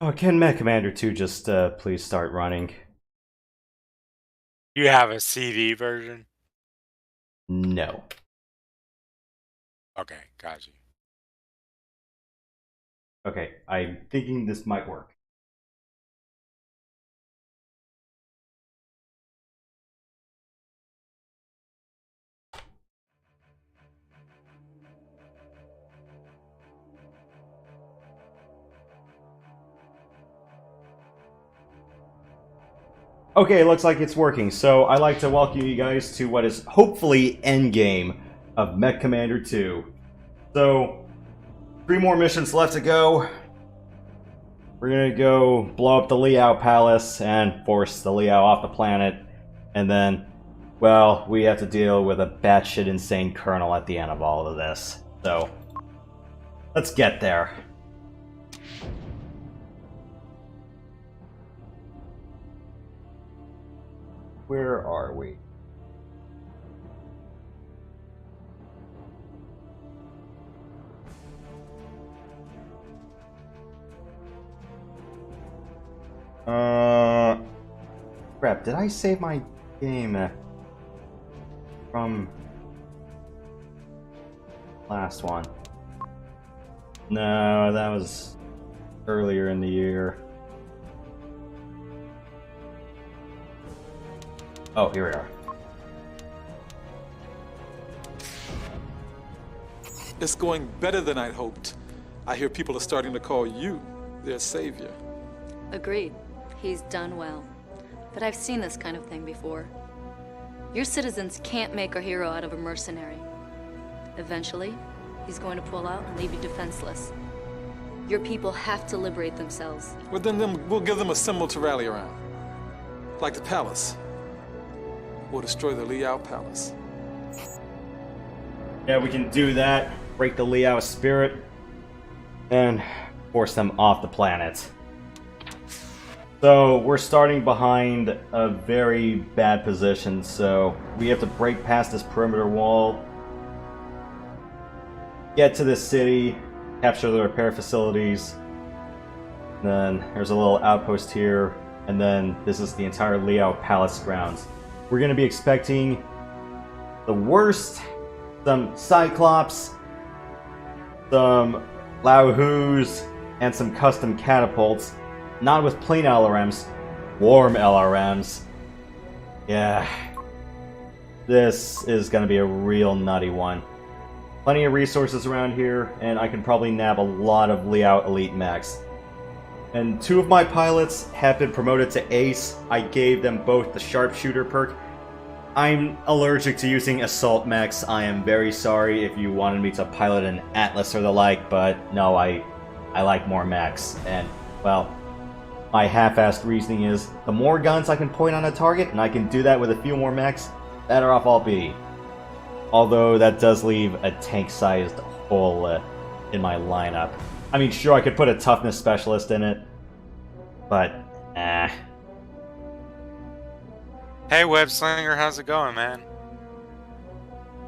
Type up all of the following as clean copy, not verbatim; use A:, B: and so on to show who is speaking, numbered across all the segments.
A: Oh, can MechCommander 2 just please start running?
B: You have a CD version?
A: No.
B: Okay, got you.
A: Okay, I'm thinking this might work. Okay, looks like it's working. So I'd like to welcome you guys to what is hopefully endgame of MechCommander 2. So, 3 more missions left to go. We're gonna go blow up the Liao Palace and force the Liao off the planet. And then, well, we have to deal with a batshit insane colonel at the end of all of this. So, let's get there. Where are we? Crap, did I save my game from last one? No, that was earlier in the year. Oh, here we are.
C: It's going better than I'd hoped. I hear people are starting to call you their savior.
D: Agreed. He's done well. But I've seen this kind of thing before. Your citizens can't make a hero out of a mercenary. Eventually, he's going to pull out and leave you defenseless. Your people have to liberate themselves.
C: Well, then we'll give them a symbol to rally around. Like the palace. We'll destroy the Liao Palace.
A: Yeah, we can do that. Break the Liao spirit. And force them off the planet. So, we're starting behind a very bad position, so we have to break past this perimeter wall, get to the city, capture the repair facilities, then there's a little outpost here, and then this is the entire Liao Palace grounds. We're going to be expecting the worst, some Cyclops, some Lao-Hus, and some custom catapults. Not with plain LRMs, warm LRMs. Yeah. This is gonna be a real nutty one. Plenty of resources around here, and I can probably nab a lot of Liao Elite mechs. And 2 of my pilots have been promoted to Ace. I gave them both the Sharpshooter perk. I'm allergic to using assault mechs. I am very sorry if you wanted me to pilot an Atlas or the like, but no, I like more mechs. And, well, my half-assed reasoning is, the more guns I can point on a target, and I can do that with a few more mechs, better off I'll be. Although that does leave a tank-sized hole in my lineup. I mean, sure, I could put a toughness specialist in it, but,
B: Hey, Web Slinger, how's it going, man?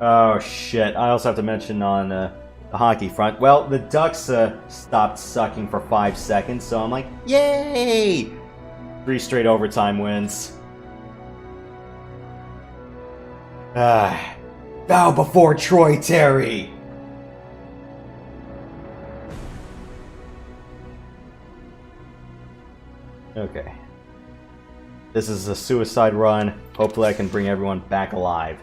A: Oh shit, I also have to mention on the hockey front, well, the Ducks stopped sucking for 5 seconds, so I'm like, yay! 3 straight overtime wins. Bow before Troy Terry! Okay. This is a suicide run. Hopefully I can bring everyone back alive.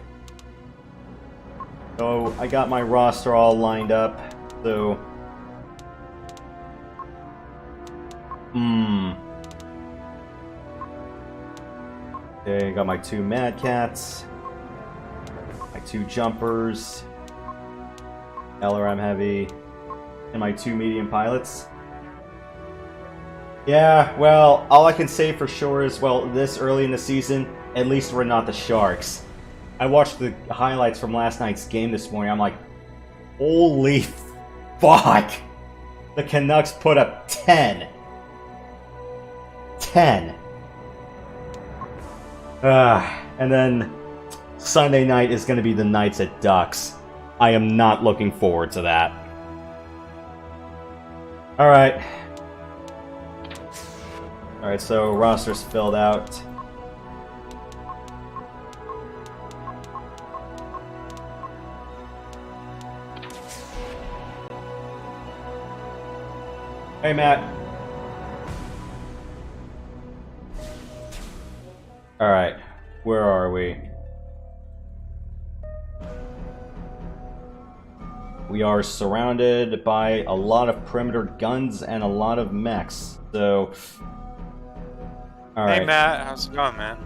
A: So, I got my roster all lined up, so... Okay, I got my 2 Mad Cats, my 2 Jumpers, LRM Heavy, and my 2 Medium Pilots. Yeah, well, all I can say for sure is, well, this early in the season, at least we're not the Sharks. I watched the highlights from last night's game this morning. I'm like, holy fuck! The Canucks put up 10. 10. And then Sunday night is going to be the Knights at Ducks. I am not looking forward to that. Alright. Alright, so roster's filled out. Hey, Matt. Alright, where are we? We are surrounded by a lot of perimeter guns and a lot of mechs, so... Alright.
B: Hey Matt, how's it going, man?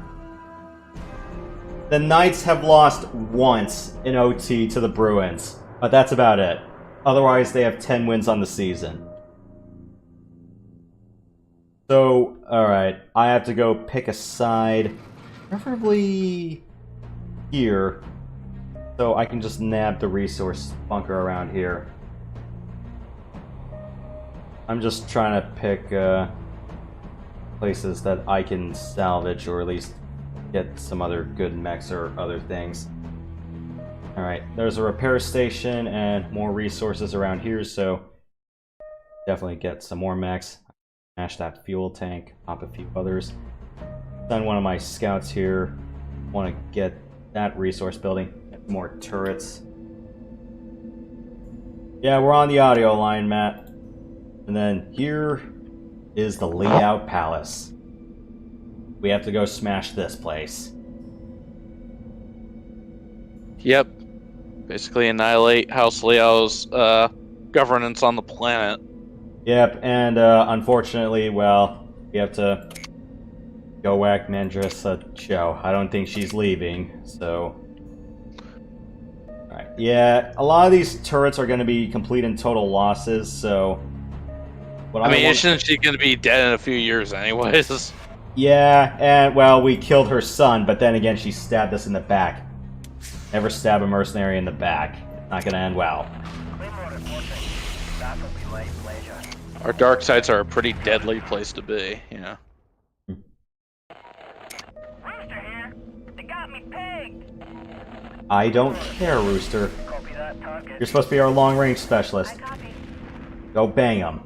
A: The Knights have lost once in OT to the Bruins, but that's about it. Otherwise, they have 10 wins on the season. So, alright, I have to go pick a side, preferably here, so I can just nab the resource bunker around here. I'm just trying to pick places that I can salvage, or at least get some other good mechs or other things. Alright, there's a repair station and more resources around here, so definitely get some more mechs. Smash that fuel tank, pop a few others. Send one of my scouts here. Want to get that resource building. Get more turrets. Yeah, we're on the audio line, Matt. And then here is the Layout Palace. We have to go smash this place.
E: Yep. Basically annihilate House Leo's governance on the planet.
A: Yep, and unfortunately, well, we have to go whack Mendris a show. I don't think she's leaving, so... Alright, yeah, a lot of these turrets are going to be complete and total losses, so... What
E: I mean, isn't she going to be dead in a few years anyways?
A: Yeah, and, well, we killed her son, but then again, she stabbed us in the back. Never stab a mercenary in the back. Not going to end well.
E: Our dark sides are a pretty deadly place to be, you know.
F: Rooster here. They got me pegged.
A: I don't care, Rooster.
F: Copy that target.
A: You're supposed to be our long-range specialist.
F: I copy.
A: Go bang them.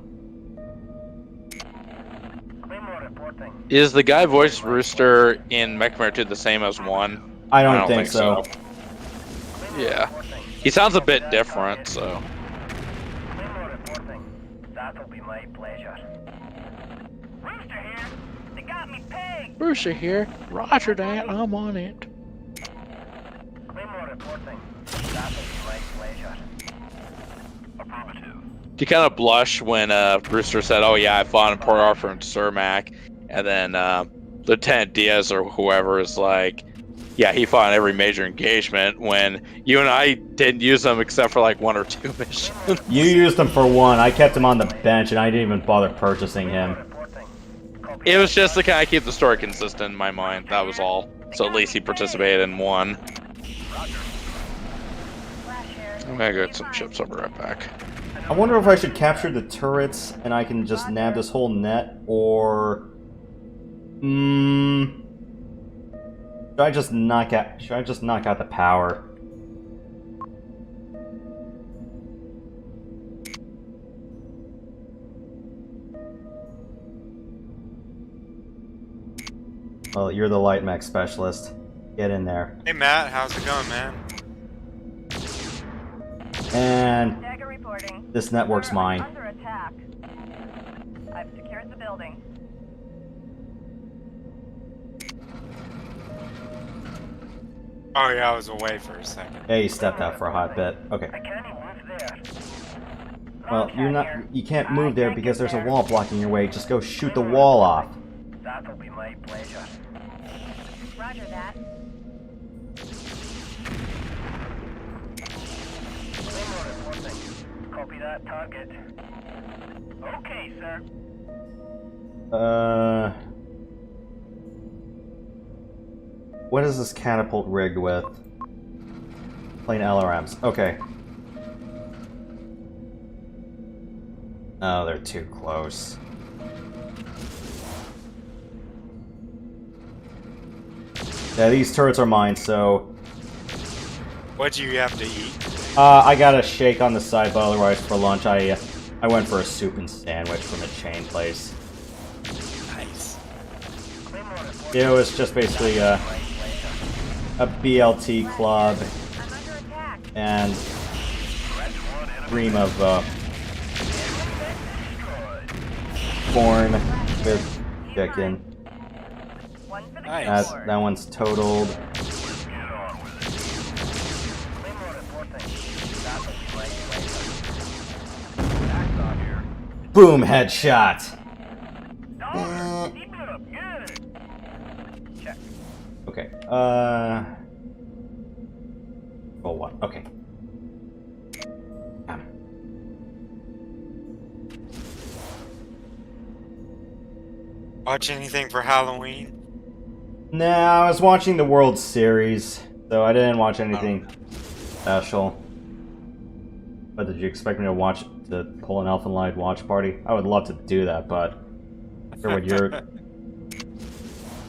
F: Claymore reporting.
E: Is the guy voiced Rooster in MechCommander 2 the same as 1?
A: I don't think so.
E: Yeah. He sounds a bit different, so...
F: Claymore reporting. That'll be my pleasure. Rooster here. They got me pegged.
E: Rooster here. Roger that, I'm on it.
F: Claymore reporting. That'll be my pleasure. Affirmative.
E: You kind of blush when Rooster said, "Oh yeah, I fought in Port Arthur and Cermak," and then Lieutenant Diaz or whoever is like, "Yeah, he fought in every major engagement." When you and I didn't use them except for like 1 or 2 missions.
A: You used him for 1. I kept him on the bench, and I didn't even bother purchasing him.
E: It was just to kind of keep the story consistent in my mind. That was all. So at least he participated in 1. I'm gonna get some chips. I'll be right back.
A: I wonder if I should capture the turrets and I can just nab this whole net, or... should I just knock out the power? Well, you're the light mech specialist. Get in there.
B: Hey Matt, how's it going, man?
A: And
F: Dagger reporting.
A: this network's mine.
F: Under attack. I've secured the building.
B: Oh yeah, I was away for a second.
A: Yeah, you stepped out for a hot bit. Okay.
F: I can't even move there.
A: Well, you can't move there because there's a wall blocking your way. Just go shoot the wall off.
F: That'll be my pleasure. Roger that. Claymore reporting. Copy that target. Okay, sir.
A: What is this catapult rigged with? Plain LRMs. Okay. Oh, they're too close. Yeah, these turrets are mine, so...
B: What do you have to eat?
A: I got a shake on the side, but otherwise for lunch I went for a soup and sandwich from a chain place.
B: Nice.
A: It was just basically a BLT club and stream of corn with chicken.
B: Nice.
A: That one's totaled. Boom, headshot. Okay. Roll one. Okay.
B: Watch anything for Halloween?
A: Nah, I was watching the World Series, so I didn't watch anything special. But did you expect me to pull an Elfin Light watch party? I would love to do that, but I forget what your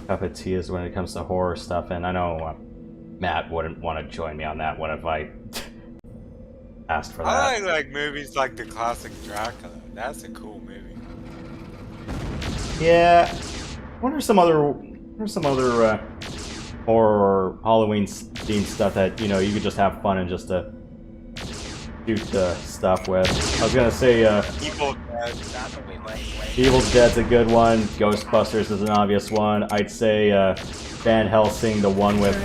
A: cup of tea is when it comes to horror stuff, and I know Matt wouldn't want to join me on that one if I asked for that.
B: I like movies like the classic Dracula. That's a cool movie.
A: Yeah. What are some other horror or Halloween themed stuff that you could just have fun and just shoot stuff with? I was gonna say
B: Evil Dead.
A: Evil Dead's a good one. Ghostbusters is an obvious one. I'd say Van Helsing, the one with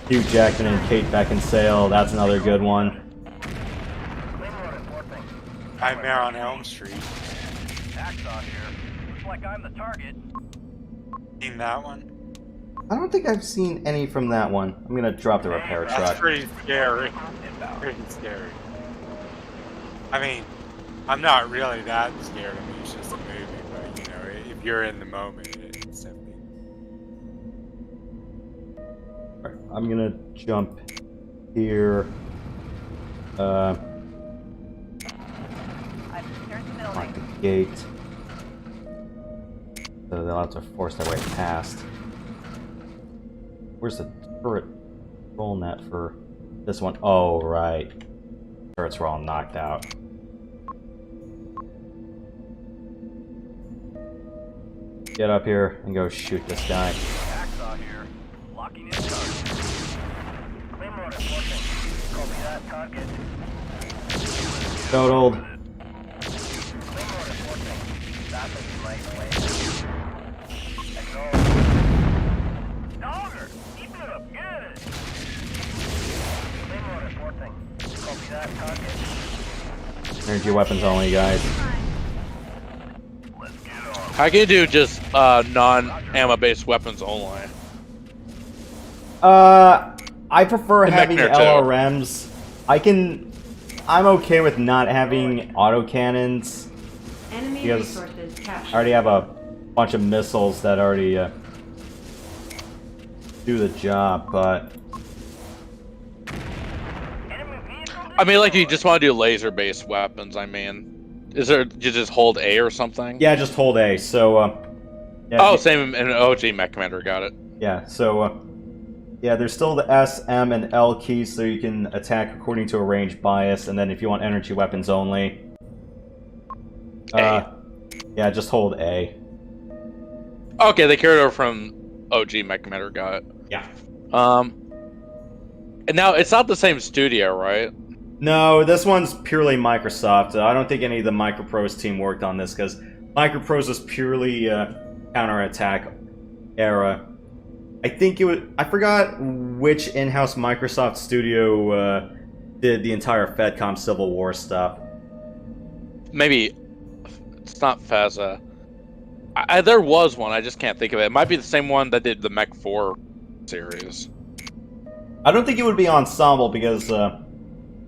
A: Hugh Jackman and Kate Beckinsale. That's another good one.
B: Nightmare on Elm Street.
F: Looks like I'm the target.
B: Seen that one?
A: I don't think I've seen any from that one. I'm gonna drop the repair
B: That's
A: truck.
B: pretty scary. Pretty scary. I mean, I'm not really that scared. I mean, it's just a movie, but if you're in the moment, it's definitely.
A: Alright, I'm gonna jump here. Lock the gate. So they'll have to force their way past. Where's the turret roll net for this one? Oh, right. Turrets were all knocked out. Get up here and go shoot this guy.
F: Hacksaw here. Locking in target. Claymore enforcing. Copy that target.
A: Totaled.
F: Claymore enforcing. That's in the right place. Dogger! Keep it up good! Claymore enforcing. Copy that target.
A: Energy weapons only, guys.
F: Let's get on.
E: I can do just non-ammo based weapons only.
A: I prefer
E: The
A: having
E: Mechner too.
A: LRMs. I'm okay with not having autocannons.
G: Enemy
A: Because
G: resources
A: I
G: captured.
A: already have a bunch of missiles that already do the job, but
F: Enemy vehicle
E: I mean, like, you just want to do laser-based weapons. I mean, you just hold A or something?
A: yeah, just hold A. So, yeah,
E: Oh, same in OG MechCommander. Got it.
A: yeah. So, yeah, there's still the S, M, and L keys, so you can attack according to a range bias, and then if you want energy weapons only,
E: A.
A: yeah, just hold A.
E: Okay, they carried over from OG MechCommander. Got it.
A: Yeah.
E: And now it's not the same studio, right?
A: No, this one's purely Microsoft. I don't think any of the Microprose team worked on this because Microprose was purely counterattack era. I think it was. I forgot which in-house Microsoft studio did the entire FedCom Civil War stuff.
E: Maybe it's not Faza. There was one. I just can't think of it. It might be the same one that did the Mech 4 series.
A: I don't think it would be Ensemble because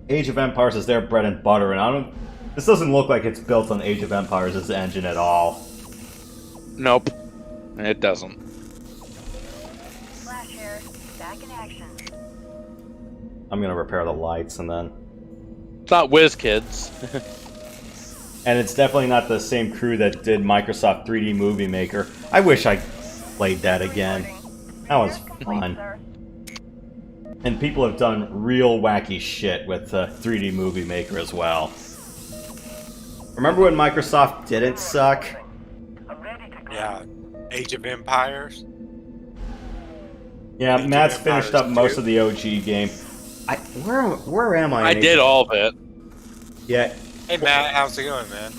A: Age of Empires is their bread and butter, and I don't. This doesn't look like it's built on Age of Empires' engine at all.
E: Nope, it doesn't.
F: Flash here. Back in action.
A: I'm gonna repair the lights and then.
E: It's not WizKids.
A: And it's definitely not the same crew that did Microsoft 3D Movie Maker. I wish I played that again. That was fun. And people have done real wacky shit with 3D Movie Maker as well. Remember when Microsoft didn't suck?
F: I'm ready to go.
B: Yeah. Age of Empires.
A: Yeah,
B: Age of
A: Matt's finished up
B: Empires
A: most
B: 2.
A: of the OG game. Where am I?
E: I
A: in
E: did all of it.
A: Yeah.
B: Hey Matt, how's it going, man?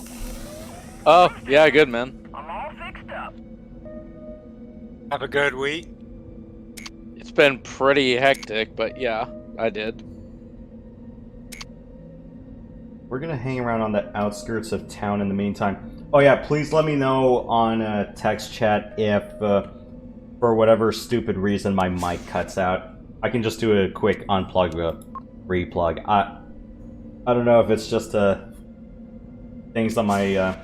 E: Oh, yeah, good, man.
F: I'm all fixed up.
B: Have a good week.
E: It's been pretty hectic, but yeah, I did.
A: We're gonna hang around on the outskirts of town in the meantime. Oh yeah, please let me know on text chat if, for whatever stupid reason, my mic cuts out. I can just do a quick unplug, replug. I don't know if it's just things on my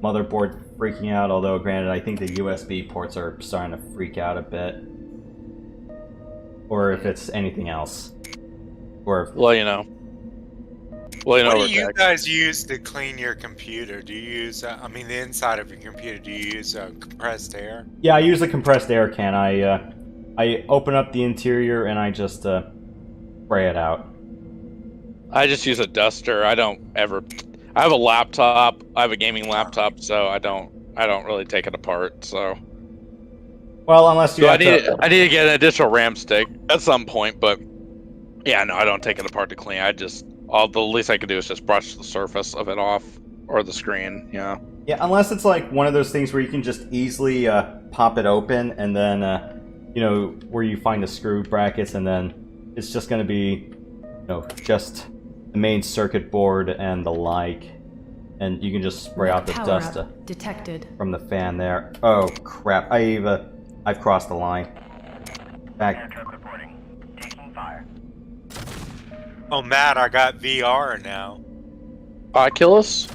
A: motherboard freaking out. Although, granted, I think the USB ports are starting to freak out a bit, or if it's anything else, or if
E: Well, you know. Well, you know,
B: What do you
E: text.
B: guys use to clean your computer? Do you use, I mean, the inside of your computer? Do you use compressed air?
A: Yeah, I use a compressed air can. I open up the interior and I just spray it out.
E: I just use a duster. I don't ever. I have a laptop. I have a gaming laptop, so I don't really take it apart. So.
A: Well, unless you
E: So
A: have
E: I need to get an additional RAM stick at some point, but yeah, no, I don't take it apart to clean. The least I can do is just brush the surface of it off or the screen. Yeah.
A: Yeah, unless it's like one of those things where you can just easily pop it open and then you know, where you find the screw brackets, and then it's just going to be, you know, just the main circuit board and the like, and you can just spray out the
G: Power
A: dust
G: up detected.
A: from the fan there. Oh crap! I've crossed the line. Back.
F: Truck reporting. Taking fire.
B: Oh, Matt, I got VR now.
E: Oculus?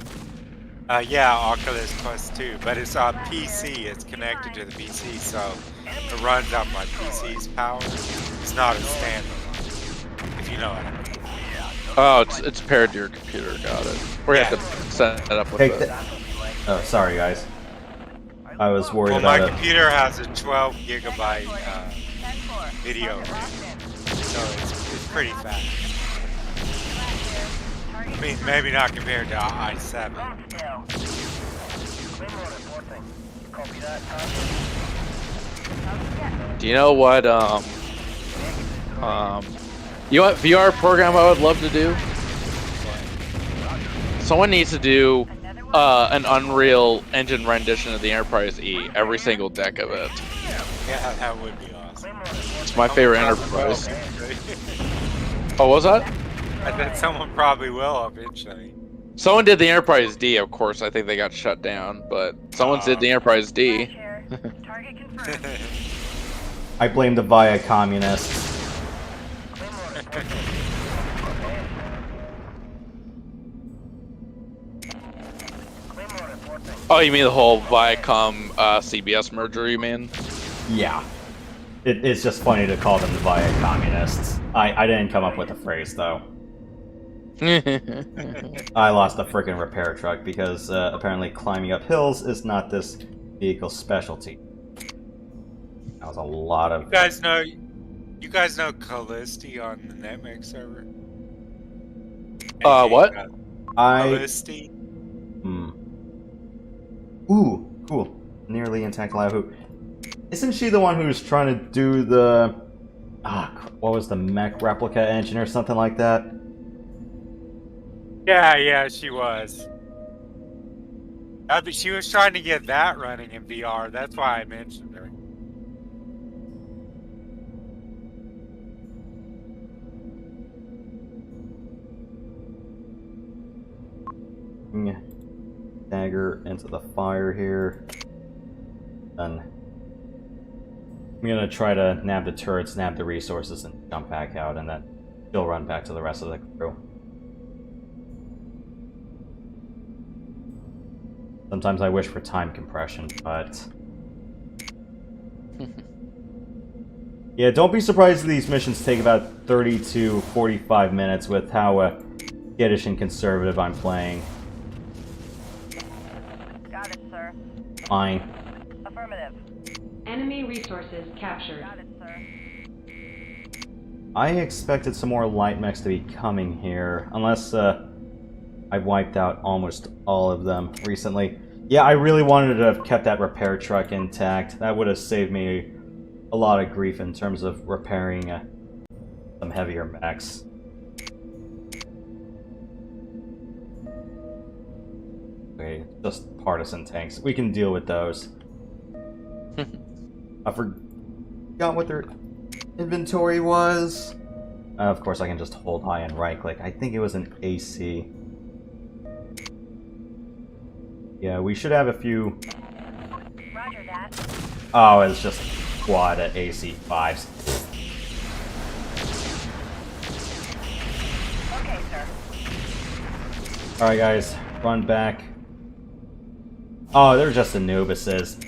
B: Yeah, Oculus Quest 2, but it's on PC. It's connected to the PC, so it runs off my PC's power. It's not a standalone, if you know what I mean.
E: Oh, it's paired to your computer. Got it. We're gonna have to set it up with
A: Take
E: it.
A: Oh, sorry guys. I was worried
B: Well, my
A: about it.
B: computer has a 12 gigabyte video RAM, so it's pretty fast. I mean, maybe not compared to i7.
F: Copy that,
E: Do you know what you know what VR program I would love to do? Someone needs to do an Unreal Engine rendition of the Enterprise E, every single deck of it.
B: Yeah, that would be awesome.
E: It's my favorite Enterprise. Oh, what was that?
B: I bet someone probably will eventually.
E: Someone did the Enterprise D, of course. I think they got shut down, but someone did the Enterprise D.
F: Target confirmed.
A: I blame the Via communists.
E: Oh, you mean the whole Viacom CBS merger? You mean?
A: Yeah. It's just funny to call them the Via communists. I didn't come up with the phrase though. I lost a freaking repair truck because apparently climbing up hills is not this vehicle's specialty. That was a lot of.
B: You guys know Callisti on the NetMake server?
E: What?
B: Callisti?
A: Ooh, cool. Nearly intact Lahu. Isn't she the one who's trying to do the... what was the mech replica engine or something like that?
B: Yeah, she was. She was trying to get that running in VR. That's why I mentioned her.
A: Dagger into the fire here. Then I'm gonna try to nab the turrets, nab the resources, and jump back out, and then still run back to the rest of the crew. Sometimes I wish for time compression, but... yeah, don't be surprised if these missions take about 30 to 45 minutes with how skittish and conservative I'm playing.
F: Got it, sir.
A: Fine.
F: Affirmative.
G: Enemy resources captured.
F: Got it, sir.
A: I expected some more light mechs to be coming here, unless I've wiped out almost all of them recently. Yeah, I really wanted to have kept that repair truck intact. That would have saved me a lot of grief in terms of repairing some heavier mechs. Okay, just partisan tanks. We can deal with those. I forgot what their inventory was. Of course, I can just hold I and right click. I think it was an AC. Yeah, we should have a few.
F: Roger that.
A: Oh, it's just quad at AC 5s.
F: Okay, sir.
A: Alright, guys, run back. Oh, they're just Anubises.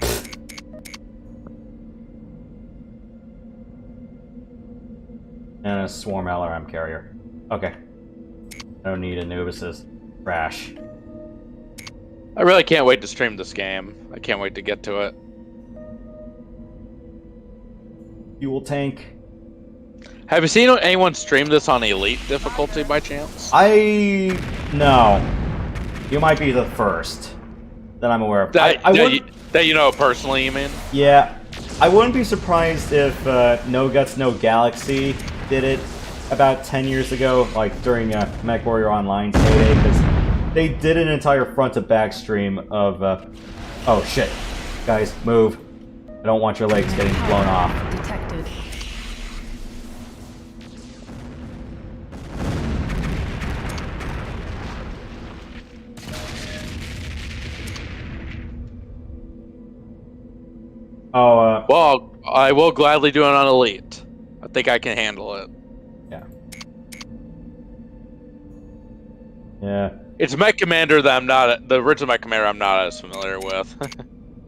A: And a swarm LRM carrier. Okay. I don't need Anubises. Trash.
E: I really can't wait to stream this game. I can't wait to get to it.
A: Fuel tank.
E: Have you seen anyone stream this on Elite difficulty by chance?
A: No. You might be the first that I'm aware of.
E: That you know personally, you mean?
A: Yeah. I wouldn't be surprised if No Guts, No Galaxy did it about 10 years ago, like during MechWarrior Online's heyday, because they did an entire front-to-back stream of, oh shit. Guys, move. I don't want your legs getting blown off.
G: Detected.
A: Oh,
E: Well, I will gladly do it on Elite. I think I can handle it.
A: yeah. Yeah.
E: It's MechCommander that I'm not, the original MechCommander I'm not as familiar with.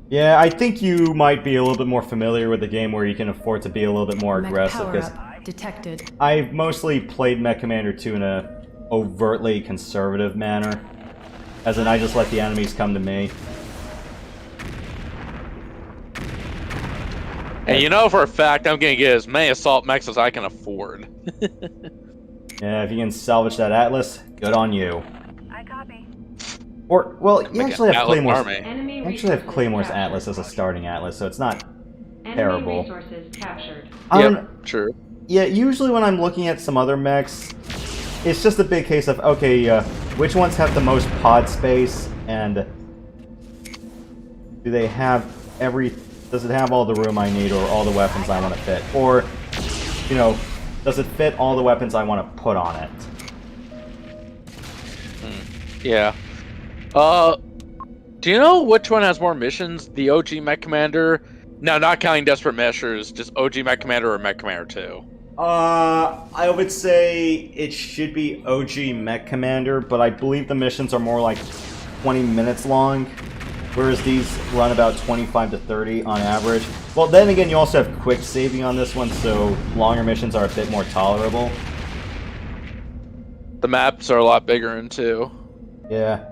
A: Yeah, I think you might be a little bit more familiar with the game where you can afford to be a little bit more
G: Mech
A: aggressive, because
G: power-up detected.
A: I've mostly played MechCommander 2 in a overtly conservative manner. As in, I just let the enemies come to me.
E: And you know for a fact I'm gonna get as many assault mechs as I can afford.
A: Yeah, if you can salvage that Atlas, good on you.
F: I copy.
A: Or, well, you
E: Like
A: actually
E: an
A: have
E: Atlas
A: Claymore's...
E: army.
G: Enemy
A: You actually have
G: resources
A: Claymore's
G: captured.
A: Atlas as a starting Atlas, so it's not
G: Enemy
A: terrible.
G: resources captured.
E: Yep, true.
A: Yeah, usually when I'm looking at some other mechs, it's just a big case of, okay, which ones have the most pod space, and do they have does it have all the room I need, or all the weapons I want to fit? Or, you know, does it fit all the weapons I want to put on it?
E: Yeah. Do you know which one has more missions? The OG MechCommander? No, not counting Desperate Measures, just OG MechCommander or MechCommander 2.
A: I would say it should be OG MechCommander, but I believe the missions are more like 20 minutes long, whereas these run about 25 to 30 on average. Well, then again, you also have quick saving on this one, so longer missions are a bit more tolerable.
E: The maps are a lot bigger in 2.
A: Yeah.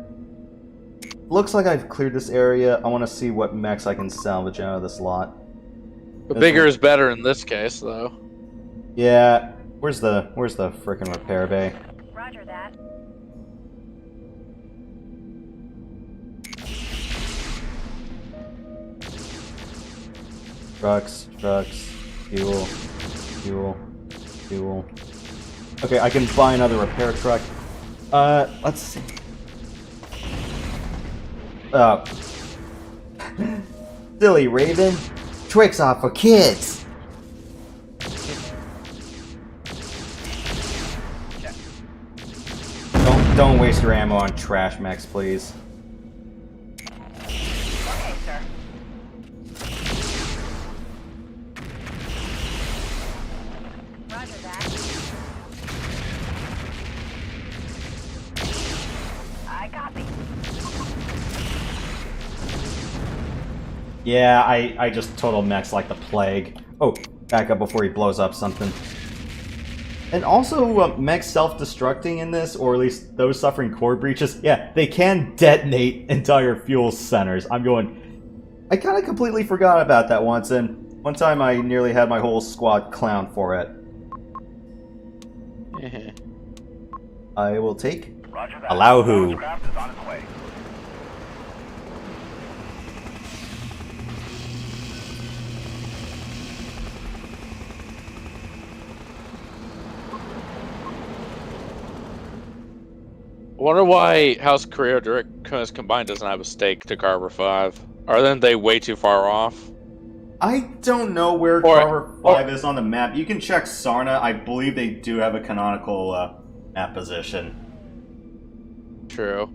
A: Looks like I've cleared this area. I want to see what mechs I can salvage out of this lot.
E: But bigger is better in this case, though.
A: Yeah. Where's the frickin' repair bay?
F: Roger that.
A: Trucks, fuel, fuel. Okay, I can buy another repair truck. Let's see. Silly Raven. Tricks are for kids. Don't waste your ammo on trash mechs, please.
F: Okay, sir. Roger that. I copy.
A: Yeah, I just total mechs like the plague. Oh, back up before he blows up something. And also, mechs self-destructing in this, or at least those suffering core breaches, yeah, they can detonate entire fuel centers. I kind of completely forgot about that once, and one time I nearly had my whole squad clown for it. I will take
F: Roger that.
A: Allahu.
F: Craft is on its way.
E: wonder why House Korea Direct Combined doesn't have a stake to Carver 5. Aren't they way too far off?
A: I don't know where Carver 5 is on the map. You can check Sarna. I believe they do have a canonical map position.
E: True.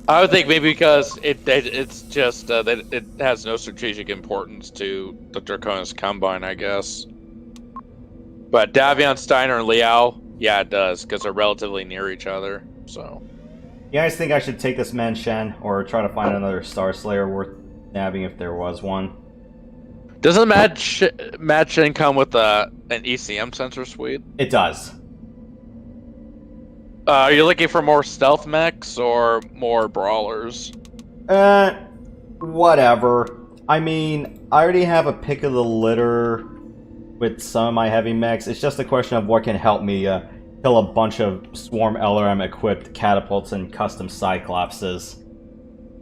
E: I would think maybe because it's just that it has no strategic importance to the Draconis Combine, I guess. But Davion, Steiner, and Liao, yeah, it does, because they're relatively near each other, so...
A: You guys think I should take this Man Shen, or try to find another Star Slayer worth nabbing if there was one?
E: Doesn't Mad Shen come with an ECM sensor suite?
A: It does.
E: Are you looking for more stealth mechs, or more brawlers?
A: Whatever. I mean, I already have a pick of the litter with some of my heavy mechs. It's just a question of what can help me kill a bunch of Swarm LRM-equipped catapults and custom Cyclopses.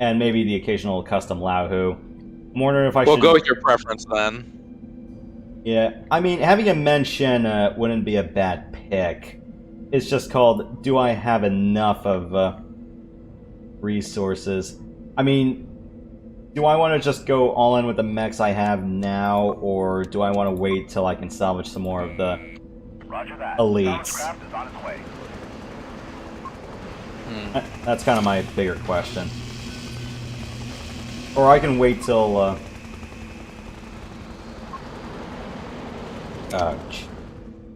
A: And maybe the occasional custom Lauhu. I'm wondering if I should...
E: We'll go with your preference, then.
A: Yeah, I mean, having a Men Shen wouldn't be a bad pick. It's just called, do I have enough of resources? I mean, do I want to just go all in with the mechs I have now, or do I want to wait till I can salvage some more of the elites?
F: Craft is on its way.
A: That's kind of my bigger question. Or I can wait till...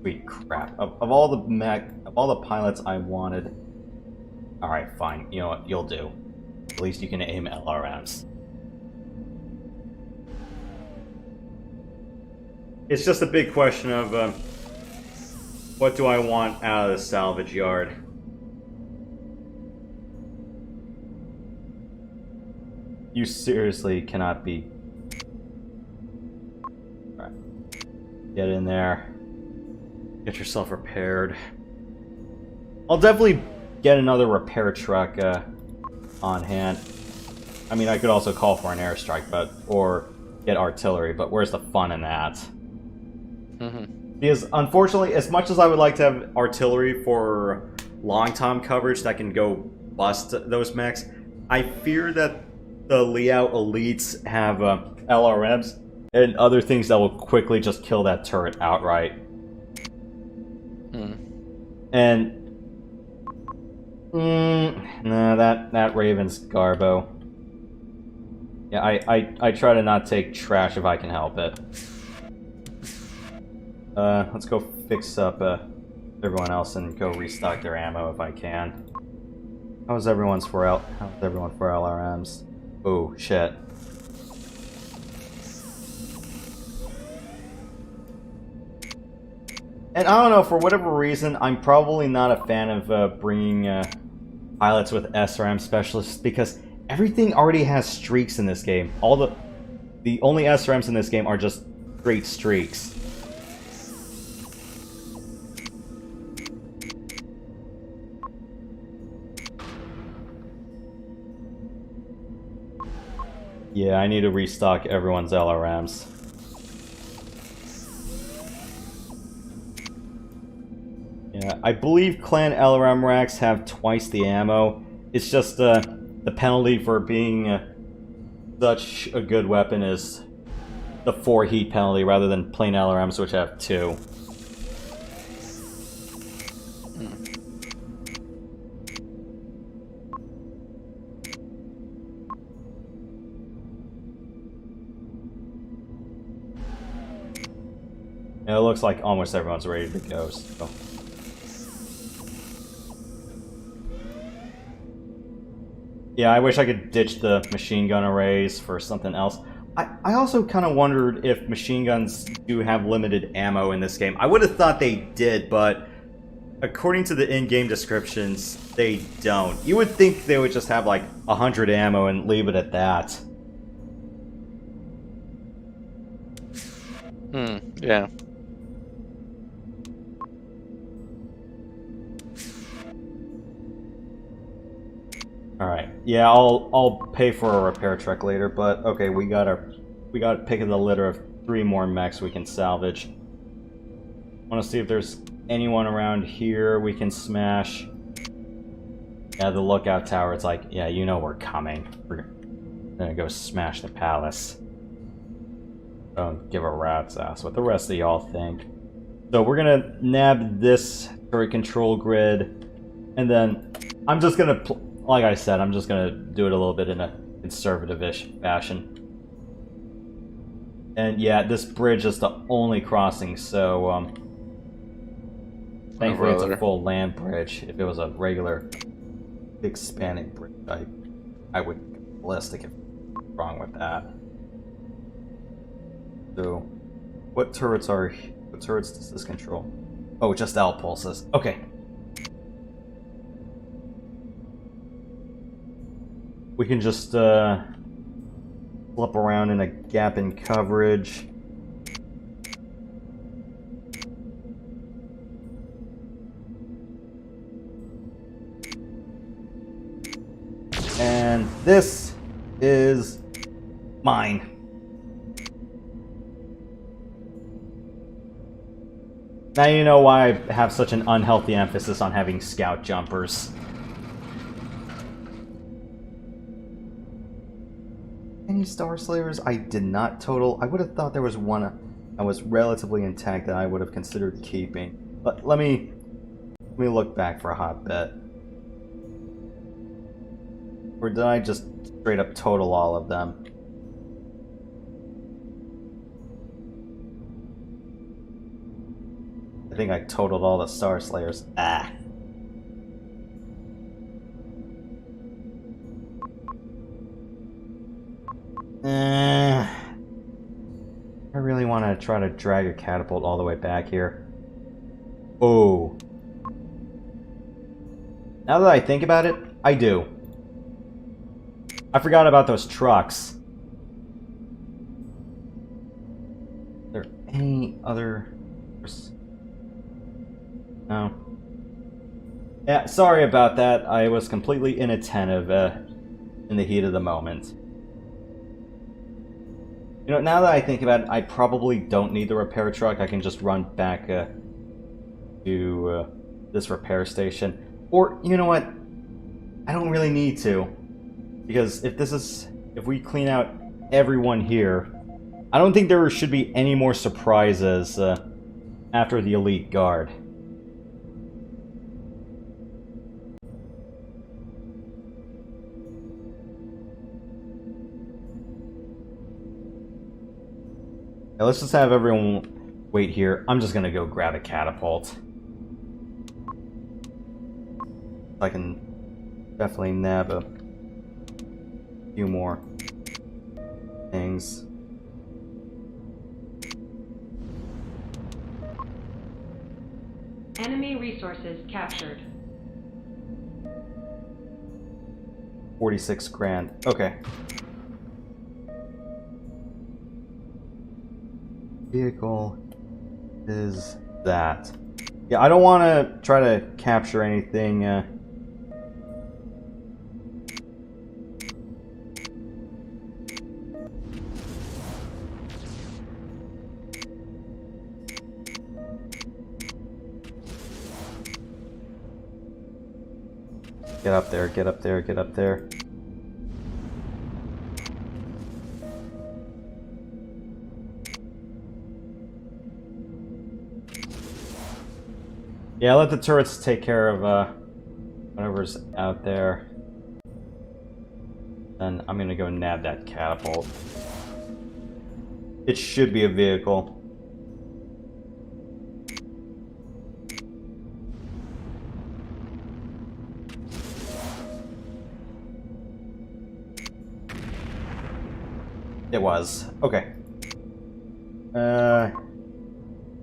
A: Sweet crap. Of all the pilots I wanted... Alright, fine. You know what? You'll do. At least you can aim LRMs. It's just a big question of... what do I want out of the salvage yard? You seriously cannot be... Alright. Get in there. Get yourself repaired. I'll definitely get another repair truck on hand. I mean, I could also call for an airstrike, or get artillery, but where's the fun in that? Because, unfortunately, as much as I would like to have artillery for long-time coverage that can go bust those mechs, I fear that the Liao elites have LRMs and other things that will quickly just kill that turret outright. And... nah, that Raven's Garbo. Yeah, I try to not take trash if I can help it. Let's go fix up everyone else and go restock their ammo if I can. How's everyone for LRMs? Oh shit. And I don't know, for whatever reason, I'm probably not a fan of bringing pilots with SRM specialists, because everything already has streaks in this game. The only SRMs in this game are just straight streaks. Yeah, I need to restock everyone's LRMs. Yeah, I believe clan LRM racks have twice the ammo. It's just the penalty for being such a good weapon is the 4 heat penalty rather than plain LRMs, which have 2. And it looks like almost everyone's ready to go, so... Yeah, I wish I could ditch the machine gun arrays for something else. I also kind of wondered if machine guns do have limited ammo in this game. I would have thought they did, but according to the in-game descriptions, they don't. You would think they would just have like 100 ammo and leave it at that.
E: Yeah.
A: Alright, yeah, I'll pay for a repair truck later, but okay, we got a pick of the litter of 3 more mechs we can salvage. Want to see if there's anyone around here we can smash. Yeah, the lookout tower, it's like, yeah, you know we're coming. We're gonna go smash the palace. Don't give a rat's ass what the rest of y'all think. So we're gonna nab this turret control grid, and then I'm just gonna, like I said, I'm just gonna do it a little bit in a conservative-ish fashion. And yeah, this bridge is the only crossing, so thankfully it's a full land bridge. If it was a regular expanding bridge, I would be ballistic if wrong with that. So, what turrets does this control? Oh, just L pulses. Okay. We can just flip around in a gap in coverage. And this is mine. Now you know why I have such an unhealthy emphasis on having scout jumpers. Any Star Slayers I did not total. I would have thought there was one that was relatively intact that I would have considered keeping. But let me look back for a hot bit. Or did I just straight up total all of them? I think I totaled all the Star Slayers. Ah. I really want to try to drag a catapult all the way back here. Oh. Now that I think about it, I do. I forgot about those trucks. Are there any other... No. Yeah, sorry about that. I was completely inattentive in the heat of the moment. You know, now that I think about it, I probably don't need the repair truck. I can just run back to this repair station. Or, you know what? I don't really need to. Because if we clean out everyone here, I don't think there should be any more surprises after the Elite Guard. Now let's just have everyone wait here. I'm just gonna go grab a catapult. I can definitely nab a few more things.
G: Enemy resources captured.
A: 46 grand. Okay. Vehicle is that. Yeah, I don't want to try to capture anything. Get up there, get up there, get up there. Yeah, let the turrets take care of whatever's out there. And I'm gonna go nab that catapult. It should be a vehicle. It was. Okay.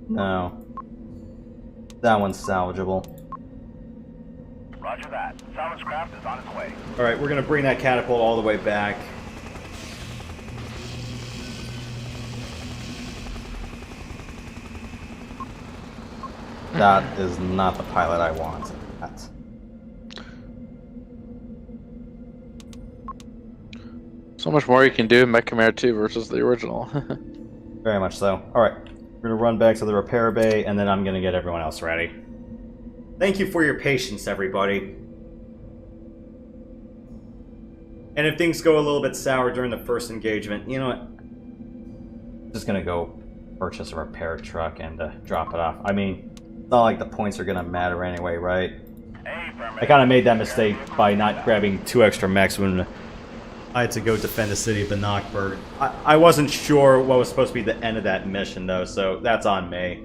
A: No. That one's salvageable.
F: Roger that. Salvage craft is on its way.
A: Alright, we're gonna bring that catapult all the way back. That is not the pilot I want. That's...
E: So much more you can do in MechCommander 2 versus the original.
A: Very much so. Alright, we're gonna run back to the repair bay, and then I'm gonna get everyone else ready. Thank you for your patience, everybody. And if things go a little bit sour during the first engagement, you know what? I'm just gonna go purchase a repair truck and drop it off. I mean, it's not like the points are gonna matter anyway, right? I kind of made that mistake by not grabbing 2 extra mechs when I had to go defend the city of Bannockburg. I wasn't sure what was supposed to be the end of that mission, though, so that's on me.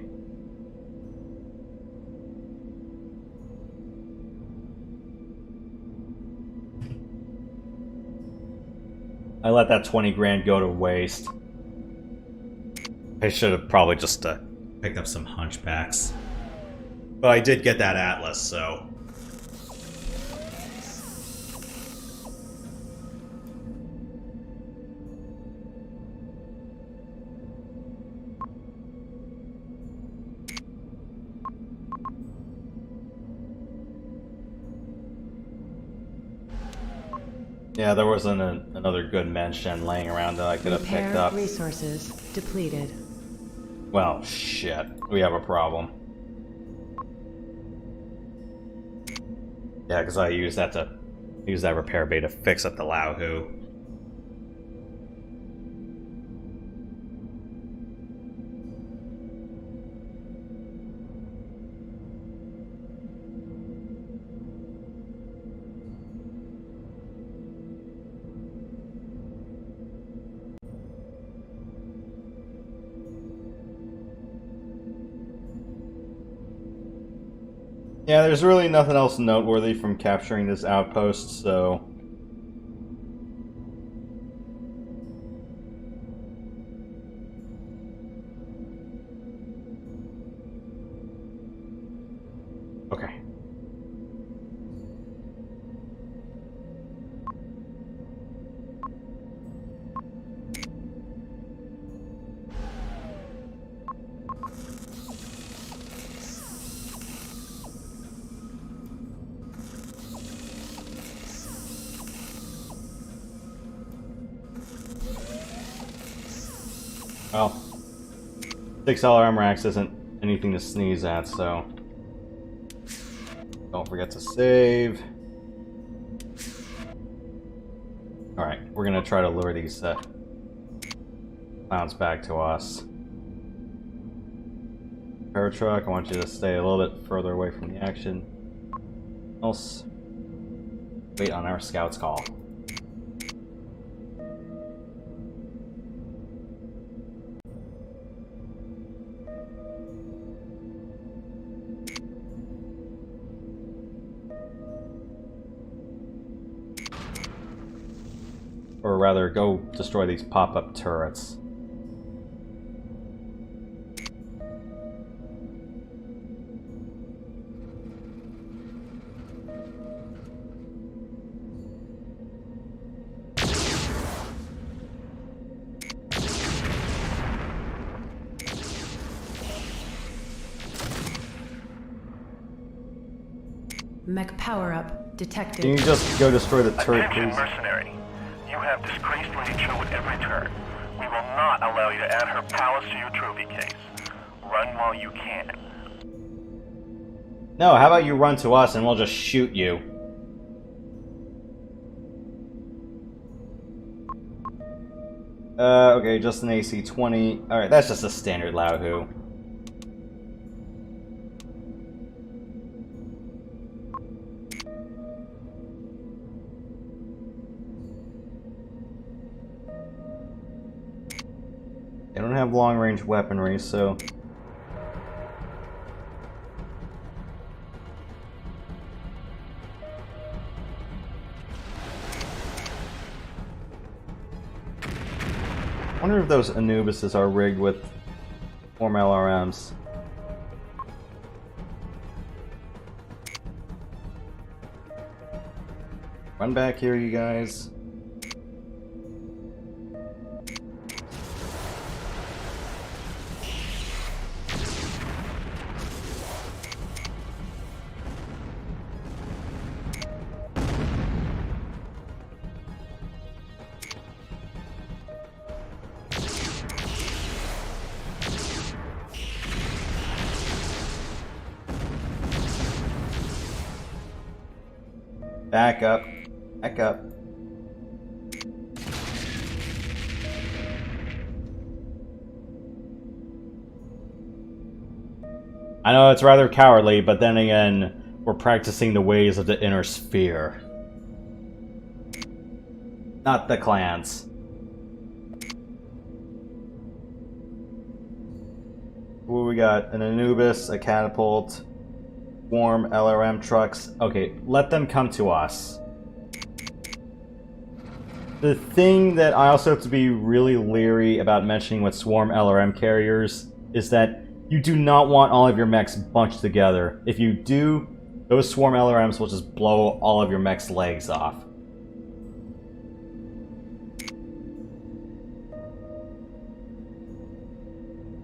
A: I let that 20 grand go to waste. I should have probably just picked up some hunchbacks. But I did get that Atlas, so... Yeah, there wasn't another good mention laying around that I could have picked up.
G: Resources depleted.
A: Well, shit. We have a problem. Yeah, because I used that repair bay to fix up the Lao-Hu. Yeah, there's really nothing else noteworthy from capturing this outpost, so... Okay. Well, $6 armor axe isn't anything to sneeze at, so don't forget to save. Alright, we're gonna try to lure these clowns back to us. Paratruck, I want you to stay a little bit further away from the action. Else, wait on our scout's call. Or rather, go destroy these pop-up turrets.
G: Mech power-up detected.
A: Can you just go destroy the turret,
F: Attention,
A: please?
F: mercenary. You have disgraced Lady Cho with every turn. We will not allow you to add her palace to your trophy case. Run while you can.
A: No, how about you run to us and we'll just shoot you? Okay, just an AC-20. Alright, that's just a standard Lao-Hu. They don't have long-range weaponry, so... I wonder if those Anubises are rigged with form LRMs. Run back here, you guys. Back up. Back up. I know it's rather cowardly, but then again, we're practicing the ways of the inner sphere. Not the clans. What we got? An Anubis, a catapult, swarm LRM trucks. Okay, let them come to us. The thing that I also have to be really leery about mentioning with swarm LRM carriers is that you do not want all of your mechs bunched together. If you do, those swarm LRMs will just blow all of your mechs' legs off.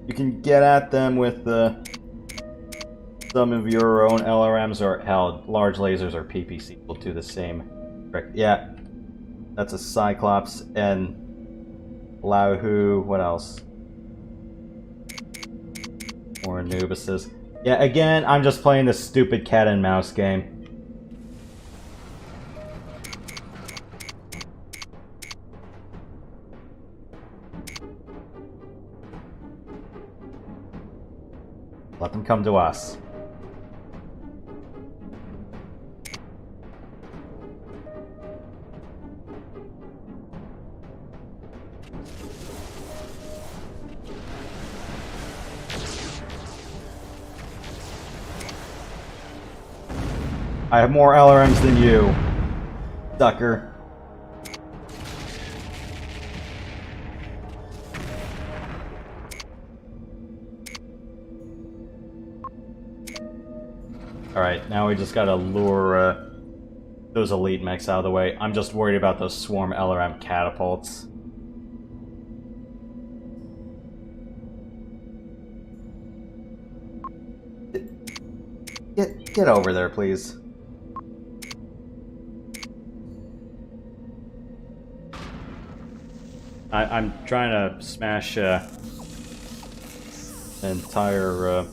A: You can get at them with some of your own LRMs, or hell, large lasers or PPC will do the same trick. Yeah, that's a Cyclops and Lauhu. What else? More Anubises. Yeah, again, I'm just playing this stupid cat and mouse game. Let them come to us. I have more LRMs than you, sucker. Alright, now we just gotta lure those elite mechs out of the way. I'm just worried about those swarm LRM catapults. Get over there, please. I'm trying to smash an entire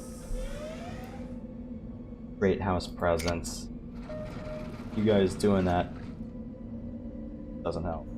A: Great House presence. You guys doing that doesn't help.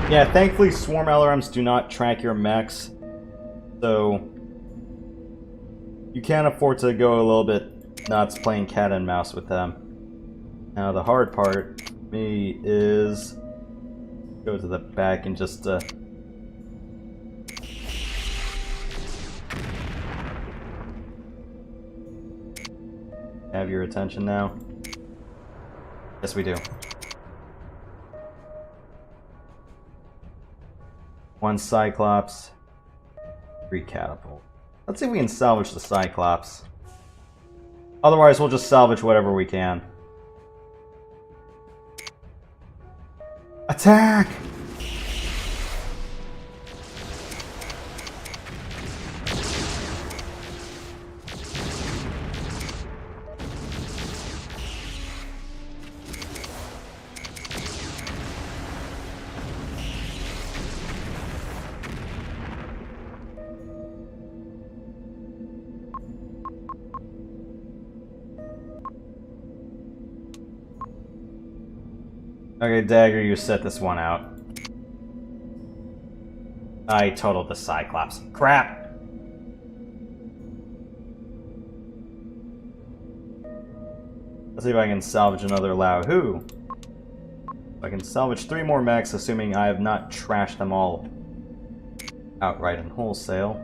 A: Yeah, thankfully swarm LRMs do not track your mechs, so you can't afford to go a little bit nuts playing cat and mouse with them. Now the hard part for me is go to the back and just have your attention now. Yes, we do. One Cyclops, 3 catapult. Let's see if we can salvage the Cyclops. Otherwise, we'll just salvage whatever we can. Attack! Okay, Dagger, you set this one out. I totaled the Cyclops. Crap! Let's see if I can salvage another Lauhu. I can salvage 3 more mechs, assuming I have not trashed them all outright and wholesale.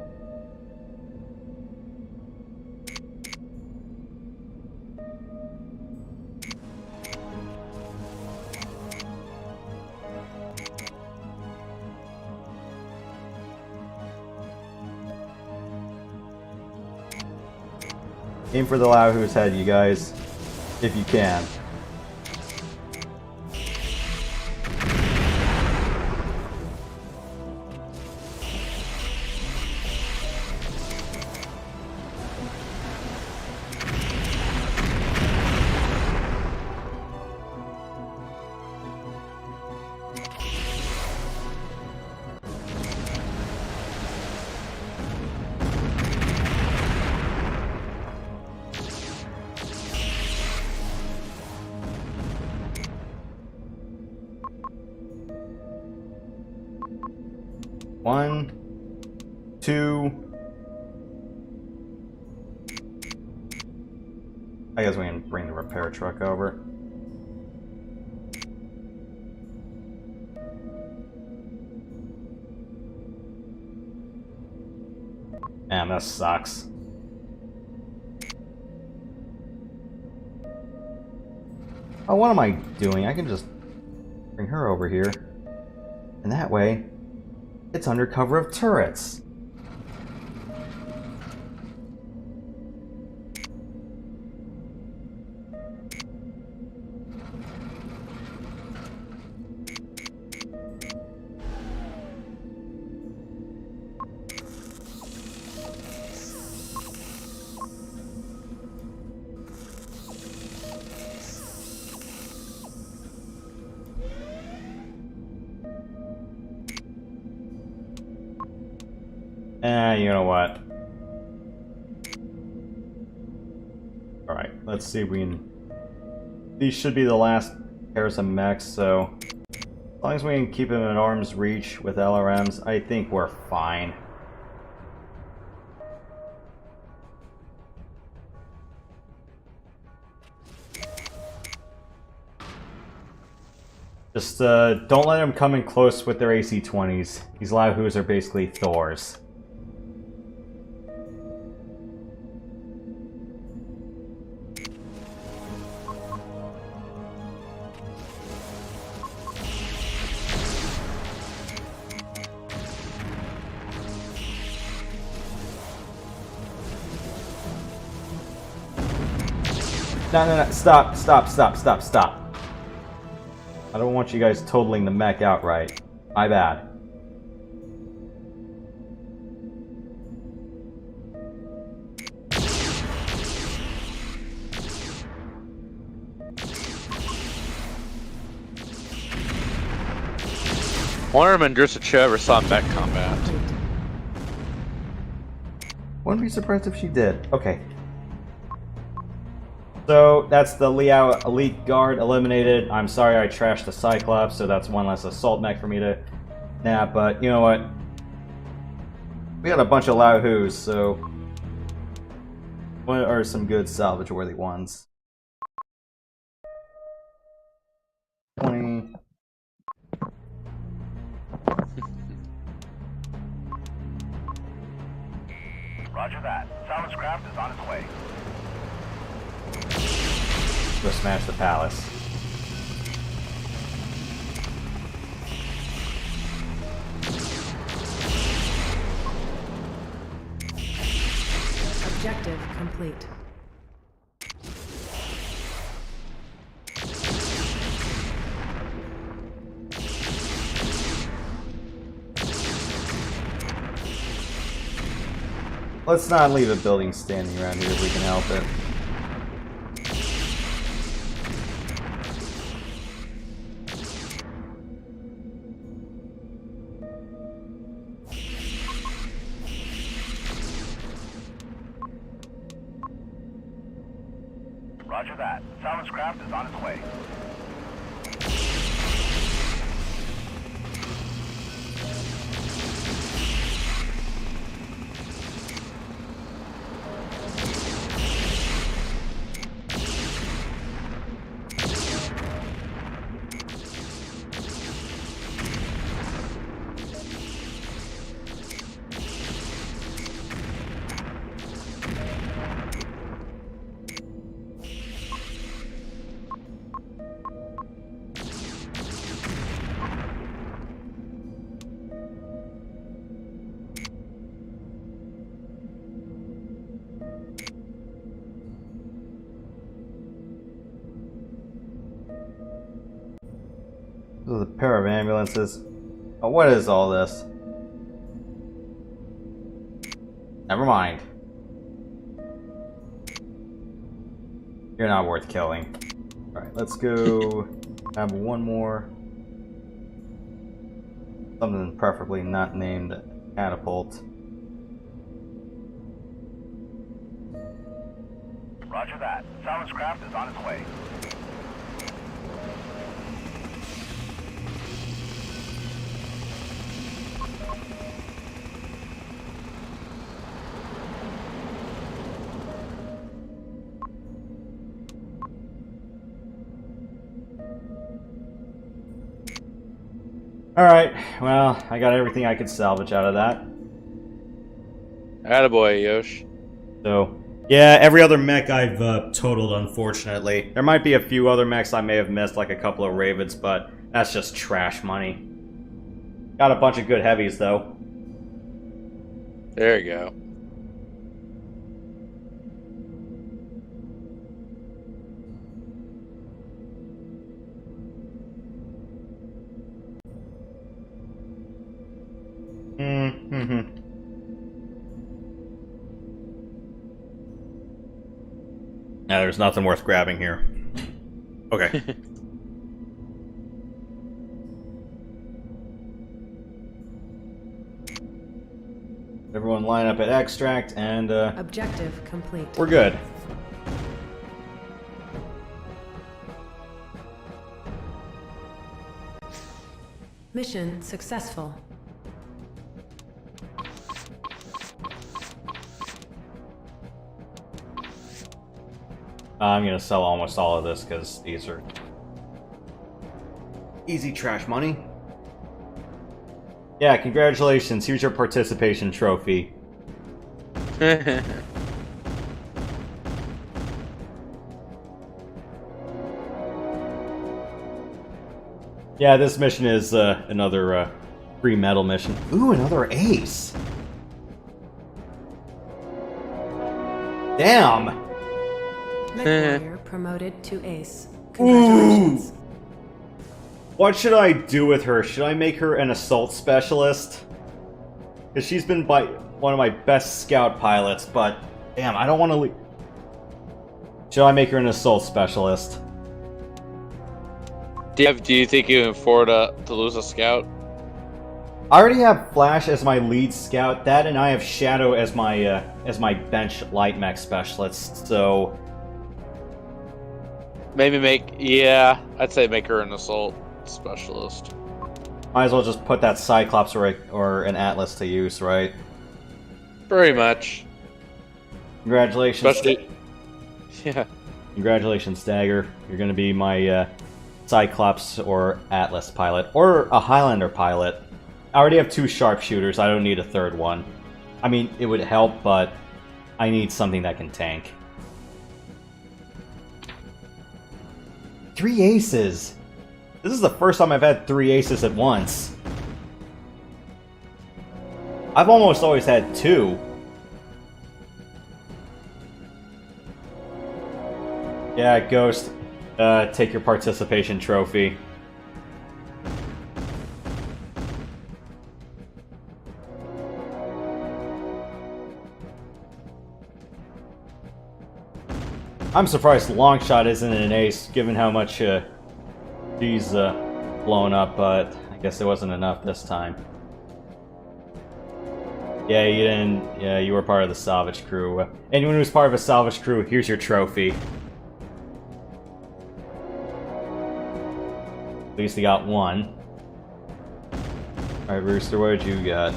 A: Aim for the Laohu's head, you guys, if you can. One, two. I guess we can bring the repair truck over. Man, that sucks. Oh, what am I doing? I can just bring her over here. And that way, it's under cover of turrets. You know what? Alright, let's see if we can... These should be the last pairs of mechs, so... As long as we can keep them at arm's reach with LRMs, I think we're fine. Just, don't let them come in close with their AC-20s. These Laohus are basically Thors. No, stop. I don't want you guys totaling the mech outright. My bad.
E: Wonder if Mandrusa ever saw MechCommander.
A: Wouldn't be surprised if she did. Okay. So, that's the Liao Elite Guard eliminated. I'm sorry I trashed the Cyclops, so that's one less assault mech for me to nab, but you know what? We got a bunch of Laohus, so... What are some good salvage-worthy ones? 20...
F: Roger that. Silence craft is on its way.
A: Go smash the palace.
G: Objective complete.
A: Let's not leave a building standing around here if we can help it.
F: Roger that. Silence craft is on its way.
A: This is a pair of ambulances. Oh, what is all this? Never mind. You're not worth killing. Alright, let's go have one more. Something preferably not named catapult.
F: Roger that. Silence craft is on its way.
A: Alright, well, I got everything I could salvage out of that.
E: Attaboy, Yosh.
A: So, yeah, every other mech I've totaled, unfortunately. There might be a few other mechs I may have missed, like a couple of Ravens, but that's just trash money. Got a bunch of good heavies, though.
E: There you go.
A: Yeah, there's nothing worth grabbing here. Okay. Everyone line up at extract, and
G: Objective complete.
A: we're good.
G: Mission successful.
A: I'm gonna sell almost all of this because these are easy trash money. Yeah, congratulations. Here's your participation trophy. Yeah, this mission is another free medal mission. Ooh, another ace. Damn.
G: Mech warrior promoted to ace. Congratulations.
A: What should I do with her? Should I make her an assault specialist? Because she's been one of my best scout pilots, but damn, I don't want to leave. Should I make her an assault specialist?
E: Do you think you can afford to lose a scout?
A: I already have Flash as my lead scout, that, and I have Shadow as my bench light mech specialist. So
E: Maybe I'd say make her an assault specialist.
A: might as well just put that Cyclops or an Atlas to use, right?
E: Pretty much.
A: Congratulations.
E: Especially, yeah.
A: Congratulations, Dagger. You're going to be my Cyclops or Atlas pilot, or a Highlander pilot. I already have 2 sharpshooters. I don't need a third one. I mean, it would help, but I need something that can tank. 3 aces! This is the first time I've had 3 aces at once. I've almost always had 2. Yeah, Ghost, take your participation trophy. I'm surprised Longshot isn't an ace, given how much she's blown up, but I guess it wasn't enough this time. Yeah, you didn't. Yeah, you were part of the salvage crew. Anyone who's part of a salvage crew, here's your trophy. At least you got 1. Alright, Rooster, what did you get?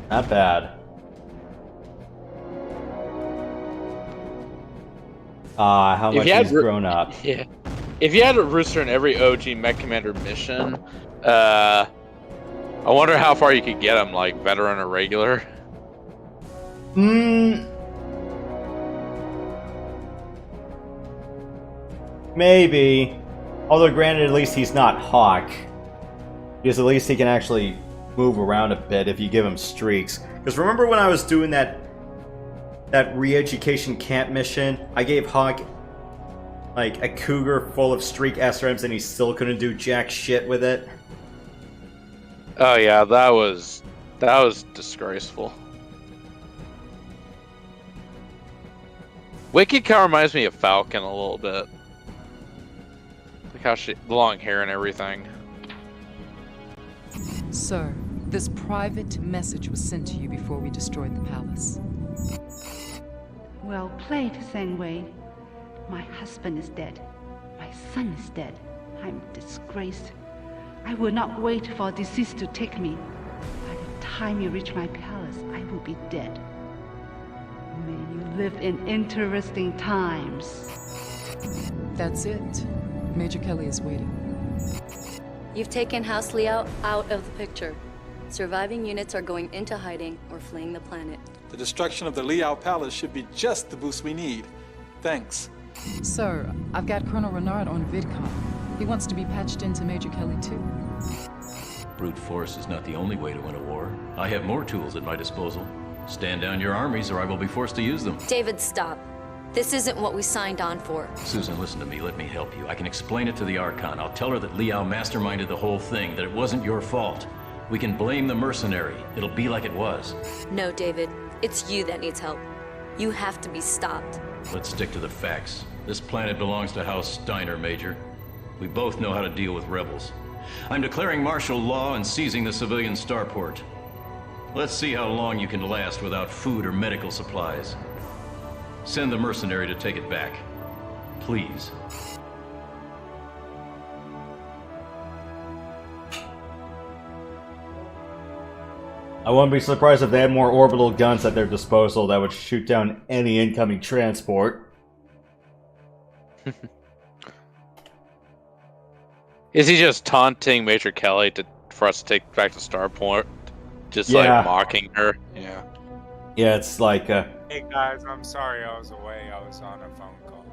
A: Not bad. How much he's grown up.
E: Yeah. If you had a Rooster in every OG MechCommander mission, I wonder how far you could get him, like veteran or regular.
A: Maybe. Although granted, at least he's not Hawk. Because at least he can actually move around a bit if you give him streaks. Because remember when I was doing that that re-education camp mission, I gave Hawk like a cougar full of streak SRMs and he still couldn't do jack shit with it.
E: Oh yeah, that was disgraceful. Wicked kind of reminds me of Falcon a little bit. Like how the long hair and everything.
H: Sir, this private message was sent to you before we destroyed the palace.
I: Well played, Sengwei. My husband is dead. My son is dead. I'm disgraced. I will not wait for disease to take me. By the time you reach my palace, I will be dead. May you live in interesting times.
H: That's it. Major Kelly is waiting.
D: You've taken House Liao out of the picture. Surviving units are going into hiding or fleeing the planet.
C: The destruction of the Liao Palace should be just the boost we need. Thanks.
H: Sir, I've got Colonel Renard on VidCom. He wants to be patched into Major Kelly too.
J: Brute force is not the only way to win a war. I have more tools at my disposal. Stand down your armies or I will be forced to use them.
D: David, stop. This isn't what we signed on for.
J: Susan, listen to me. Let me help you. I can explain it to the Archon. I'll tell her that Liao masterminded the whole thing, that it wasn't your fault. We can blame the mercenary. It'll be like it was.
D: No, David. It's you that needs help. You have to be stopped.
J: Let's stick to the facts. This planet belongs to House Steiner, Major. We both know how to deal with rebels. I'm declaring martial law and seizing the civilian starport. Let's see how long you can last without food or medical supplies. Send the mercenary to take it back. Please.
A: I wouldn't be surprised if they had more orbital guns at their disposal that would shoot down any incoming transport.
E: Is he just taunting Major Kelly for us to take back the Starport? Just like mocking her? Yeah.
A: Yeah, it's like
B: Hey guys, I'm sorry I was away. I was on a phone call.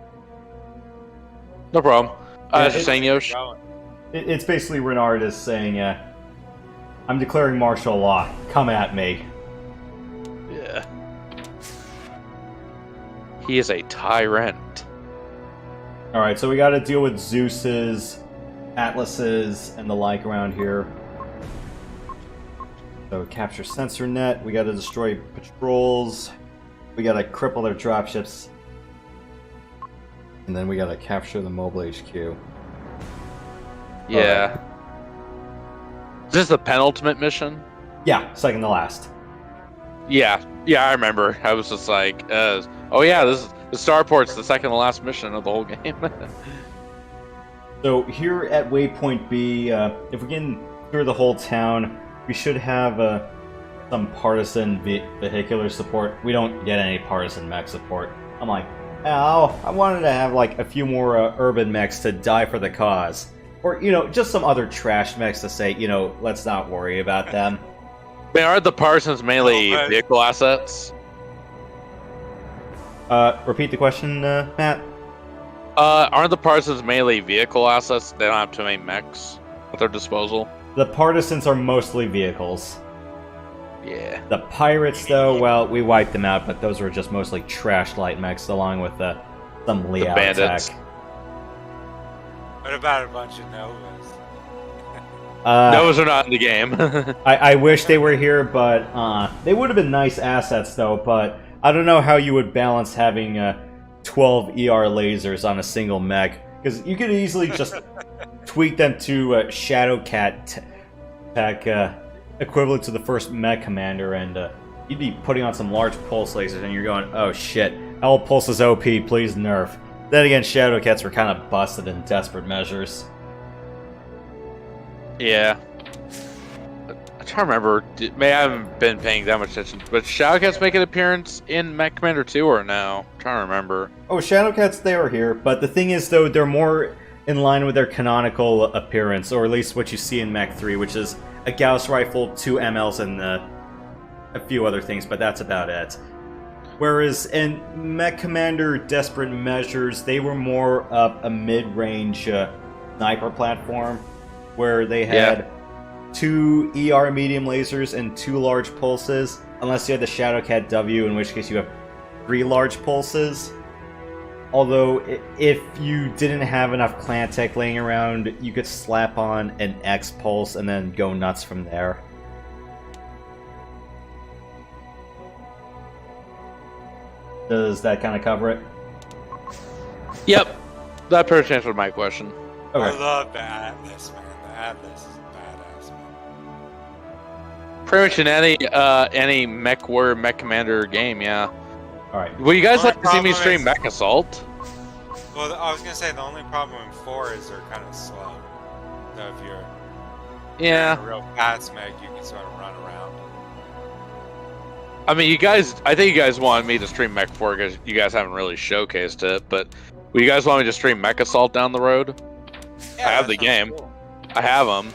E: No problem. I was just saying, Yosh.
A: It's basically Renard is saying, I'm declaring martial law. Come at me.
E: Yeah. He is a tyrant.
A: Alright, so we gotta deal with Zeus's, Atlas's, and the like around here. So capture sensor net, we gotta destroy patrols, we gotta cripple their dropships, and then we gotta capture the mobile HQ.
E: Yeah. Is this the penultimate mission?
A: Yeah, second to last.
E: Yeah, I remember. I was just like, oh yeah, this is the Starport's the second to last mission of the whole game.
A: So here at Waypoint B, if we can clear the whole town, we should have some partisan vehicular support. We don't get any partisan mech support. I'm like, oh, I wanted to have like a few more urban mechs to die for the cause. Or, you know, just some other trash mechs to say, you know, let's not worry about them.
E: Man, aren't the parsons mainly vehicle assets?
A: Repeat the question, Matt?
E: Aren't the parsons mainly vehicle assets? They don't have too many mechs at their disposal.
A: The partisans are mostly vehicles.
E: Yeah.
A: The pirates, though, well, we wiped them out, but those were just mostly trash light mechs, along with some Liao
E: bandits.
A: attack.
B: What about a bunch of Novas?
E: Novas are not in the game.
A: I wish they were here, but they would have been nice assets, though, but I don't know how you would balance having 12 ER lasers on a single mech, because you could easily just tweak them to Shadowcat tech, equivalent to the first MechCommander, and you'd be putting on some large pulse lasers, and you're going, oh shit, L pulse is OP, please nerf. Then again, Shadowcats were kind of busted in desperate measures.
E: Yeah. I'm trying to remember. I haven't been paying that much attention, but Shadowcats make an appearance in MechCommander 2 or no? I'm trying to remember.
A: Oh, Shadowcats, they are here, but the thing is, though, they're more in line with their canonical appearance, or at least what you see in Mech 3, which is a Gauss rifle, 2 MLs, and a few other things, but that's about it. Whereas in MechCommander Desperate Measures, they were more of a mid-range sniper platform, where they had 2 ER medium lasers and 2 large pulses, unless you had the Shadowcat W, in which case you have 3 large pulses. Although, if you didn't have enough clan tech laying around, you could slap on an X pulse and then go nuts from there. Does that kind of cover it?
E: Yep. That pretty much answered my question.
A: Okay.
B: I love the Atlas, man. The Atlas is badass, man.
E: Pretty much in any Mech Warrior, Mech Commander game, yeah.
A: Alright.
E: Would you guys
B: Only
E: like to see me
B: problem
E: stream
B: is-
E: Mech Assault?
B: Well, I was gonna say the only problem in 4 is they're kind of slow. So if you're
E: Yeah.
B: a real fast mech, you can sort of run around.
E: I mean, I think you guys wanted me to stream Mech 4 because you guys haven't really showcased it, but would you guys want me to stream Mech Assault down the road?
B: Yeah,
E: I have
B: that
E: the
B: sounds
E: game.
B: cool.
E: I have them.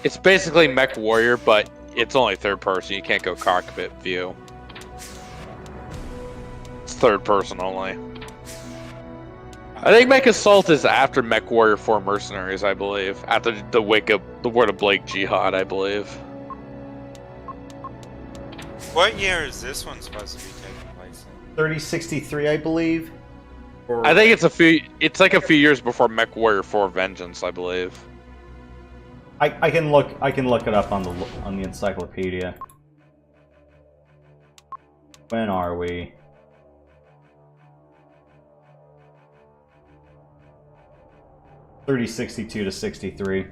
E: It's basically Mech Warrior, but it's only third person. You can't go cockpit view. It's third person only. I think Mech Assault is after Mech Warrior 4 Mercenaries, I believe. After the wake of the Word of Blake Jihad, I believe.
B: What year is this one supposed to be taking place in?
A: 3063, I believe. Or...
E: I think it's like a few years before Mech Warrior 4 Vengeance, I believe.
A: I can look it up on the encyclopedia. When are we? (3062 to 63).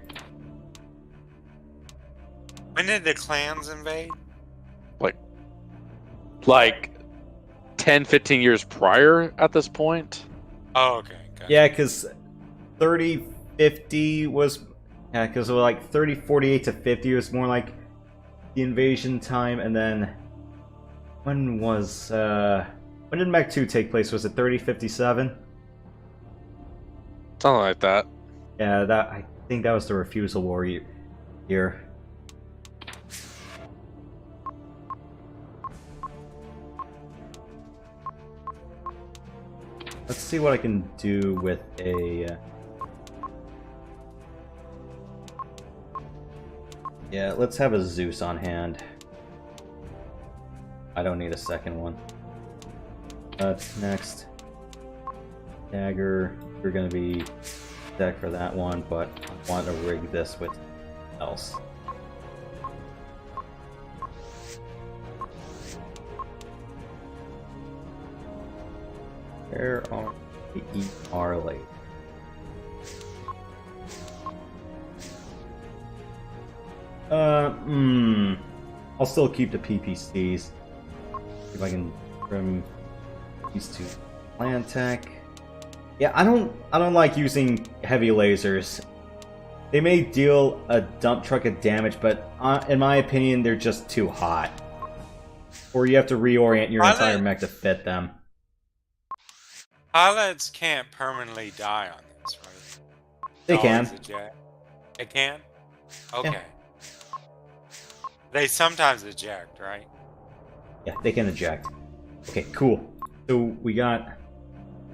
B: When did the clans invade?
E: Like 10, 15 years prior at this point.
B: Oh, okay. Gotcha.
A: Yeah, because 3050 was... Yeah, because like 3048 to 50 was more like the invasion time, and then... When was... When did Mech 2 take place? Was it 3057?
E: Something like that.
A: Yeah, I think that was the Refusal War year. Let's see what I can do with a... Yeah, let's have a Zeus on hand. I don't need a second one. Next. Dagger. We're gonna be deck for that one, but I want to rig this with else. Where are the ER late? I'll still keep the PPCs. See if I can trim these two. Plan tech. Yeah, I don't like using heavy lasers. They may deal a dump truck of damage, but in my opinion, they're just too hot. Or you have to reorient your entire mech to fit them.
B: Pilots can't permanently die on this, right?
A: They
B: It's
A: can.
B: always eject. They can? Okay.
A: Yeah.
B: They sometimes eject, right?
A: Yeah, they can eject. Okay, cool. So we got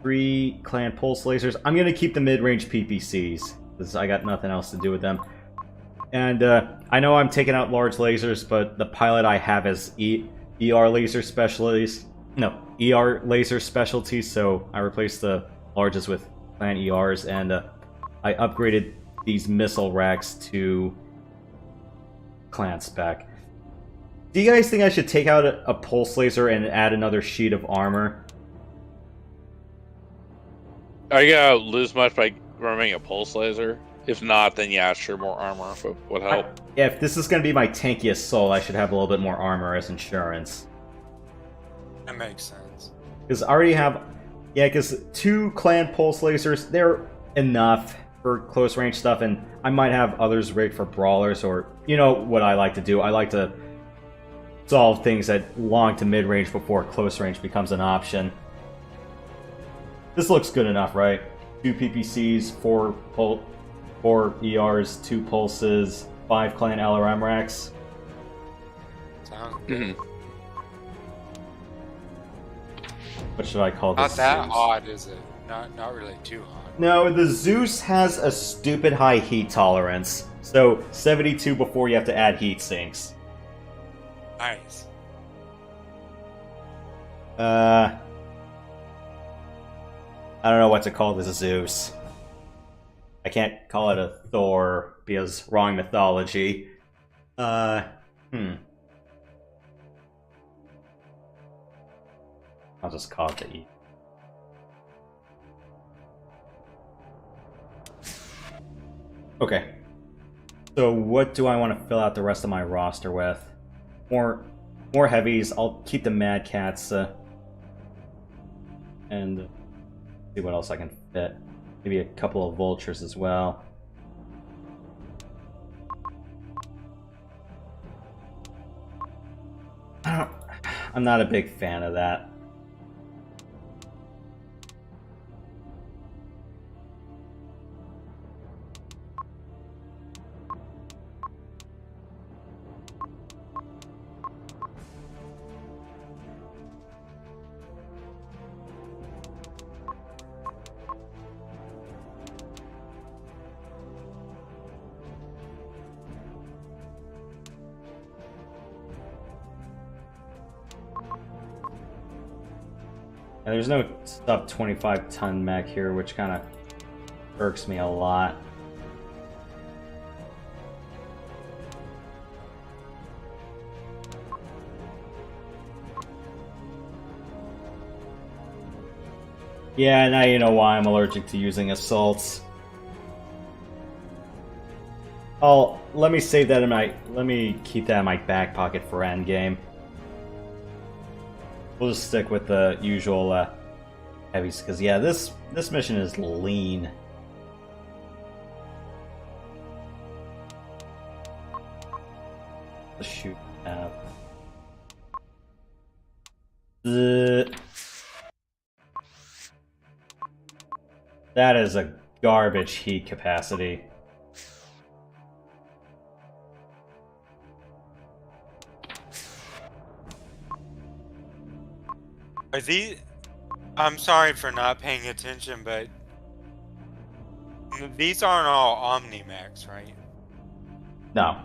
A: 3 clan pulse lasers. I'm gonna keep the mid-range PPCs because I got nothing else to do with them. And I know I'm taking out large lasers, but the pilot I have is ER laser specialties. No, ER laser specialties. So I replaced the larges with clan ERs, and I upgraded these missile racks to clan spec. Do you guys think I should take out a pulse laser and add another sheet of armor?
E: Are you gonna lose much by removing a pulse laser? If not, then yeah, sure, more armor would help.
A: Yeah, if this is going to be my tankiest soul, I should have a little bit more armor as insurance.
B: That makes sense.
A: Because I already have... Yeah, because 2 clan pulse lasers, they're enough for close range stuff, and I might have others rigged for brawlers, or... You know what I like to do? I like to solve things at long to mid-range before close range becomes an option. This looks good enough, right? 2 PPCs, 4 ERs, 2 pulses, 5 clan LRM racks.
B: Sounds good.
A: What should I call this?
B: Not that
A: Zeus?
B: odd, is it? Not really too hot.
A: No, the Zeus has a stupid high heat tolerance. So 72 before you have to add heat sinks.
B: Nice.
A: I don't know what to call this Zeus. I can't call it a Thor because wrong mythology. I'll just call it the E. Okay. So what do I want to fill out the rest of my roster with? More heavies. I'll keep the Mad Cats and see what else I can fit. Maybe a couple of vultures as well. I'm not a big fan of that. And there's no sub 25 ton mech here, which kind of irks me a lot. Yeah, now you know why I'm allergic to using assaults. Oh, let me save that in my. Let me keep that in my back pocket for endgame. We'll just stick with the usual heavies, because yeah, this mission is lean. Let's shoot. That is a garbage heat capacity.
B: Are these... I'm sorry for not paying attention, but these aren't all Omnimax, right?
A: No.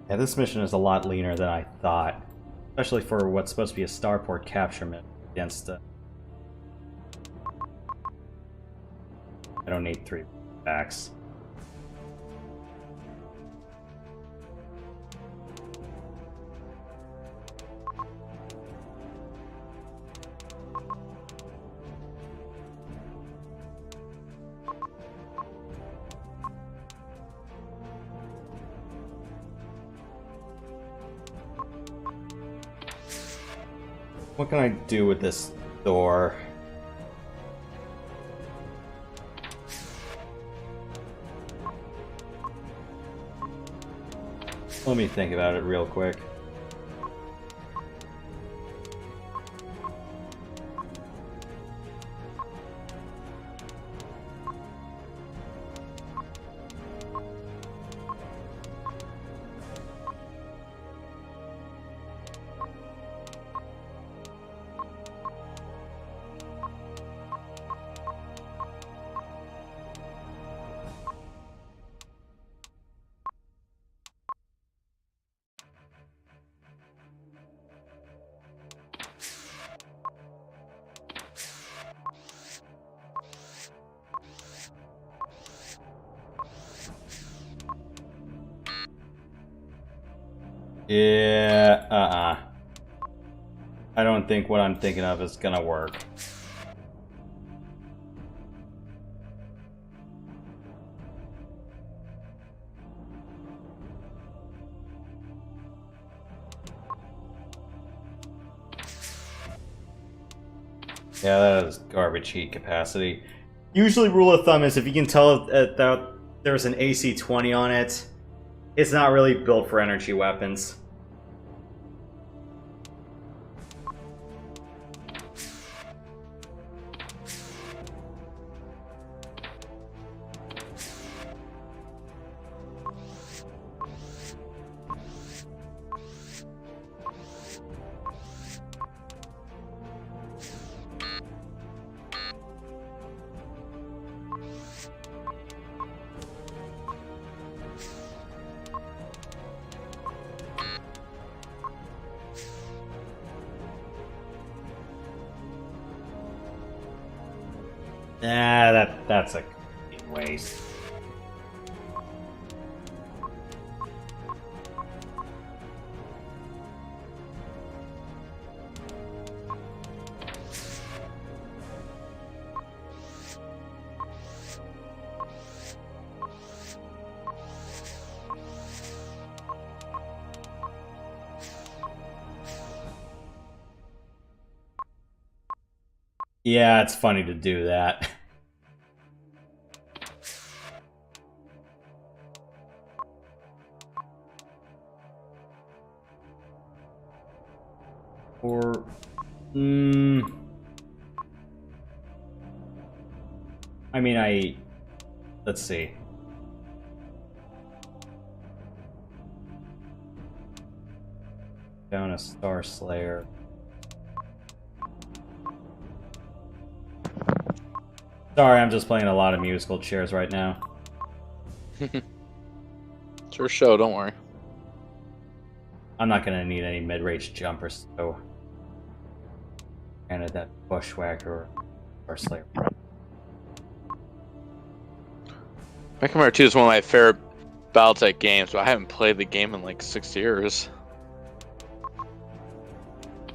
A: Yeah, this mission is a lot leaner than I thought. Especially for what's supposed to be a starport capture mission against... I don't need 3 backs. What can I do with this door? Let me think about it real quick. Yeah, I don't think what I'm thinking of is gonna work. Yeah, that is garbage heat capacity. Usually rule of thumb is if you can tell that there's an AC-20 on it, it's not really built for energy weapons. That's a waste. Yeah, it's funny to do that. Or, I mean, let's see. Down a Star Slayer. Sorry, I'm just playing a lot of musical chairs right now.
E: It's your show, don't worry.
A: I'm not gonna need any mid-range jumpers, so... And that Bushwhacker or Slayer.
E: MechCommander 2 is one of my favorite Battletech games, but I haven't played the game in like 6 years.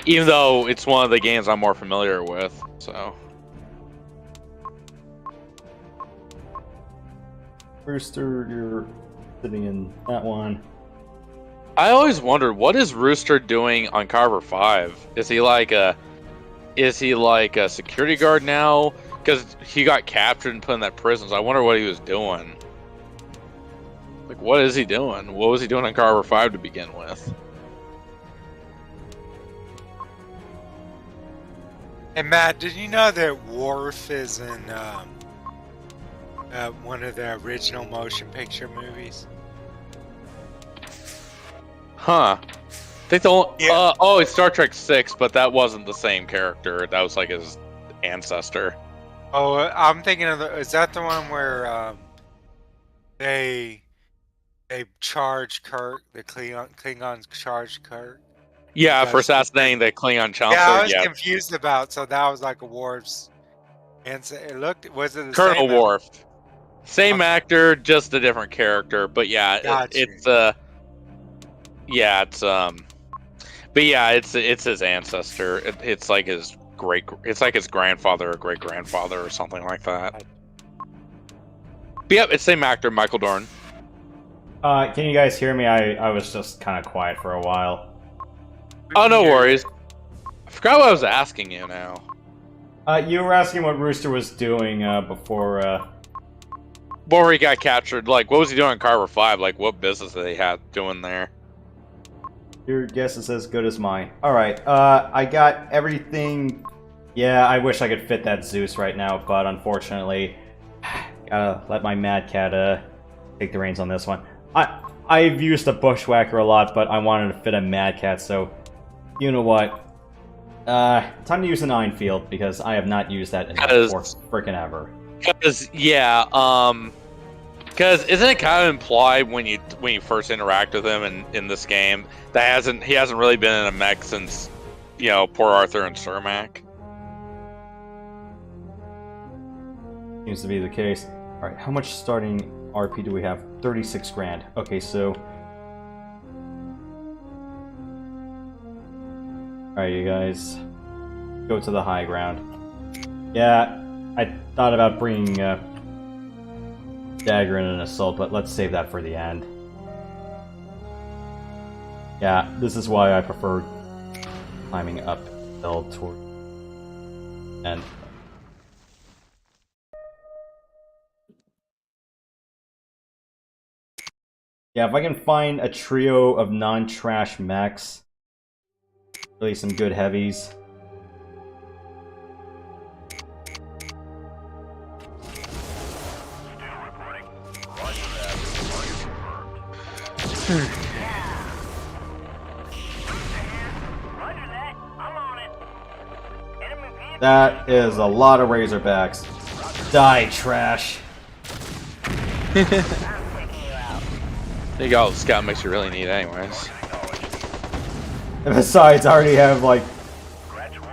E: Even though it's one of the games I'm more familiar with, so...
A: Rooster, you're sitting in that one.
E: I always wondered, what is Rooster doing on Carver 5? Is he like a security guard now? Because he got captured and put in that prison, so I wonder what he was doing. Like, what is he doing? What was he doing on Carver 5 to begin with?
B: Hey Matt, did you know that Worf is in one of the original motion picture movies?
E: Huh. They don't.
B: Yeah.
E: Oh, it's Star Trek 6, but that wasn't the same character. That was like his ancestor.
B: Oh, I'm thinking of is that the one where they charge Kirk, the Klingons charge Kirk?
E: Yeah, for assassinating the Klingon chancellor.
B: Yeah, I was confused about. So that was like a Worf's, and it looked. Was it the
E: Colonel
B: same?
E: Worf? Same actor, just a different character. But yeah, it's his ancestor. It's like his grandfather or great grandfather or something like that. But yep, it's same actor, Michael Dorn.
A: Can you guys hear me? I was just kind of quiet for a while.
E: Oh, no worries. I forgot what I was asking you now.
A: You were asking what Rooster was doing before
E: he got captured. Like, what was he doing on Carver 5? Like, what business did he have doing there?
A: Your guess is as good as mine. Alright, I got everything... Yeah, I wish I could fit that Zeus right now, but unfortunately... Gotta let my Mad Cat take the reins on this one. I've used a Bushwhacker a lot, but I wanted to fit a Mad Cat, so... You know what? Time to use an Einfield, because I have not used that in freaking ever.
E: Because isn't it kind of implied when you first interact with him in this game that he hasn't really been in a mech since, you know, Port Arthur and Cermak?
A: Seems to be the case. Alright, how much starting RP do we have? 36 grand. Okay, so... Alright, you guys. Go to the high ground. Yeah, I thought about bringing Dagger in an assault, but let's save that for the end. Yeah, this is why I prefer climbing uphill toward end. Yeah, if I can find a trio of non-trash mechs, really some good heavies. That is a lot of Razorbacks. Die, trash.
E: There you go, scout mix you really need anyways.
A: And besides, I already have like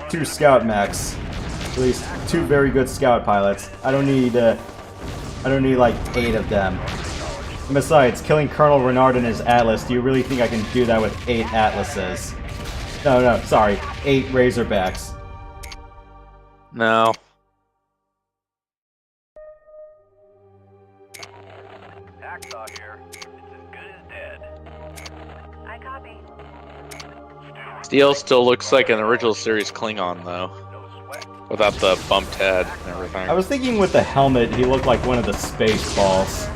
A: 2 scout mechs. At least 2 very good scout pilots. I don't need like 8 of them. And besides, killing Colonel Renard and his Atlas, do you really think I can do that with 8 Atlases? No, sorry, 8 Razorbacks.
E: No.
F: Hacksaw here. It's as good as dead. I copy.
E: Steel still looks like an original series Klingon, though. Without the bumped head and everything.
A: I was thinking with the helmet, he looked like one of the space balls.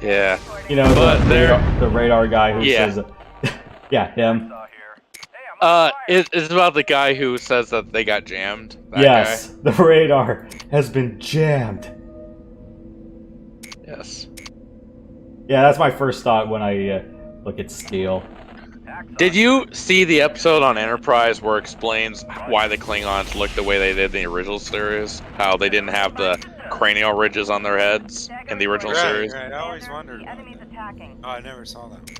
E: Yeah.
A: You know, the radar guy who says... yeah, him.
E: It's about the guy who says that they got jammed.
A: Yes,
E: guy.
A: the radar has been jammed.
E: Yes.
A: Yeah, that's my first thought when I look at Steel.
E: Did you see the episode on Enterprise where it explains why the Klingons look the way they did in the original series? How they didn't have the cranial ridges on their heads in the original series?
B: Right, I always wondered. Oh, I never saw that.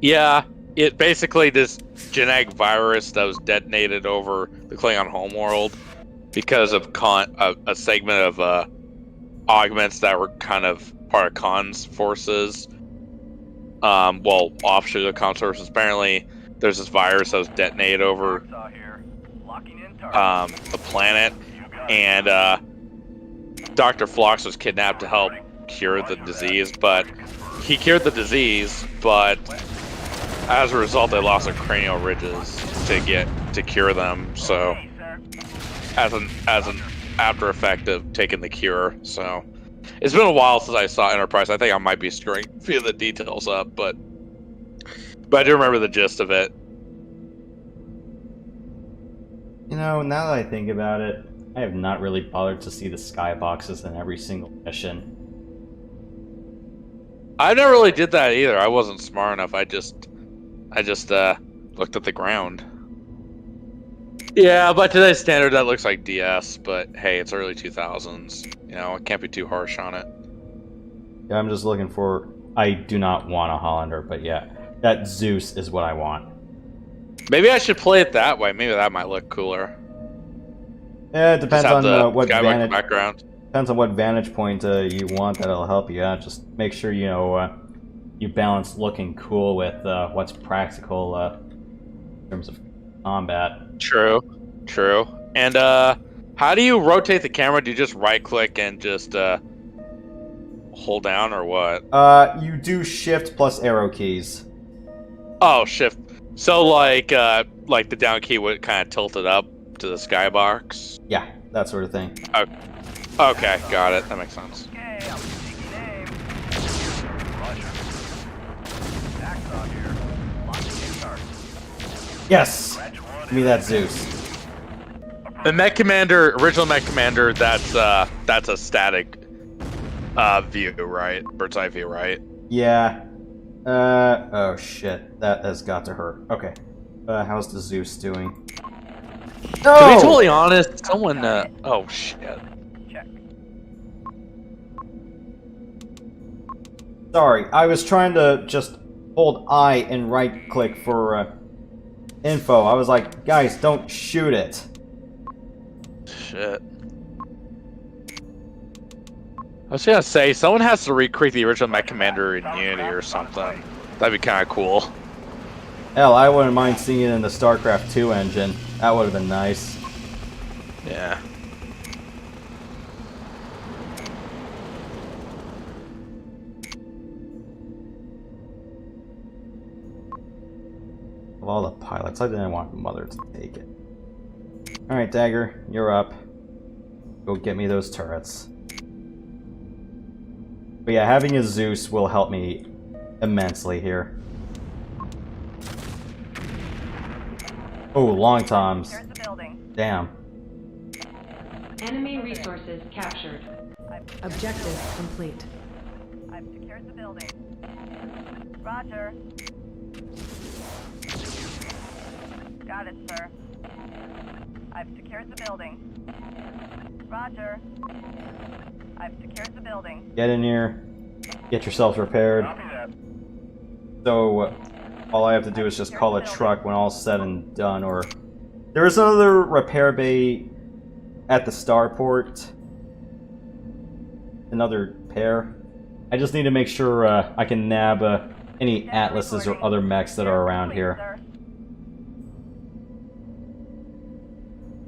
E: Yeah, it basically this genetic virus that was detonated over the Klingon homeworld because of a segment of augments that were kind of part of Khan's forces. Well, offshoot of Khan's forces. Apparently, there's this virus that was detonated over the planet, and Dr. Phlox was kidnapped to help cure the disease, but he cured the disease, but as a result, they lost their cranial ridges to cure them. So, as an after effect of taking the cure, so. It's been a while since I saw Enterprise. I think I might be screwing a few of the details up, but I do remember the gist of it.
A: You know, now that I think about it, I have not really bothered to see the skyboxes in every single mission.
E: I never really did that either. I wasn't smart enough. I just looked at the ground. Yeah, by today's standard, that looks like DS, but hey, it's early 2000s. You know, I can't be too harsh on it.
A: Yeah, I'm just looking for... I do not want a Hollander, but yeah, that Zeus is what I want.
E: Maybe I should play it that way. Maybe that might look cooler.
A: Yeah, it depends on what
E: vantage background.
A: Depends on what vantage point you want. That'll help you out. Just make sure you balance looking cool with what's practical in terms of combat.
E: True. And how do you rotate the camera? Do you just right click and just hold down, or what?
A: You do shift plus arrow keys.
E: Oh, shift. So like the down key would kind of tilt it up to the skybox?
A: Yeah, that sort of thing.
E: Okay, got it. That makes sense.
A: Yes! Give me that Zeus.
E: The MechCommander, original MechCommander, that's a static view, right? Bird's eye view, right?
A: Yeah. Oh shit. That has got to hurt. Okay. How's the Zeus doing? No!
E: To be totally honest, someone, oh shit.
A: Sorry, I was trying to just hold I and right click for info. I was like, guys, don't shoot it.
E: Shit. I was gonna say, someone has to recreate the original MechCommander in Unity or something. That'd be kind of cool.
A: Hell, I wouldn't mind seeing it in the StarCraft 2 engine. That would have been nice.
E: Yeah.
A: Of all the pilots, I didn't want Mother to take it. Alright, Dagger, you're up. Go get me those turrets. But yeah, having a Zeus will help me immensely here. Oh, long toms. Damn.
G: Enemy resources captured. Objective complete.
K: I've secured the building. Roger. Got it, sir. I've secured the building. Roger. I've secured the building.
A: Get in here. Get yourselves repaired. So, all I have to do is just call a truck when all's said and done, or There is another repair bay at the starport. Another pair. I just need to make sure I can nab any atlases or other mechs that are around here.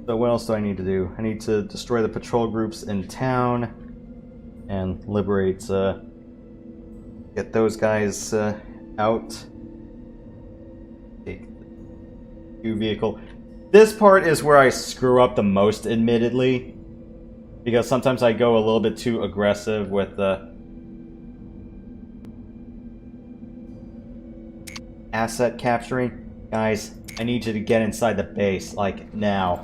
A: So what else do I need to do? I need to destroy the patrol groups in town and liberate, get those guys out. Take the new vehicle. This part is where I screw up the most, admittedly, because sometimes I go a little bit too aggressive with the asset capturing. Guys, I need you to get inside the base, like, now.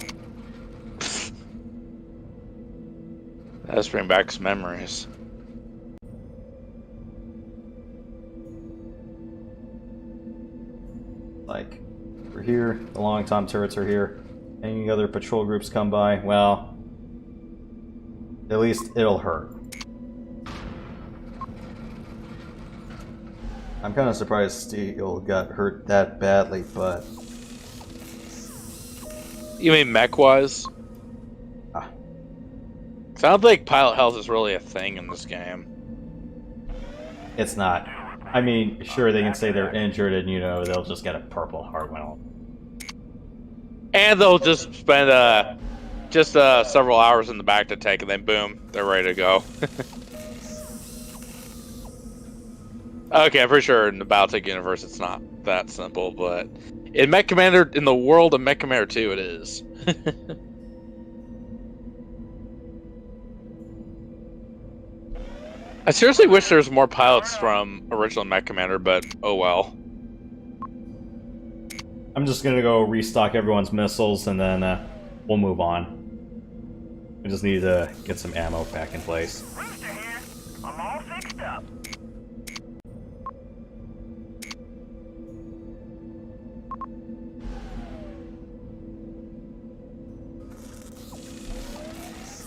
E: Let's bring back some memories.
A: Like, we're here, the long tom turrets are here. Any other patrol groups come by, well, at least it'll hurt. I'm kind of surprised Steel got hurt that badly, but...
E: You mean mech-wise? I don't think pilot health is really a thing in this game.
A: It's not. I mean, sure, they can say they're injured and, you know, they'll just get a purple heart medal.
E: And they'll just spend several hours in the back to take, and then boom, they're ready to go. Okay, I'm pretty sure in the Baltic universe it's not that simple, but in MechCommander, in the world of MechCommander 2, it is. I seriously wish there was more pilots from original MechCommander, but oh well.
A: I'm just gonna go restock everyone's missiles and then we'll move on. I just need to get some ammo back in place.
F: Rooster here. I'm all fixed up.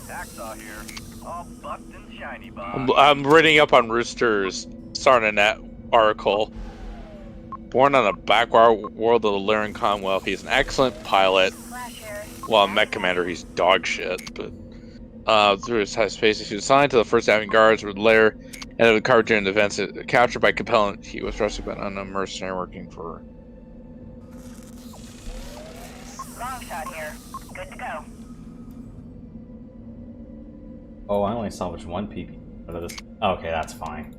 F: Hacksaw here. All bucked and shiny, Bob.
E: I'm reading up on Rooster's Sarnanet article. Born on a backwater world of the Lyran Commonwealth, he's an excellent pilot. While in MechCommander, he's dog shit. But through his high space, he was assigned to the 1st Avenue Guards with Lair and it was covered during the events. Captured by Capellan, he was rescued by an unknown mercenary working for.
K: Long shot here. Good to go.
A: Oh, I only salvaged one PP out of this. Okay, that's fine.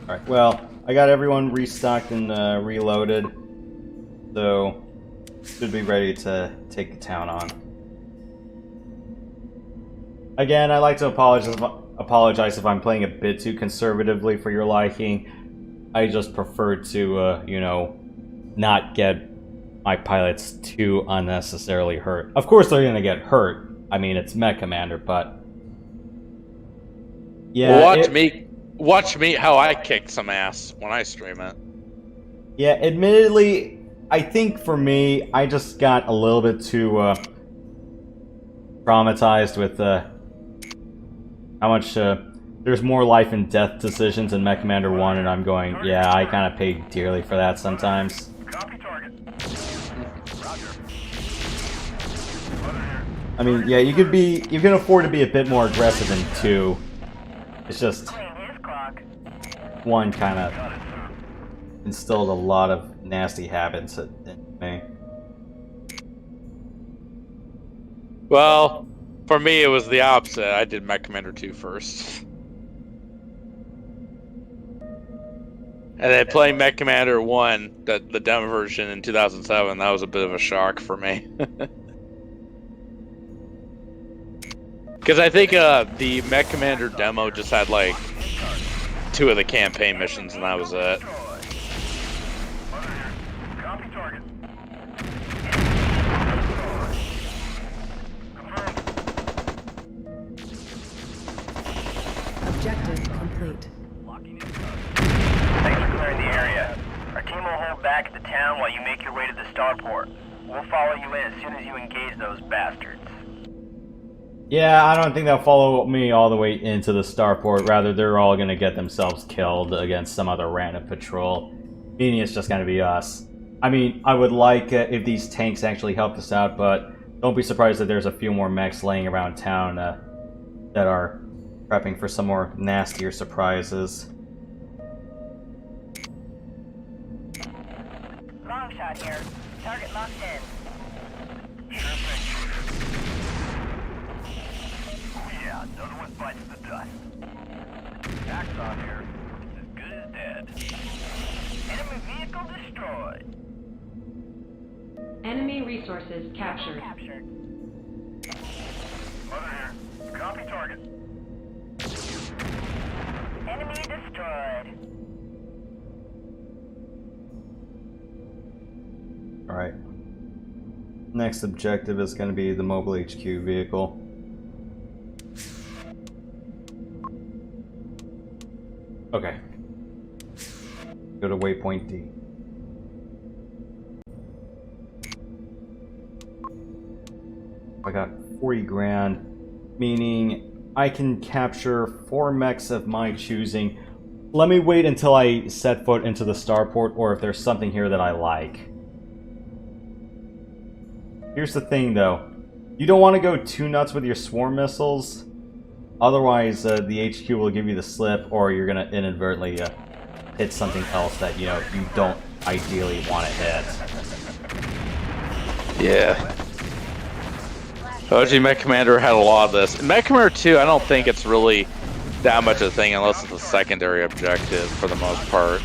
A: Alright, well, I got everyone restocked and reloaded, so should be ready to take the town on. Again, I'd like to apologize if I'm playing a bit too conservatively for your liking. I just prefer to, you know, not get my pilots too unnecessarily hurt. Of course they're gonna get hurt. I mean, it's MechCommander, but... Yeah,
E: Well, watch me how I kick some ass when I stream it.
A: Yeah, admittedly, I think for me, I just got a little bit too traumatized with how much there's more life and death decisions in MechCommander 1, and I'm going, yeah, I kind of pay dearly for that sometimes.
F: Copy target. Roger.
A: I mean, yeah, you can afford to be a bit more aggressive in 2. It's just
K: Clean his clock.
A: 1 kind of instilled a lot of nasty habits in me.
E: Well, for me it was the opposite. I did MechCommander 2 first. And then playing MechCommander 1, the demo version in 2007, that was a bit of a shock for me. Because I think the MechCommander demo just had like 2 of the campaign missions, and that was it.
F: Copy target.
G: Objective complete.
F: Thanks for clearing the area. Our team will hold back at the town while you make your way to the starport. We'll follow you in as soon as you engage those bastards.
A: Yeah, I don't think they'll follow me all the way into the starport. Rather, they're all gonna get themselves killed against some other random patrol. Meaning it's just gonna be us. I mean, I would like if these tanks actually helped us out, but don't be surprised that there's a few more mechs laying around town that are prepping for some more nastier surprises.
K: Long shot here. Target locked in.
F: Sure thing, Chief. Oh yeah, another one bites the dust. Hacksaw here. As good as dead. Enemy vehicle destroyed.
G: Enemy resources captured.
F: Mother here. Copy target.
K: Enemy destroyed.
A: Alright. Next objective is going to be the mobile HQ vehicle. Okay. Go to waypoint D. I got 40 grand, meaning I can capture 4 mechs of my choosing. Let me wait until I set foot into the starport, or if there's something here that I like. Here's the thing though, you don't want to go too nuts with your swarm missiles, otherwise the HQ will give you the slip, or you're going to inadvertently hit something else that, you know, you don't ideally want to hit.
E: Yeah. OG MechCommander had a lot of this. In MechCommander 2, I don't think it's really that much of a thing unless it's a secondary objective for the most part.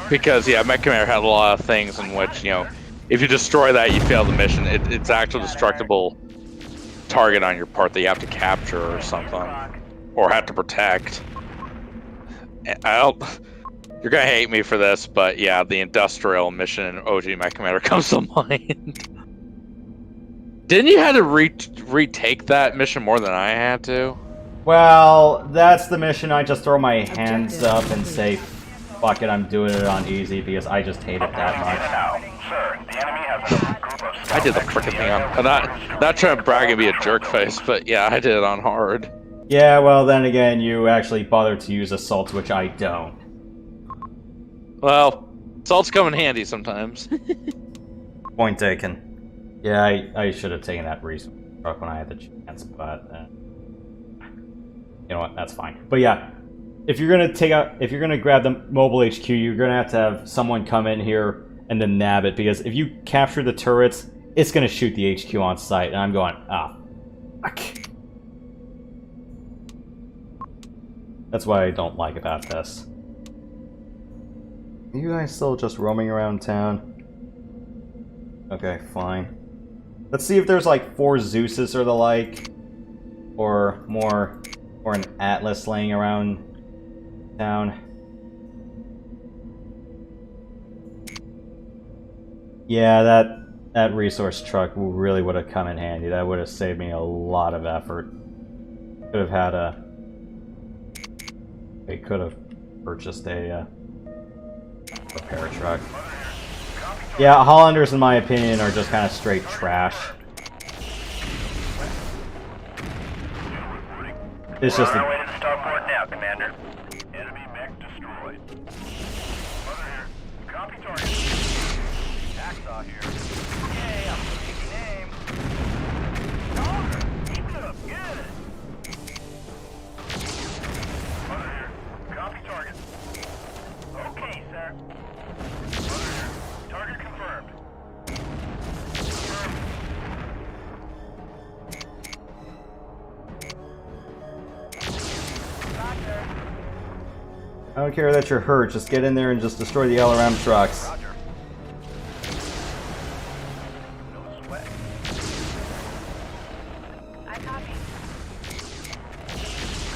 E: Because, yeah, MechCommander had a lot of things in which, you know, if you destroy that, you fail the mission. It's actual destructible target on your part that you have to capture or something. Or have to protect. You're gonna hate me for this, but yeah, the industrial mission in OG MechCommander comes to mind. Didn't you have to retake that mission more than I had to?
A: Well, that's the mission I just throw my hands up and say, fuck it, I'm doing it on easy because I just hate it that much.
E: I did the frickin' thing on... I'm not trying to brag and be a jerk face, but yeah, I did it on hard.
A: Yeah, well then again, you actually bothered to use assaults, which I don't.
E: Well, assaults come in handy sometimes.
A: Point taken. Yeah, I should have taken that resource truck when I had the chance, but you know what, that's fine. But yeah, if you're gonna grab the mobile HQ, you're gonna have someone come in here and then nab it, because if you capture the turrets, it's gonna shoot the HQ on site, and I'm going, fuck. That's what I don't like about this. Are you guys still just roaming around town? Okay, fine. Let's see if there's like 4 Zeuses or the like, or more, or an Atlas laying around town. Yeah, that resource truck really would have come in handy. That would have saved me a lot of effort. Could have had they could have purchased a repair truck. Yeah, Hollanders, in my opinion, are just kind of straight trash. It's just
F: on our way to the starport now, Commander. Enemy mech destroyed. Mother here. Copy target. Hacksaw here. Yay, I'm looking name. Dogger, keep it up, good. Mother here. Copy target. Okay, sir. Mother here. Target confirmed.
A: I don't care that you're hurt, just get in there and just destroy the LRM trucks.
F: Roger. No sweat.
K: I copy.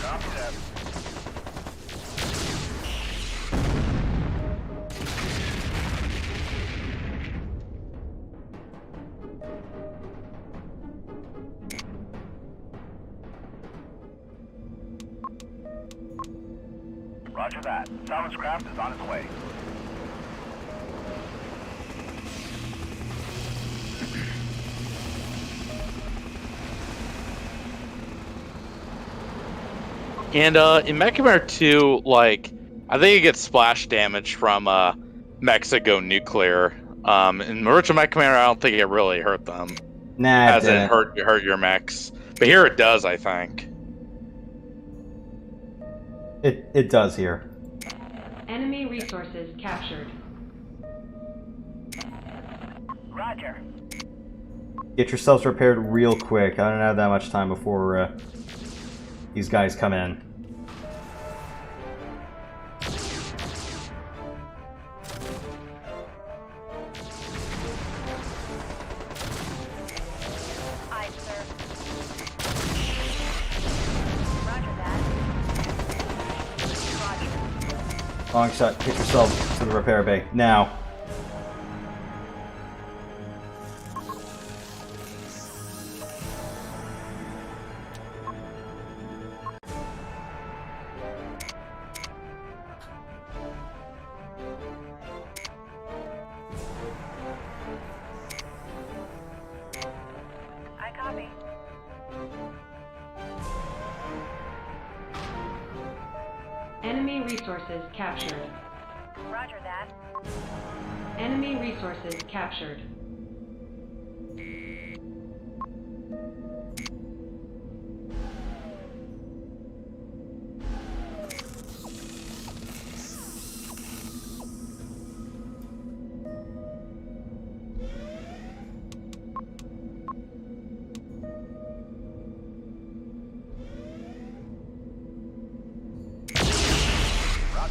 F: Copy that. Roger that. Simon's craft is on its way.
E: And in MechCommander 2, like, I think it gets splash damage from mechs that go nuclear. In original MechCommander, I don't think it really hurt them.
A: Nah,
E: As it hurt your mechs. But here it does, I think.
A: It does here.
G: Enemy resources captured.
K: Roger.
A: Get yourselves repaired real quick. I don't have that much time before these guys come in.
K: Aye, sir. Roger that. Roger.
A: Long shot. Get yourself to the repair bay now.
K: I copy.
G: Enemy resources captured.
K: Roger that.
G: Enemy resources captured.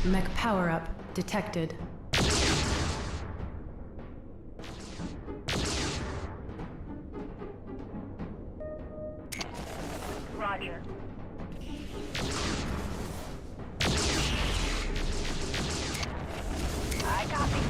L: Mech power-up detected.
K: Roger. I copy.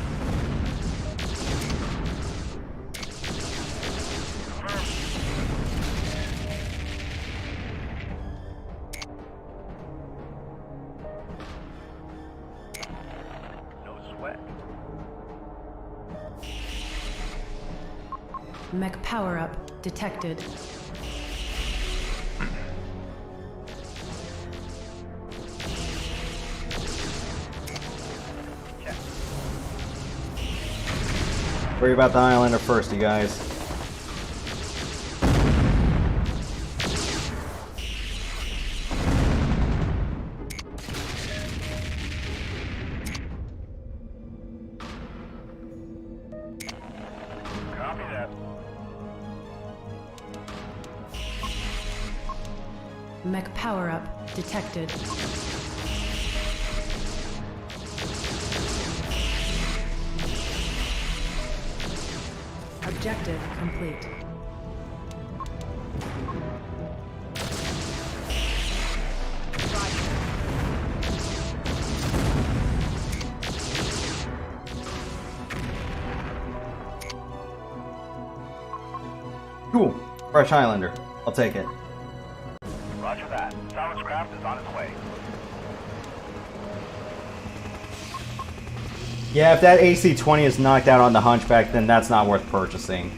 K: No sweat.
L: Mech power-up detected.
A: Worry about the Islander first, you guys.
F: Copy that.
L: Mech power-up detected. Objective complete.
A: Cool. Fresh Highlander. I'll take it.
F: Roger that. Silence craft is on its way.
A: Yeah, if that AC-20 is knocked out on the Hunchback, then that's not worth purchasing.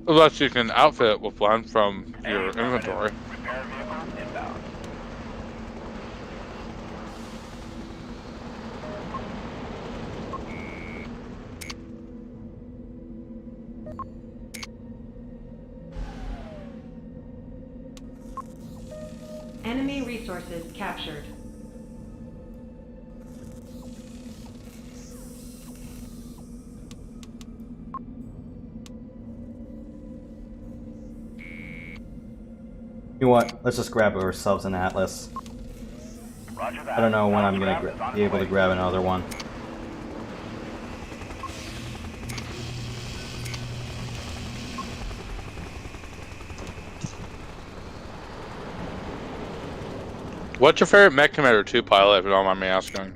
E: Unless you can outfit it with one from your inventory.
F: Repair vehicle inbound.
G: Enemy resources captured.
A: You know what? Let's just grab ourselves an Atlas.
F: Roger that.
A: I don't know when I'm
F: Silence
A: gonna
F: craft is on
A: be
F: its
A: able to
F: way.
A: grab another one.
E: What's your favorite MechCommander 2 pilot, if you don't mind me asking?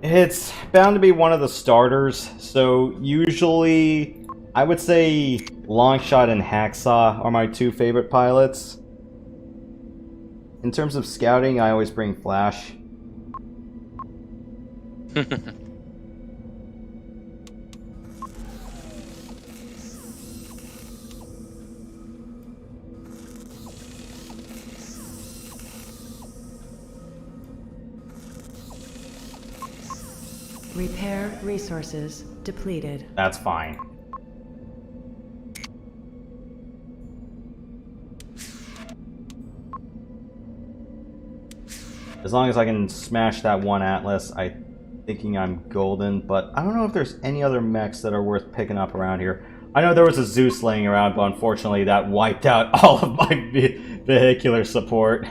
A: It's bound to be one of the starters, so usually I would say Longshot and Hacksaw are my two favorite pilots. In terms of scouting, I always bring Flash.
L: Repair resources depleted.
A: That's fine. As long as I can smash that one Atlas, I'm thinking I'm golden, but I don't know if there's any other mechs that are worth picking up around here. I know there was a Zeus laying around, but unfortunately that wiped out all of my vehicular support.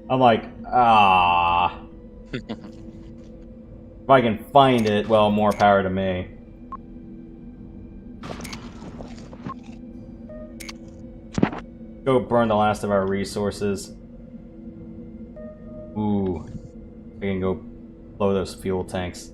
A: I'm like, ah. If I can find it, well, more power to me. Go burn the last of our resources. Ooh. I can go blow those fuel tanks.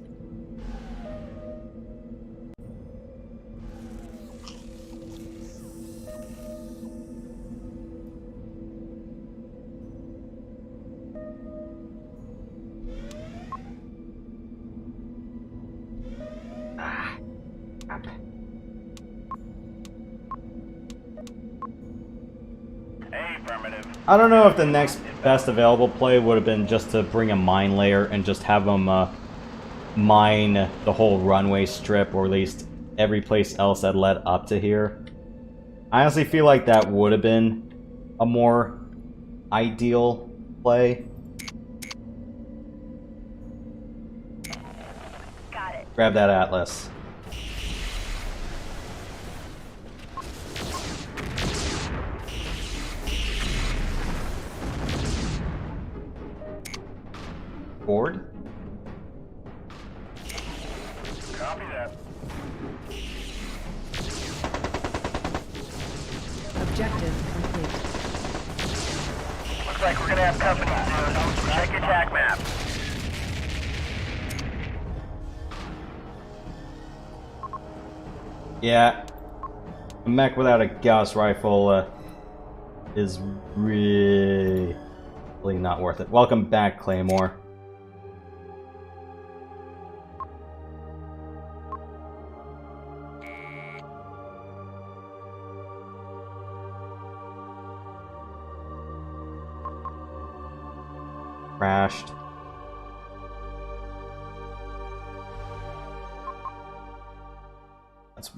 A: I don't know if the next best available play would have been just to bring a mine layer and just have them mine the whole runway strip, or at least every place else that led up to here. I honestly feel like that would have been a more ideal play.
K: Got it.
A: Grab that Atlas. Board?
F: Copy that.
L: Objective complete.
F: Looks like we're gonna have company soon. Check your attack map.
A: Yeah. A mech without a Gauss rifle is really not worth it. Welcome back, Claymore. Crashed. That's see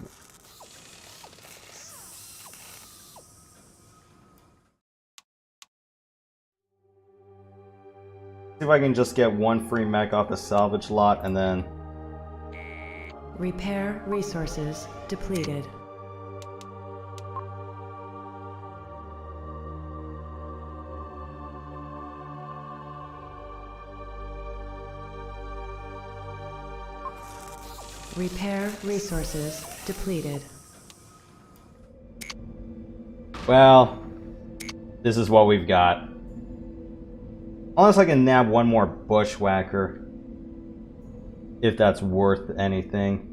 A: if I can just get one free mech off the salvage lot and then
L: Repair resources depleted. Repair resources depleted.
A: well, this is what we've got. Unless I can nab one more bushwhacker, if that's worth anything.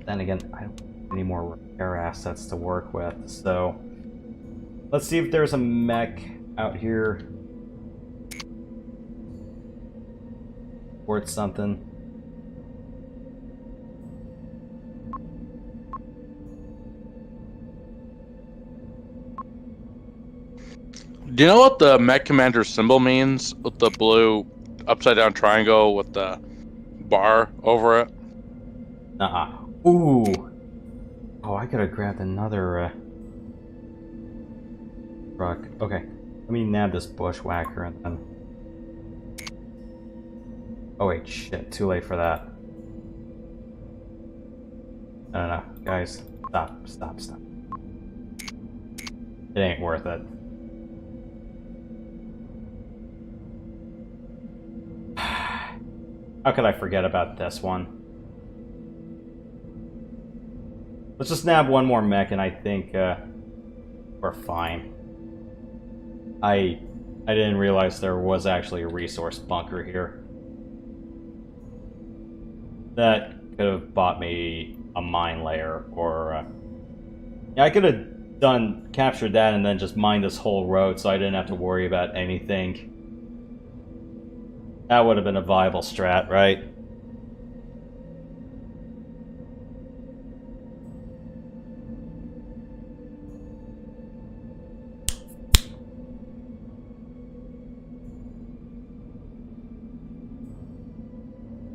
A: Then again, I don't have any more repair assets to work with, so let's see if there's a mech out here worth something.
E: Do you know what the MechCommander symbol means? With the blue upside down triangle with the bar over it?
A: Ooh. Oh, I could have grabbed another truck. Okay. Let me nab this bushwhacker and then... Oh wait, shit. Too late for that. No. Guys, stop. It ain't worth it. How could I forget about this one? Let's just nab one more mech and I think we're fine. I didn't realize there was actually a resource bunker here. That could have bought me a mine layer, or yeah, I could have captured that and then just mined this whole road so I didn't have to worry about anything. That would have been a viable strat, right?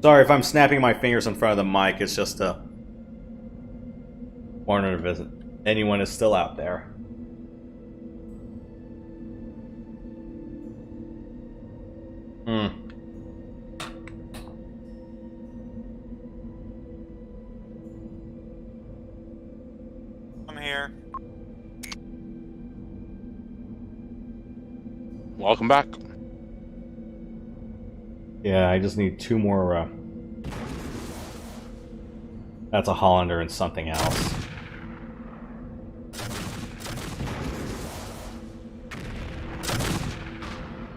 A: Sorry if I'm snapping my fingers in front of the mic. It's just a wanted to visit. Anyone is still out there.
B: I'm here.
E: Welcome back.
A: Yeah, I just need 2 more. That's a Hollander and something else.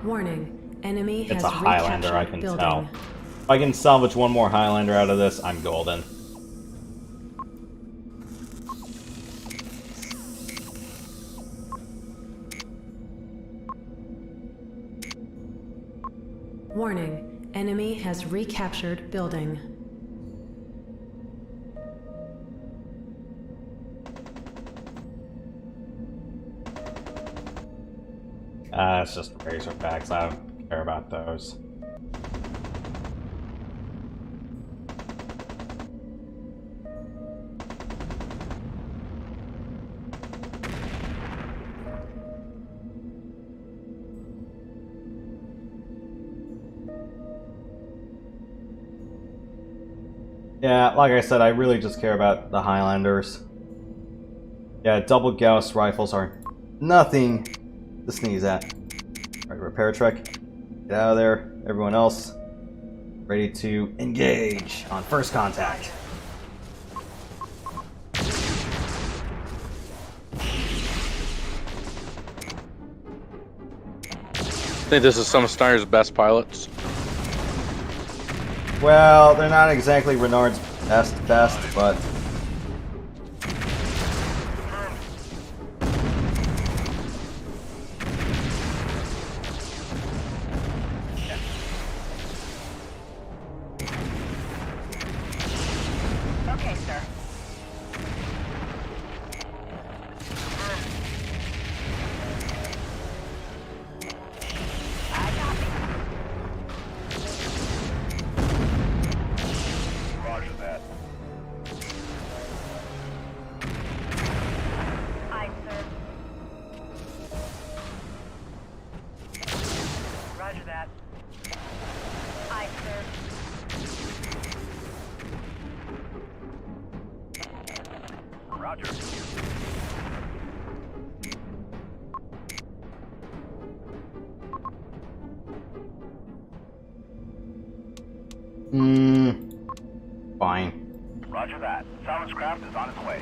L: Warning. Enemy
A: It's
L: has
A: a Highlander, I
L: recaptured
A: can
L: building.
A: tell. If I can salvage 1 more Highlander out of this, I'm golden.
L: Warning. Enemy has recaptured building.
A: It's just Razorbacks. I don't care about those. Yeah, like I said, I really just care about the Highlanders. Yeah, double Gauss rifles are nothing to sneeze at. Alright, repair truck. Get out of there. Everyone else, ready to engage on first contact.
E: I think this is some of Snyder's best pilots.
A: Well, they're not exactly Renard's best, but
K: Okay, sir. I copy.
F: Roger that.
K: Aye, sir. Roger that. Aye, sir.
F: Roger.
A: fine.
F: Roger that. Silence craft is on its way.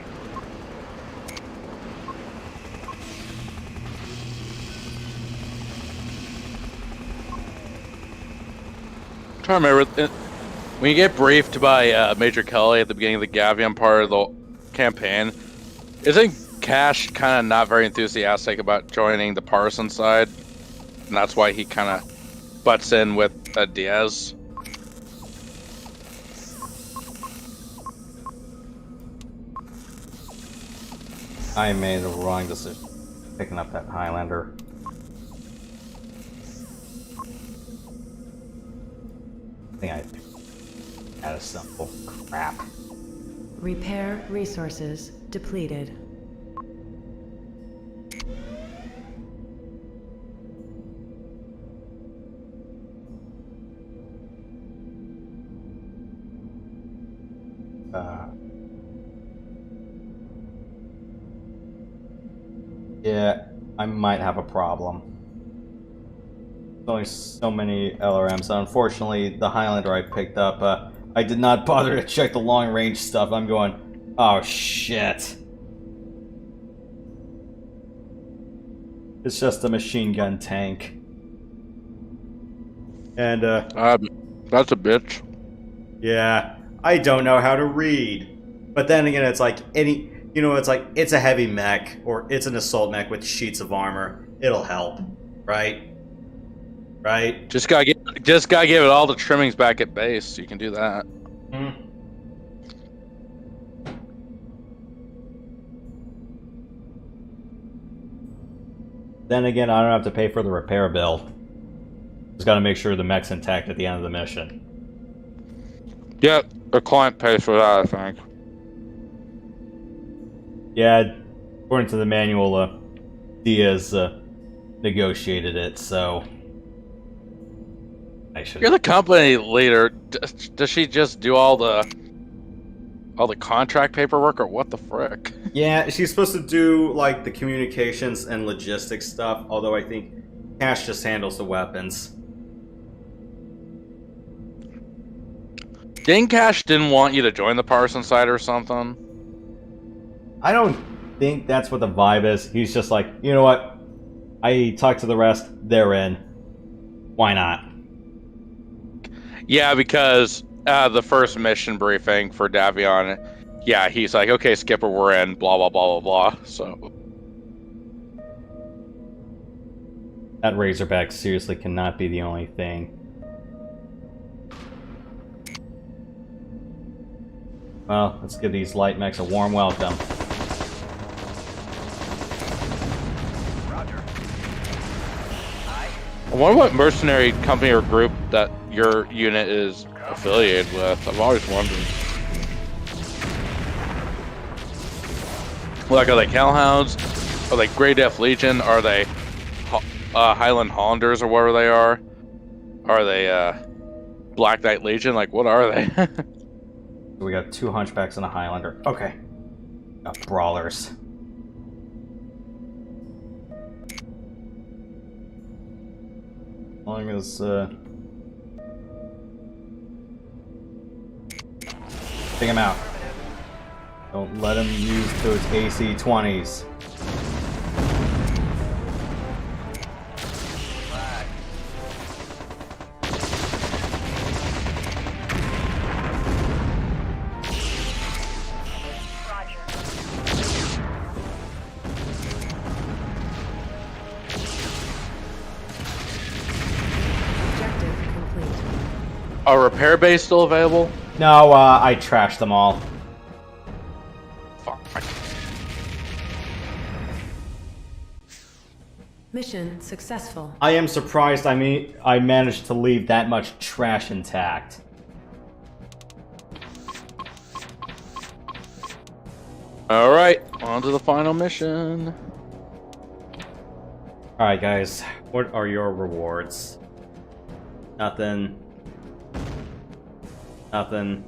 E: I'm trying to remember, when you get briefed by Major Kelly at the beginning of the Gavion part of the campaign, isn't Cash kind of not very enthusiastic about joining the partisan side? And that's why he kind of butts in with Diaz?
A: I made a wrong decision picking up that Highlander. I think I had a simple crap.
L: Repair resources depleted.
A: Yeah, I might have a problem. There's only so many LRMs. Unfortunately, the Highlander I picked up, I did not bother to check the long-range stuff. I'm going, oh shit. It's just a machine gun tank. And,
E: that's a bitch.
A: yeah, I don't know how to read. But then again, it's like it's like, it's a heavy mech, or it's an assault mech with sheets of armor. It'll help, right? Right?
E: Just gotta give it all the trimmings back at base. You can do that.
A: Then again, I don't have to pay for the repair bill. Just gotta make sure the mech's intact at the end of the mission.
E: Yeah, the client pays for that, I think.
A: Yeah, according to the manual, Diaz negotiated it, so I should.
E: You're the company leader. Does she just do all the contract paperwork, or what the frick?
A: Yeah, she's supposed to do like the communications and logistics stuff, although I think Cash just handles the weapons.
E: Cash didn't want you to join the Parson side or something?
A: I don't think that's what the vibe is. He's just like, you know what? I talked to the rest, they're in. Why not?
E: Yeah, because the first mission briefing for Davion, yeah, he's like, okay, Skipper, we're in, blah, blah, blah, blah, blah, so...
A: That Razorback seriously cannot be the only thing. Well, let's give these light mechs a warm welcome.
E: I wonder what mercenary company or group that your unit is affiliated with. I've always wondered. Like, are they Calhounds? Are they Grey Death Legion? Are they Highland Hollanders or whatever they are? Are they Black Knight Legion? Like, what are they?
A: We got 2 Hunchbacks and a Highlander. Okay. Got Brawlers. As long as, take him out. Don't let him use those AC-20s.
E: Are repair bays still available?
A: No, I trashed them all.
E: Fuck.
L: Mission successful.
A: I am surprised I managed to leave that much trash intact.
E: Alright, on to the final mission.
A: Alright guys, what are your rewards? Nothing. Nothing.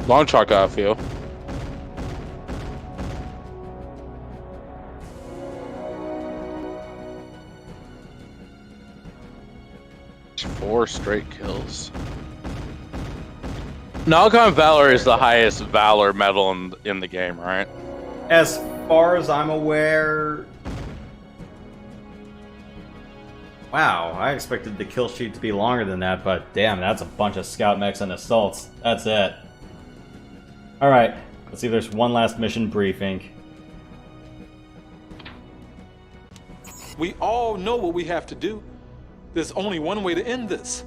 E: Long shot got a few. Four straight kills. Nalgon Valor is the highest Valor medal in the game, right?
A: As far as I'm aware... Wow, I expected the kill sheet to be longer than that, but damn, that's a bunch of scout mechs and assaults. That's it. Alright, let's see if there's one last mission briefing.
C: We all know what we have to do. There's only one way to end this.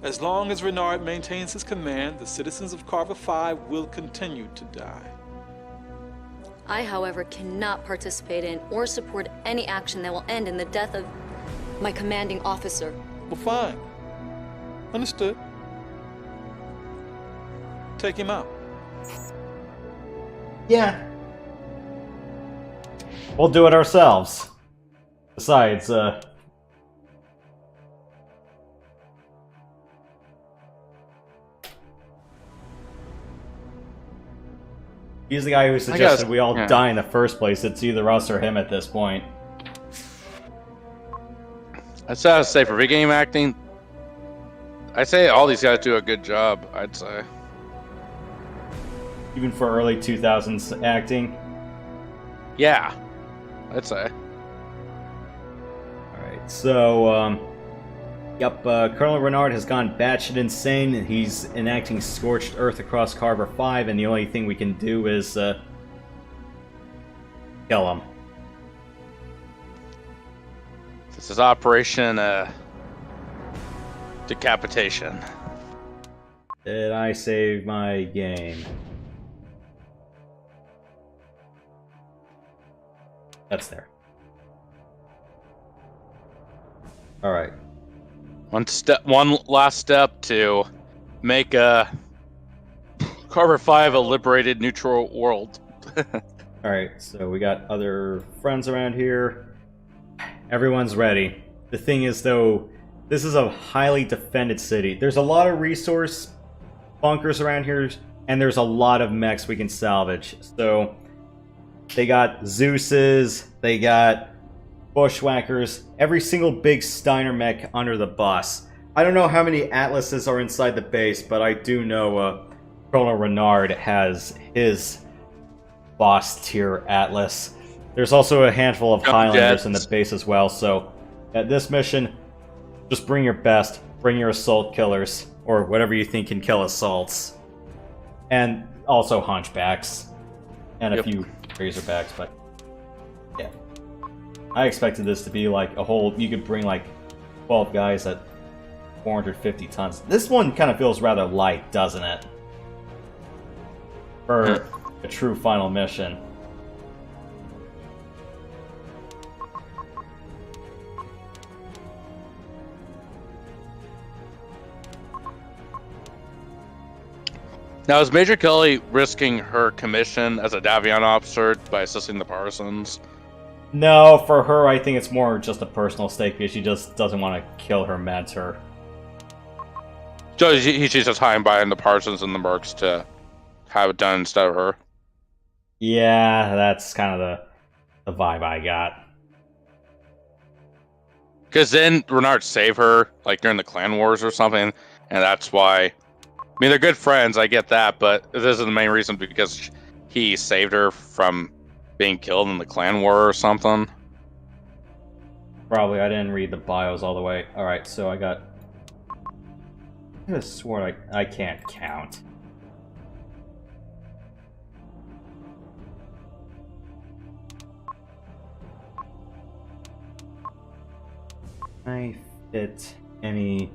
C: As long as Renard maintains his command, the citizens of Carver 5 will continue to die.
D: I, however, cannot participate in or support any action that will end in the death of my commanding officer.
C: Well, fine. Understood. Take him out.
A: Yeah. We'll do it ourselves. Besides, he's the guy who suggested we all die in the first place. It's either us or him at this point.
E: That's how to say for big game acting. I'd say all these guys do a good job, I'd say.
A: Even for early 2000s acting.
E: Yeah, I'd say.
A: Alright, so, Colonel Renard has gone batshit insane. He's enacting Scorched Earth across Carver 5, and the only thing we can do is, kill him.
E: This is Operation, Decapitation.
A: Did I save my game? That's there. Alright.
E: One last step to make Carver 5 a liberated neutral world.
A: Alright, so we got other friends around here. Everyone's ready. The thing is, though, this is a highly defended city. There's a lot of resource bunkers around here, and there's a lot of mechs we can salvage. So, they got Zeus's, they got Bushwhackers, every single big Steiner mech under the bus. I don't know how many Atlases are inside the base, but I do know Colonel Renard has his boss tier Atlas. There's also a handful of Highlanders in the base as well, so at this mission, just bring your best, bring your assault killers, or whatever you think can kill assaults. And also Hunchbacks, and a few Razorbacks, but yeah. I expected this to be like a whole, you could bring like 12 guys at 450 tons. This one kind of feels rather light, doesn't it? For a true final mission.
E: Now, is Major Kelly risking her commission as a Davion officer by assisting the Parsons?
A: No, for her, I think it's more just a personal stake because she just doesn't want to kill her mentor.
E: So she's just hiding behind the Parsons and the Mercs to have it done instead of her?
A: Yeah, that's kind of the vibe I got.
E: Because then Renard saved her, like, during the clan wars or something, and that's why... I mean, they're good friends, I get that, but this is the main reason because he saved her from being killed in the clan war or something.
A: Probably, I didn't read the bios all the way. Alright, so I got... I could have sworn I can't count. Can I fit any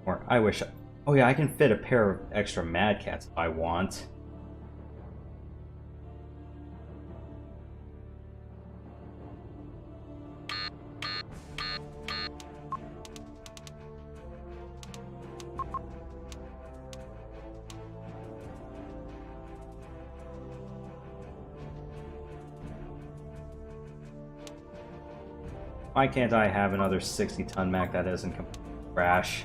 A: more? I wish... Oh yeah, I can fit a pair of extra Mad Cats if I want. Why can't I have another 60-ton mech that isn't crash?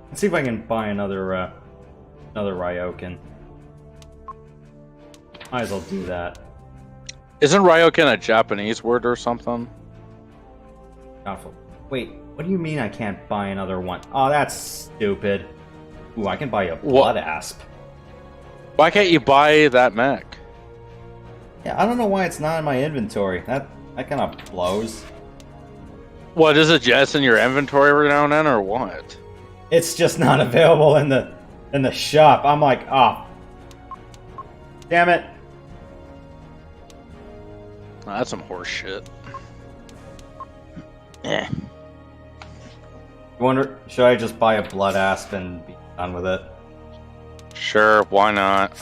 A: Let's see if I can buy another Ryokan. Might as well do that.
E: Isn't Ryokan a Japanese word or something?
A: Wait, what do you mean I can't buy another one? Oh, that's stupid. Ooh, I can buy a Blood Asp.
E: Why can't you buy that mech?
A: Yeah, I don't know why it's not in my inventory. That kind of blows.
E: What, is it just in your inventory every now and then, or what?
A: It's just not available in the shop. I'm like, oh, damn it.
E: Oh, that's some horse shit. Eh.
A: Wonder, should I just buy a Blood Asp and be done with it?
E: Sure, why not?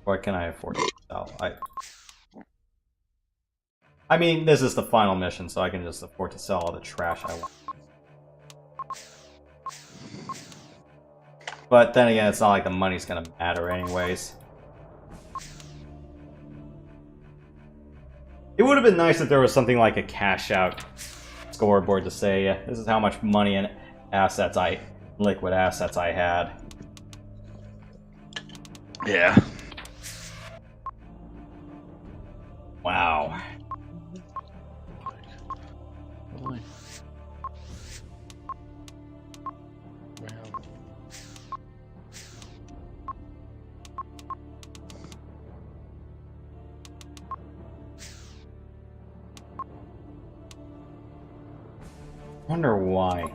A: What can I afford to sell? I mean, this is the final mission, so I can just afford to sell all the trash I want. But then again, it's not like the money's gonna matter anyways. It would have been nice if there was something like a cash out scoreboard to say, this is how much money and liquid assets I had.
E: Yeah.
A: Wow. Wonder why.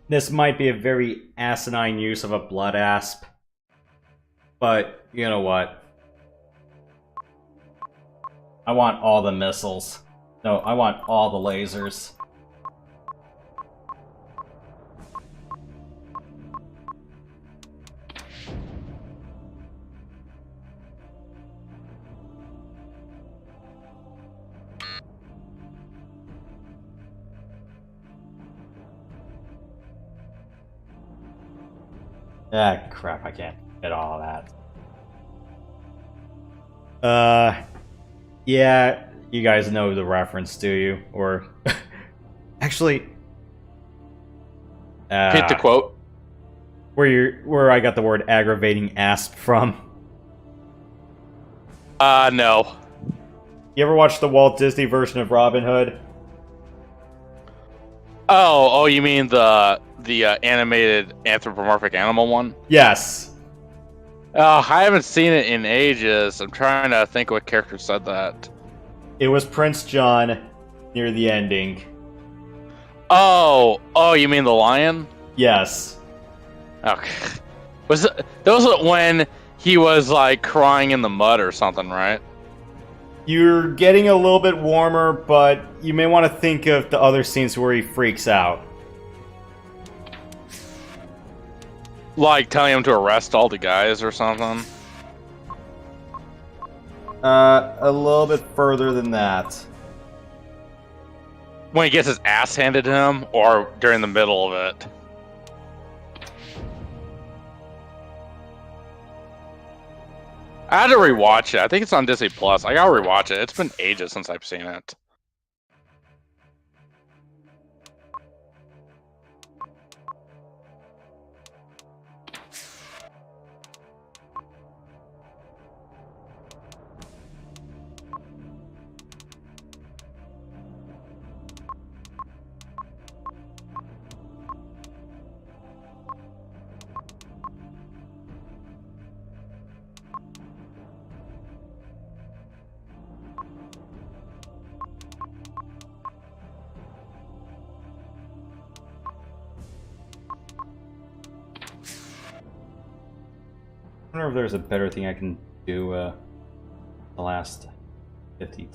A: This might be a very asinine use of a Blood Asp, but you know what? I want all the missiles. No, I want all the lasers. Ah, crap, I can't get all of that. Yeah, you guys know the reference, do you? Or... Actually...
E: Repeat the quote.
A: Where I got the word aggravating asp from.
E: No.
A: You ever watch the Walt Disney version of Robin Hood?
E: Oh, you mean the animated anthropomorphic animal one?
A: Yes.
E: I haven't seen it in ages. I'm trying to think what character said that.
A: It was Prince John near the ending.
E: Oh, you mean the lion?
A: Yes.
E: Okay. That was when he was like crying in the mud or something, right?
A: You're getting a little bit warmer, but you may want to think of the other scenes where he freaks out.
E: Like telling him to arrest all the guys or something?
A: A little bit further than that.
E: When he gets his ass handed to him, or during the middle of it? I had to rewatch it. I think it's on Disney Plus. I gotta rewatch it. It's been ages since I've seen it.
A: I wonder if there's a better thing I can do the last 50.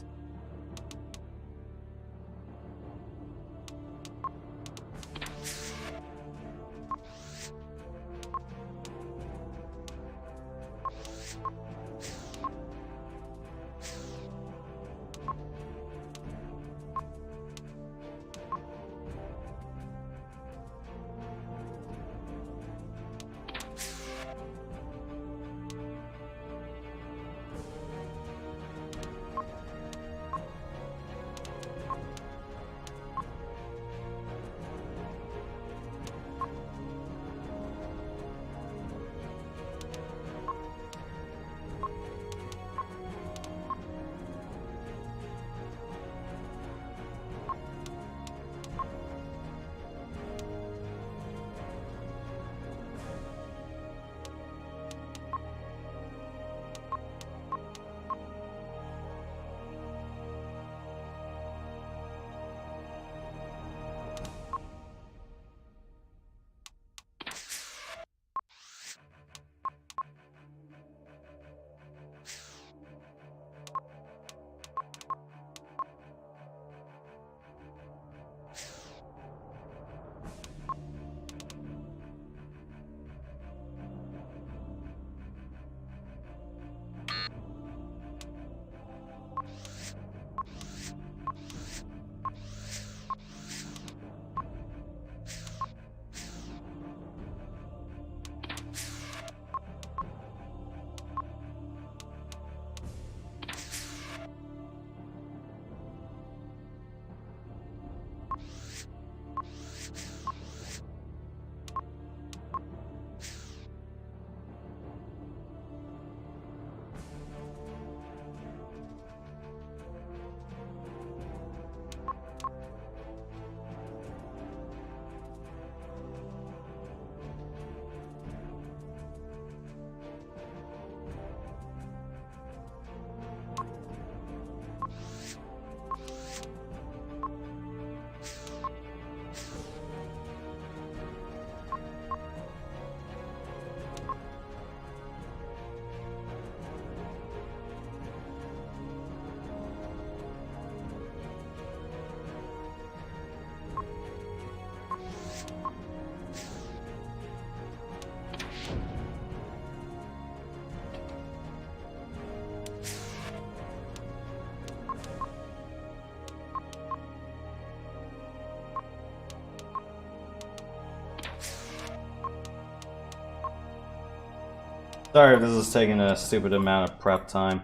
A: Sorry if this is taking a stupid amount of prep time.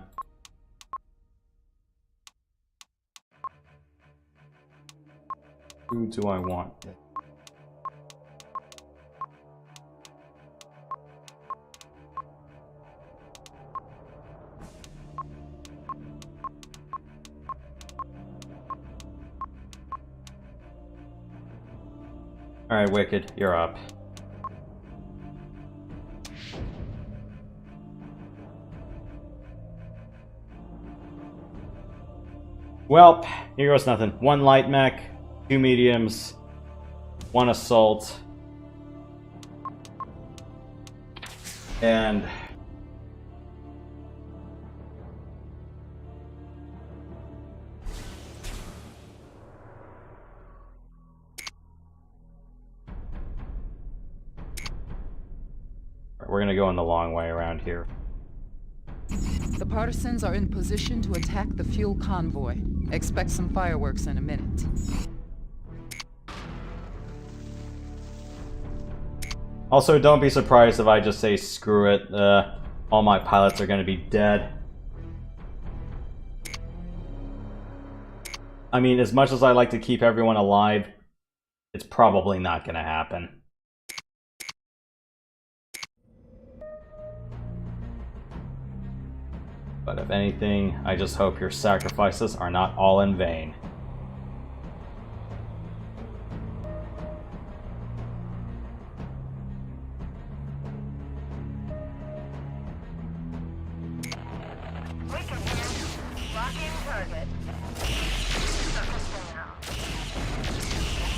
A: Who do I want? Alright, Wicked, you're up. Well, here goes nothing. 1 light mech, 2 mediums, 1 assault, and we're gonna go in the long way around here.
H: The partisans are in position to attack the fuel convoy. Expect some fireworks in a minute.
A: Also, don't be surprised if I just say screw it. All my pilots are gonna be dead. I mean, as much as I like to keep everyone alive, it's probably not gonna happen. But if anything, I just hope your sacrifices are not all in vain.
K: We can hear. Lock in target.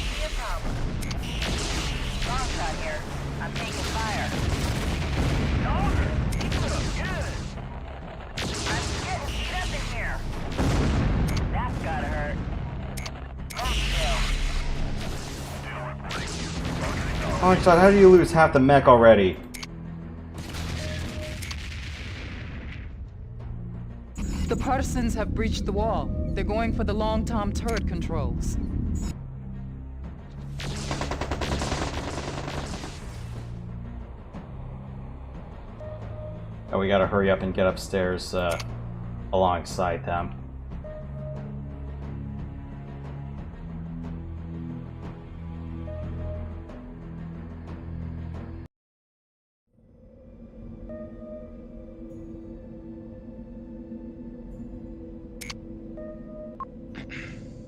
K: See a problem. Long shot here. I'm taking fire. Soldier, keep it up. Good. I'm getting beat up in here. That's gotta hurt.
A: Oh, God, how do you lose half the mech already?
H: The partisans have breached the wall. They're going for the long tom turret controls.
A: Oh, we gotta hurry up and get upstairs alongside them.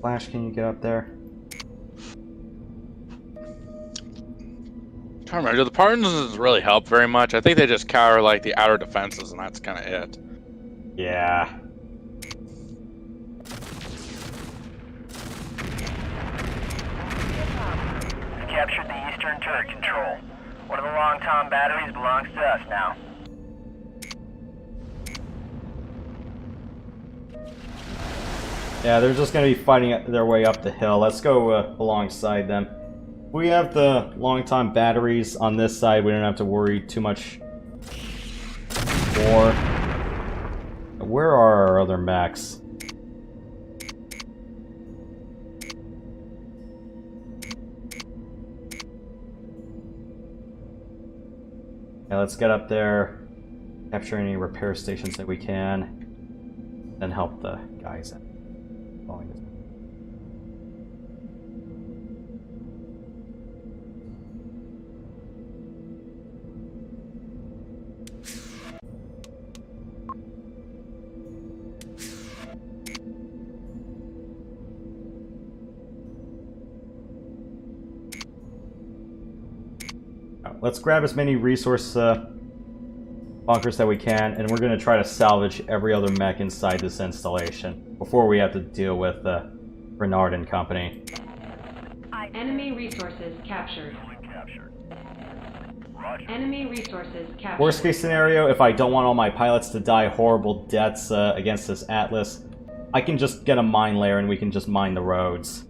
A: Flash, can you get up there?
E: I don't remember. Do the partisans really help very much? I think they just cover like the outer defenses, and that's kind of it.
A: Yeah.
K: We captured the eastern turret control. One of the long tom batteries belongs to us now.
A: Yeah, they're just gonna be fighting their way up the hill. Let's go alongside them. We have the long-time batteries on this side. We don't have to worry too much more. Where are our other mechs? Yeah, let's get up there, capture any repair stations that we can, then help the guys out. Following this. Let's grab as many resource bunkers that we can, and we're going to try to salvage every other mech inside this installation before we have to deal with Renard and company.
L: Enemy resources captured. Enemy resources captured.
A: Worst case scenario, if I don't want all my pilots to die horrible deaths against this Atlas, I can just get a mine layer and we can just mine the roads.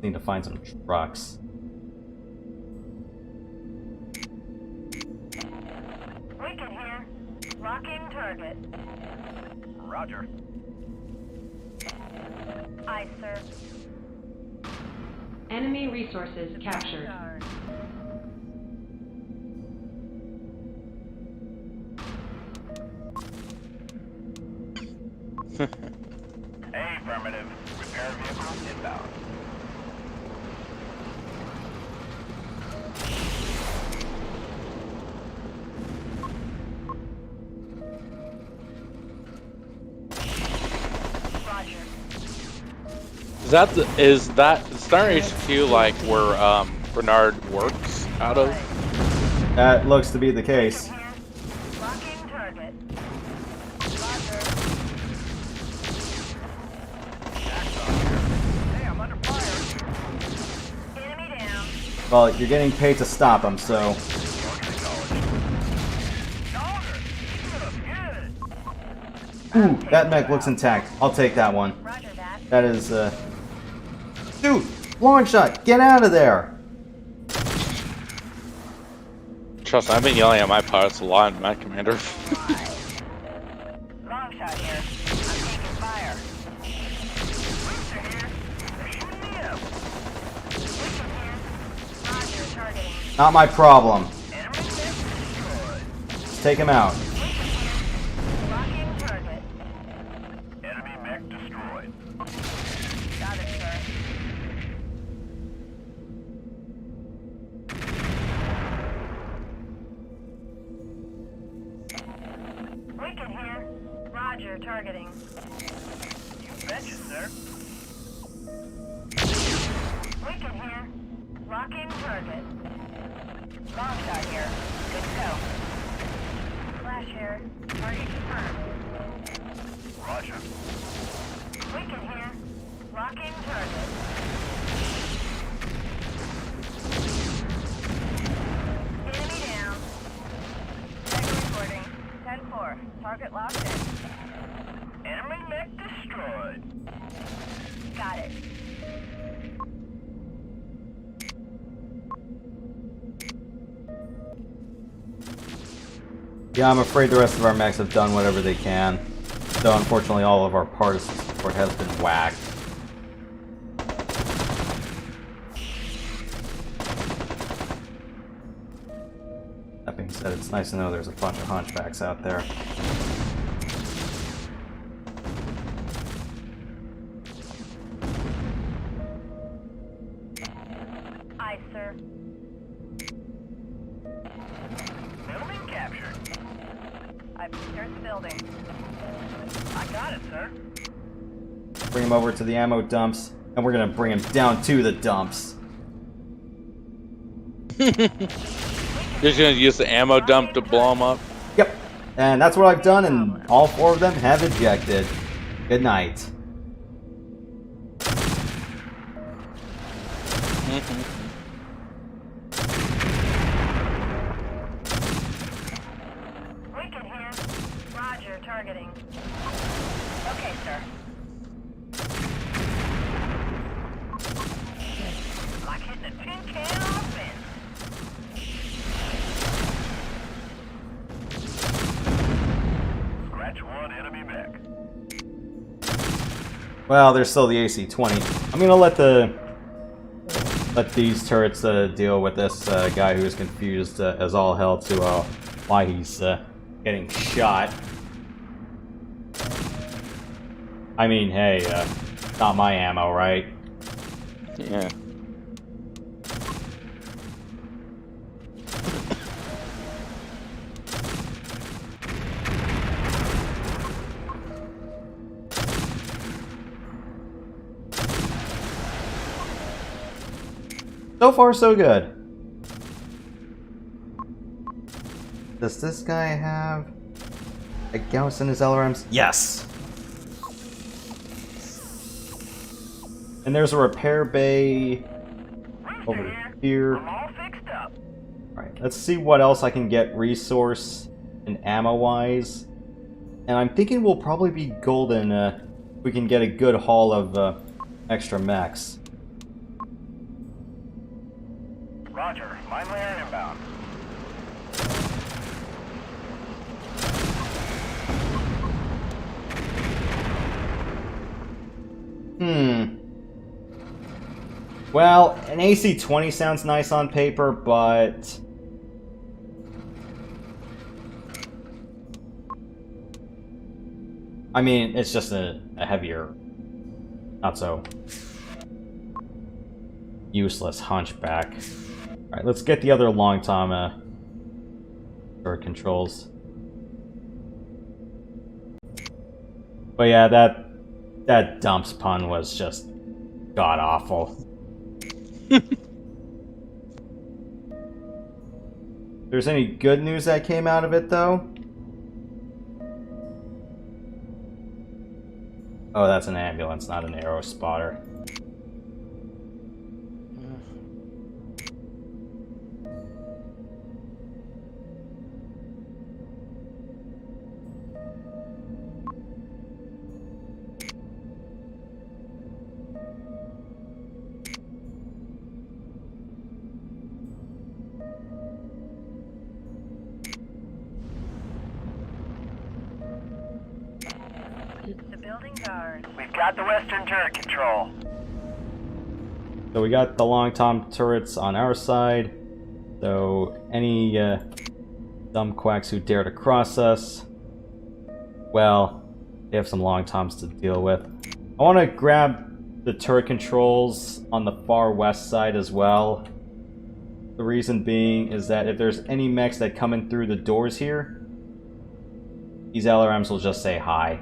A: Need to find some trucks.
K: We can hear. Lock in target.
F: Roger.
K: Aye, sir.
L: Enemy resources captured.
F: Affirmative. Repair vehicle inbound.
E: Is that Star HQ like where Bernard works out of?
A: That looks to be the case.
K: Locking target.
F: Hey, I'm under fire.
K: Enemy down.
A: Well, you're getting paid to stop them, so... Ooh, that mech looks intact. I'll take that one.
K: Roger that.
A: That is, Dude! Long shot! Get out of there!
E: Trust me, I've been yelling at my pilots a lot in MechCommander.
K: Long shot here. I'm taking fire. Booster here. They're shooting me up. Wickham here. Roger, targeting.
A: Not my problem.
K: Enemy mech destroyed.
A: Let's take him out.
K: Locking target.
F: Enemy mech destroyed.
K: Got it, sir. Wickham here. Roger, targeting.
F: You betcha, sir.
K: Wickham here. Locking target. Long shot here. Good to go. Flash here. Target confirmed.
F: Roger.
K: Wickham here. Locking target. Enemy down. Second reporting. 10-4. Target locked in.
F: Enemy mech destroyed.
K: Got it.
A: Yeah, I'm afraid the rest of our mechs have done whatever they can. Though, unfortunately, all of our partisan support has been whacked. That being said, it's nice to know there's a bunch of hunchbacks out there.
K: Aye, sir.
F: Building captured.
K: I've secured the building.
F: I got it, sir.
A: Bring him over to the ammo dumps, and we're gonna bring him down to the dumps.
E: You're just gonna use the ammo dump to blow them up?
A: Yep. And that's what I've done, and all 4 of them have ejected. Good night.
K: Wickham here. Roger, targeting. Okay, sir.
F: Like hitting a tin can on a fence. Scratch one enemy mech.
A: Well, there's still the AC-20. I'm gonna let these turrets deal with this guy who is confused as all hell to why he's getting shot. I mean, hey, not my ammo, right?
E: Yeah.
A: So far, so good. Does this guy have a Gauss in his LRMs? Yes! And there's a repair bay over here.
F: I'm all fixed up.
A: Alright, let's see what else I can get resource and ammo-wise. And I'm thinking we'll probably be golden if we can get a good haul of extra mechs.
F: Roger. Mine layer inbound.
A: Well, an AC-20 sounds nice on paper, but... I mean, it's just a heavier, not so useless hunchback. Alright, let's get the other long tom turret controls. But yeah, that dumps pun was just god-awful. If there's any good news that came out of it, though... Oh, that's an ambulance, not an arrow spotter.
K: The building's ours. We've got the western turret control.
A: So we got the long tom turrets on our side. So any dumb quacks who dare to cross us, well, they have some long toms to deal with. I want to grab the turret controls on the far west side as well. The reason being is that if there's any mechs that come in through the doors here, these LRMs will just say hi.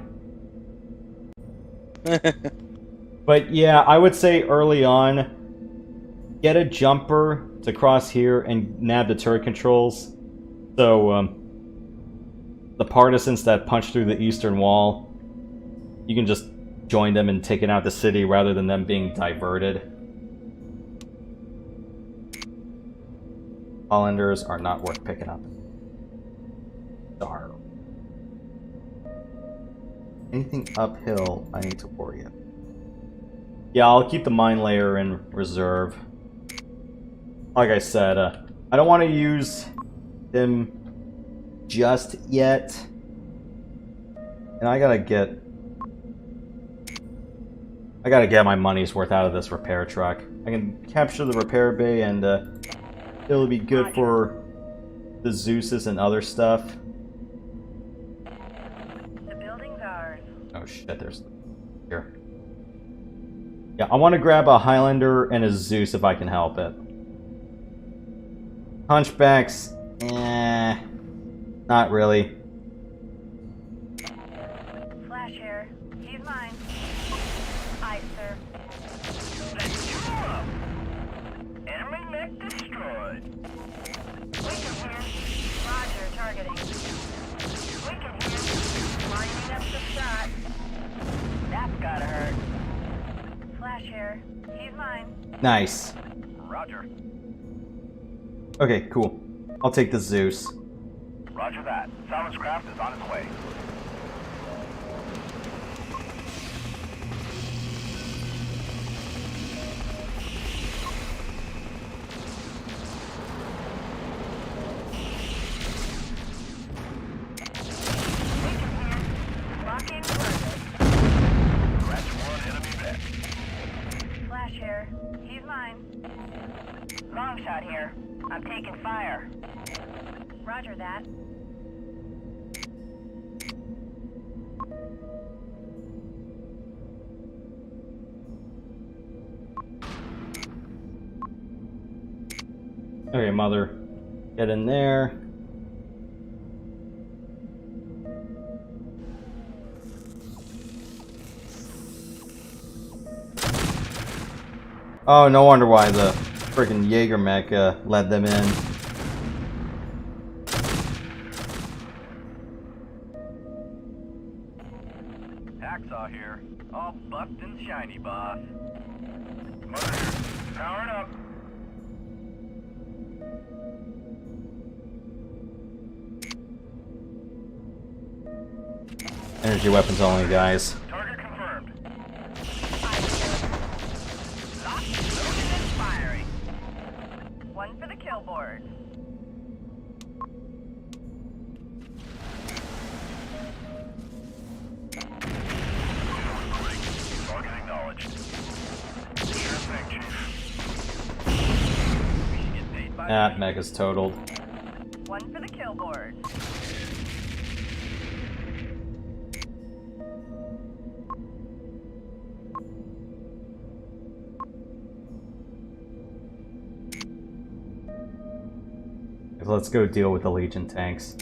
A: But yeah, I would say early on, get a jumper to cross here and nab the turret controls. So the partisans that punch through the eastern wall, you can just join them in taking out the city rather than them being diverted. Hollanders are not worth picking up. Darn. Anything uphill I need to worry about? Yeah, I'll keep the mine layer in reserve. Like I said, I don't want to use them just yet. And I gotta get my money's worth out of this repair truck. I can capture the repair bay and it'll be good for the Zeuses and other stuff.
K: The building's ours.
A: Oh shit, there's... Here. Yeah, I want to grab a Highlander and a Zeus if I can help it. Hunchbacks... not really.
K: Flash here. He's mine. Aye, sir. Enemy mech destroyed. Lincoln here. Roger, targeting. Lincoln here. Lining up the shot. That's gotta hurt. Flash here. He's mine.
A: Nice.
F: Roger.
A: Okay, cool. I'll take the Zeus.
F: Roger that. Salvage craft is on its way.
K: Locking target.
F: Scratch one enemy mech.
K: Flash here. He's mine. Long shot here. I'm taking fire. Roger that.
A: Okay, Mother. Get in there. Oh, no wonder why the freaking Jaeger mech led them in.
F: Hacksaw here. All buffed and shiny, boss. Mother here. Powering up.
A: Energy weapons only, guys.
F: Target confirmed.
K: Locked, loaded, and firing. One for the kill board.
F: Target acknowledged. Sure thing, Chief.
A: That mega's totaled.
K: One for the kill board.
A: Let's go deal with the Legion tanks.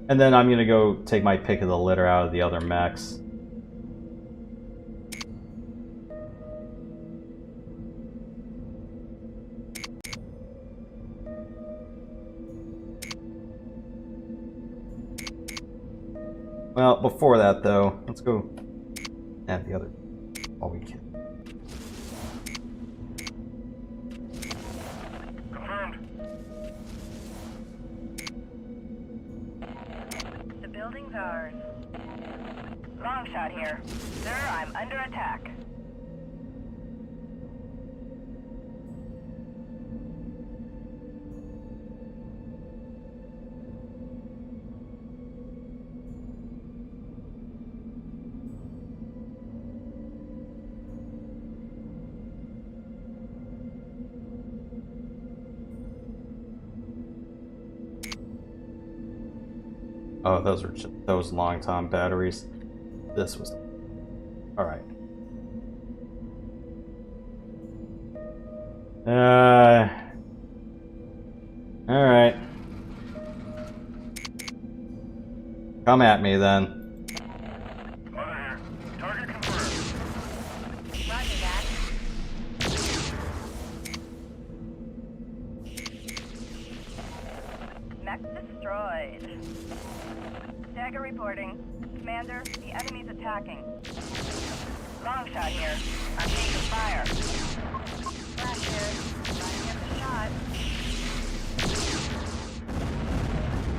A: And then I'm gonna go take my pick of the litter out of the other mechs. Well, before that though, let's go add the other all we can.
F: Confirmed.
K: The building's ours. Long shot here. Sir, I'm under attack.
A: Oh, those are just those long tom batteries. This was alright. Alright. Come at me then.
F: Mother here. Target confirmed.
K: Roger that. Mech destroyed. Dagger reporting. Commander, the enemy's attacking. Long shot here. I'm taking fire. Flash here. Lining up the shot.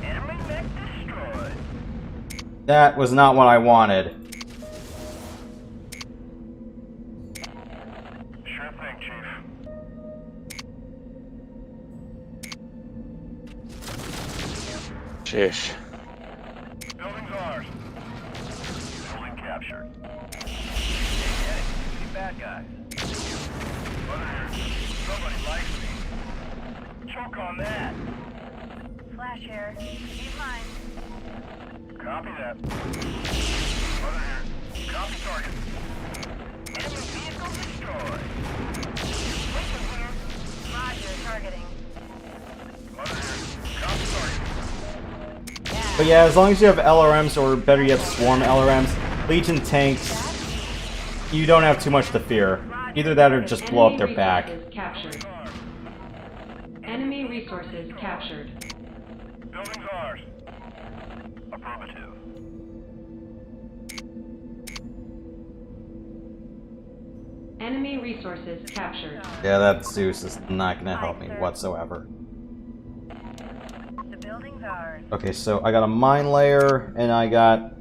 K: Enemy mech destroyed.
A: That was not what I wanted.
F: Sure thing, Chief.
E: Sheesh.
F: Building's ours. Building captured. Hey, any bad guys? Mother here. Somebody likes me. Choke on that.
K: Flash here. He's mine.
F: Copy that. Mother here. Copy target.
K: Enemy vehicle destroyed. Wait here. Roger, targeting.
F: Mother here. Copy target.
A: But yeah, as long as you have LRMs, or better yet, swarm LRMs, Legion tanks, you don't have too much to fear. Either that or just blow up their back.
L: Resources captured. Enemy resources captured.
F: Building's ours. Affirmative.
L: Enemy resources captured.
A: Yeah, that Zeus is not gonna help me whatsoever.
K: The building's ours.
A: Okay, so I got a mine layer, and I got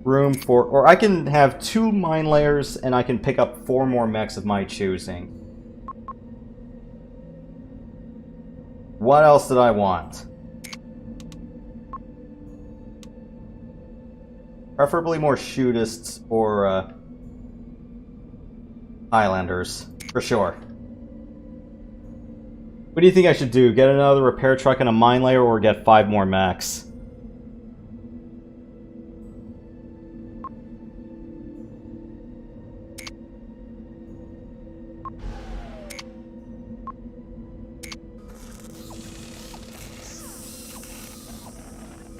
A: room for... Or I can have 2 mine layers, and I can pick up 4 more mechs of my choosing. What else did I want? Preferably more shootists or Highlanders, for sure. What do you think I should do? Get another repair truck and a mine layer, or get 5 more mechs?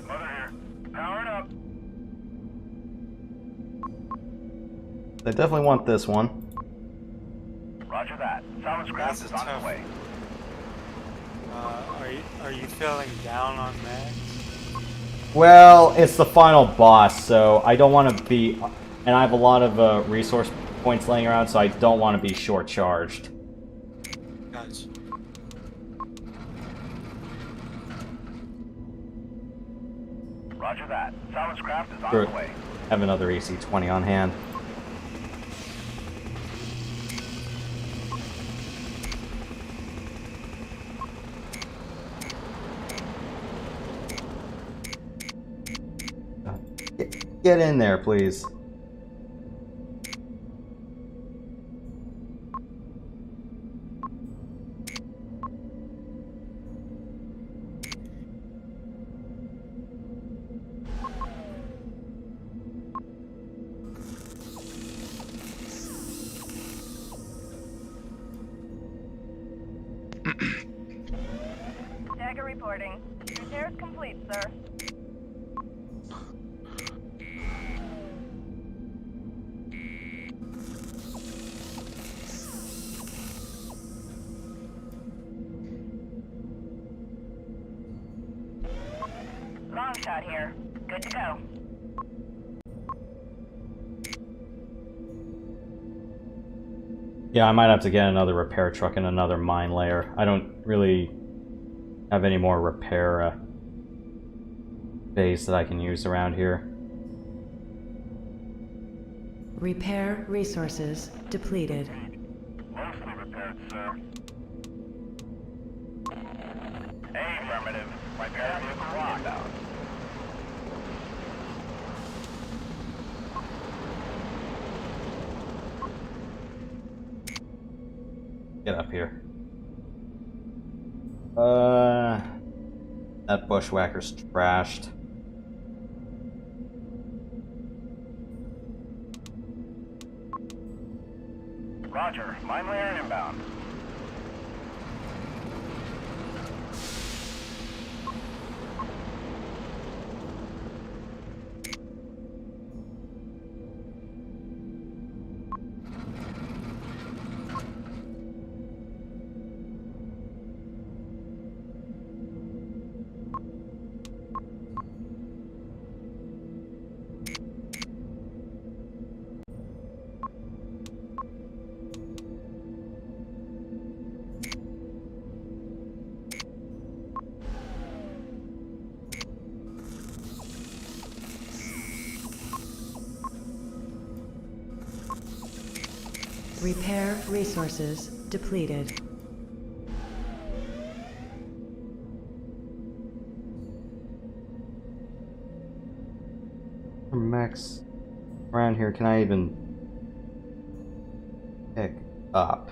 F: Mother here. Powering up.
A: I definitely want this one.
F: Roger that. Silence craft
B: That's
F: is on
B: tough.
F: its way.
B: Are you feeling down on that?
A: Well, it's the final boss, so I don't want to be... And I have a lot of resource points laying around, so I don't want to be short-charged.
B: Gotcha.
F: Roger that. Silence craft is on
A: Sure.
F: its way.
A: Have another AC-20 on hand. Get in there, please.
K: Dagger reporting. Repairs complete, sir. Long shot here. Good to go.
A: Yeah, I might have to get another repair truck and another mine layer. I don't really have any more repair bays that I can use around here.
G: Repair resources depleted.
F: Mostly repaired, sir. Affirmative. Repair vehicle locked out.
A: Get up here. That bushwhacker's trashed.
F: Roger. Mine layer inbound.
G: Repair resources depleted.
A: Mechs around here can I even pick up?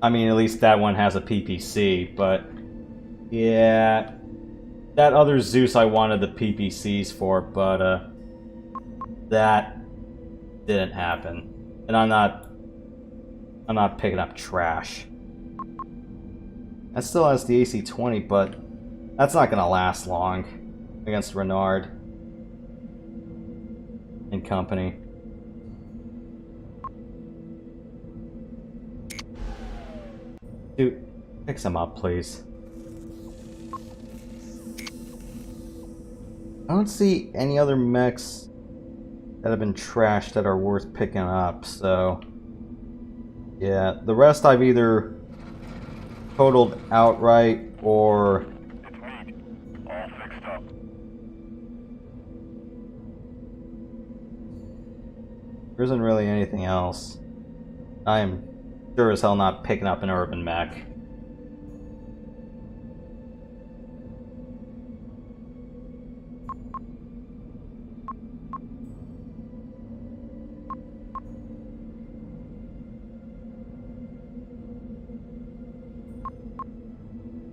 A: I mean, at least that one has a PPC, but yeah, that other Zeus I wanted the PPCs for, but that didn't happen. And I'm not picking up trash. That still has the AC-20, but that's not gonna last long against Renard and company. Dude, pick some up, please. I don't see any other mechs that have been trashed that are worth picking up, so yeah, the rest I've either totaled outright or
F: It's me. All fixed up.
A: there isn't really anything else. I am sure as hell not picking up an urban mech.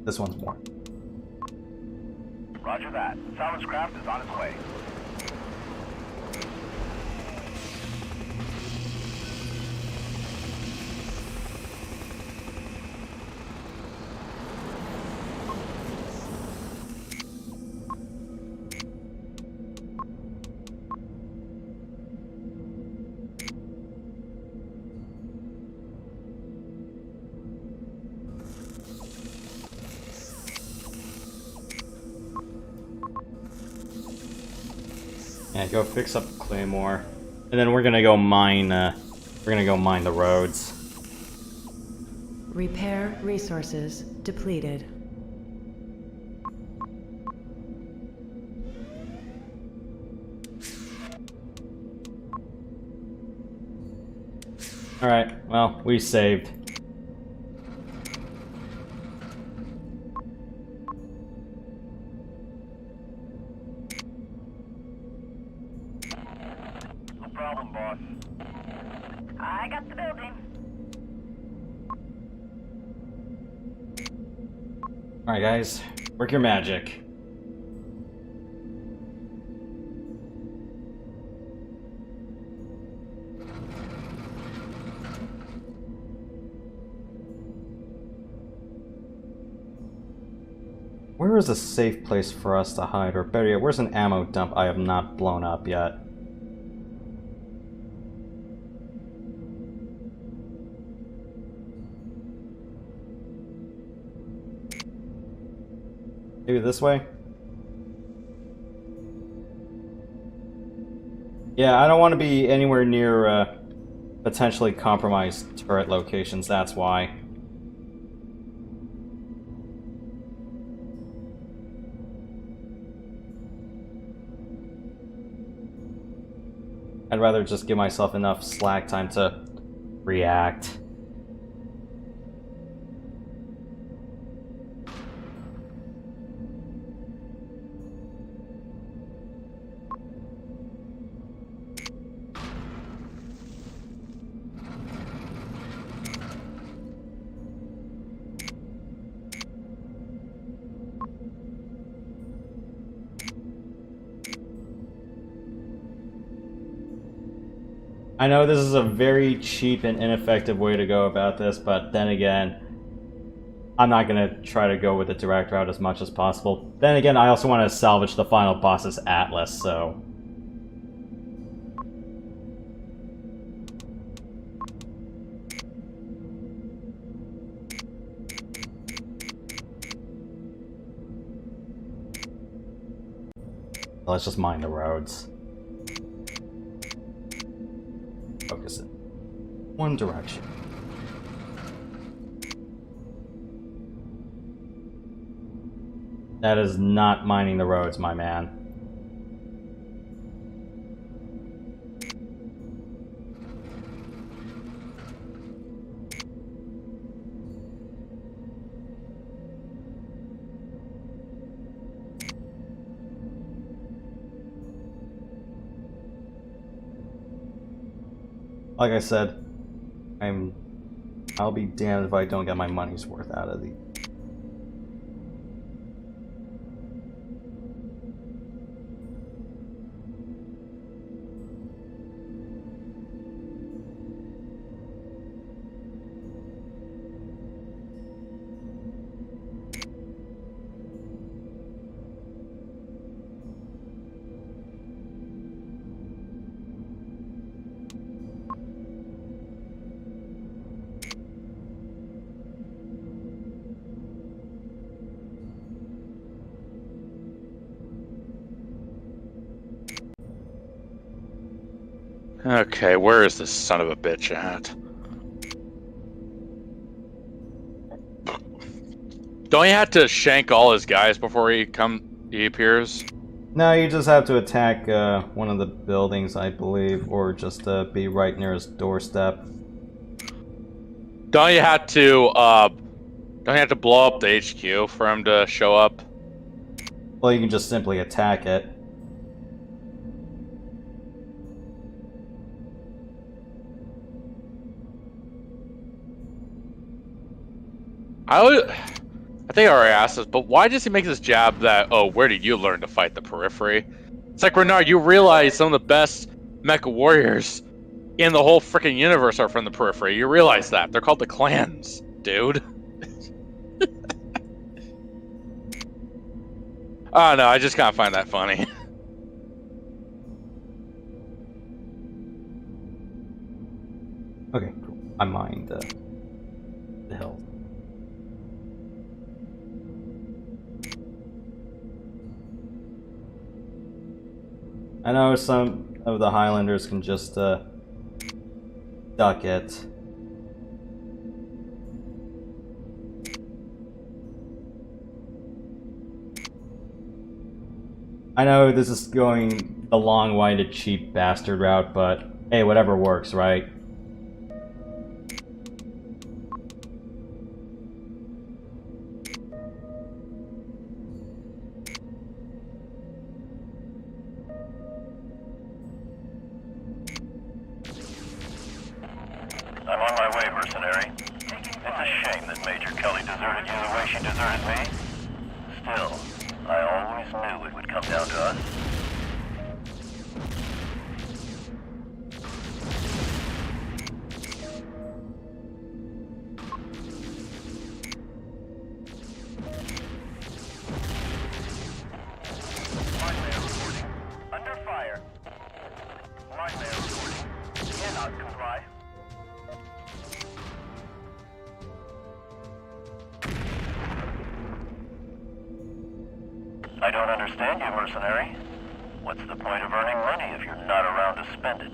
A: This one's more.
F: Roger that. Silence craft is on its way.
A: Yeah, go fix up Claymore, and then we're gonna go mine. We're gonna go mine the roads.
G: Repair resources depleted.
A: All right. Well, we saved.
F: No problem, boss.
K: I got the building.
A: All right, guys, work your magic. Where is a safe place for us to hide? Or better yet, where's an ammo dump I have not blown up yet? Maybe this way? Yeah, I don't want to be anywhere near potentially compromised turret locations, that's why. I'd rather just give myself enough slack time to react. I know this is a very cheap and ineffective way to go about this, but then again, I'm not going to try to go with the direct route as much as possible. Then again, I also want to salvage the final boss's Atlas, so... Let's just mine the roads. Focus in one direction. That is not mining the roads, my man. Like I said, I'll be damned if I don't get my money's worth out of these.
E: Okay, where is this son of a bitch at? Don't you have to shank all his guys before he appears?
A: No, you just have to attack one of the buildings, I believe, or just be right near his doorstep.
E: Don't you have to blow up the HQ for him to show up?
A: Well, you can just simply attack it.
E: I think I already asked this, but why does he make this jab that, oh, where did you learn to fight the periphery? It's like, Renard, you realize some of the best mecha warriors in the whole freaking universe are from the periphery. You realize that. They're called the clans, dude. Oh, no, I just can't find that funny.
A: Okay, cool. I mined the hill. I know some of the Highlanders can just duck it. I know this is going the long-winded, cheap bastard route, but hey, whatever works, right?
F: I'm on my way, mercenary. It's a shame that Major Kelly deserted you the way she deserted me. Still, I always knew it would come down to us. I don't understand you, mercenary. What's the point of earning money if you're not around to spend it?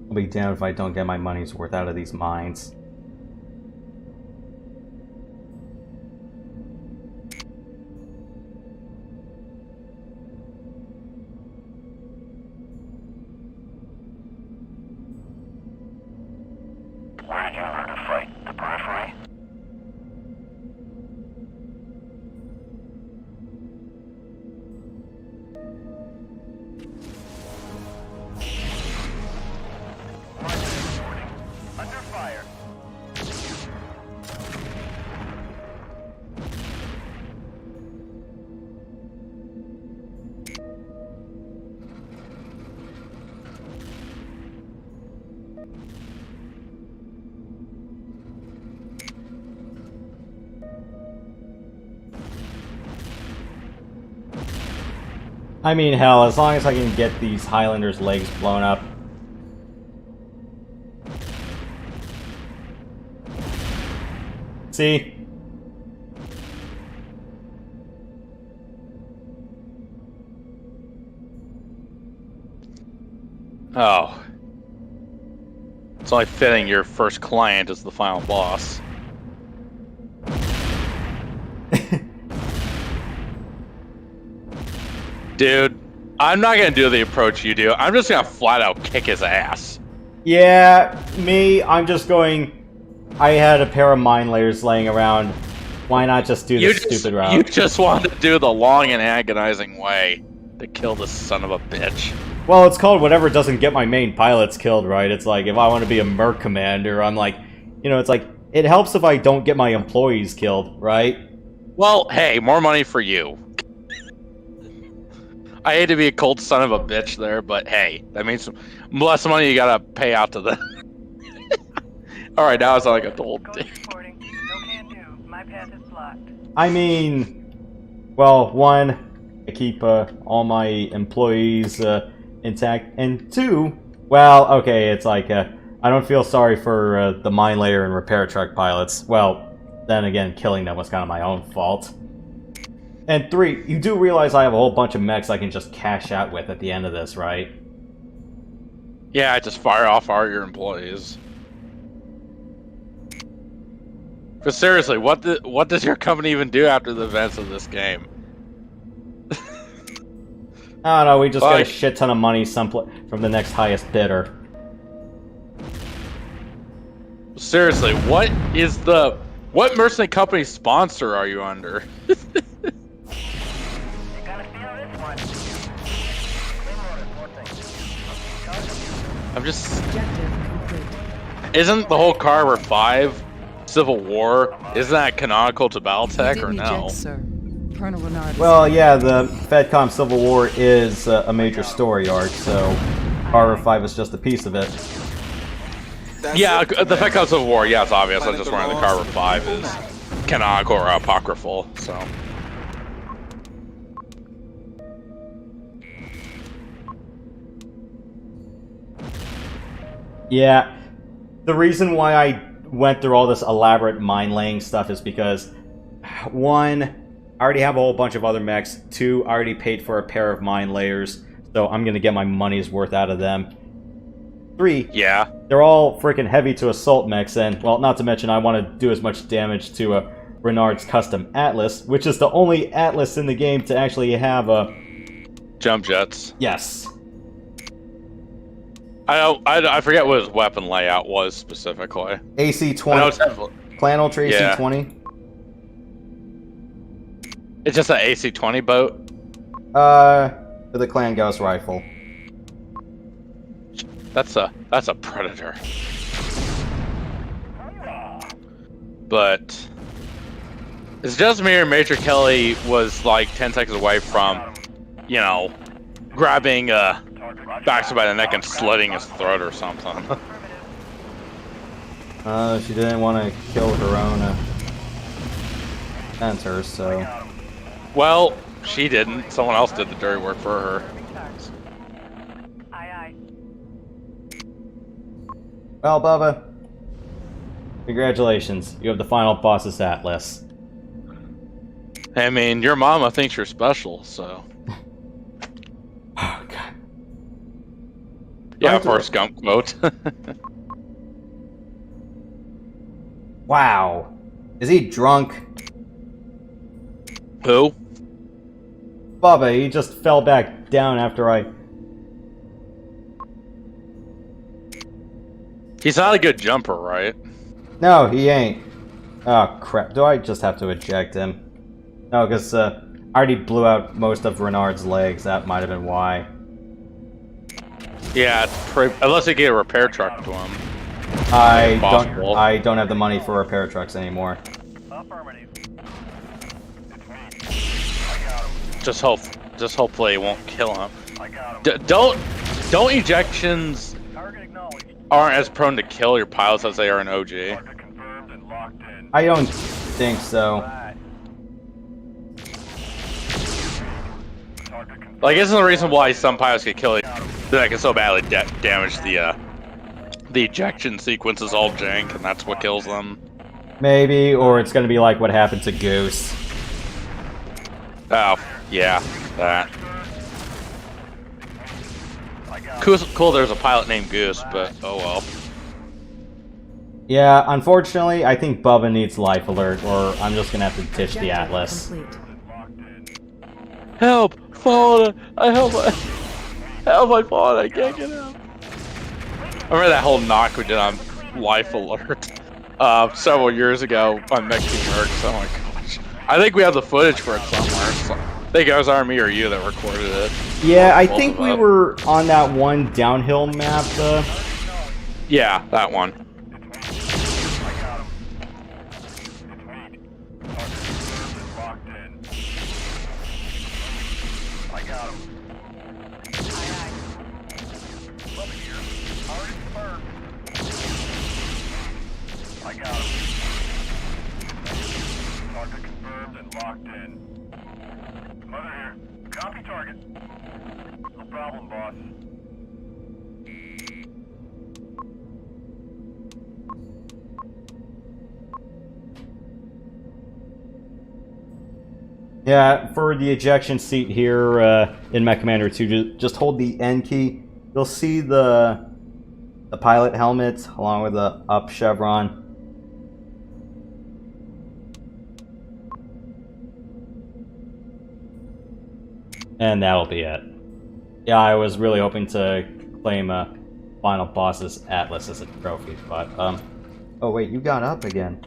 A: I'll be damned if I don't get my money's worth out of these mines.
F: Where did you learn to fight? The periphery? Under fire.
A: I mean, hell, as long as I can get these Highlanders' legs blown up. See?
E: Oh. It's only fitting your first client is the final boss. Dude, I'm not gonna do the approach you do. I'm just gonna flat out kick his ass.
A: Yeah, me, I'm just going... I had a pair of mine layers laying around. Why not just do this stupid route?
E: You just wanted to do the long and agonizing way to kill this son of a bitch.
A: Well, it's called whatever doesn't get my main pilots killed, right? It's like, if I want to be a MechCommander, I'm like... You know, it's like, it helps if I don't get my employees killed, right?
E: Well, hey, more money for you. I hate to be a cold son of a bitch there, but hey, that means less money you gotta pay out to them. Alright, now it's like a told.
K: Code reporting. No can do. My path is blocked.
A: I mean... Well, one, I keep all my employees intact, and two... Well, okay, it's like, I don't feel sorry for the mine layer and repair truck pilots. Well, then again, killing them was kind of my own fault. And three, you do realize I have a whole bunch of mechs I can just cash out with at the end of this, right?
E: Yeah, just fire off all your employees. But seriously, what does your company even do after the events of this game?
A: I don't know, we just got a shit ton of money from the next highest bidder.
E: Seriously, what mercenary company sponsor are you under? I'm just... Isn't the whole Carver 5 Civil War, isn't that canonical to Battletech or no?
H: Eject, sir. Colonel Renard
A: Well, yeah, the FedCom Civil War is a major story arc, so Carver 5 is just a piece of it.
E: Yeah, the FedCom Civil War, yeah, it's obvious. I was just wondering the Carver 5 is canonical or apocryphal, so...
A: Yeah, the reason why I went through all this elaborate mine laying stuff is because, one, I already have a whole bunch of other mechs. Two, I already paid for a pair of mine layers, so I'm gonna get my money's worth out of them. Three,
E: yeah,
A: they're all freaking heavy to assault mechs, and, well, not to mention I want to do as much damage to Renard's custom Atlas, which is the only Atlas in the game to actually have a...
E: Jump jets.
A: Yes.
E: I forget what his weapon layout was specifically.
A: AC-20. Clan Ultra AC-20.
E: It's just an AC-20 boat?
A: For the Clan Gauss rifle.
E: That's a Predator. But it's just me or Major Kelly was like 10 seconds away from, you know, grabbing Baxter by the neck and slitting his throat or something.
A: She didn't want to kill her own sensors, so...
E: Well, She didn't. Someone else did the dirty work for her.
K: Aye, aye.
A: Well, Bubba, congratulations. You have the final boss's atlas.
E: I mean, your mama thinks you're special, so.
A: Oh, God.
E: Yeah, Forrest Gump quote.
A: Wow. Is he drunk?
E: Who?
A: Bubba, he just fell back down after I...
E: He's not a good jumper, right?
A: No, he ain't. Oh, crap. Do I just have to eject him? No, because I already blew out most of Renard's legs. That might have been why.
E: Yeah, unless they get a repair truck to him.
A: I don't have the money for repair trucks anymore.
F: Affirmative.
E: Just hopefully it won't kill him.
F: I got him.
E: Don't ejections
F: Target acknowledged.
E: aren't as prone to kill your pilots as they are in OG.
F: Target confirmed and locked in.
A: I don't think so.
F: Right. Target confirmed.
E: Like, isn't the reason why some pilots get killed that can so badly damage the ejection sequence is all jank, and that's what kills them.
A: Maybe, or it's gonna be like what happened to Goose.
E: Oh, yeah, that. Cool, there's a pilot named Goose, but oh well.
A: Yeah, unfortunately, I think Bubba needs life alert, or I'm just gonna have to ditch the Atlas.
G: Complete.
E: Help! Fallen! Help! I fallen! I can't get out. I remember that whole knock we did on life alert several years ago on MechCommander. Oh my gosh! I think we have the footage for it somewhere. So, I think it was Army or you that recorded it.
A: Yeah, I think we were on that one downhill map.
E: Yeah, that one.
F: Locked in. Mother here. Copy target. No problem, boss.
A: Yeah, for the ejection seat here in MechCommander 2, just hold the N key. You'll see the pilot helmet along with the up chevron. And that'll be it. Yeah, I was really hoping to claim Final Boss's Atlas as a trophy, but, oh wait, you got up again.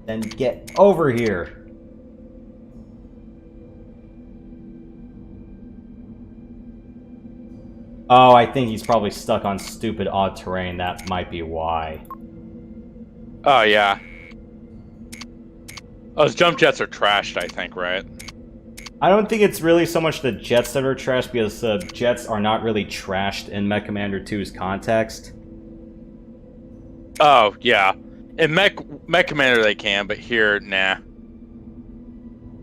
A: Then get over here! Oh, I think he's probably stuck on stupid odd terrain, that might be why.
E: Oh, yeah. Those jump jets are trashed, I think, right?
A: I don't think it's really so much the jets that are trashed, because jets are not really trashed in MechCommander 2's context.
E: Oh, yeah. In MechCommander they can, but here, nah.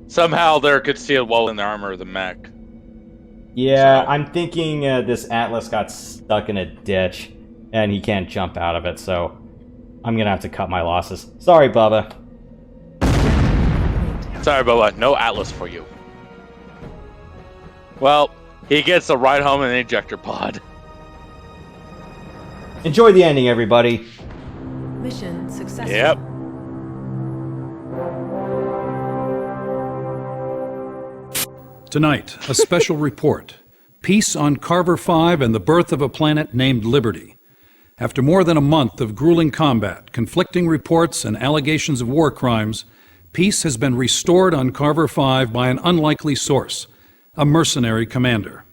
E: Somehow they're concealed well in the armor of the mech.
A: Yeah,
E: So-
A: I'm thinking this Atlas got stuck in a ditch, and he can't jump out of it, so I'm gonna have to cut my losses. Sorry, Bubba.
E: Sorry, Bubba. No Atlas for you. Well, he gets a ride home in an ejector pod.
A: Enjoy the ending, everybody.
G: Mission successful.
E: Yep.
M: Tonight, a special report. Peace on Carver 5 and the birth of a planet named Liberty. After more than a month of grueling combat, conflicting reports, and allegations of war crimes, peace has been restored on Carver 5 by an unlikely source, a mercenary commander.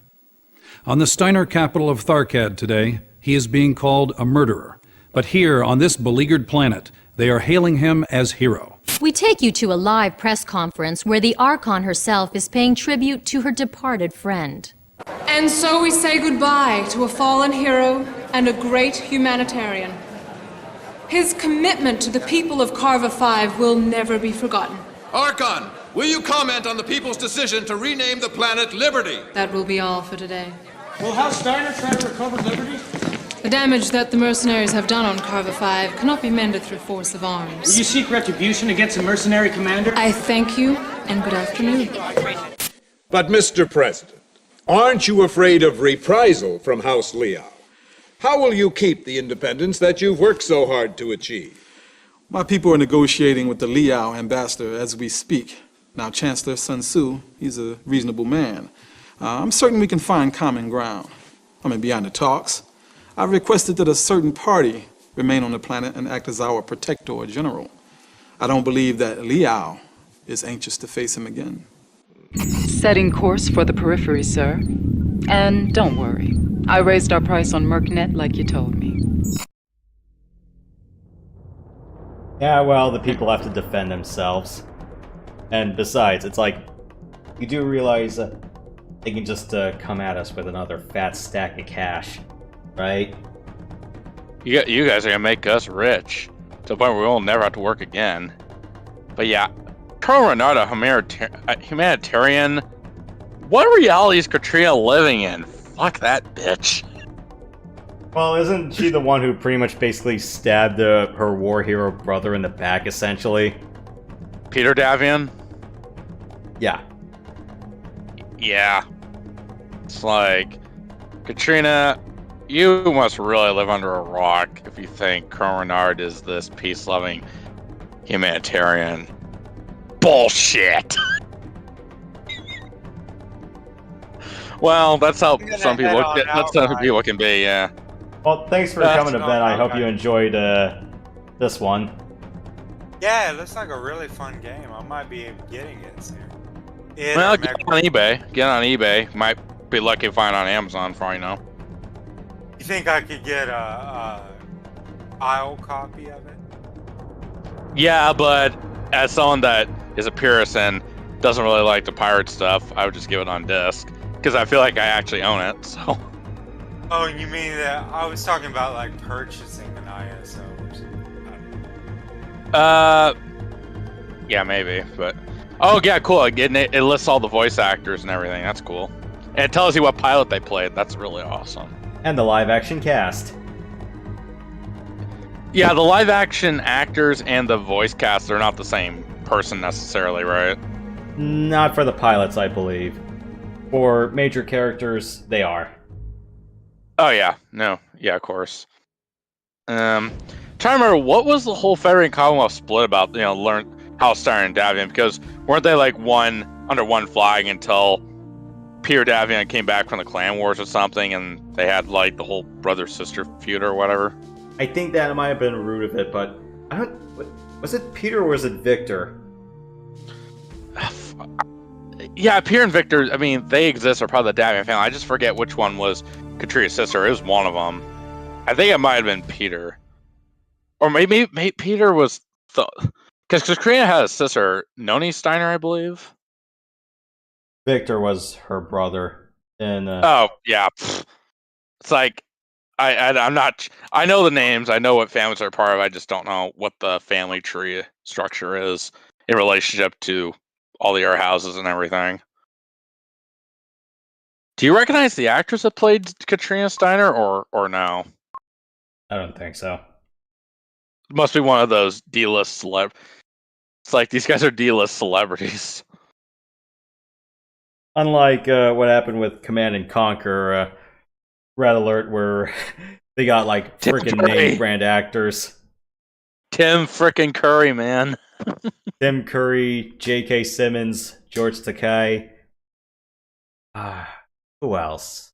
M: On the Steiner capital of Tharkad today, he is being called a murderer. But here, on this beleaguered planet, they are hailing him as hero.
N: We take you to a live press conference where the Archon herself is paying tribute to her departed friend.
O: And so we say goodbye to a fallen hero and a great humanitarian. His commitment to the people of Carver 5 will never be forgotten.
P: Archon, will you comment on the people's decision to rename the planet Liberty?
O: That will be all for today.
Q: Will House Steiner try to recover Liberty?
O: The damage that the mercenaries have done on Carver 5 cannot be mended through force of arms.
Q: Will you seek retribution against a mercenary commander?
O: I thank you, and good afternoon.
R: But, Mr. President, aren't you afraid of reprisal from House Liao? How will you keep the independence that you've worked so hard to achieve?
C: My people are negotiating with the Liao ambassador as we speak. Now, Chancellor Sun Tzu, he's a reasonable man. I'm certain we can find common ground. Beyond the talks, I've requested that a certain party remain on the planet and act as our protector general. I don't believe that Liao is anxious to face him again.
H: Setting course for the periphery, sir. And don't worry, I raised our price on MERCnet like you told me.
A: Yeah, well, the people have to defend themselves. And besides, it's like, you do realize they can just come at us with another fat stack of cash, right?
E: You guys are gonna make us rich to the point where we'll never have to work again. But yeah, Colonel Renard, a humanitarian. What reality is Katrina living in? Fuck that bitch.
A: Well, isn't she the one who pretty much basically stabbed her war hero brother in the back, essentially?
E: Peter Davian?
A: Yeah.
E: Yeah. It's like, Katrina, you must really live under a rock if you think Colonel Renard is this peace-loving humanitarian. Bullshit! Well, that's how some people can be, yeah.
A: Well, thanks for coming to Ben. I hope you enjoyed this one.
B: Yeah, it looks like a really fun game. I might be getting it soon.
E: Well, get it on eBay. Get it on eBay. Might be lucky to find it on Amazon for all you know.
B: You think I could get a IO copy of it?
E: Yeah, but as someone that is a purist and doesn't really like the pirate stuff, I would just give it on disc because I feel like I actually own it. So.
B: Oh, you mean that? I was talking about like purchasing an ISO or something.
E: Yeah, maybe, but oh yeah, cool. It lists all the voice actors and everything. That's cool, and it tells you what pilot they played. That's really awesome.
A: And the live-action cast.
E: Yeah, the live-action actors and the voice cast are not the same person necessarily, right?
A: Not for the pilots, I believe. For major characters, they are.
E: Oh yeah, no, yeah, of course. Trying to remember what was the whole Federated Commonwealth split about? You know, learn House Steiner and Davian, because weren't they like under one flag until Peter Davian came back from the Clan Wars or something, and they had like the whole brother-sister feud or whatever?
A: I think that might have been the root of it, but I don't. Was it Peter or was it Victor?
E: Yeah, Peter and Victor. I mean, they exist. Are part of the Davian family. I just forget which one was Katrina's sister. It was one of them. I think it might have been Peter, or maybe Peter was because Katrina had a sister, Noni Steiner, I believe.
A: Victor was her brother. And
E: oh yeah, it's like I'm not. I know the names. I know what families they're part of. I just don't know what the family tree structure is in relationship to all the other houses and everything. Do you recognize the actress that played Katrina Steiner, or no?
A: I don't think so.
E: It must be one of those D-list celeb. It's like these guys are D-list celebrities.
A: Unlike what happened with Command and Conquer, Red Alert, where they got like freaking name brand actors.
E: Tim frickin' Curry, man.
A: Tim Curry, J.K. Simmons, George Takei. Who else?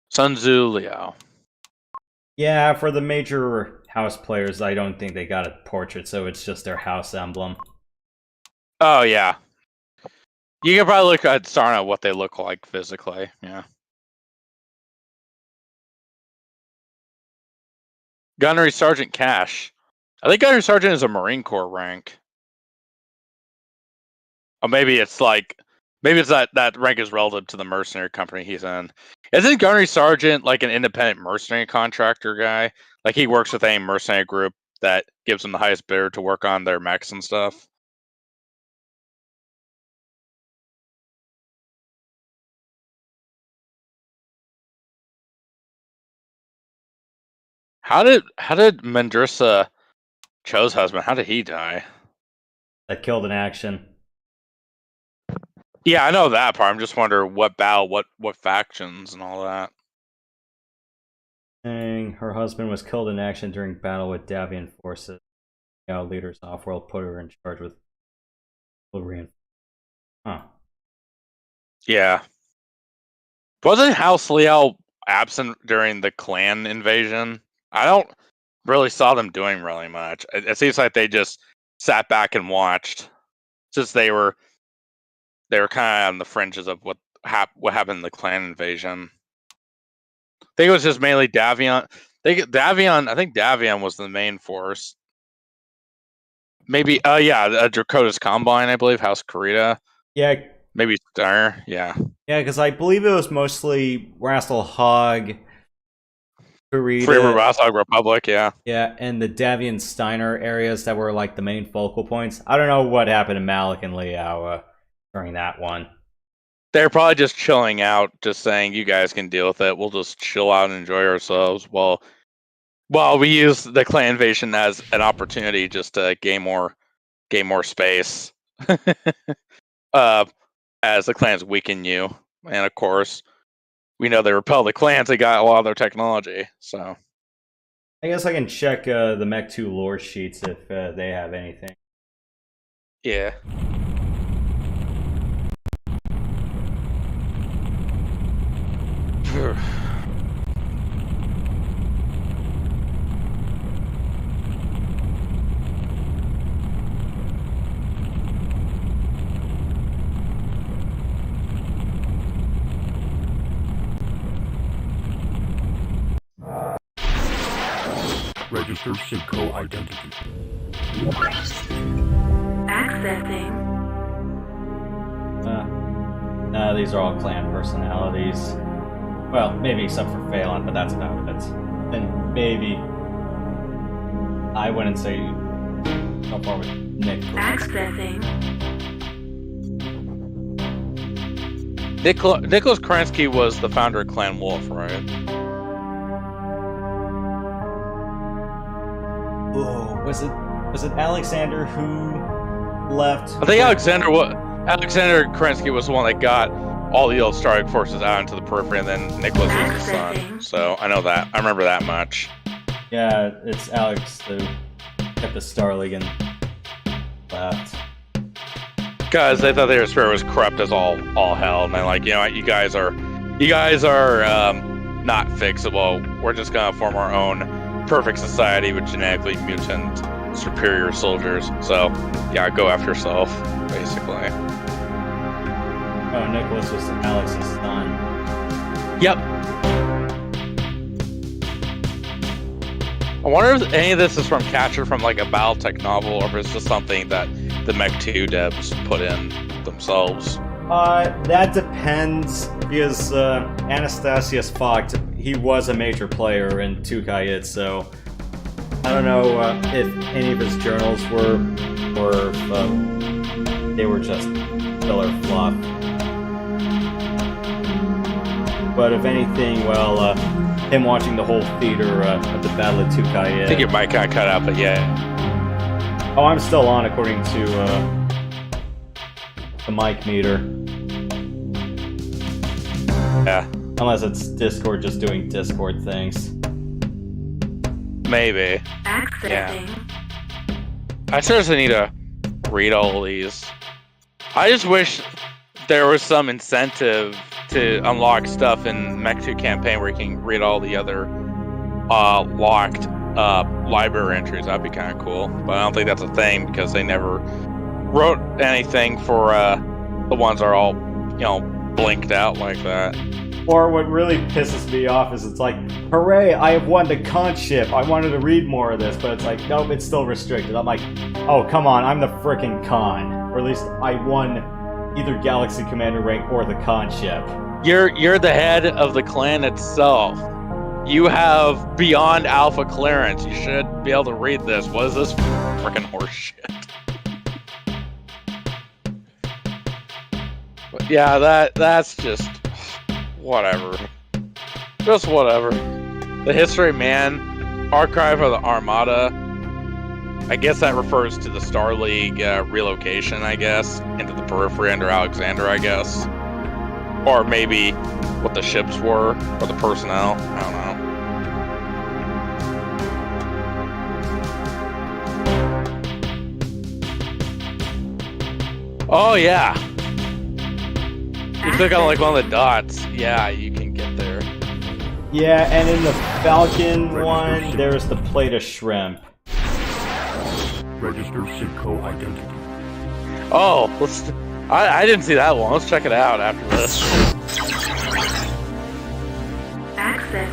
E: Sun Tzu Liao.
A: Yeah, for the major house players, I don't think they got a portrait, so it's just their house emblem.
E: Oh, yeah. You can probably look at Starna what they look like physically, yeah. Gunnery Sergeant Cash. I think Gunnery Sergeant is a Marine Corps rank. Or maybe it's that rank is relative to the mercenary company he's in. Isn't Gunnery Sergeant like an independent mercenary contractor guy? Like he works with a mercenary group that gives him the highest bidder to work on their mechs and stuff. How did Mandrissa, Cho's husband, how did he die?
A: That killed in action.
E: Yeah, I know that part. I'm just wondering what battle, what factions and all that.
A: And her husband was killed in action during battle with Davian forces. Now leaders off-world put her in charge with reinforcements. Huh.
E: Yeah. Wasn't House Liao absent during the clan invasion? I don't really saw them doing really much. It seems like they just sat back and watched. Just they were kind of on the fringes of what happened in the clan invasion. I think it was just mainly Davion. I think Davion was the main force. Maybe, Dracota's Combine, I believe, House Karita.
A: Yeah.
E: Maybe Steiner, yeah.
A: Yeah, because I believe it was mostly Rassel Hog, Karita,
E: Free Rassel Republic, yeah.
A: Yeah, and the Davian Steiner areas that were like the main focal points. I don't know what happened to Malik and Liao during that one.
E: They're probably just chilling out, just saying, you guys can deal with it. We'll just chill out and enjoy ourselves while we use the clan invasion as an opportunity just to gain more space. As the clans weaken you. And of course, we know they repel the clans, they got a lot of their technology, so.
A: I guess I can check the Mech 2 lore sheets if they have anything.
E: Yeah.
S: Register Simcoe identity.
K: Accessing.
A: These are all clan personalities. Well, maybe except for Phelan, but that's about it. And maybe I wouldn't say so far with Nick.
K: Accessing.
E: Nicholas Kransky was the founder of Clan Wolf, right?
A: Oh, was it Alexander who left?
E: I think Alexander Kerensky was the one that got all the old Starlight forces out into the periphery, and then Nicholas was his son. So I know that. I remember that much.
A: Yeah, it's Alex who kept the Star League and left.
E: Guys, they thought their spirit was corrupt as all hell, and they're like, you know what, you guys are not fixable. We're just gonna form our own perfect society with genetically mutant superior soldiers. So yeah, go after yourself, basically.
A: Oh, Nicholas was Alex's son.
E: Yep. I wonder if any of this is from captured from like a Battletech novel, or if it's just something that the Mech 2 devs put in themselves.
A: That depends, because Anastasius Fogt, he was a major player in Tukayit, so I don't know if any of his journals were, or if they were just filler fluff. But if anything, well, him watching the whole theater of the Battle of Tukayit.
E: I think your mic got cut out, but yeah.
A: Oh, I'm still on according to the mic meter.
E: Yeah.
A: Unless it's Discord just doing Discord things.
E: Maybe.
K: Accessing.
E: Yeah. I seriously need to read all these. I just wish there was some incentive to unlock stuff in Mech 2 campaign where you can read all the other locked library entries. That'd be kind of cool, but I don't think that's a thing because they never wrote anything for the ones that are all, blinked out like that.
A: Or what really pisses me off is it's like, hooray, I have won the con ship. I wanted to read more of this, but it's like, nope, it's still restricted. I'm like, oh, come on, I'm the frickin' con. Or at least I won either Galaxy Commander rank or the con ship.
E: You're the head of the clan itself. You have beyond alpha clearance. You should be able to read this. What is this frickin' horse shit? But yeah, that's just whatever. Just whatever. The History Man Archive of the Armada. I guess that refers to the Star League relocation, I guess, into the periphery under Alexander, I guess. Or maybe what the ships were, or the personnel. I don't know. Oh, yeah. You click on like one of the dots. Yeah, you can get there.
A: Yeah, and in the Falcon one, there's the plate of shrimp.
S: Register Sidco identity.
E: Oh, I didn't see that one. Let's check it out after this.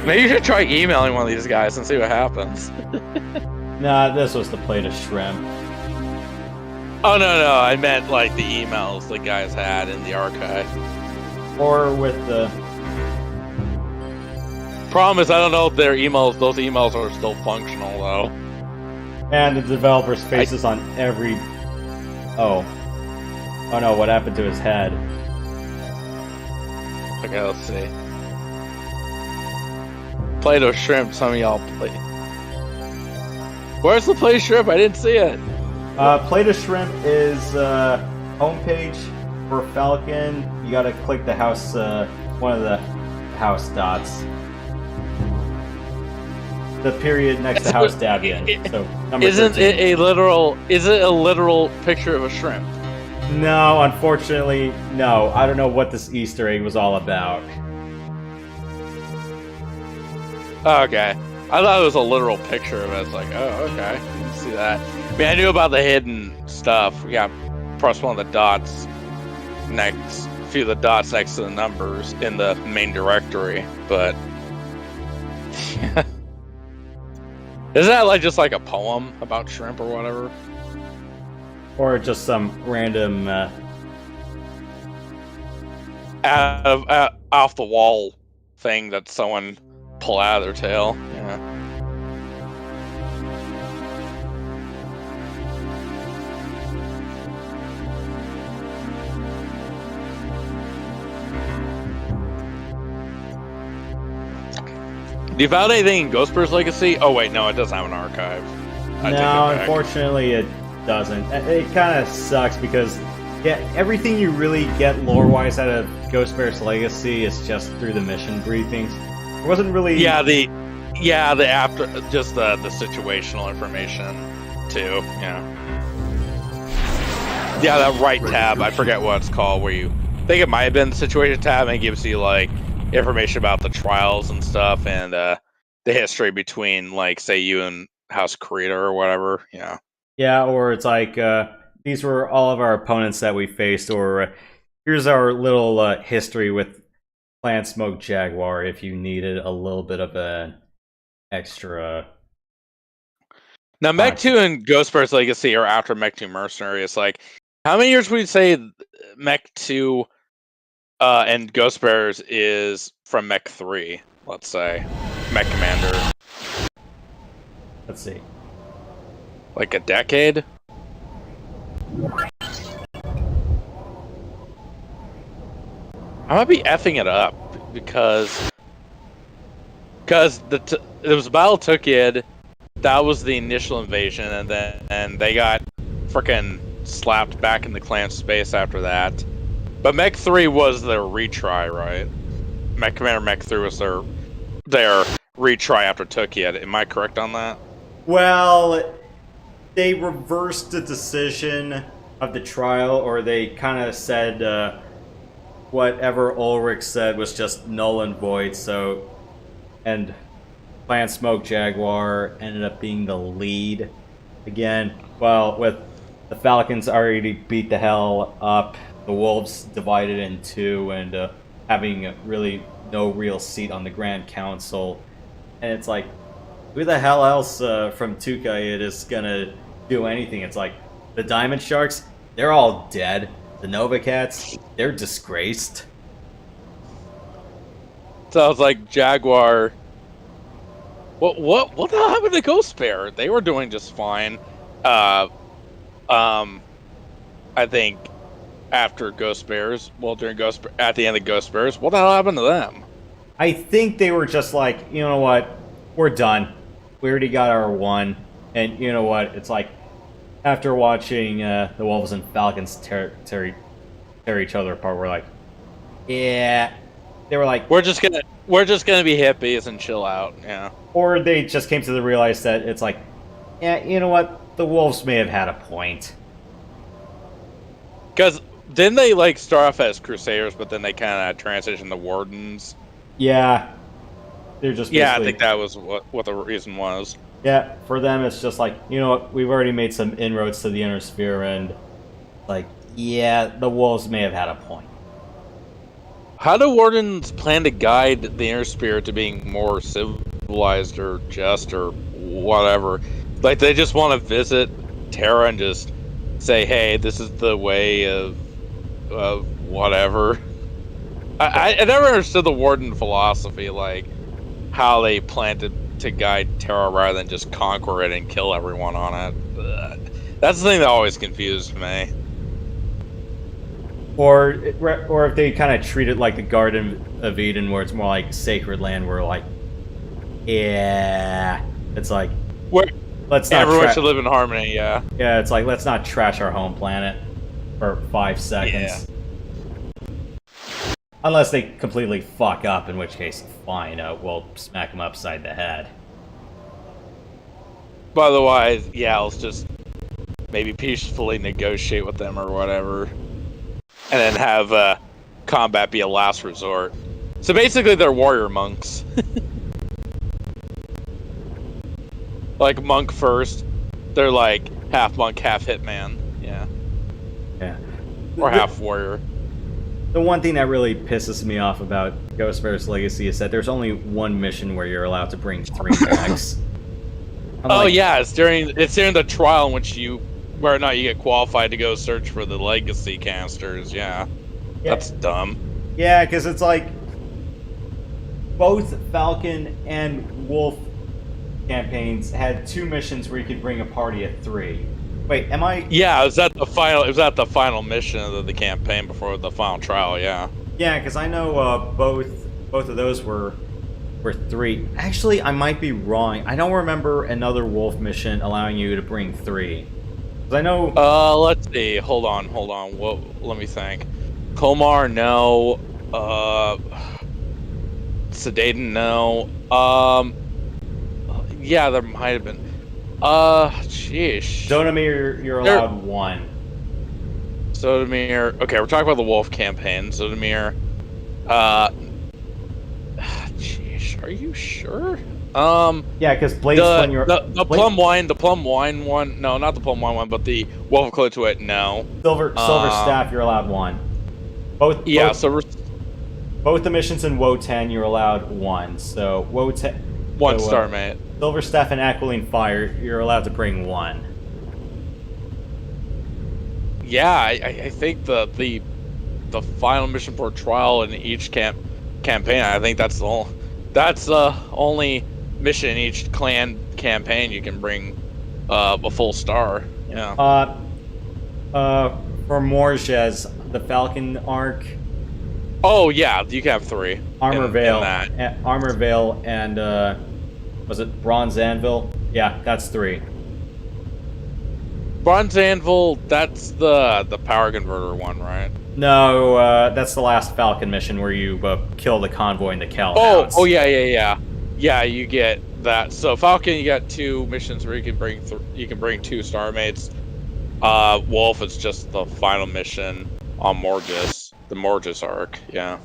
E: Maybe you should try emailing one of these guys and see what happens.
A: Nah, this was the plate of shrimp.
E: Oh, no, I meant like the emails the guys had in the archive.
A: Or with the...
E: Problem is, I don't know if those emails are still functional, though.
A: And the developer's faces on every... Oh. Oh no, what happened to his head?
E: Okay, let's see. Plate-Doh shrimp, some of y'all play. Where's the Plate-Doh shrimp? I didn't see it.
A: Plate-Doh shrimp is homepage for Falcon. You gotta click the house, one of the house dots. The period next to House Davian. So number
E: Isn't
A: 13.
E: it a literal? Is it a literal picture of a shrimp?
A: No, unfortunately, no. I don't know what this Easter egg was all about.
E: Okay, I thought it was a literal picture of it. It's like, oh, okay, I didn't see that. I mean, I knew about the hidden stuff. Yeah, press one of the dots next, a few of the dots next to the numbers in the main directory, but. Isn't that like just like a poem about shrimp or whatever?
A: Or just some random
E: off the wall thing that someone pull out of their tail. Yeah. Do you found anything in Ghostbear's Legacy? Oh wait, no, it doesn't have an archive.
A: No, unfortunately it doesn't. It kind of sucks because, yeah, everything you really get lore-wise out of Ghostbear's Legacy is just through the mission briefings. It wasn't really...
E: the after, just the situational information, too, yeah. Yeah, that right tab, I forget what it's called, where you... I think it might have been the situation tab, and it gives you, like, information about the trials and stuff, and the history between, like, say, you and House Creator or whatever, yeah.
A: Yeah, or it's like, these were all of our opponents that we faced, or here's our little history with Clan Smoke Jaguar if you needed a little bit of an extra...
E: Now, Mech 2 and Ghostbear's Legacy are after Mech 2 Mercenary. It's like, how many years would you say Mech 2 and Ghostbear's is from Mech 3, let's say? MechCommander.
A: Let's see.
E: Like a decade? I might be effing it up because it was Battle of Tukid. That was the initial invasion, and they got frickin' slapped back in the clan space after that. But Mech 3 was their retry, right? MechCommander Mech 3 was their retry after Tukid. Am I correct on that?
A: Well, they reversed the decision of the trial, or they kind of said whatever Ulrich said was just null and void, so... And Clan Smoke Jaguar ended up being the lead again. Well, with the Falcons already beat the hell up, the Wolves divided in two, and having really no real seat on the Grand Council. And it's like, who the hell else from Tukayid is gonna do anything? It's like, the Diamond Sharks, they're all dead. The Nova Cats, they're disgraced.
E: Sounds like Jaguar. What the hell happened to Ghost Bear? They were doing just fine. I think after Ghost Bears, well, at the end of Ghost Bears, what the hell happened to them?
A: I think they were just like, you know what, we're done. We already got our one, and you know what? It's like after watching the Wolves and Falcons tear each other apart, we're like, yeah. They were like,
E: we're just gonna be hippies and chill out, yeah.
A: Or they just came to the realize that it's like, yeah, you know what? The Wolves may have had a point.
E: Because didn't they like start off as Crusaders, but then they kind of transitioned to Wardens?
A: Yeah, they're just
E: I think that was what the reason was.
A: Yeah, for them it's just like, you know what? We've already made some inroads to the Inner Sphere, and like, yeah, the Wolves may have had a point.
E: How do Wardens plan to guide the Inner Sphere to being more civilized or just or whatever? Like, they just want to visit Terra and just say, hey, this is the way of whatever. I never understood the Warden philosophy, like, how they plan to guide Terra rather than just conquer it and kill everyone on it. That's the thing that always confused me.
A: Or if they kind of treat it like the Garden of Eden, where it's more like sacred land, where like, yeah, it's like, let's not
E: everyone should live in harmony, yeah.
A: Yeah, it's like, let's not trash our home planet for 5 seconds. Yeah. Unless they completely fuck up, in which case, fine, we'll smack them upside the head.
E: But otherwise, yeah, let's just maybe peacefully negotiate with them or whatever. And then have combat be a last resort. So basically, they're warrior monks. Like monk first, they're like half monk, half hitman. Yeah.
A: Yeah.
E: Or half warrior.
A: The one thing that really pisses me off about Ghost Bear's Legacy is that there's only one mission where you're allowed to bring 3 mechs.
E: Yeah, it's during the trial in which whether or not you get qualified to go search for the legacy canisters, yeah. That's dumb.
A: Yeah, because it's like both Falcon and Wolf campaigns had 2 missions where you could bring a party of 3. Wait, am I?
E: Yeah, it was at the final mission of the campaign before the final trial, yeah.
A: Yeah, because I know both of those were 3. Actually, I might be wrong. I don't remember another Wolf mission allowing you to bring 3. I know.
E: Let's see. Hold on. Let me think. Komar, no. Sedaten, no. Yeah, there might have been. Sheesh.
A: Zodomir, you're allowed 1.
E: Zodomir. Okay, we're talking about the Wolf campaign. Zodomir. Sheesh. Are you sure?
A: Yeah, because Blaze, when you're
E: the plum wine one. No, not the plum wine one, but the Wolf of Clotuit. No.
A: Silver Staff, you're allowed 1. Both the missions in Wotan, you're allowed 1. So Wotan,
E: 1 star, mate.
A: Silver Staff and Aquiline Fire, you're allowed to bring 1.
E: Yeah, I think the final mission for trial in each campaign. I think that's the only mission in each clan campaign you can bring a full star. Yeah.
A: For Morges, the Falcon arc.
E: Oh yeah, you can have 3.
A: Armor Veil and was it Bronze Anvil? Yeah, that's 3.
E: Bronze Anvil, that's the power converter one, right?
A: No, that's the last Falcon mission where you kill the convoy in the Cal.
E: Oh yeah. Yeah, you get that. So Falcon, you got 2 missions where you can bring 2 star mates. Wolf is just the final mission on Morges, the Morges arc. Yeah.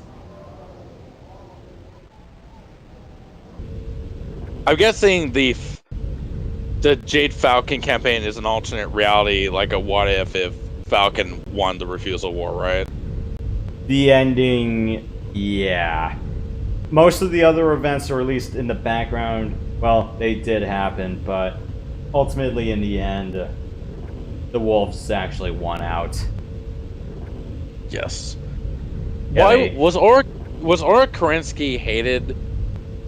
E: I'm guessing the Jade Falcon campaign is an alternate reality, like a what if Falcon won the refusal war, right?
A: The ending Yeah. Most of the other events, or at least in the background, well, they did happen, but ultimately in the end, the wolves actually won out.
E: Yes.
A: Yeah,
E: Why was Ulrich Kerensky hated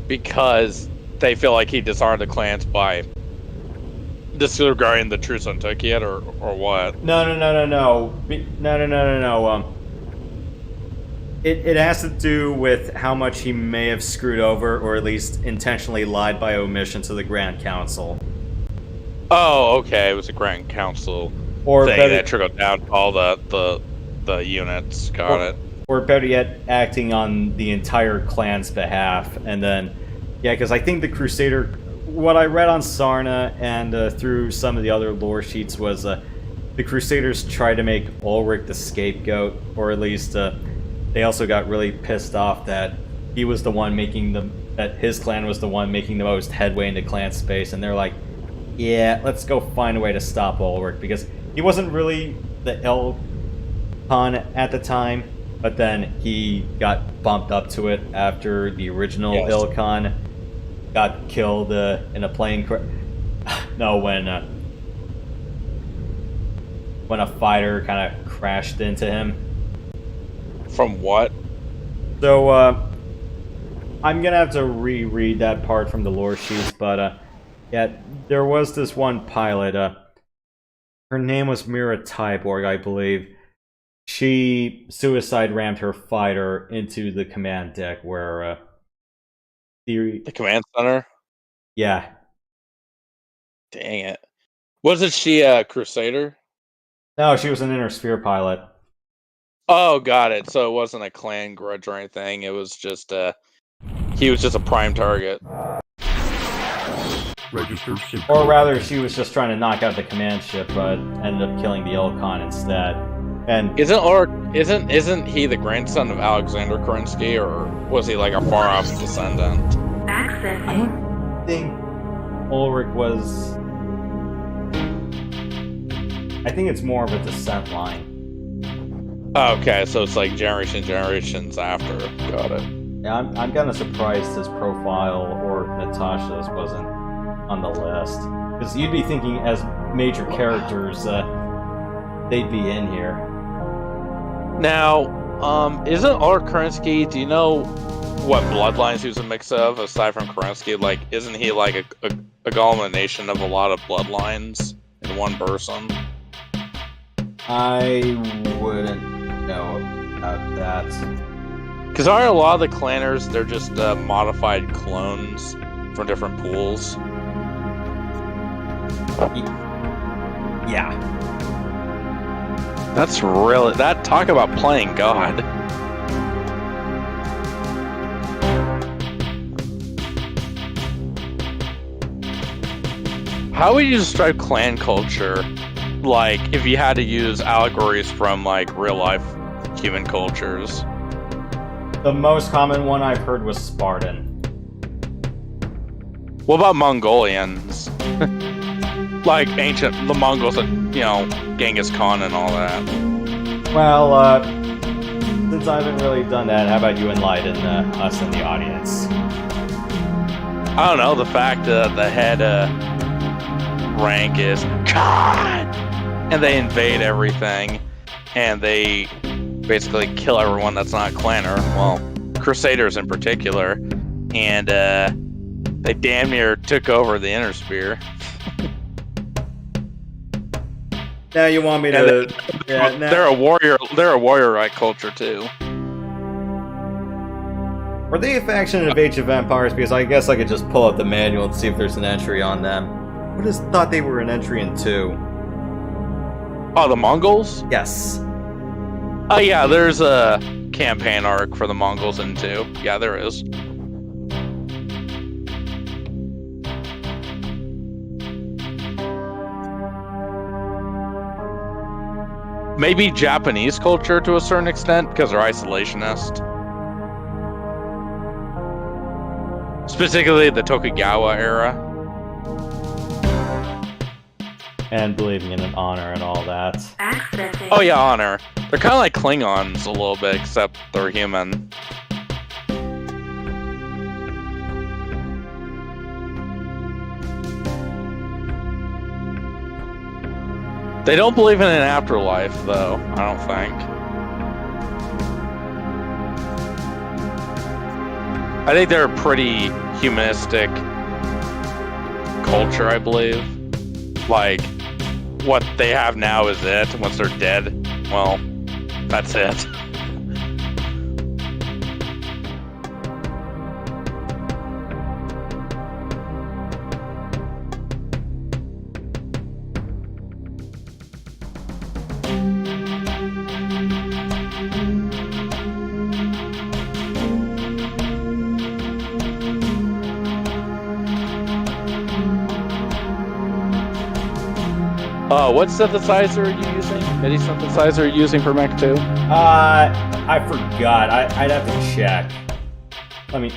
E: because they feel like he disarmed the clans by disregarding the truce on Tokyo, or what?
A: No. It has to do with how much he may have screwed over, or at least intentionally lied by omission to the Grand Council.
E: Oh, okay. It was a Grand Council thing that trickled down to all the units. Got it.
A: Or better yet, acting on the entire clan's behalf. And then, yeah, because I think the Crusader... What I read on Sarna and through some of the other lore sheets was the Crusaders tried to make Ulrich the scapegoat, or at least they also got really pissed off that he was the one that his clan was the one making the most headway into clan space, and they're like, yeah, let's go find a way to stop Ulrich, because he wasn't really the Ilkhan at the time, but then he got bumped up to it after the original Ilkhan got killed in a plane crash. No, when a fighter kind of crashed into him.
E: From what?
A: So, I'm gonna have to reread that part from the lore sheets, but yeah, there was this one pilot, her name was Mira Tyborg, I believe. She suicide rammed her fighter into the command deck where,
E: the command center?
A: Yeah.
E: Dang it. Wasn't she a Crusader?
A: No, she was an Inner Sphere pilot.
E: Oh, got it. So it wasn't a clan grudge or anything. It was just he was just a prime target.
A: Or rather, she was just trying to knock out the command ship, but ended up killing the Ilkhan instead. And
E: isn't he the grandson of Alexander Kerensky, or was he like a far off descendant?
A: I don't think Ulrich was. I think it's more of a descent line.
E: Okay, so it's like generations after. Got it.
A: Yeah, I'm kind of surprised his profile or Natasha's wasn't on the list, because you'd be thinking as major characters they'd be in here.
E: Now, isn't Ulrich Kerensky? Do you know what bloodlines he was a mix of aside from Kerensky? Like, isn't he like a amalgamation of a lot of bloodlines in one person?
A: I wouldn't know about that.
E: Because aren't a lot of the clanners, they're just modified clones from different pools?
A: Yeah.
E: That's really... talk about playing God. How would you describe clan culture? Like, if you had to use allegories from, like, real-life human cultures.
A: The most common one I've heard was Spartan.
E: What about Mongolians? Like, the Mongols, Genghis Khan and all that.
A: Well, since I haven't really done that, how about you enlighten us in the audience?
E: I don't know, the fact that the head rank is God! And they invade everything, and they basically kill everyone that's not clanner, well, Crusaders in particular, and they damn near took over the Inner Sphere.
A: Now you want me to...
E: They're a warrior-like culture, too.
A: Were they a faction of Age of Empires? Because I guess I could just pull up the manual and see if there's an entry on them. I just thought they were an entry in 2.
E: Oh, the Mongols?
A: Yes.
E: Oh, yeah, there's a campaign arc for the Mongols in 2. Yeah, there is. Maybe Japanese culture to a certain extent, because they're isolationist. Specifically the Tokugawa era.
A: And believing in an honor and all that.
E: Oh yeah, honor. They're kind of like Klingons a little bit, except they're human. They don't believe in an afterlife, though, I don't think. I think they're a pretty humanistic culture, I believe. Like, what they have now is it. Once they're dead, well, that's it. What synthesizer are you using? MIDI synthesizer are you using for Mech 2?
A: I forgot. I'd have to check. Let me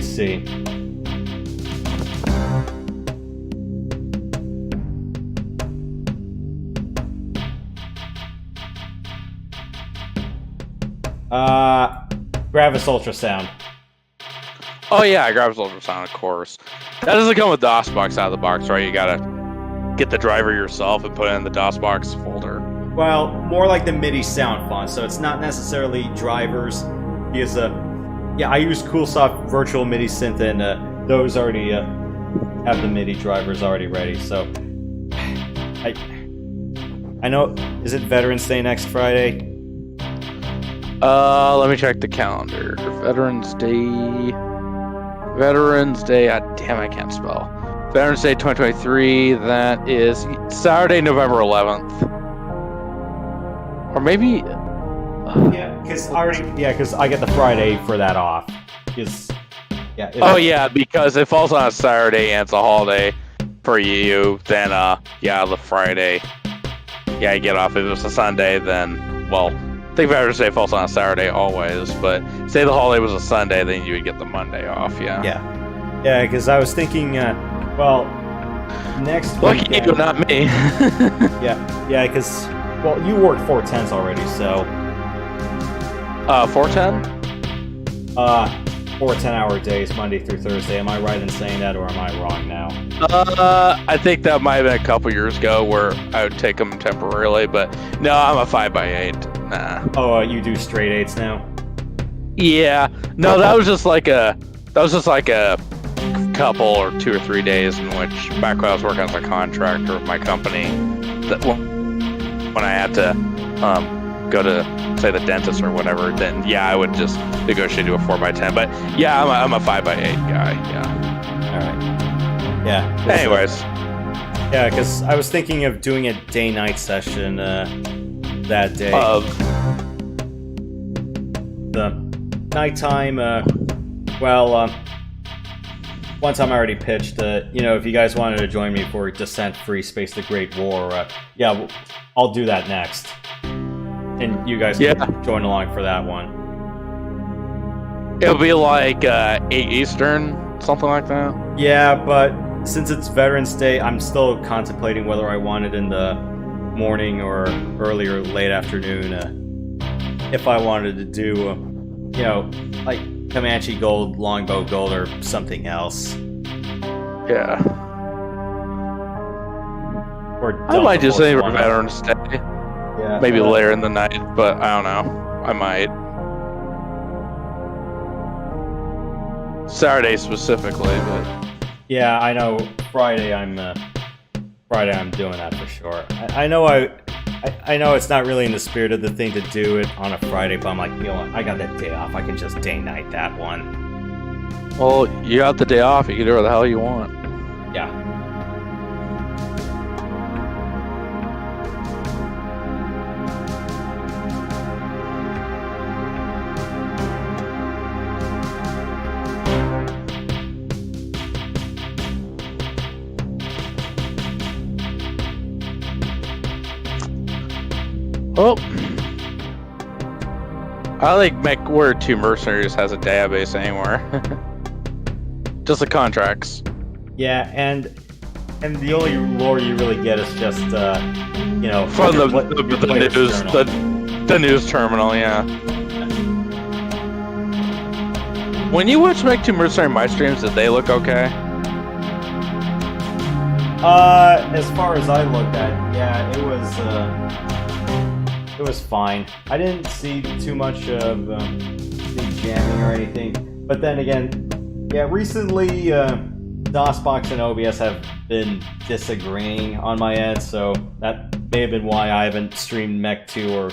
A: see. Gravis Ultrasound.
E: Oh yeah, Gravis Ultrasound, of course. That doesn't come with DOSBox out of the box, right? You gotta get the driver yourself and put it in the DOSBox folder.
A: Well, more like the MIDI sound font, so it's not necessarily drivers. Because, yeah, I use CoolSoft Virtual MIDI Synth, and those already have the MIDI drivers already ready. So, I know. Is it Veterans Day next Friday?
E: Let me check the calendar. Veterans Day. Ah, damn, I can't spell. Veterans Day 2023, that is Saturday, November 11th. Or maybe...
A: Yeah, because I get the Friday for that off.
E: Yeah, because it falls on a Saturday and it's a holiday for you, then, yeah, the Friday. Yeah, you get off. If it was a Sunday, then, well, I think Veterans Day falls on a Saturday always, but say the holiday was a Sunday, then you would get the Monday off, yeah.
A: Yeah, because I was thinking... well, next
E: Lucky
A: weekend...
E: you, not me.
A: yeah, because, well, you worked 410s already, so...
E: 410?
A: 4 10-hour days, Monday through Thursday. Am I right in saying that, or am I wrong now?
E: I think that might have been a couple years ago where I would take them temporarily, but no, I'm a 5x8. Nah.
A: Oh, you do straight 8s now?
E: Yeah. No, that was just like a couple or 2 or 3 days in which, back when I was working as a contractor of my company, that when I had to go to, say, the dentist or whatever, then yeah, I would just negotiate to a 4x10. But yeah, I'm a 5x8 guy. Yeah.
A: All right. Yeah.
E: Anyways.
A: Yeah, because I was thinking of doing a day-night session that day. The nighttime. One time I already pitched. If you guys wanted to join me for Descent Free Space: The Great War, yeah, I'll do that next. And you guys can join along for that one.
E: It'll be like 8 Eastern, something like that.
A: Yeah, but since it's Veterans Day, I'm still contemplating whether I want it in the morning or early or late afternoon. If I wanted to do, like Comanche Gold, Longbow Gold, or something else.
E: Yeah.
A: Or
E: I might just say for Veterans Day.
A: Yeah.
E: Maybe later in the night, but I don't know. I might. Saturday specifically, but
A: yeah, I know. Friday I'm doing that for sure. I know it's not really in the spirit of the thing to do it on a Friday, but I'm like, I got that day off. I can just day night that one.
E: Well, you got the day off. You can do what the hell you want.
A: Yeah.
E: Oh, I think MechWord 2 Mercenaries has a database anywhere. Just the contracts.
A: Yeah, and the only lore you really get is just from
E: the news terminal. Yeah. When you watch Mech 2 Mercenary my streams, did they look okay?
A: As far as I looked at, yeah, it was fine. I didn't see too much of big jamming or anything. But then again, yeah, recently DOSBox and OBS have been disagreeing on my end, so that may have been why I haven't streamed Mech 2 or...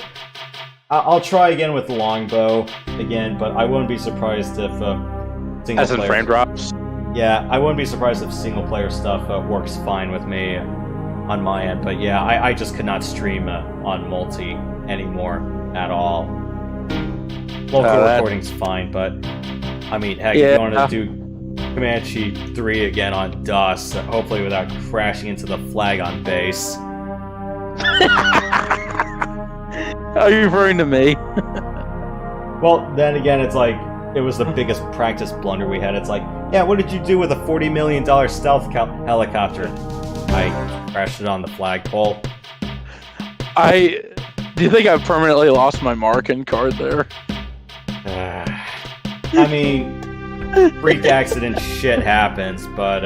A: I'll try again with Longbow again, but I wouldn't be surprised if single
E: As in
A: player...
E: frame drops?
A: Yeah, I wouldn't be surprised if single player stuff works fine with me on my end, but yeah, I just could not stream on multi anymore at all. Local recording's fine, but I mean, heck, if you want to do Comanche 3 again on DOS, hopefully without crashing into the flag on base.
E: Are you referring to me?
A: Well, then again, it's like, it was the biggest practice blunder we had. It's like, yeah, what did you do with a $40 million stealth helicopter? I crashed it on the flagpole.
E: Do you think I permanently lost my marking card there?
A: I mean, freak accident shit happens, but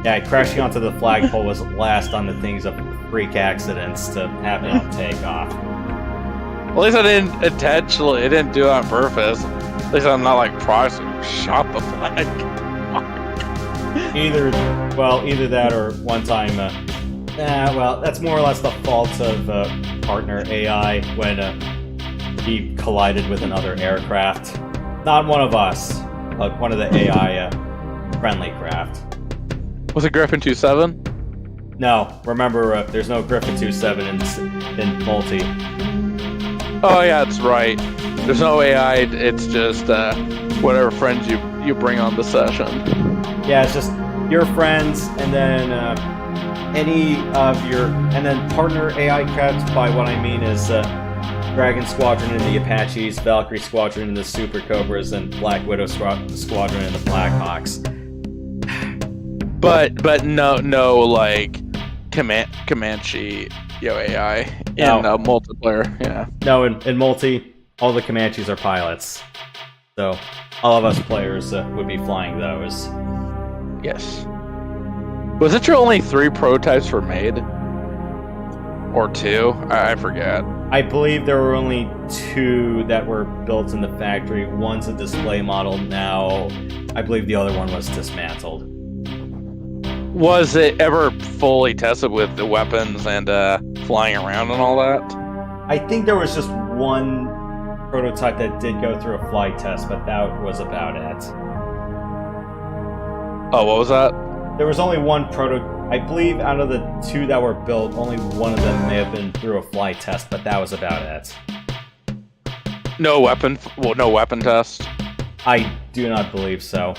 A: yeah, crashing onto the flagpole was last on the things of freak accidents to happen on takeoff.
E: At least I didn't intentionally, I didn't do it on purpose. At least I'm not like Proxy who shot the flag.
A: Either that or one time, well, that's more or less the fault of partner AI when he collided with another aircraft. Not one of us, but one of the AI friendly craft.
E: Was it Griffin 2-7?
A: No, remember, there's no Griffin 2-7 in multi.
E: Oh yeah, that's right. There's no AI, it's just whatever friends you bring on the session.
A: Yeah, it's just your friends, and then and then partner AI craft. By what I mean is Dragon Squadron and the Apaches, Valkyrie Squadron and the Super Cobras, and Black Widow Squadron and the Blackhawks.
E: But no like Comanche AI in multiplayer. Yeah.
A: No, in multi, all the Comanches are pilots, so all of us players would be flying those.
E: Yes. Was it your only 3 prototypes were made? Or 2? I forget.
A: I believe there were only 2 that were built in the factory. One's a display model now. I believe the other one was dismantled.
E: Was it ever fully tested with the weapons and flying around and all that?
A: I think there was just one prototype that did go through a flight test, but that was about it.
E: Oh, what was that?
A: There was only one I believe out of the 2 that were built, only one of them may have been through a flight test, but that was about it.
E: No weapon test?
A: I do not believe so.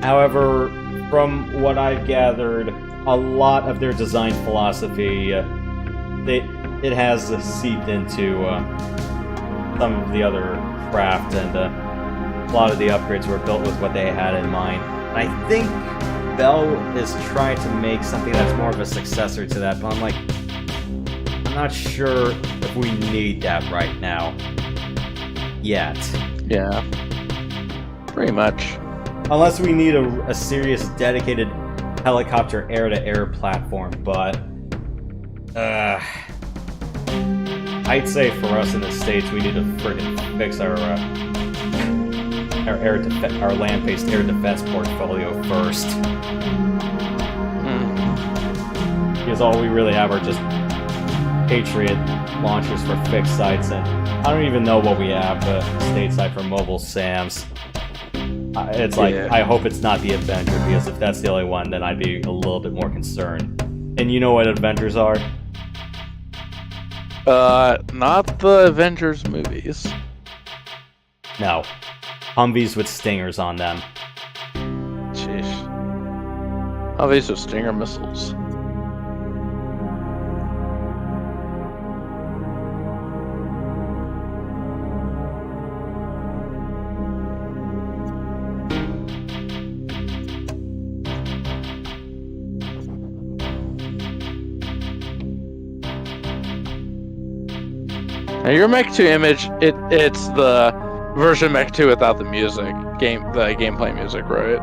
A: However, from what I've gathered, a lot of their design philosophy, it has seeped into some of the other craft, and a lot of the upgrades were built with what they had in mind. And I think Bell is trying to make something that's more of a successor to that, but I'm not sure if we need that right now. Yet.
E: Yeah. Pretty much.
A: Unless we need a serious dedicated helicopter air-to-air platform, but I'd say for us in the States, we need to friggin' fix our land-based air defense portfolio first. Because all we really have are just Patriot launchers for fixed sites, and I don't even know what we have stateside for mobile SAMs. It's like, yeah. I hope it's not the Avenger, because if that's the only one, then I'd be a little bit more concerned. And you know what Avengers are?
E: Not the Avengers movies.
A: No. Humvees with stingers on them.
E: Sheesh. Humvees with stinger missiles. Now your Mech 2 image, it's the version of Mech 2 without the music, the gameplay music, right?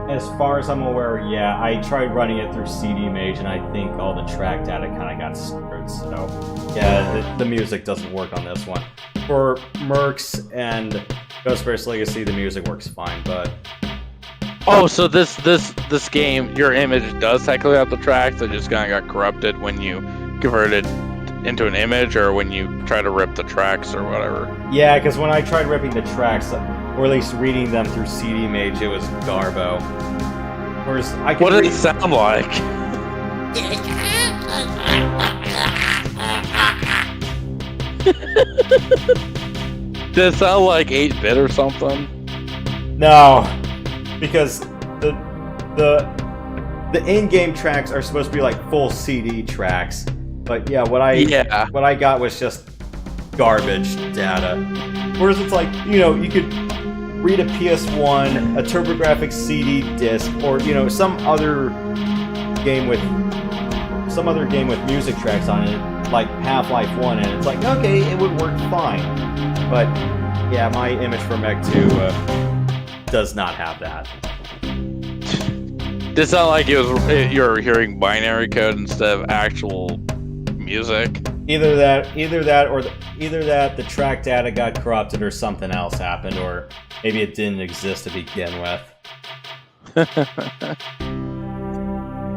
A: as far as I'm aware, yeah, I tried running it through CD Mage, and I think all the track data kind of got screwed. So, yeah, the music doesn't work on this one. For Mercs and Ghostbusters Legacy, the music works fine, but.
E: Oh, so this game, your image does technically have the tracks. It just kind of got corrupted when you converted into an image, or when you try to rip the tracks or whatever.
A: Yeah, because when I tried ripping the tracks, or at least reading them through CD Mage, it was Garbo. Whereas I can
E: what did it sound like? Did it sound like 8-bit or something?
A: No, because the in-game tracks are supposed to be like full CD tracks. But yeah, what I got was just garbage data. Whereas it's like, you know, you could read a PS1, a TurboGrafx CD disc, or you know, some other game with music tracks on it, like Half-Life 1, and it's like, okay, it would work fine. But yeah, my image for Mech 2 does not have that.
E: Did it sound like you were hearing binary code instead of actual music?
A: Either that, the track data got corrupted, or something else happened, or maybe it didn't exist to begin with.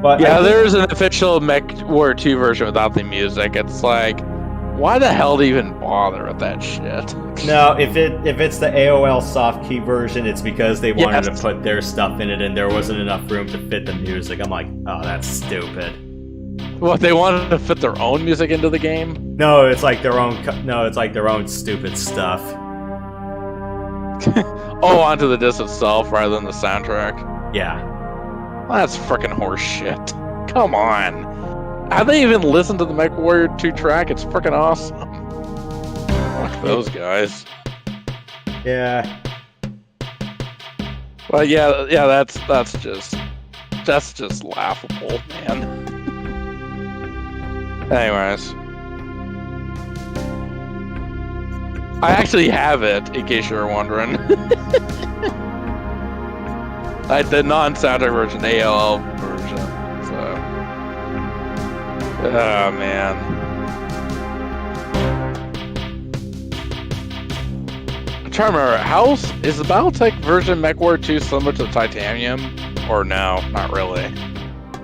A: But
E: yeah, there's an official Mech Warrior 2 version without the music. It's like, why the hell do you even bother with that shit?
A: No, if it's the AOL soft key version, it's because they wanted to put their stuff in it, and there wasn't enough room to fit the music. I'm like, oh, that's stupid.
E: What, they wanted to fit their own music into the game?
A: No, it's like their own. No, it's like their own stupid stuff.
E: Oh, onto the disc itself rather than the soundtrack.
A: Yeah.
E: Well, that's freaking horse shit. Come on. Have they even listened to the Mech Warrior 2 track? It's freaking awesome. Fuck those guys.
A: Yeah.
E: Well, yeah, that's just laughable, man. Anyways, I actually have it, in case you were wondering. I the non-soundtrack version, ALL version. So, oh man. I'm trying to remember. Is the BattleTech version MechWarrior 2 similar to the Titanium, or no? Not really.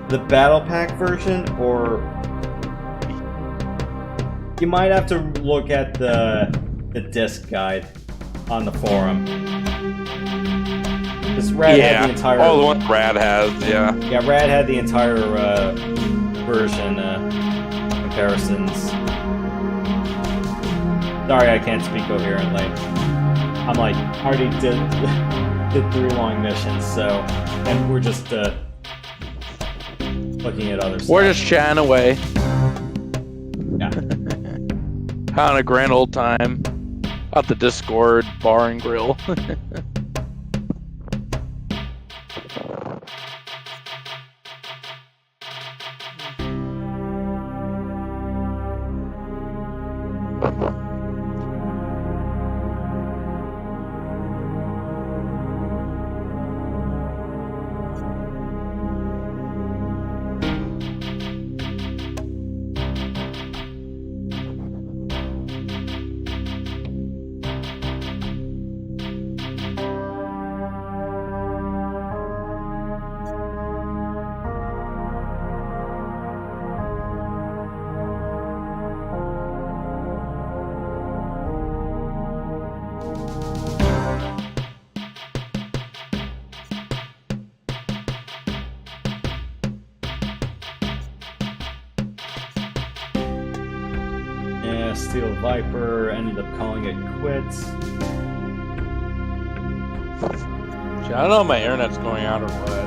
A: The Battle Pack version, or you might have to look at the disc guide on the forum. This Rad had the entire.
E: Oh, the one Rad has, yeah.
A: Yeah, Rad had the entire version comparisons. Sorry, I can't speak coherently. I'm like, I already did 3 long missions, so, and we're just looking at other stuff.
E: We're just chatting away.
A: Yeah.
E: Having a grand old time at the Discord bar and grill.
A: Steel Viper ended up calling it quits.
E: I don't know if my internet's going out or what.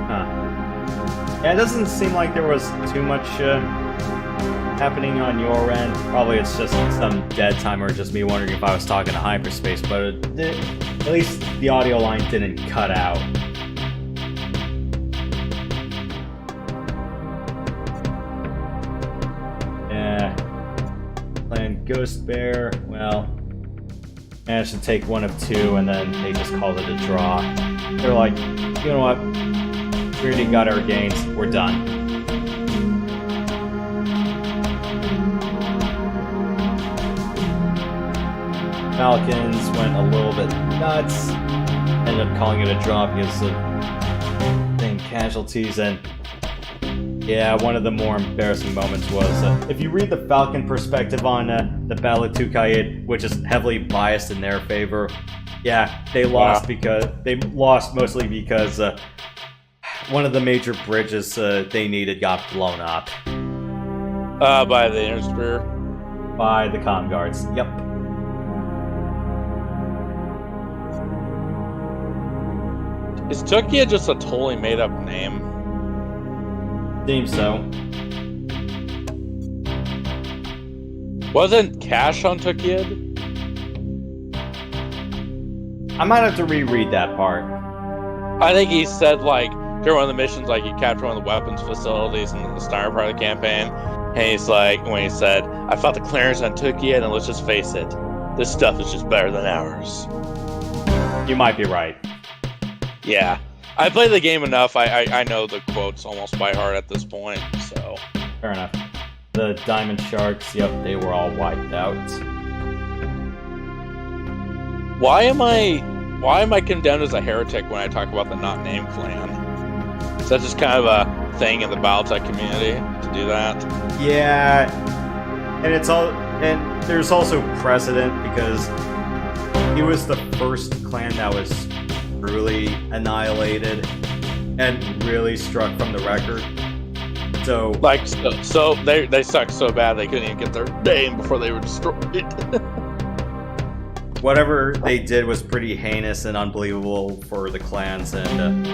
A: Huh. Yeah, it doesn't seem like there was too much happening on your end. Probably it's just some dead time or just me wondering if I was talking to hyperspace, but at least the audio line didn't cut out. Playing Ghost Bear, well, managed to take one of two, and then they just called it a draw. They're like, you know what? We already got our gains. We're done. Falcons went a little bit nuts. Ended up calling it a draw because of same casualties. And yeah, one of the more embarrassing moments was if you read the Falcon perspective on the Battle of Tukayid, which is heavily biased in their favor. Yeah, they lost mostly because one of the major bridges they needed got blown up.
E: By the Interspear?
A: By the comm guards, yep.
E: Is Tukayid just a totally made up name?
A: Seems so.
E: Wasn't Cash on Tukayid?
A: I might have to reread that part.
E: I think he said, like, during one of the missions, like, you capture one of the weapons facilities in the Steiner part of the campaign, and he's like, when he said, I fought the clearance on Tukayid, and let's just face it, this stuff is just better than ours.
A: You might be right.
E: Yeah. I played the game enough, I know the quotes almost by heart at this point, so...
A: Fair enough. The Diamond Sharks, yep, they were all wiped out.
E: Why am I condemned as a heretic when I talk about the not named clan? Is that just kind of a thing in the Battletech community to do that?
A: Yeah, and there's also precedent because he was the first clan that was truly annihilated and really struck from the record. So
E: they sucked so bad they couldn't even get their name before they were destroyed.
A: Whatever they did was pretty heinous and unbelievable for the clans, and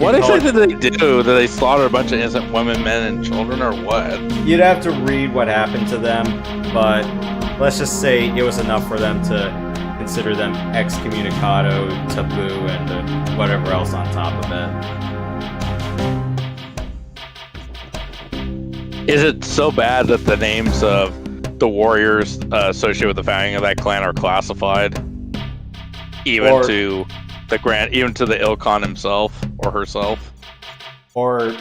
E: what exactly did they do? Did they slaughter a bunch of innocent women, men, and children, or what?
A: You'd have to read what happened to them, but let's just say it was enough for them to consider them excommunicado, taboo, and whatever else on top of it.
E: Is it so bad that the names of the warriors associated with the founding of that clan are classified, even to the Ilkhan himself or herself,
A: or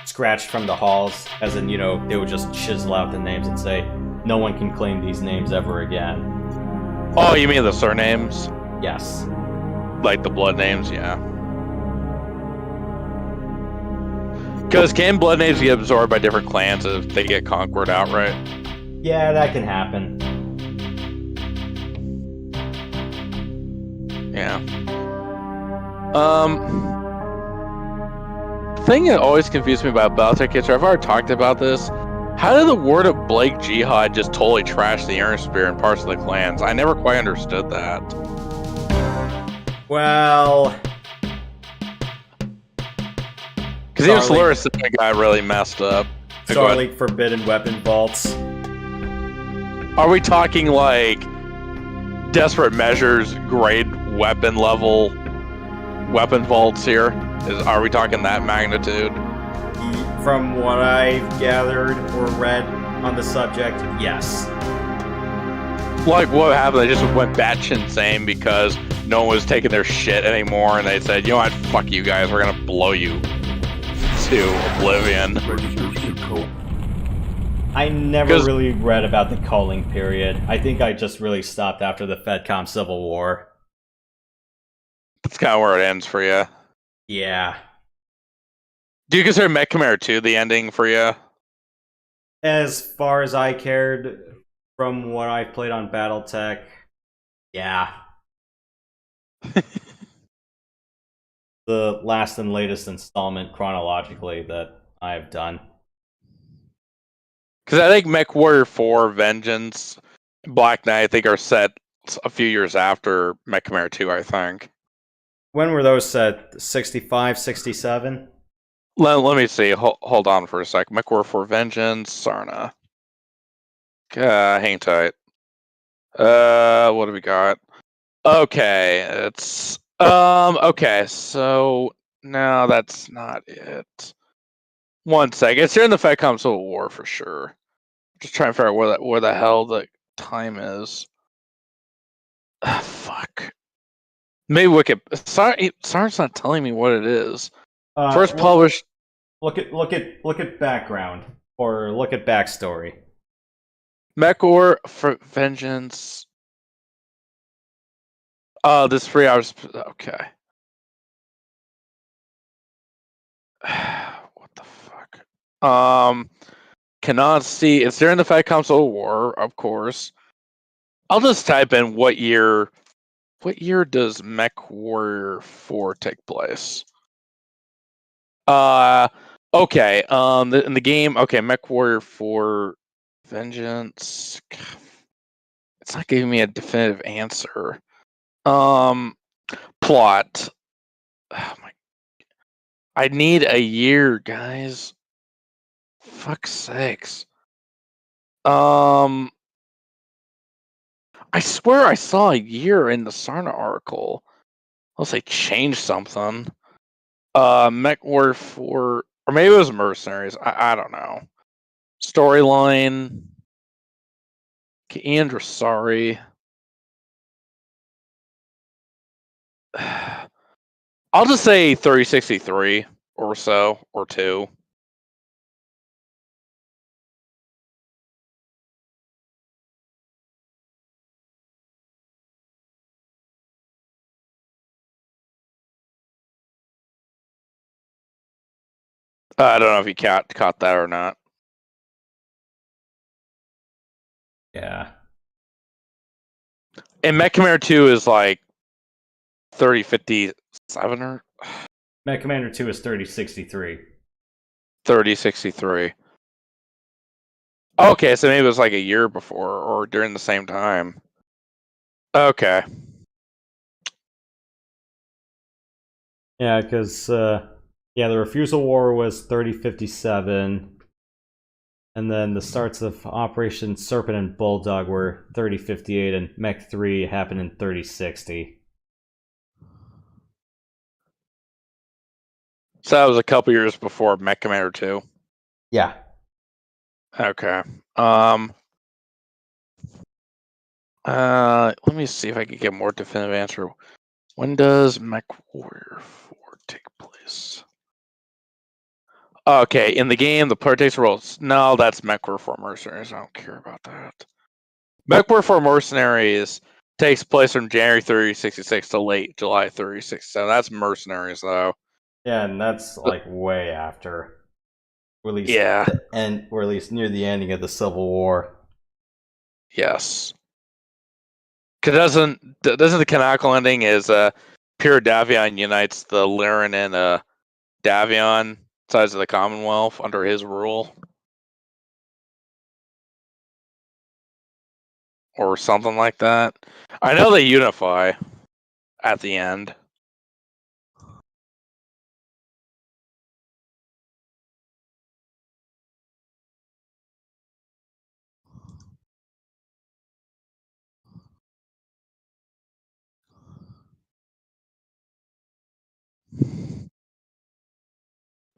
A: scratched from the halls, as in they would just chisel out the names and say, no one can claim these names ever again.
E: Oh, you mean the surnames?
A: Yes.
E: Like the blood names, yeah. Because can blood names get absorbed by different clans if they get conquered outright?
A: Yeah, that can happen.
E: Yeah. The thing that always confused me about Battletech Kitchen, I've already talked about this. How did the word of Blake Jihad just totally trash the Interspear and parts of the clans? I never quite understood that.
A: Well...
E: Because even Solaris guy really messed up.
A: Starlink Forbidden Weapon Vaults.
E: Are we talking like Desperate Measures grade weapon level weapon vaults here? Are we talking that magnitude?
A: From what I've gathered or read on the subject, yes.
E: Like what happened? They just went batshit insane because no one was taking their shit anymore, and they said, you know what, fuck you guys, we're gonna blow you to oblivion.
A: I never really read about the culling period. I think I just really stopped after the FedCom Civil War.
E: That's kind of where it ends for you.
A: Yeah.
E: Do you consider MechCommander 2 the ending for you?
A: As far as I cared, from what I've played on BattleTech, yeah. The last and latest installment chronologically that I've done.
E: Because I think MechWarrior 4, Vengeance, Black Knight, I think are set a few years after MechCommander 2, I think.
A: When were those set? 65, 67?
E: Let me see. Hold on for a sec. MechWarrior 4, Vengeance, Sarna. Hang tight. What do we got? Okay, it's... okay, so... No, that's not it. One sec. It's during the FedCom Civil War for sure. Just trying to figure out where the hell the time is. Fuck. Maybe Wicked. Sarge's not telling me what it is. First published.
A: Look at background or look at backstory.
E: Mech for Vengeance. This 3 hours. Okay. What the fuck? Cannot see. It's during the Fat Console War, of course. I'll just type in what year. What year does Mech Warrior 4 take place? Okay. In the game, okay, Mech Warrior 4 Vengeance. It's not giving me a definitive answer. Plot. Oh my. I need a year, guys. Fuck's sakes. I swear I saw a year in the Sarna article. Unless they changed something. Mech Warrior 4, or maybe it was Mercenaries. I don't know. Storyline. Andrew, sorry. I'll just say 3063 or so, or 2. I don't know if you caught that or not.
A: Yeah.
E: And MechCommander 2 is like 3057 or
A: MechCommander 2 is 3063.
E: 3063. Okay, so maybe it was like a year before or during the same time. Okay.
A: Yeah, because the Refusal War was 3057. And then the starts of Operation Serpent and Bulldog were 3058, and Mech 3 happened in 3060.
E: So that was a couple years before MechCommander 2.
A: Yeah.
E: Okay. Let me see if I can get a more definitive answer. When does Mech Warrior 4 take place? Okay, in the game, the player takes roles. No, that's Mech Warrior 4 Mercenaries. I don't care about that. Mech Warrior 4 Mercenaries takes place from January 3066 to late July 3067. That's Mercenaries, though.
A: Yeah, and that's like way after. Or at least
E: Yeah.
A: or at least near the ending of the Civil War.
E: Yes. Doesn't the canonical ending is Pure Davion unites the Lyran and Davion sides of the Commonwealth under his rule? Or something like that. I know they unify at the end.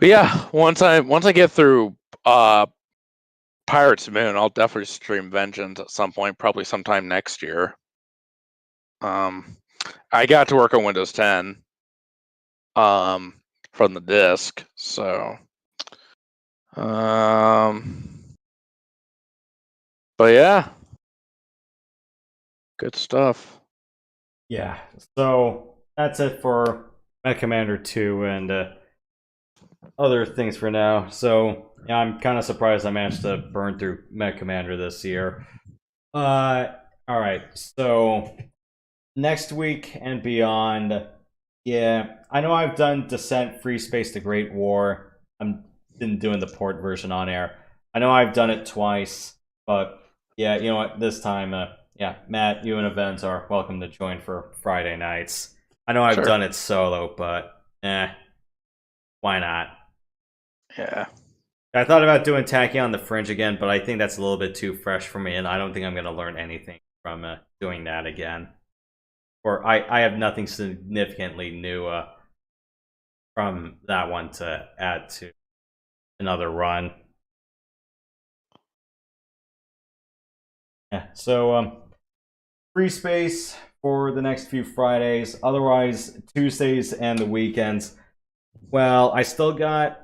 E: But yeah, once I get through Pirates Moon, I'll definitely stream Vengeance at some point, probably sometime next year. I got to work on Windows 10 from the disk, so but yeah, good stuff.
A: Yeah, so that's it for MechCommander 2 and other things for now. So yeah, I'm kind of surprised I managed to burn through MechCommander this year. All right, so next week and beyond, yeah, I know I've done Descent, Free Space, The Great War. I'm been doing the port version on air. I know I've done it twice, but yeah, you know what? This time, yeah, Matt, you and Events are welcome to join for Friday nights. I know I've done it solo, but why not?
E: Yeah.
A: I thought about doing Tachyon on the Fringe again, but I think that's a little bit too fresh for me, and I don't think I'm going to learn anything from doing that again. Or I have nothing significantly new from that one to add to another run. Yeah, so free space for the next few Fridays. Otherwise, Tuesdays and the weekends. Well, I still got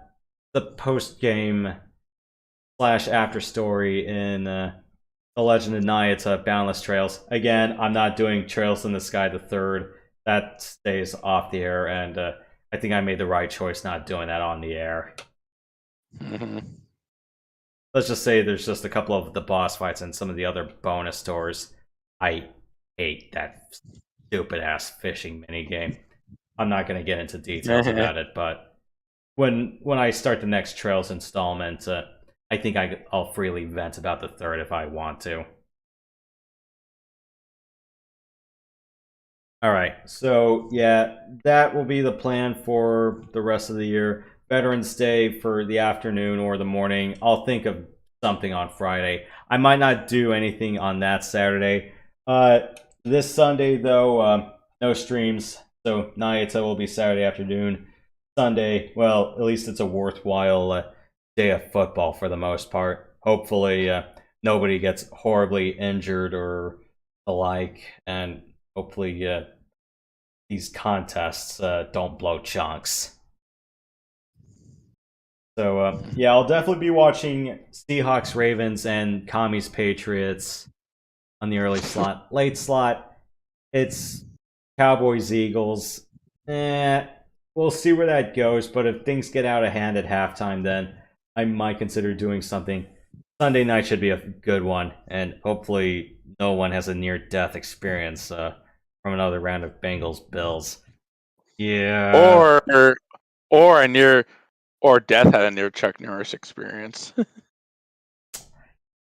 A: the post game slash after story in The Legend of Nayata Boundless Trails. Again, I'm not doing Trails in the Sky the Third. That stays off the air, and I think I made the right choice not doing that on the air. Let's just say there's just a couple of the boss fights and some of the other bonus tours. I hate that stupid ass fishing minigame. I'm not going to get into details about it, but when I start the next Trails installment, I think I'll freely vent about the third if I want to. Alright, so yeah, that will be the plan for the rest of the year. Veterans Day for the afternoon or the morning. I'll think of something on Friday. I might not do anything on that Saturday. This Sunday, though, no streams, so Nayata will be Saturday afternoon. Sunday, well, at least it's a worthwhile day of football for the most part. Hopefully, nobody gets horribly injured or the like, and hopefully these contests don't blow chunks. So, yeah, I'll definitely be watching Seahawks, Ravens, and Commies, Patriots on the early slot. Late slot, it's Cowboys, Eagles. We'll see where that goes, but if things get out of hand at halftime, then I might consider doing something. Sunday night should be a good one, and hopefully no one has a near-death experience from another round of Bengals-Bills. Yeah.
E: Or Death had a near Chuck Norris experience.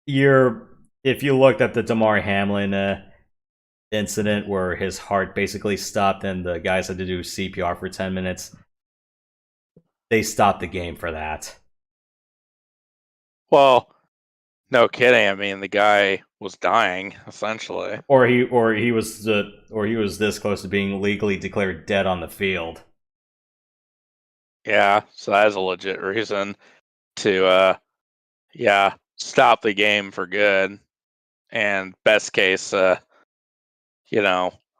A: If you looked at the Damar Hamlin incident where his heart basically stopped and the guys had to do CPR for 10 minutes, they stopped the game for that.
E: Well, no kidding. I mean, the guy was dying essentially,
A: or he was this close to being legally declared dead on the field.
E: Yeah, so that is a legit reason to stop the game for good, and best case,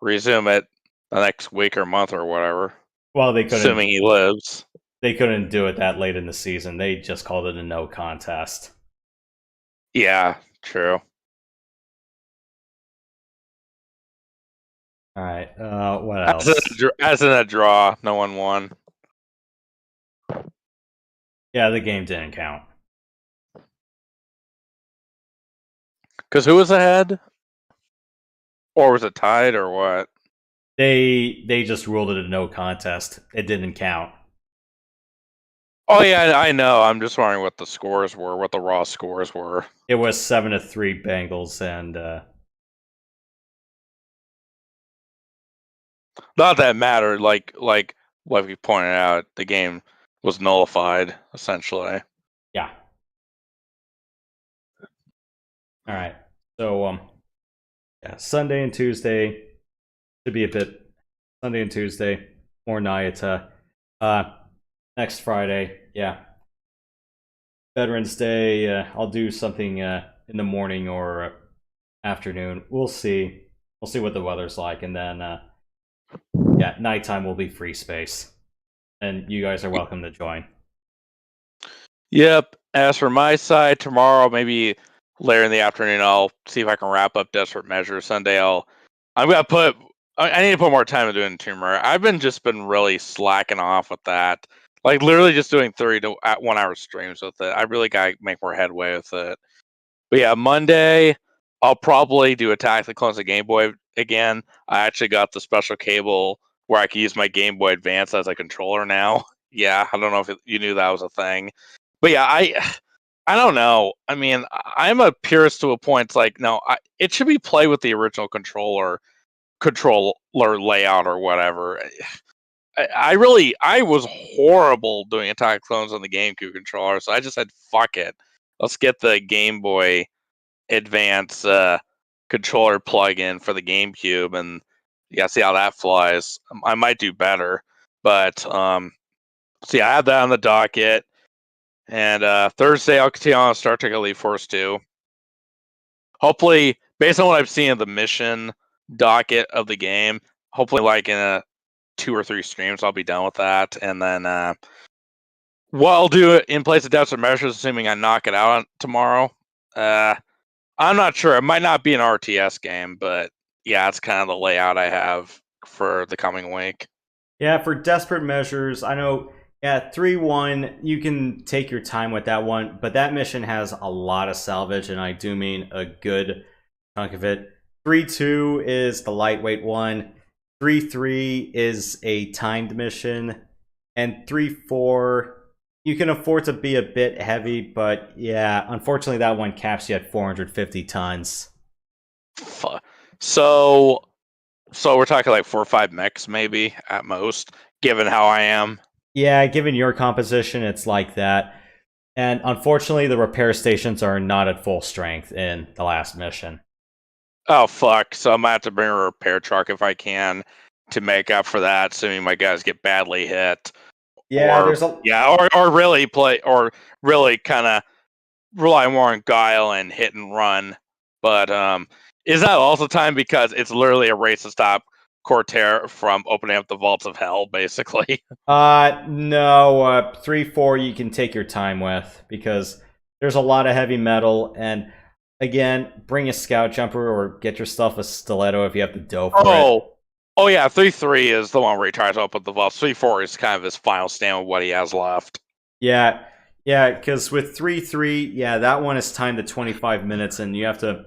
E: resume it the next week or month or whatever.
A: Well, they couldn't,
E: assuming he lives.
A: They couldn't do it that late in the season. They just called it a no contest.
E: Yeah, true.
A: All right. What else?
E: As in a draw, no one won.
A: Yeah, the game didn't count.
E: Because who was ahead? Or was it tied, or what?
A: They just ruled it a no contest. It didn't count.
E: Oh yeah, I know. I'm just wondering what the scores were, what the raw scores were.
A: It was 7-3 Bengals, and
E: not that it mattered. Like we pointed out, the game was nullified essentially.
A: Yeah. All right. So yeah, Sunday and Tuesday should be a bit. Sunday and Tuesday, more Nayata. Next Friday, yeah. Veterans Day, I'll do something in the morning or afternoon. We'll see. We'll see what the weather's like, and then yeah, nighttime will be free space, and you guys are welcome to join.
E: Yep. As for my side, tomorrow, maybe later in the afternoon, I'll see if I can wrap up Desperate Measures. Sunday, I need to put more time into doing Tomb Raider. I've been really slacking off with that. Like literally just doing 30 to 1 hour streams with it. I really gotta make more headway with it. But yeah, Monday I'll probably do Attack the Clones of Game Boy again. I actually got the special cable where I can use my Game Boy Advance as a controller now. Yeah, I don't know if you knew that was a thing. But yeah, I don't know. I mean, I'm a purist to a point. It's like, no, it should be played with the original controller layout or whatever. I was horrible doing Attack Clones on the GameCube controller, so I just said, fuck it. Let's get the Game Boy Advance controller plug-in for the GameCube, and yeah, see how that flies. I might do better, but see, I have that on the docket, and Thursday I'll continue on Star Trek Elite Force 2. hopefully, based on what I've seen of the mission docket of the game, hopefully, like in a 2 or 3 streams, I'll be done with that, and then what I'll do in place of desperate measures, assuming I knock it out tomorrow. I'm not sure. It might not be an RTS game, but yeah, it's kind of the layout I have for the coming week.
A: Yeah, for desperate measures, I know. Yeah, 3-1, you can take your time with that one, but that mission has a lot of salvage, and I do mean a good chunk of it. 3-2 is the lightweight one. 3-3 is a timed mission, and 3-4 you can afford to be a bit heavy, but yeah, unfortunately that one caps you at 450 tons.
E: So we're talking like 4 or 5 mechs maybe at most, given how I am.
A: Yeah, given your composition, it's like that. And unfortunately, the repair stations are not at full strength in the last mission.
E: Oh fuck! So I might have to bring a repair truck if I can to make up for that, assuming my guys get badly hit.
A: Yeah,
E: or really play, or really kind of rely more on guile and hit and run. But is that also time because it's literally a race to stop Cortair from opening up the vaults of hell, basically?
A: No. 3-4 you can take your time with because there's a lot of heavy metal, and again, bring a scout jumper or get yourself a stiletto if you have the dough for it.
E: Oh yeah, 3-3 is the one where he tries to open the vaults. 3-4 is kind of his final stand with what he has left.
A: Yeah, because with 3-3, yeah, that one is timed to 25 minutes, and you have to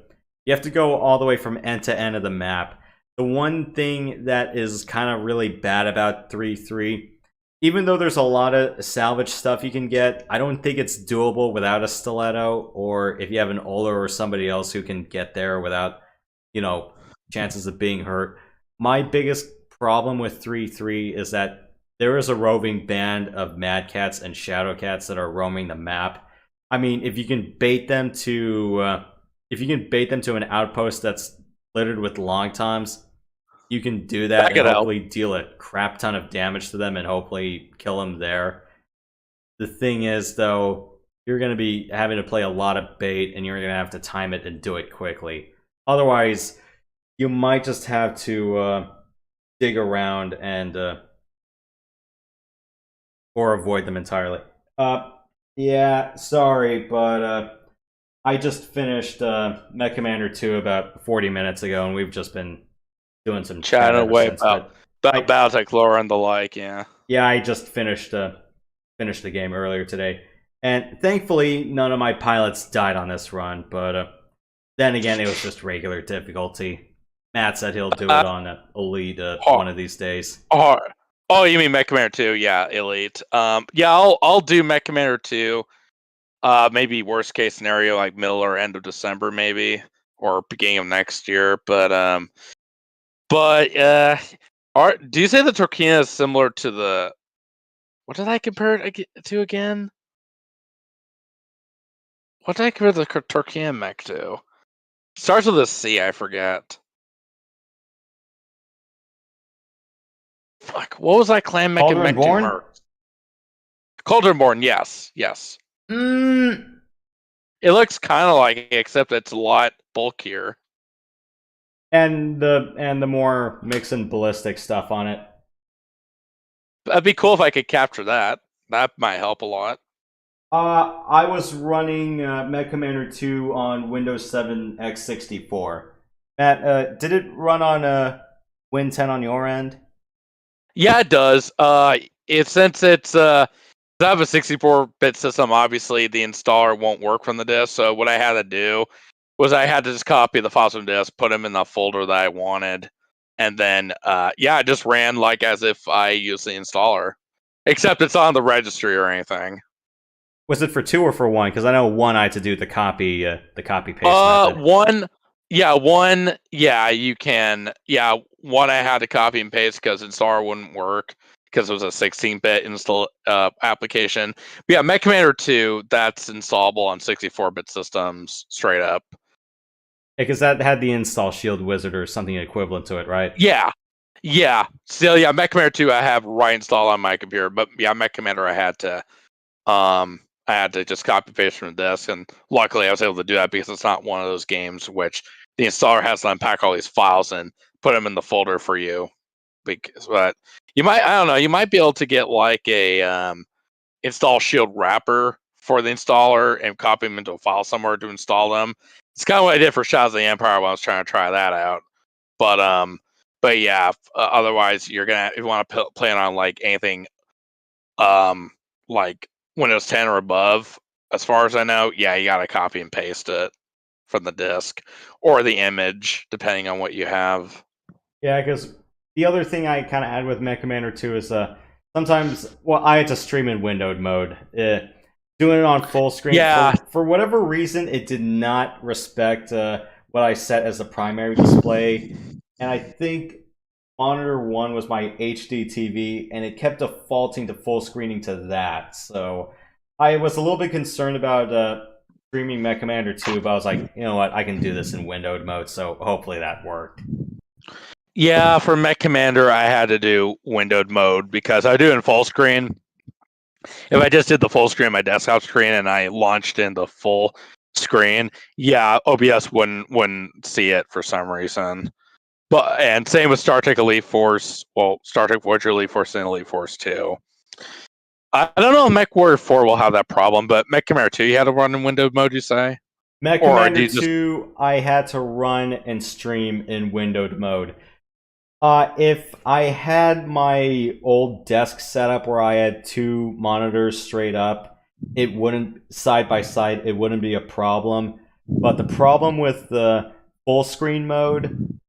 A: go all the way from end to end of the map. The one thing that is kind of really bad about 3-3, even though there's a lot of salvage stuff you can get, I don't think it's doable without a stiletto, or if you have an Ola or somebody else who can get there without, chances of being hurt. My biggest problem with 3-3 is that there is a roving band of Mad Cats and Shadow Cats that are roaming the map. I mean, if you can bait them to an outpost that's littered with long toms, you can do that and hopefully deal a crap ton of damage to them and hopefully kill them there. The thing is, though, you're going to be having to play a lot of bait, and you're going to have to time it and do it quickly. Otherwise, you might just have to dig around and or avoid them entirely. Yeah, sorry, but I just finished MechCommander 2 about 40 minutes ago, and we've just been doing some
E: chatting away about Battletech lore and the like. Yeah,
A: I just finished the game earlier today, and thankfully none of my pilots died on this run. But then again, it was just regular difficulty. Matt said he'll do it on Elite one of these days.
E: Oh, you mean MechCommander 2? Yeah, Elite. Yeah, I'll do MechCommander 2. Maybe worst case scenario, like middle or end of December, maybe, or beginning of next year. But do you say the Turkina is similar to the? What did I compare it to again? What did I compare the Turkina mech to? Starts with a C, I forget. Fuck, what was that clan mech
A: Cauldron Born?
E: Cauldron Born, yes. It looks kind of like it, except it's a lot bulkier.
A: And the more mix and ballistic stuff on it.
E: That'd be cool if I could capture that. That might help a lot.
A: I was running MechCommander 2 on Windows 7 x64. Matt, did it run on Win 10 on your end?
E: Yeah, it does. Since I have a 64-bit system, obviously the installer won't work from the disk. So what I had to do was I had to just copy the files from the disk, put them in the folder that I wanted, and then I just ran like as if I used the installer, except it's on the registry or anything.
A: Was it for 2 or for 1? Because I know 1 I had to do the copy paste method.
E: 1. You can. Yeah, 1 I had to copy and paste because installer wouldn't work because it was a 16-bit install application. But yeah, MechCommander 2, that's installable on 64-bit systems straight up.
A: Because that had the install shield wizard or something equivalent to it, right?
E: Yeah. Still, MechCommander 2 I have right installed on my computer, but yeah, MechCommander I I had to just copy paste from the disk, and luckily I was able to do that because it's not one of those games which the installer has to unpack all these files and put them in the folder for you. But you might, I don't know, you might be able to get like a install shield wrapper for the installer and copy them into a file somewhere to install them. It's kind of what I did for Shadows of the Empire when I was trying to try that out. But yeah, otherwise you're gonna, if you want to plan on like anything, like Windows 10 or above, as far as I know, yeah, you gotta copy and paste it from the disk or the image, depending on what you have.
A: Yeah, because the other thing I kind of add with MechCommander 2 is sometimes, well, I had to stream in windowed mode. Doing it on full screen,
E: yeah.
A: For whatever reason, it did not respect what I set as the primary display. And I think monitor 1 was my HD TV, and it kept defaulting to full screening to that. So I was a little bit concerned about streaming MechCommander 2, but I was like, you know what, I can do this in windowed mode, so hopefully that worked.
E: Yeah, for MechCommander, I had to do windowed mode because I do in full screen. If I just did the full screen on my desktop screen and I launched in the full screen, yeah, OBS wouldn't see it for some reason. And same with Star Trek Elite Force. Well, Star Trek Voyager Elite Force and Elite Force 2. I don't know if Mech Warrior 4 will have that problem, but MechCommander 2 you had to run in windowed mode, you say?
A: MechCommander 2, I had to run and stream in windowed mode. If I had my old desk setup where I had 2 monitors straight up, it wouldn't, side by side, it wouldn't be a problem. But the problem with the full screen mode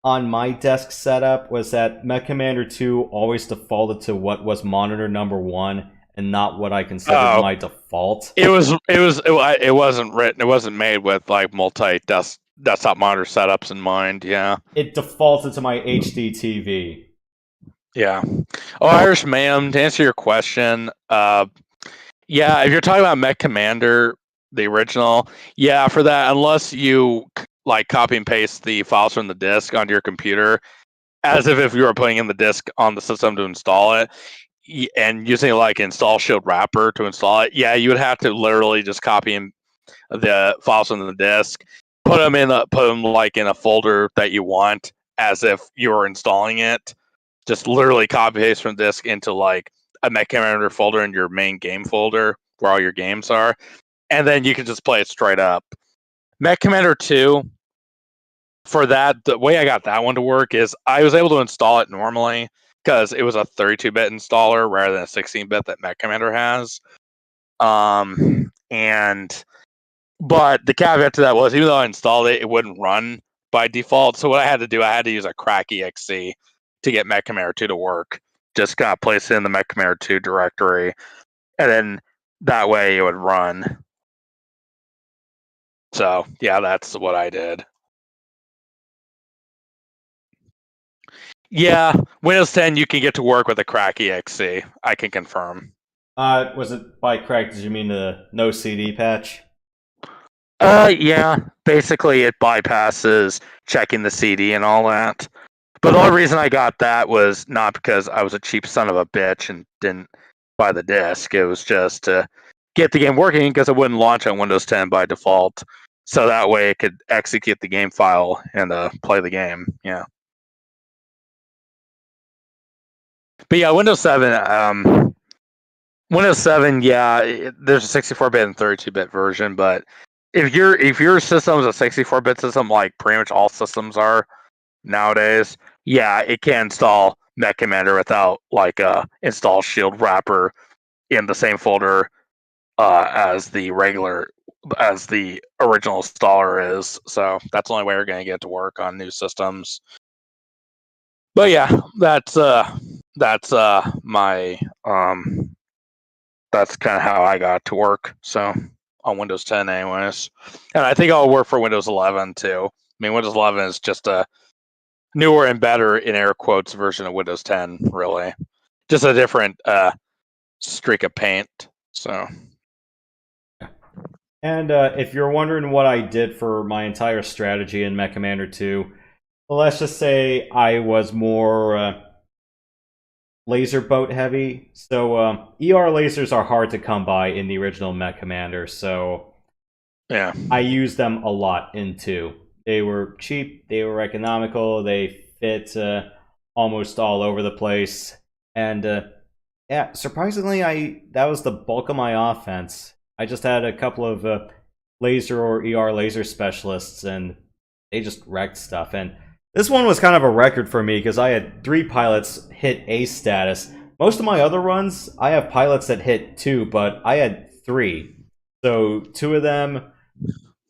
A: on my desk setup was that MechCommander 2 always defaulted to what was monitor number 1 and not what I considered my default.
E: It wasn't written, it wasn't made with like desktop monitor setups in mind, yeah.
A: It defaulted to my HD TV.
E: Yeah. Oh, Irish Ma'am, to answer your question, yeah, if you're talking about MechCommander, the original, yeah, for that, unless you like copy and paste the files from the disk onto your computer, as if you were putting in the disk on the system to install it, and using like install shield wrapper to install it, yeah, you would have to literally just copy in the files from the disk, put them like in a folder that you want, as if you were installing it. Just literally copy paste from disk into like a MechCommander folder in your main game folder where all your games are, and then you can just play it straight up. MechCommander 2, for that, the way I got that one to work is I was able to install it normally because it was a 32-bit installer rather than a 16-bit that MechCommander has. But the caveat to that was, even though I installed it, it wouldn't run by default. So what I had to do, I had to use a crack exe to get MechCommander 2 to work. Just got placed in the MechCommander 2 directory, and then that way it would run. So yeah, that's what I did. Yeah, Windows 10 you can get to work with a crack exe. I can confirm.
A: Was it by crack? Did you mean the no CD patch?
E: Yeah. Basically, it bypasses checking the CD and all that. But the only reason I got that was not because I was a cheap son of a bitch and didn't buy the disc. It was just to get the game working because it wouldn't launch on Windows 10 by default. So that way it could execute the game file and play the game. Yeah. But yeah, Windows 7, yeah, there's a 64-bit and 32-bit version, but if your system is a 64-bit system, like pretty much all systems are nowadays, yeah, it can install MechCommander without like a install shield wrapper in the same folder as the original installer is. So that's the only way we're going to get it to work on new systems. But yeah, that's my that's kind of how I got to work. So on Windows 10 anyways. And I think I'll work for Windows 11 too. I mean, Windows 11 is just a newer and better, in air quotes, version of Windows 10, really. Just a different streak of paint. So.
A: And if you're wondering what I did for my entire strategy in MechCommander 2, let's just say I was more laser boat heavy. So ER lasers are hard to come by in the original MechCommander, so
E: yeah,
A: I used them a lot in 2. They were cheap, they were economical, they fit almost all over the place, and yeah, surprisingly, that was the bulk of my offense. I just had a couple of laser or ER laser specialists, and they just wrecked stuff. And this one was kind of a record for me because I had 3 pilots hit A status. Most of my other runs, I have pilots that hit 2, but I had 3. So 2 of them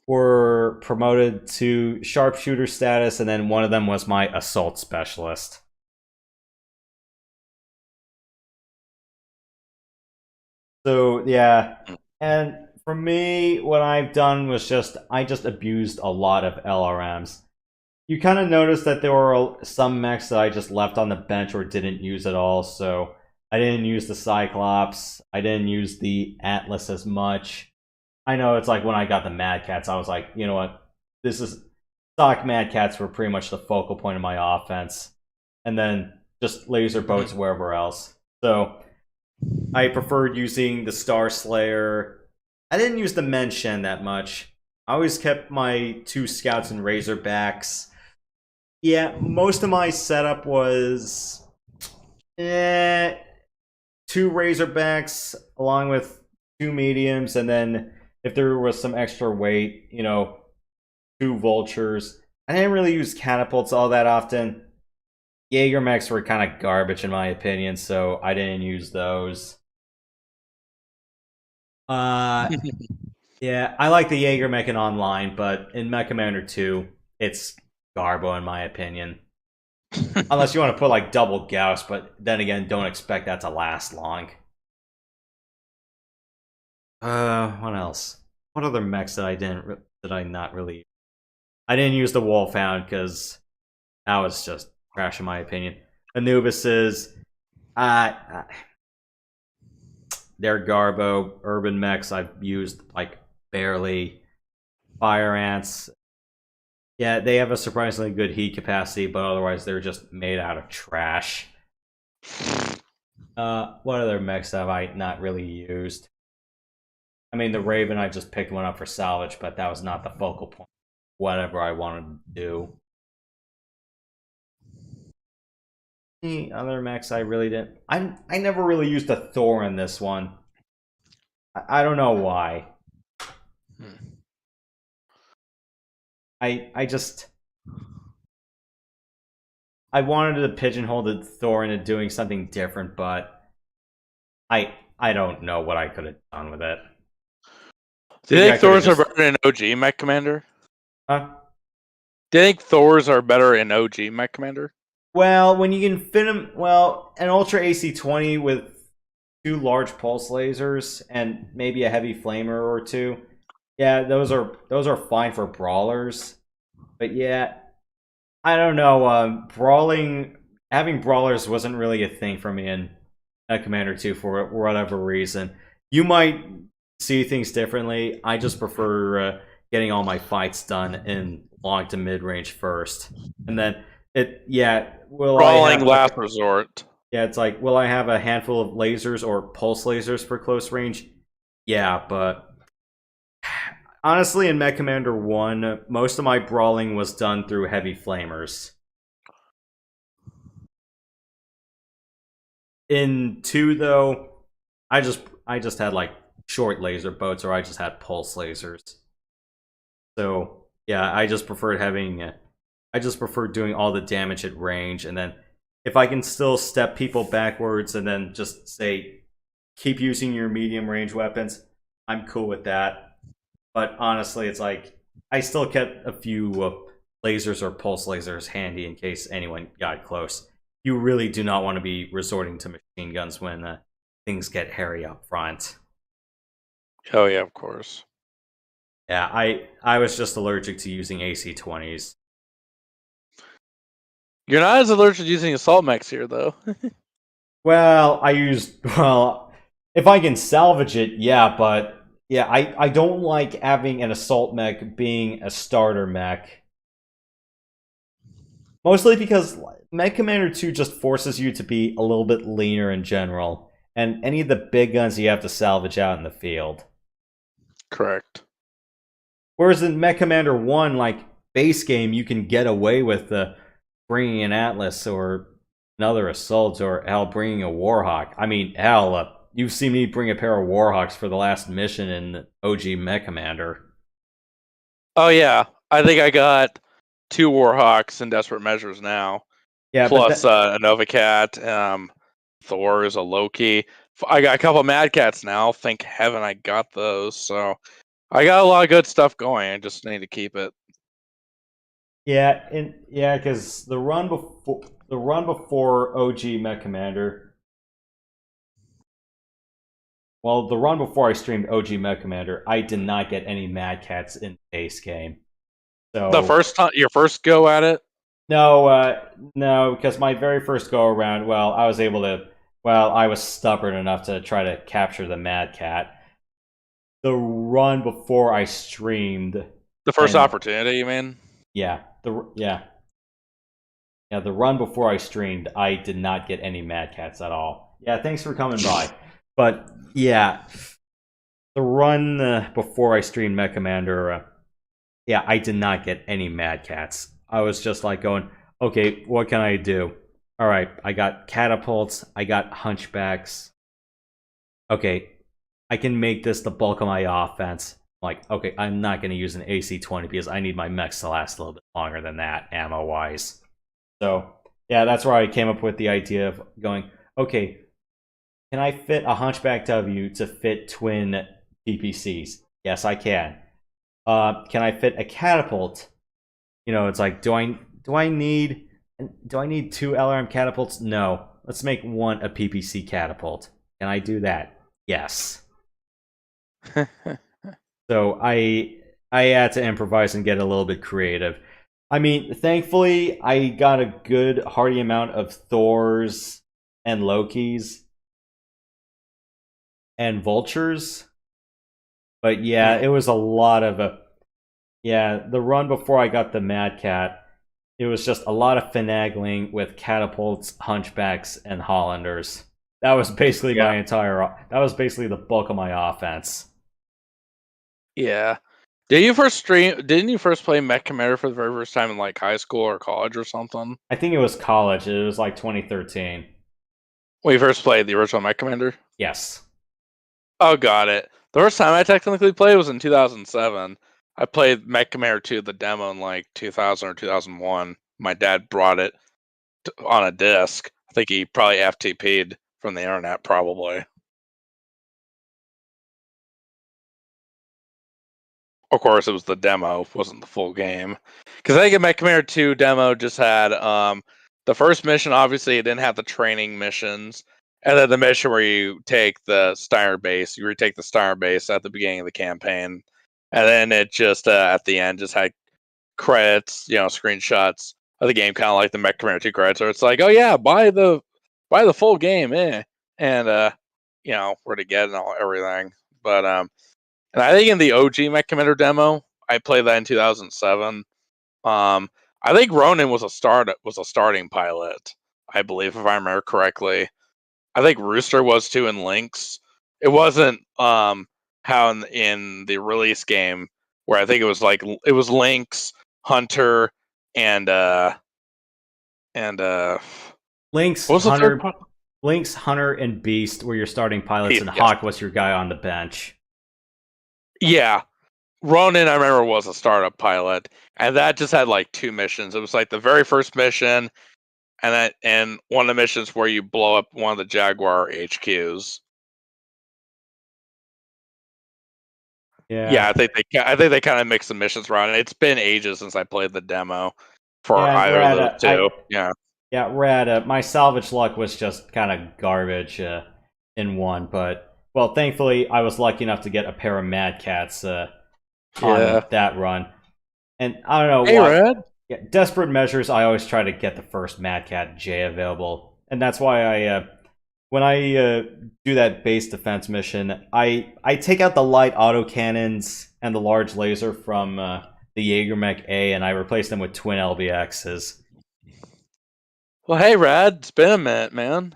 A: were promoted to sharpshooter status, and then one of them was my assault specialist. So yeah, and for me, what I've done was I just abused a lot of LRMs. You kind of noticed that there were some mechs that I just left on the bench or didn't use at all. So I didn't use the Cyclops. I didn't use the Atlas as much. I know it's like when I got the Mad Cats, I was like, you know what? This is stock Mad Cats were pretty much the focal point of my offense, and then just laser boats wherever else. So I preferred using the Star Slayer. I didn't use the Menshen that much. I always kept my 2 Scouts and Razorbacks. Yeah, most of my setup was 2 Razorbacks along with 2 mediums, and then if there was some extra weight, 2 Vultures. I didn't really use catapults all that often. Jaeger mechs were kind of garbage in my opinion, so I didn't use those. Yeah, I like the Jaeger mech in online, but in MechCommander 2, it's garbo in my opinion. Unless you want to put like double Gauss, but then again, don't expect that to last long. What else? What other mechs that I not really? I didn't use the Wolfhound because that was just trash in my opinion. Anubis's, they're garbo. Urban mechs I've used like barely. Fire ants, yeah, they have a surprisingly good heat capacity, but otherwise they're just made out of trash. What other mechs have I not really used? I mean, the Raven, I just picked one up for salvage, but that was not the focal point. Whatever I wanted to do. Any other mechs I really didn't. I never really used a Thor in this one. I don't know why. I just I wanted to pigeonhole the Thor into doing something different, but I don't know what I could have done with it.
E: Do you think Thors are better in OG MechCommander?
A: Huh?
E: Do you think Thors are better in OG MechCommander?
A: Well, when you can fit them, an Ultra AC-20 with 2 large pulse lasers and maybe a heavy flamer or 2, yeah, those are fine for brawlers. But yeah, I don't know. Having brawlers wasn't really a thing for me in Commander 2 for whatever reason. You might see things differently. I just prefer getting all my fights done in long to mid range first, and then
E: brawling last resort.
A: Yeah, it's like, will I have a handful of lasers or pulse lasers for close range? Yeah, but honestly, in MechCommander 1, most of my brawling was done through heavy flamers. In 2, though, I just had like short laser boats, or I just had pulse lasers. So yeah, I just preferred doing all the damage at range, and then if I can still step people backwards and then just say keep using your medium range weapons, I'm cool with that. But honestly, it's like I still kept a few lasers or pulse lasers handy in case anyone got close. You really do not want to be resorting to machine guns when things get hairy up front.
E: Oh yeah, of course.
A: Yeah, I was just allergic to using AC-20s.
E: You're not as allergic to using assault mechs here, though.
A: Well, if I can salvage it, yeah, but yeah, I don't like having an assault mech being a starter mech. Mostly because MechCommander 2 just forces you to be a little bit leaner in general, and any of the big guns you have to salvage out in the field.
E: Correct.
A: Whereas in MechCommander 1, like, base game, you can get away with bringing an Atlas or another Assault, or hell, bringing a Warhawk. I mean, hell, you've seen me bring a pair of Warhawks for the last mission in OG MechCommander.
E: Oh yeah, I think I got 2 Warhawks in Desperate Measures now.
A: Yeah,
E: plus a Novacat, Thor is a Loki. I got a couple of Mad Cats now. Thank heaven I got those. So I got a lot of good stuff going. I just need to keep it.
A: Yeah, because the run before OG MechCommander. Well, the run before I streamed OG MechCommander, I did not get any Mad Cats in the base game. So
E: the first time, your first go at it?
A: No, because my very first go around, I was stubborn enough to try to capture the Mad Cat. The run before I streamed,
E: the first opportunity, you mean?
A: Yeah, the run before I streamed, I did not get any Mad Cats at all. Yeah, thanks for coming by. But yeah, the run before I streamed MechCommander, I did not get any Mad Cats. I was just like going, okay, what can I do? All right, I got catapults, I got hunchbacks. Okay, I can make this the bulk of my offense. Like, okay, I'm not going to use an AC-20 because I need my mechs to last a little bit longer than that, ammo-wise. So, yeah, that's where I came up with the idea of going, okay, can I fit a Hunchback W to fit twin PPCs? Yes, I can. Can I fit a catapult? You know, it's like, do I need 2 LRM catapults? No. Let's make one a PPC catapult. Can I do that? Yes. So I had to improvise and get a little bit creative. I mean, thankfully, I got a good hearty amount of Thors and Lokis and Vultures. But yeah, it was a lot of the run before I got the Mad Cat, it was just a lot of finagling with catapults, hunchbacks, and Hollanders. That was basically that was basically the bulk of my offense.
E: Yeah. Didn't you first play MechCommander for the very first time in like high school or college or something?
A: I think it was college. It was like 2013.
E: When you first played the original MechCommander?
A: Yes.
E: Oh, got it. The first time I technically played was in 2007. I played MechCommander 2, the demo, in like 2000 or 2001. My dad brought it on a disc. I think he probably FTP'd from the internet, probably. Of course, it was the demo, wasn't the full game. Because I think MechCommander 2 demo just had the first mission. Obviously, it didn't have the training missions, and then the mission where you take the Steiner base. You retake the Steiner base at the beginning of the campaign, and then it just at the end just had credits, screenshots of the game, kind of like the MechCommander 2 credits. Or it's like, oh yeah, buy the full game, and where to get it and everything. But and I think in the OG MechCommander demo, I played that in 2007. I think Ronin was a starting pilot, I believe, if I remember correctly. I think Rooster was too in Lynx. It wasn't how in the release game where I think it was Lynx, Hunter, and
A: Lynx, Hunter, and Beast were your starting pilots, and Hawk was your guy on the bench.
E: Yeah, Ronin, I remember, was a startup pilot, and that just had like 2 missions. It was like the very first mission, and one of the missions where you blow up one of the Jaguar HQs. Yeah, I think they kind of mixed the missions around. It's been ages since I played the demo for either of those two.
A: Yeah, rad. My salvage luck was just kind of garbage in one, but. Well, thankfully, I was lucky enough to get a pair of Mad Cats on that run. And I don't know why.
E: Rad.
A: Yeah, Desperate Measures, I always try to get the first Mad Cat J available. And that's why when I do that base defense mission, I take out the light autocannons and the large laser from the Jaeger Mech A, and I replace them with twin LBXs.
E: Well, hey, Rad, it's been a minute, man.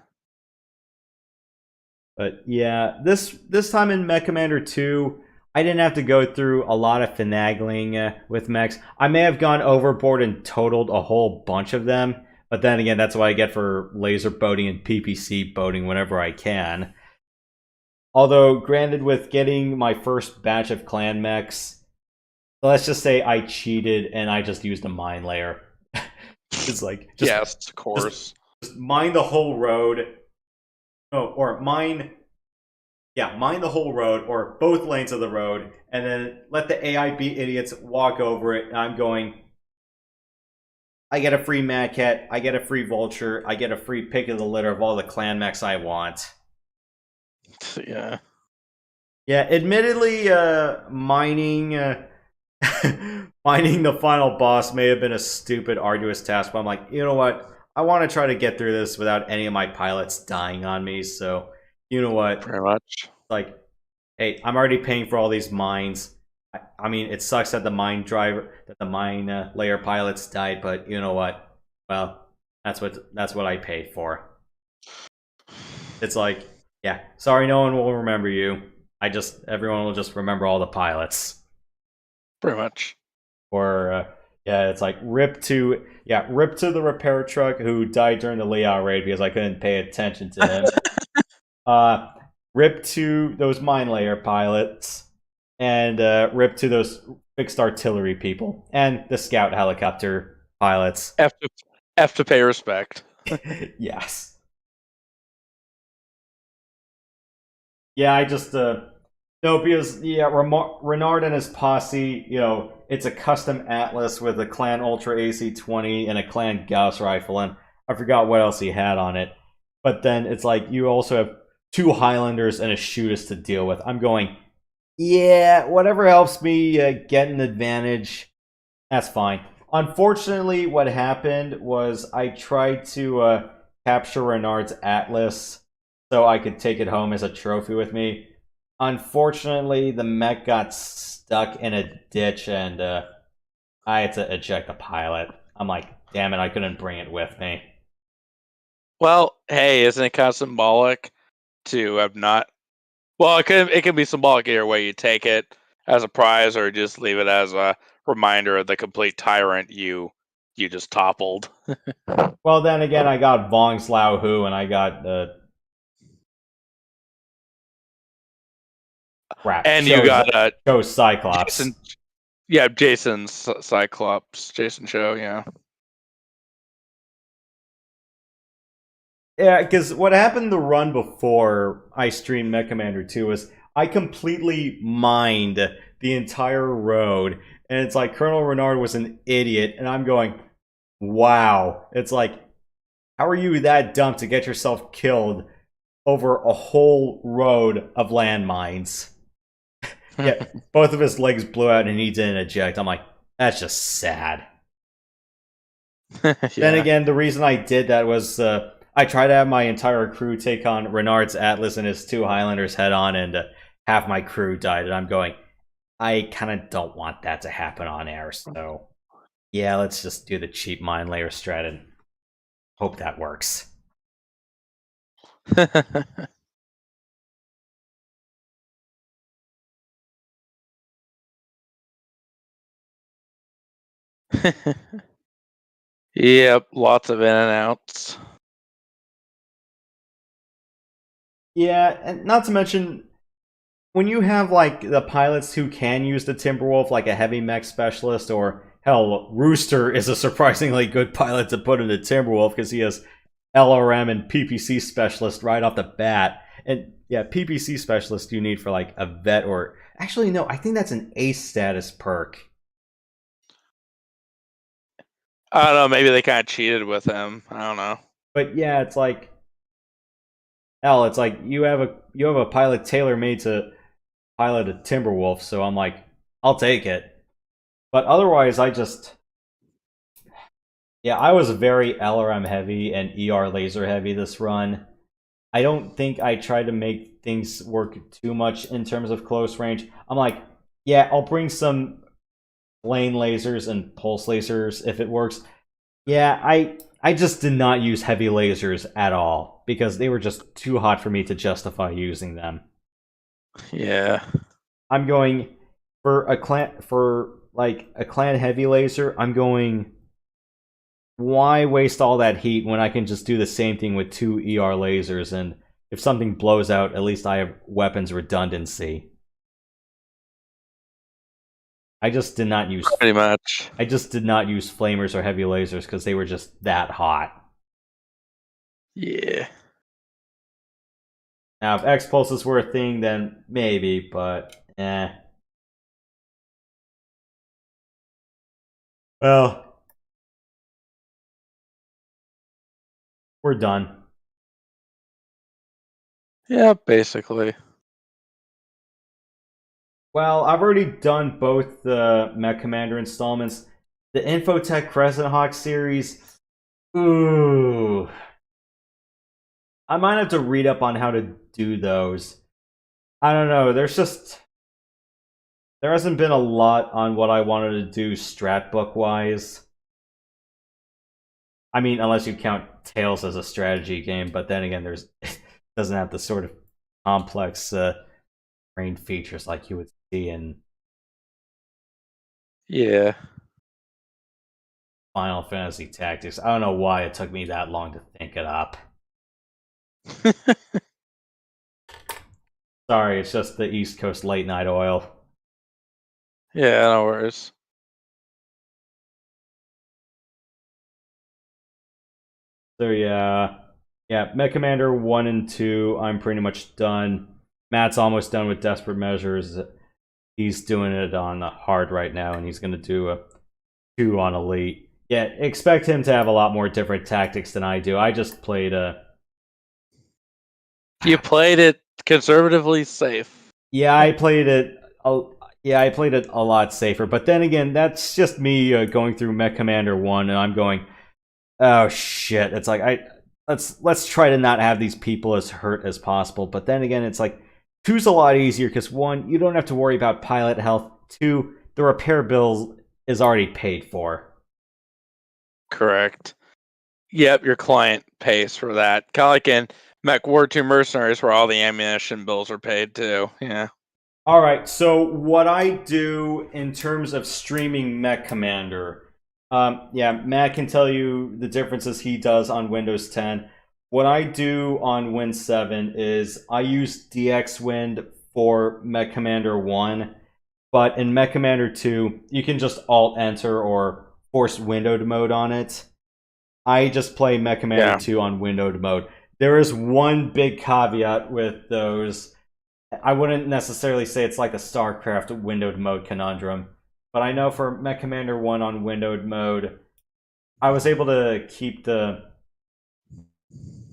A: But yeah, this time in MechCommander 2, I didn't have to go through a lot of finagling with mechs. I may have gone overboard and totaled a whole bunch of them, but then again, that's what I get for laser boating and PPC boating whenever I can. Although, granted, with getting my first batch of clan mechs, let's just say I cheated and I just used a mine layer. It's like,
E: yes, of course.
A: Just mine the whole road. No, or mine the whole road, or both lanes of the road, and then let the AI be idiots walk over it, and I'm going, I get a free Mad Cat, I get a free Vulture, I get a free pick of the litter of all the clan mechs I want.
E: Yeah.
A: Yeah, admittedly, mining mining the final boss may have been a stupid, arduous task, but I'm like, you know what? I want to try to get through this without any of my pilots dying on me, so you know what?
E: Pretty much.
A: Like, hey, I'm already paying for all these mines. I mean, it sucks that the mine layer pilots died, but you know what? Well, that's what I paid for. It's like, yeah, sorry, no one will remember you. Everyone will just remember all the pilots.
E: Pretty much.
A: Or yeah, it's like rip to the repair truck who died during the Liao raid because I couldn't pay attention to him. Rip to those mine layer pilots, and rip to those fixed artillery people and the scout helicopter pilots.
E: F to pay respect.
A: Yes. Yeah, I just no, because Renard and his posse, you know, it's a custom Atlas with a Clan Ultra AC-20 and a Clan Gauss rifle, and I forgot what else he had on it. But then it's like you also have 2 Highlanders and a Shootist to deal with. I'm going, yeah, whatever helps me get an advantage, that's fine. Unfortunately, what happened was I tried to capture Renard's Atlas so I could take it home as a trophy with me. Unfortunately, the mech got stuck in a ditch and I had to eject the pilot. I'm like, damn it, I couldn't bring it with me.
E: Well, hey, isn't it kind of symbolic to have not? Well, it can be symbolic either way. You take it as a prize or just leave it as a reminder of the complete tyrant you just toppled.
A: Well, then again, I got Vong's Lao Hu and I got crap.
E: And you got
A: Joe Cyclops.
E: Jason's Cyclops. Jason Show, yeah.
A: Yeah, because what happened the run before I streamed MechCommander 2 was I completely mined the entire road, and it's like Colonel Renard was an idiot, and I'm going, wow. It's like, how are you that dumb to get yourself killed over a whole road of landmines? Yeah, both of his legs blew out and he didn't eject. I'm like, that's just sad. Yeah. Then again, the reason I did that was I tried to have my entire crew take on Renard's Atlas and his 2 Highlanders head on, and half my crew died. And I'm going, I kind of don't want that to happen on air. So yeah, let's just do the cheap mine layer strat and hope that works.
E: Yep, lots of in and outs.
A: Yeah, and not to mention, when you have like the pilots who can use the Timberwolf, like a heavy mech specialist, or hell, Rooster is a surprisingly good pilot to put in the Timberwolf because he has LRM and PPC specialist right off the bat. And yeah, PPC specialist you need for like a vet, or actually no, I think that's an ace status perk.
E: I don't know, maybe they kind of cheated with him. I don't know.
A: But yeah, it's like, hell, it's like you have a pilot tailor-made to pilot a Timberwolf, so I'm like, I'll take it. But otherwise, I was very LRM heavy and ER laser heavy this run. I don't think I tried to make things work too much in terms of close range. I'm like, yeah, I'll bring some lane lasers and pulse lasers if it works. Yeah, I just did not use heavy lasers at all because they were just too hot for me to justify using them.
E: Yeah.
A: I'm going for a clan heavy laser. I'm going. Why waste all that heat when I can just do the same thing with 2 ER lasers? And if something blows out, at least I have weapons redundancy. I just did not use
E: pretty much.
A: I just did not use flamers or heavy lasers because they were just that hot.
E: Yeah.
A: Now, if X-pulses were a thing, then maybe, but eh. Well, we're done.
E: Yeah, basically.
A: Well, I've already done both the MechCommander installments. The Infotech Crescent Hawk series, ooh. I might have to read up on how to do those. I don't know, there hasn't been a lot on what I wanted to do strat book-wise. I mean, unless you count Tales as a strategy game, but then again, it doesn't have the sort of complex brain features like you would see in Final Fantasy Tactics. I don't know why it took me that long to think it up. Sorry, it's just the East Coast late night oil.
E: Yeah, no worries.
A: So yeah, MechCommander 1 and 2, I'm pretty much done. Matt's almost done with Desperate Measures. He's doing it on the hard right now, and he's going to do a 2 on Elite. Yeah, expect him to have a lot more different tactics than I do. I just played
E: You played it conservatively safe.
A: Yeah, I played it a lot safer. But then again, that's just me going through MechCommander 1, and I'm going, oh shit. It's like let's try to not have these people as hurt as possible. But then again, it's like 2's a lot easier because 1, you don't have to worry about pilot health. 2, the repair bill is already paid for.
E: Correct. Yep, your client pays for that. Kind of like in Mech War 2 Mercenaries, where all the ammunition bills are paid too. Yeah.
A: All right. So what I do in terms of streaming MechCommander, Matt can tell you the differences he does on Windows 10. What I do on Win 7 is I use DXWind for MechCommander 1, but in MechCommander 2, you can just Alt-Enter or force windowed mode on it. I just play MechCommander 2 on windowed mode. There is one big caveat with those. I wouldn't necessarily say it's like a StarCraft windowed mode conundrum, but I know for MechCommander 1 on windowed mode, I was able to keep the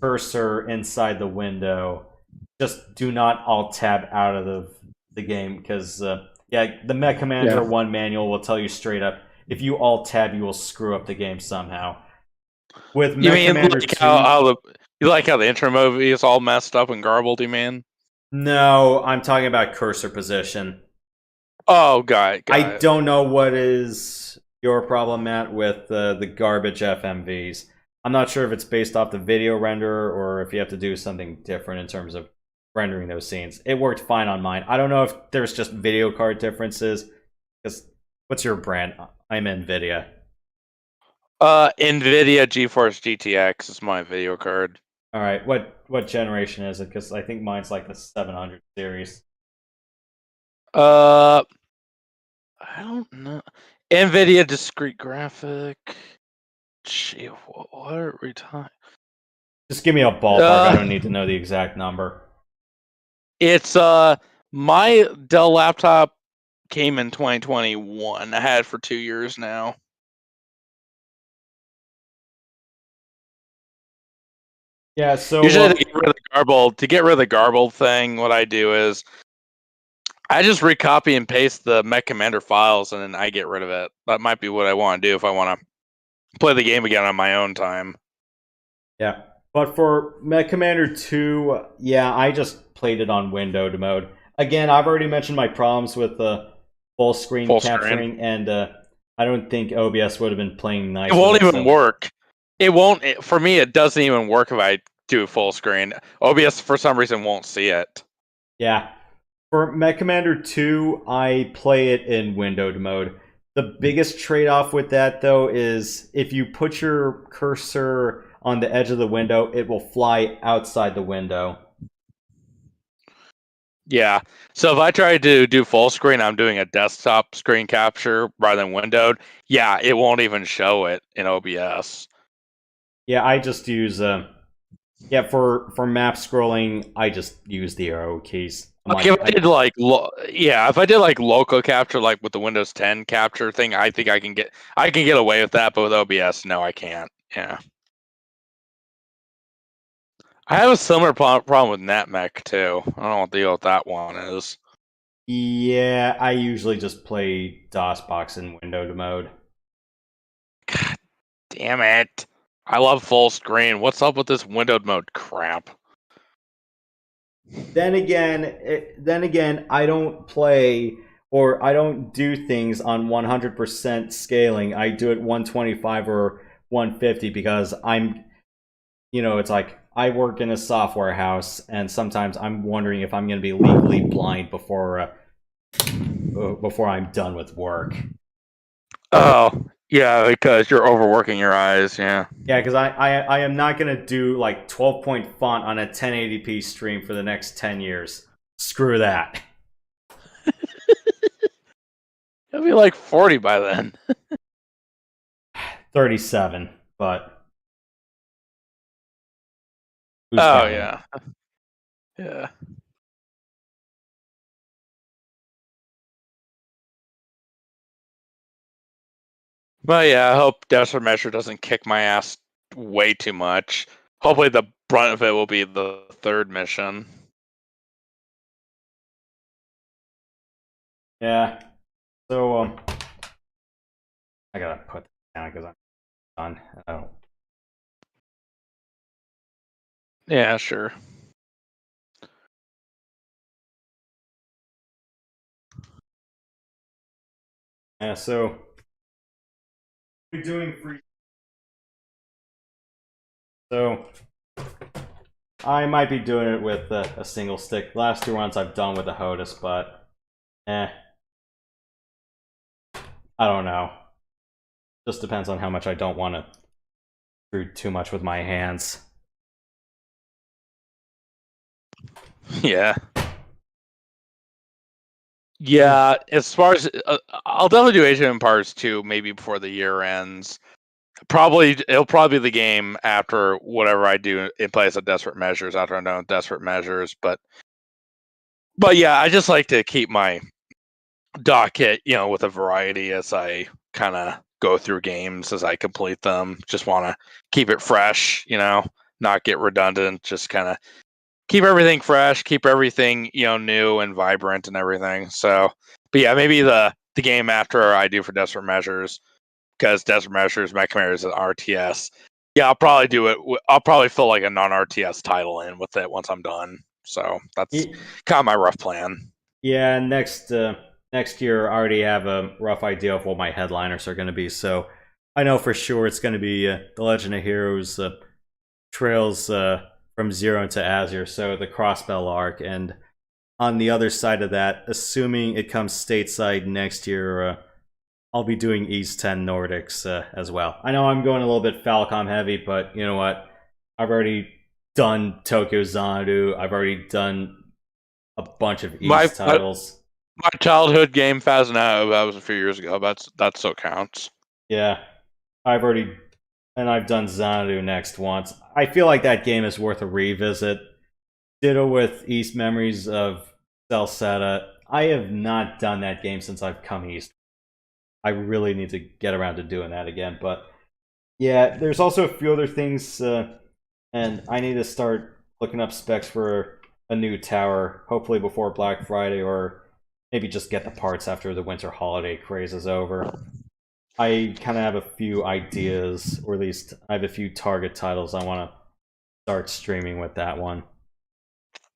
A: cursor inside the window. Just do not Alt-Tab out of the game, because the MechCommander 1 manual will tell you straight up, if you Alt-Tab, you will screw up the game somehow. With
E: You mean
A: MechCommander
E: like
A: 2,
E: you like how the intro movie is all messed up and garbled, you mean?
A: No, I'm talking about cursor position.
E: Oh, got it.
A: I don't know what is your problem, Matt, with the garbage FMVs. I'm not sure if it's based off the video renderer or if you have to do something different in terms of rendering those scenes. It worked fine on mine. I don't know if there's just video card differences. Because what's your brand? I'm NVIDIA.
E: NVIDIA GeForce GTX is my video card.
A: All right, what generation is it? Because I think mine's like the 700 series.
E: I don't know. NVIDIA discrete graphic. Gee, what are we talking?
A: Just give me a ballpark. I don't need to know the exact number.
E: It's my Dell laptop came in 2021. I had it for 2 years now.
A: Yeah, so
E: usually to get rid of the garbled thing, what I do is I just recopy and paste the MechCommander files, and then I get rid of it. That might be what I want to do if I want to play the game again on my own time.
A: Yeah, but for MechCommander 2, I just played it on windowed mode. Again, I've already mentioned my problems with the full screen capturing, and I don't think OBS would have been playing nice.
E: It won't even work. It won't. For me, it doesn't even work if I do full screen. OBS for some reason won't see it.
A: Yeah. For MechCommander 2, I play it in windowed mode. The biggest trade-off with that, though, is if you put your cursor on the edge of the window, it will fly outside the window.
E: Yeah. So if I try to do full screen, I'm doing a desktop screen capture rather than windowed. Yeah, it won't even show it in OBS.
A: Yeah, I just use for map scrolling, I just use the arrow keys.
E: Like if I did if I did like local capture, like with the Windows 10 capture thing, I think I can get away with that, but with OBS, no, I can't. Yeah. I have a similar problem with NetMech too. I don't know what the deal with that one is.
A: Yeah, I usually just play DOSBox in windowed mode.
E: God damn it. I love full screen. What's up with this windowed mode crap?
A: Then again, I don't play or I don't do things on 100% scaling. I do it 125 or 150 because it's like I work in a software house, and sometimes I'm wondering if I'm going to be legally blind before I'm done with work.
E: Oh, yeah, because you're overworking your eyes, yeah.
A: Yeah, because I am not going to do like 12-point font on a 1080p stream for the next 10 years. Screw that.
E: It'll be like 40 by then.
A: 37, but...
E: Oh, yeah. Yeah. But yeah, I hope Desert Measure doesn't kick my ass way too much. Hopefully the brunt of it will be the third mission.
A: Yeah. So, I gotta put this down because I'm done. Oh.
E: Yeah, sure.
A: Yeah, so we're doing free. So I might be doing it with a single stick. Last 2 runs I've done with a HOTUS, but I don't know. Just depends on how much I don't want to screw too much with my hands.
E: Yeah. Yeah, as far as I'll definitely do Age of Empires 2 maybe before the year ends. It'll probably be the game after whatever I do in place of Desperate Measures, after I'm done with Desperate Measures. But yeah, I just like to keep my docket, with a variety as I kind of go through games as I complete them. Just want to keep it fresh, not get redundant. Just kind of keep everything fresh, keep everything new and vibrant and everything. So, but yeah, maybe the game after I do for Desperate Measures, because Desperate Measures, MechCommander is an RTS. Yeah, I'll probably do it. I'll probably fill like a non-RTS title in with it once I'm done. So that's kind of my rough plan.
A: Yeah, next year I already have a rough idea of what my headliners are going to be. So I know for sure it's going to be The Legend of Heroes, Trails from Zero to Azure, so the Crossbell arc. And on the other side of that, assuming it comes stateside next year, I'll be doing East 10 Nordics as well. I know I'm going a little bit Falcom heavy, but you know what? I've already done Tokyo Xanadu. I've already done a bunch of East titles.
E: My childhood game, Phasmo, that was a few years ago. That still counts.
A: Yeah, I've done Xanadu next once. I feel like that game is worth a revisit. Ditto with East Memories of Celceta. I have not done that game since I've come east. I really need to get around to doing that again. But yeah, there's also a few other things, and I need to start looking up specs for a new tower, hopefully before Black Friday, or maybe just get the parts after the winter holiday craze is over. I kind of have a few ideas, or at least I have a few target titles I want to start streaming with that one.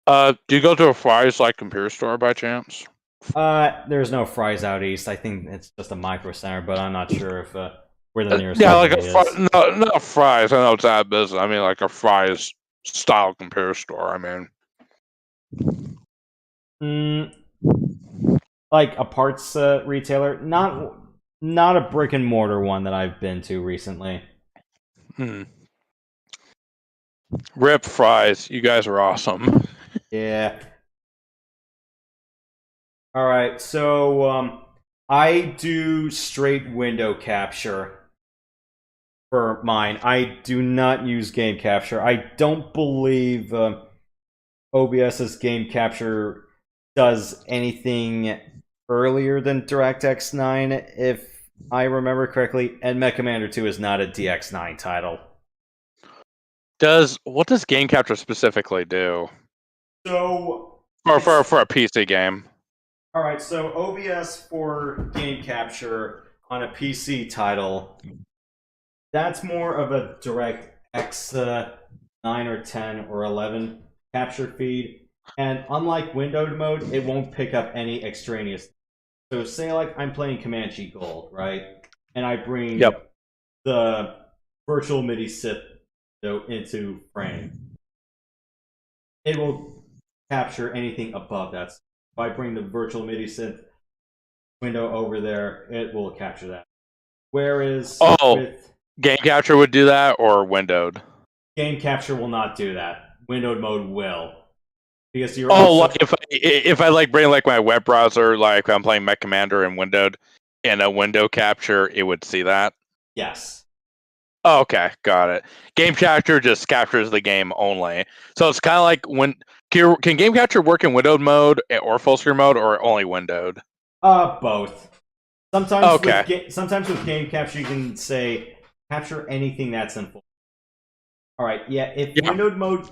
E: Do you go to a Fry's like computer store by chance?
A: There's no Fry's out east. I think it's just a Micro Center, but I'm not sure if where the nearest
E: Yeah,
A: weapon
E: like a
A: gate is.
E: no, not Fry's. I know it's out of business. I mean, like a Fry's style computer store. I mean,
A: Like a parts retailer, not a brick and mortar one that I've been to recently.
E: Rip Fry's. You guys are awesome.
A: Yeah. All right, so I do straight window capture for mine. I do not use game capture. I don't believe OBS's game capture does anything earlier than DirectX 9, if I remember correctly, and MechCommander 2 is not a DX9 title.
E: What does game capture specifically do?
A: So,
E: or for a PC game?
A: All right, so OBS for game capture on a PC title, that's more of a DirectX 9 or 10 or 11 capture feed. And unlike windowed mode, it won't pick up any extraneous. So say like I'm playing Comanche Gold, right? And I bring the virtual MIDI SIP into frame. It will capture anything above that. If I bring the virtual MIDI synth window over there, it will capture that. Whereas with
E: game capture would do that, or windowed?
A: Game capture will not do that. Windowed mode will. Because you're also...
E: like if I like bring like my web browser, like I'm playing MechCommander and windowed, and a window capture, it would see that?
A: Yes.
E: Oh, okay, got it. Game capture just captures the game only. So it's kind of like when can game capture work in windowed mode or full screen mode, or only windowed?
A: Both. Sometimes sometimes with game capture you can say capture anything that's in full. All right, yeah. If windowed mode,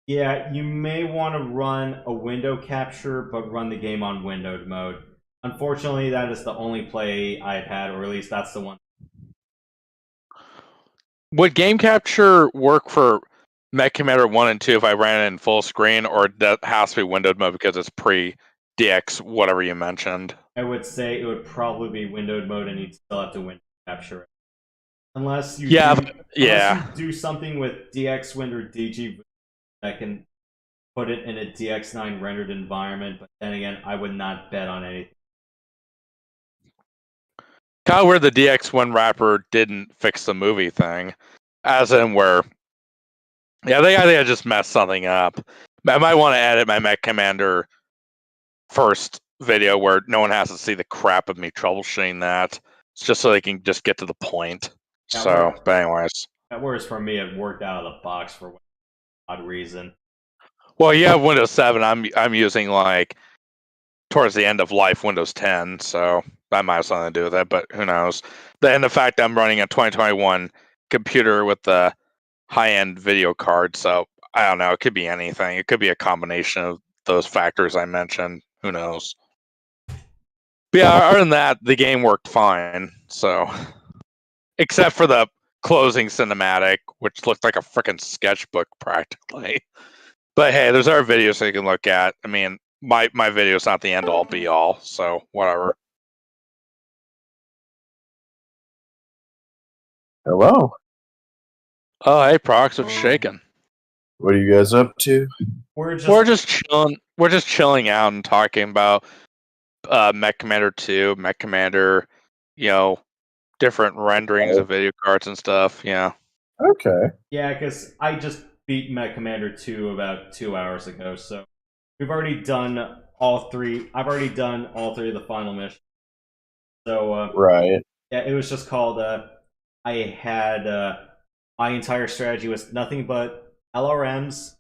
A: yeah, you may want to run a window capture, but run the game on windowed mode. Unfortunately, that is the only play I've had, or at least that's the one.
E: Would game capture work for MechCommander 1 and 2 if I ran it in full screen, or that has to be windowed mode because it's pre-DX, whatever you mentioned?
A: I would say it would probably be windowed mode, and you'd still have to window capture it. Unless you do something with DXWind or DG that can put it in a DX9 rendered environment, but then again, I would not bet on anything.
E: Kind of where the DX1 wrapper didn't fix the movie thing, as in where, I think I just messed something up. I might want to edit my MechCommander first video where no one has to see the crap of me troubleshooting that. It's just so they can just get to the point. But anyways.
A: Whereas for me, it worked out of the box for odd reason.
E: Well, you have Windows 7. I'm using like towards the end of life Windows 10, so that might have something to do with it, but who knows? And the fact I'm running a 2021 computer with the high-end video card, so I don't know. It could be anything. It could be a combination of those factors I mentioned. Who knows? But yeah, other than that, the game worked fine. So, except for the closing cinematic, which looked like a freaking sketchbook practically. But hey, there's our videos so you can look at. I mean, my video's not the end all be all, so whatever.
T: Hello.
E: Oh, hey, Prox, what's shaking?
T: What are you guys up to?
E: We're just chilling. We're just chilling out and talking about MechCommander 2, MechCommander, different renderings of video cards and stuff. Yeah.
T: Okay.
A: Yeah, because I just beat MechCommander 2 about 2 hours ago, so we've already done all three. I've already done all three of the final missions. So
T: right.
A: Yeah, it was just called. I had my entire strategy was nothing but LRMs,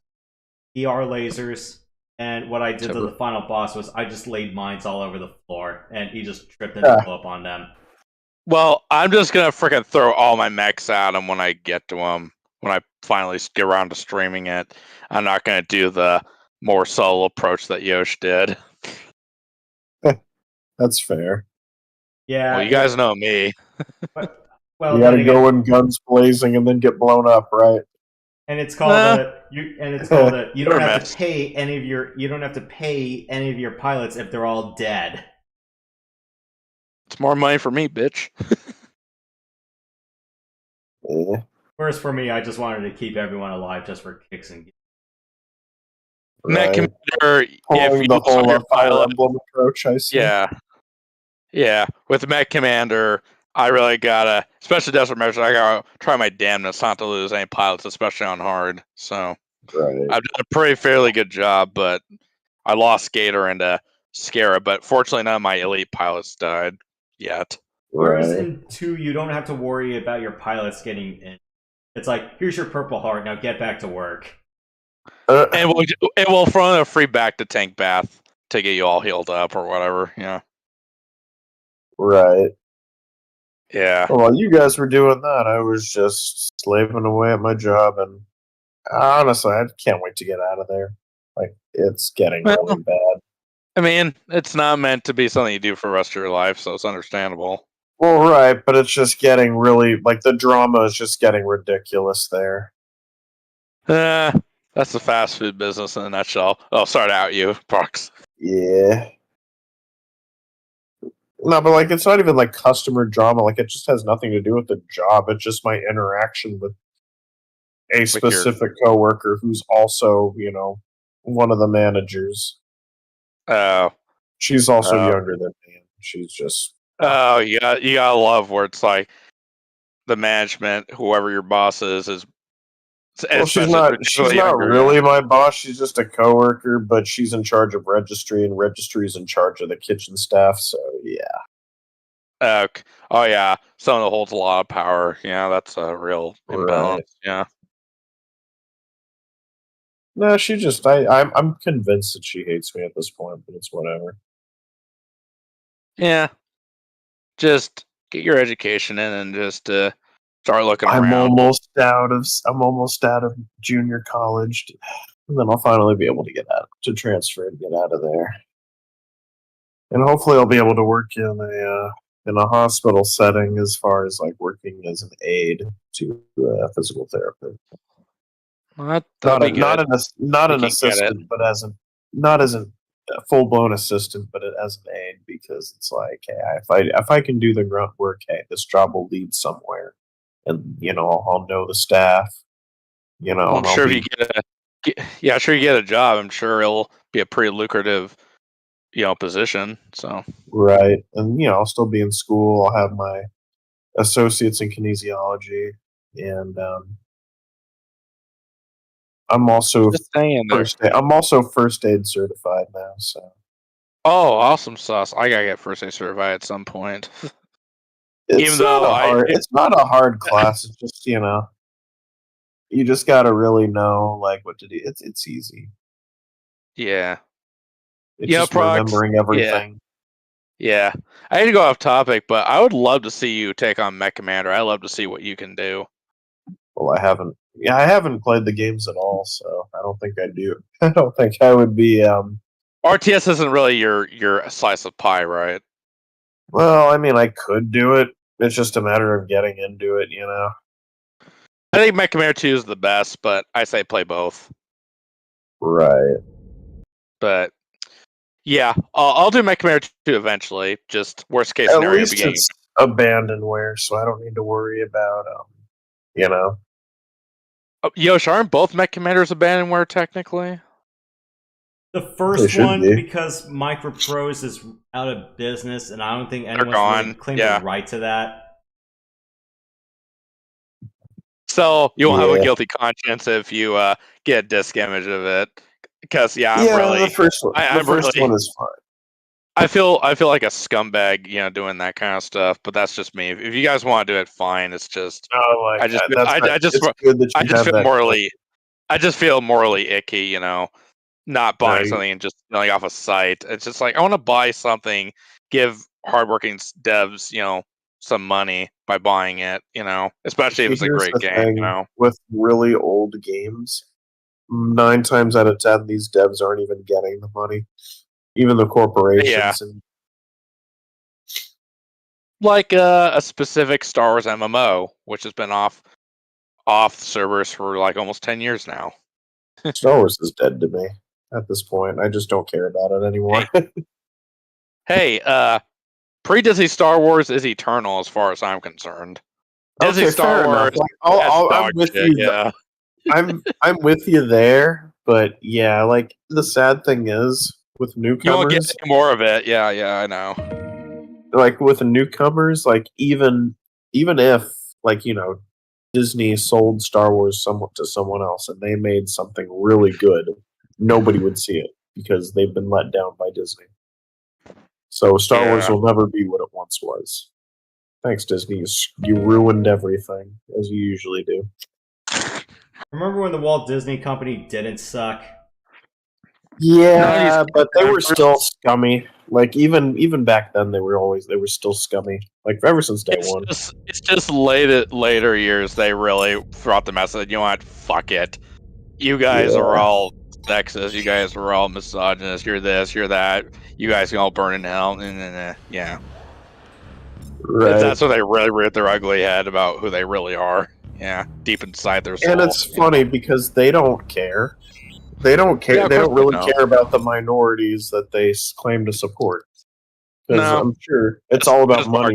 A: ER lasers, and what I did to the final boss was I just laid mines all over the floor, and he just tripped and blew up on them.
E: Well, I'm just gonna freaking throw all my mechs at him when I get to him. When I finally get around to streaming it, I'm not gonna do the more subtle approach that Yosh did.
T: That's fair.
A: Yeah.
E: Well, you guys know me.
A: Well,
T: you gotta go in guns blazing and then get blown up, right?
A: And it's called you don't have to pay any of your pilots if they're all dead.
E: It's more money for me, bitch.
T: Yeah.
A: Whereas for me, I just wanted to keep everyone alive just for kicks and giggles.
T: Right.
E: MechCommander, if
T: Pulling
E: you
T: the
E: lose
T: whole
E: your
T: Fire
E: pilot,
T: Emblem approach, I see.
E: yeah. With MechCommander, I really gotta, especially Desert Measures, I gotta try my damnness not to lose any pilots, especially on hard. So
T: Right.
E: I've done a pretty fairly good job, but I lost Gator and Scara, but fortunately none of my elite pilots died yet.
A: Whereas in 2, you don't have to worry about your pilots getting in. It's like, here's your purple heart, now get back to work.
E: And we'll throw in a free back to tank bath to get you all healed up or whatever, yeah.
T: Right.
E: Yeah.
T: Well, while you guys were doing that, I was just slaving away at my job, and honestly, I can't wait to get out of there. Like, it's getting really bad.
E: I mean, it's not meant to be something you do for the rest of your life, so it's understandable.
T: Well, right, but it's just getting really, like, the drama is just getting ridiculous there.
E: That's the fast food business in a nutshell. Oh, sorry to out you, Parks.
T: Yeah. No, but, like, it's not even, like, customer drama. Like, it just has nothing to do with the job. It's just my interaction with a specific coworker who's also, you know, one of the managers.
E: Oh.
T: She's also younger than me. And she's just...
E: Oh, you gotta love where it's like the management, whoever your boss is
T: well, she's not really my boss. She's just a coworker, but she's in charge of registry, and registry's in charge of the kitchen staff. So yeah.
E: Oh yeah, someone that holds a lot of power. Yeah, that's a real imbalance. Yeah.
T: No, she just I'm convinced that she hates me at this point, but it's whatever.
E: Yeah. Just get your education in and just start looking
T: I'm
E: around.
T: almost out of junior college, and then I'll finally be able to transfer and get out of there. And hopefully I'll be able to work in a hospital setting as far as like working as an aid to a physical therapist.
E: Well,
T: not an assistant, but not as a full blown assistant, but as an aid, because it's like, hey, if I can do the grunt work, hey, this job will lead somewhere, and you know I'll know the staff. You know,
E: I'm sure if you get a job, I'm sure it'll be a pretty lucrative, position. So
T: right, and I'll still be in school. I'll have my associates in kinesiology, and I'm also first aid certified now. So.
E: Oh, awesome sauce! I gotta get first aid certified at some point.
T: It's not a hard class. It's just you just gotta really know like what to do. It's easy.
E: Yeah.
T: It's just remembering everything.
E: Yeah. I hate to go off topic, but I would love to see you take on MechCommander. I love to see what you can do.
T: Well, I haven't played the games at all, so I don't think I do. I don't think I would be.
E: RTS isn't really your slice of pie, right?
T: Well, I mean, I could do it. It's just a matter of getting into it,
E: I think MechCommander 2 is the best, but I say play both.
T: Right.
E: But yeah, I'll do MechCommander 2 eventually. Just worst case scenario.
T: At least it's abandonware, so I don't need to worry about
E: Yosh, aren't both MechCommanders abandonware technically?
A: The first one, because Microprose is out of business, and I don't think anyone's really claimed the right to that.
E: So you won't have a guilty conscience if you get a disc image of it, because
T: the first one is fine.
E: I feel like a scumbag, doing that kind of stuff. But that's just me. If you guys want to do it, fine. It's just I just feel morally icky, not buying something and just stealing off a site. It's just like I want to buy something, give hardworking devs, some money by buying it, especially if it's a great game.
T: With really old games, 9 times out of 10, these devs aren't even getting the money, even the corporations.
E: Yeah. Like a specific Star Wars MMO, which has been off servers for like almost 10 years now.
T: Star Wars is dead to me at this point. I just don't care about it anymore.
E: Hey, pre-Disney Star Wars is eternal as far as I'm concerned. Disney
T: Okay,
E: Star
T: fair
E: Wars,
T: enough. Like,
E: that's
T: I'm
E: dog
T: with
E: shit,
T: you.
E: yeah.
T: I'm with you there, but yeah, like the sad thing is with
E: You won't get
T: newcomers,
E: any more of it. Yeah, I know.
T: like with newcomers, like even if like Disney sold Star Wars to someone else and they made something really good, nobody would see it because they've been let down by Disney. So Star Wars will never be what it once was. Thanks, Disney. You ruined everything, as you usually do.
A: Remember when the Walt Disney Company didn't suck?
T: Yeah, but they were still scummy. Like even back then, they were still scummy. Like ever since day one.
E: It's just later years they really brought the message. You know what? Fuck it. You guys are all sexist. You guys are all misogynist. You're this. You're that. You guys can all burn in hell. Yeah.
T: Right.
E: That's what they really reared their ugly head about who they really are. Yeah, deep inside their soul.
T: And it's funny because they don't care. They don't care.
E: Yeah,
T: they don't really
E: no.
T: care about the minorities that they claim to support. Because
E: No.
T: I'm sure it's all about money.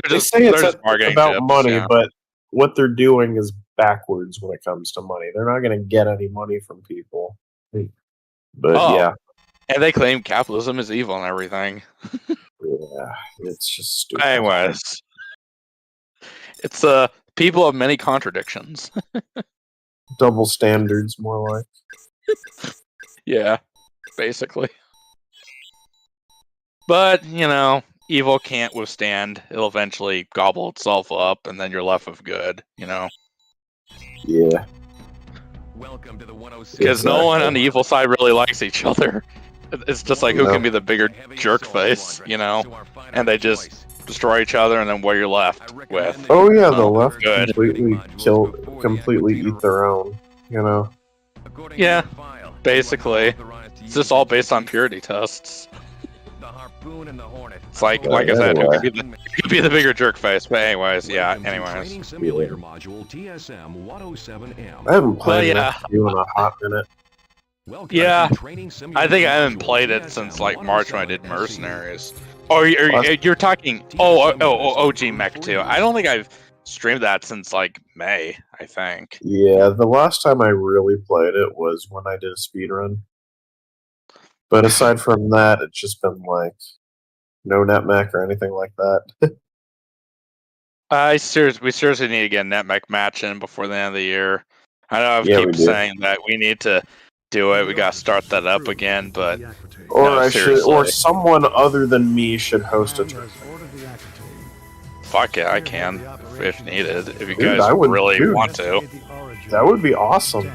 T: They say it's about money, but what they're doing is backwards when it comes to money. They're not going to get any money from people. But yeah.
E: And they claim capitalism is evil and everything.
T: Yeah, it's just stupid.
E: Anyways. It's people of many contradictions.
T: Double standards, more like.
E: Yeah, basically. But, evil can't withstand. It'll eventually gobble itself up, and then you're left with good,
T: Yeah.
F: Welcome to the 106.
E: Because no one on the evil side really likes each other. It's just like, who can be the bigger jerk face, And they just destroy each other, and then what you're left with.
T: Oh yeah, the left completely eat their own,
E: Yeah, basically. It's just all based on purity tests. It's like I said, who could be the bigger jerk face? But anyways, yeah. Anyways.
S: Simulator module TSM 107M.
T: I haven't played in a hot minute.
E: Yeah, I think I haven't played it since like March when I did Mercenaries. Oh, you're talking. OG Mech 2. I don't think I've streamed that since like May. I think.
T: Yeah, the last time I really played it was when I did a speedrun. But aside from that, it's just been like no NetMech or anything like that.
E: We seriously need to get a NetMech match in before the end of the year. I know I keep saying that we need to do it. We got to start that up again, but
T: or someone other than me should host a tournament.
E: Fuck yeah, I can if needed. If you guys really want to,
T: that would be awesome.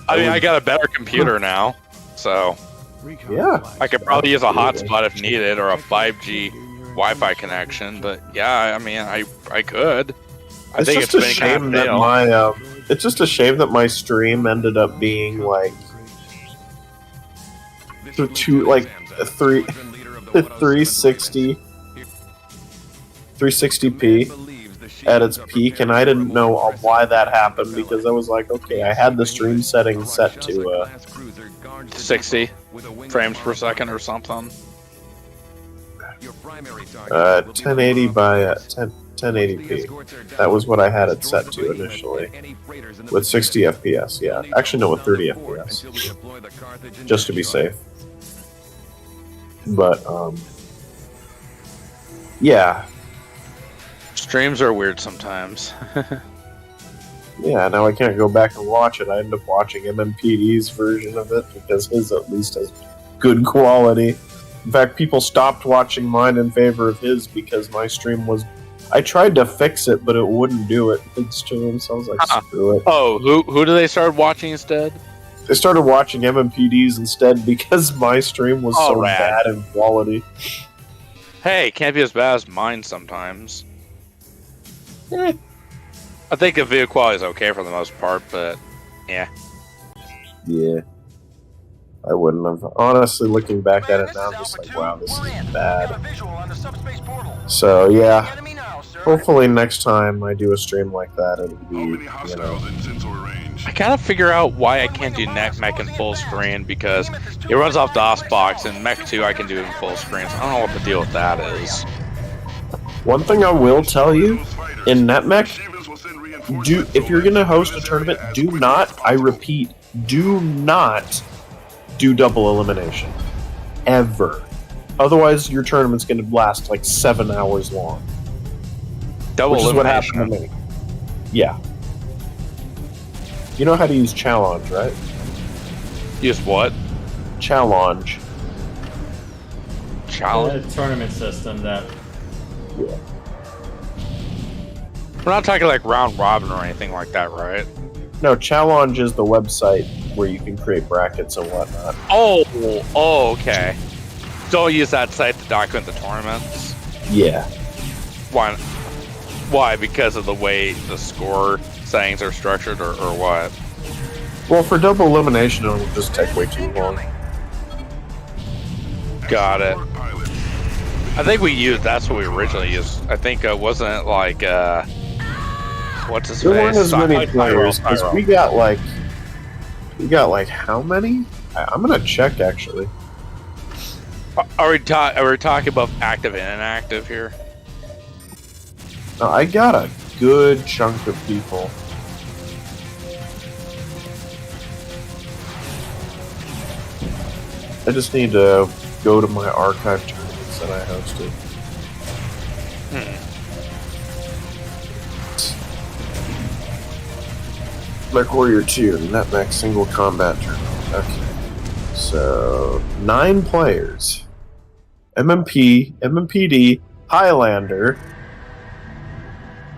E: I mean, I got a better computer now, so
T: yeah,
E: I could probably use a hotspot if needed or a 5G Wi-Fi connection. But yeah, I mean, I could. I think it's been a shame that
T: it's just a shame that my stream ended up being like 360p at its peak, and I didn't know why that happened because I was like, okay, I had the stream settings set to
E: 60 frames per second or something.
T: 1080 by 1080p. That was what I had it set to initially. With 60 FPS, yeah. Actually, no, with 30 FPS. Just to be safe. But, yeah.
E: Streams are weird sometimes.
T: Yeah, now I can't go back and watch it. I end up watching MMPD's version of it because his at least has good quality. In fact, people stopped watching mine in favor of his because my stream was... I tried to fix it, but it wouldn't do it midstream, so I was like, screw it.
E: Oh, who do they start watching instead?
T: They started watching MMPD's instead because my stream was so bad in quality.
E: Hey, can't be as bad as mine sometimes. I think the video quality is okay for the most part, but yeah.
T: Yeah. I wouldn't have. Honestly, looking back at it now, I'm just like, wow, this is bad. So, yeah. Hopefully next time I do a stream like that, it'll be, you know...
E: I gotta figure out why I can't do mech in full screen, because it runs off DOS box, and Mech 2 I can do in full screen, so I don't know what the deal with that is.
T: One thing I will tell you, in NetMech, if you're gonna host a tournament, do not, I repeat, do not do double elimination. Ever. Otherwise, your tournament's gonna last like 7 hours long.
E: Double
T: which is what
E: elimination.
T: happened to me. Yeah. You know how to use challenge, right?
E: Use what?
T: Challenge.
E: Challenge?
A: A tournament system that...
T: Yeah.
E: We're not talking like round robin or anything like that, right?
T: No, challenge is the website where you can create brackets and whatnot.
E: Oh, okay. Don't use that site to document the tournaments?
T: Yeah.
E: Why? Why? Because of the way the score settings are structured, or what?
T: Well, for double elimination, it'll just take way too long.
E: Got it. I think that's what we originally used. I think wasn't it like what's his
T: There
E: face?
T: weren't as many players because
E: Pyro.
T: we got like how many? I'm gonna check actually.
E: Are we talking about active and inactive here?
T: No, I got a good chunk of people. I just need to go to my archive tournaments that I hosted. Mech Warrior 2, NetMech Single Combat Tournament. Okay. So, 9 players. MMP, MMPD, Highlander,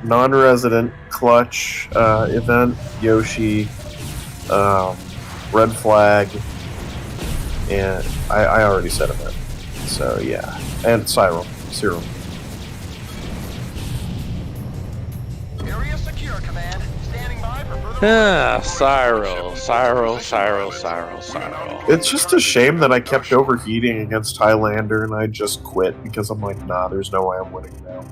T: non-resident, Clutch, Event, Yoshi, Red Flag, and I already said Event. So, yeah. And Cyril.
E: Cyril.
T: It's just a shame that I kept overheating against Highlander and I just quit because I'm like, nah, there's no way I'm winning now.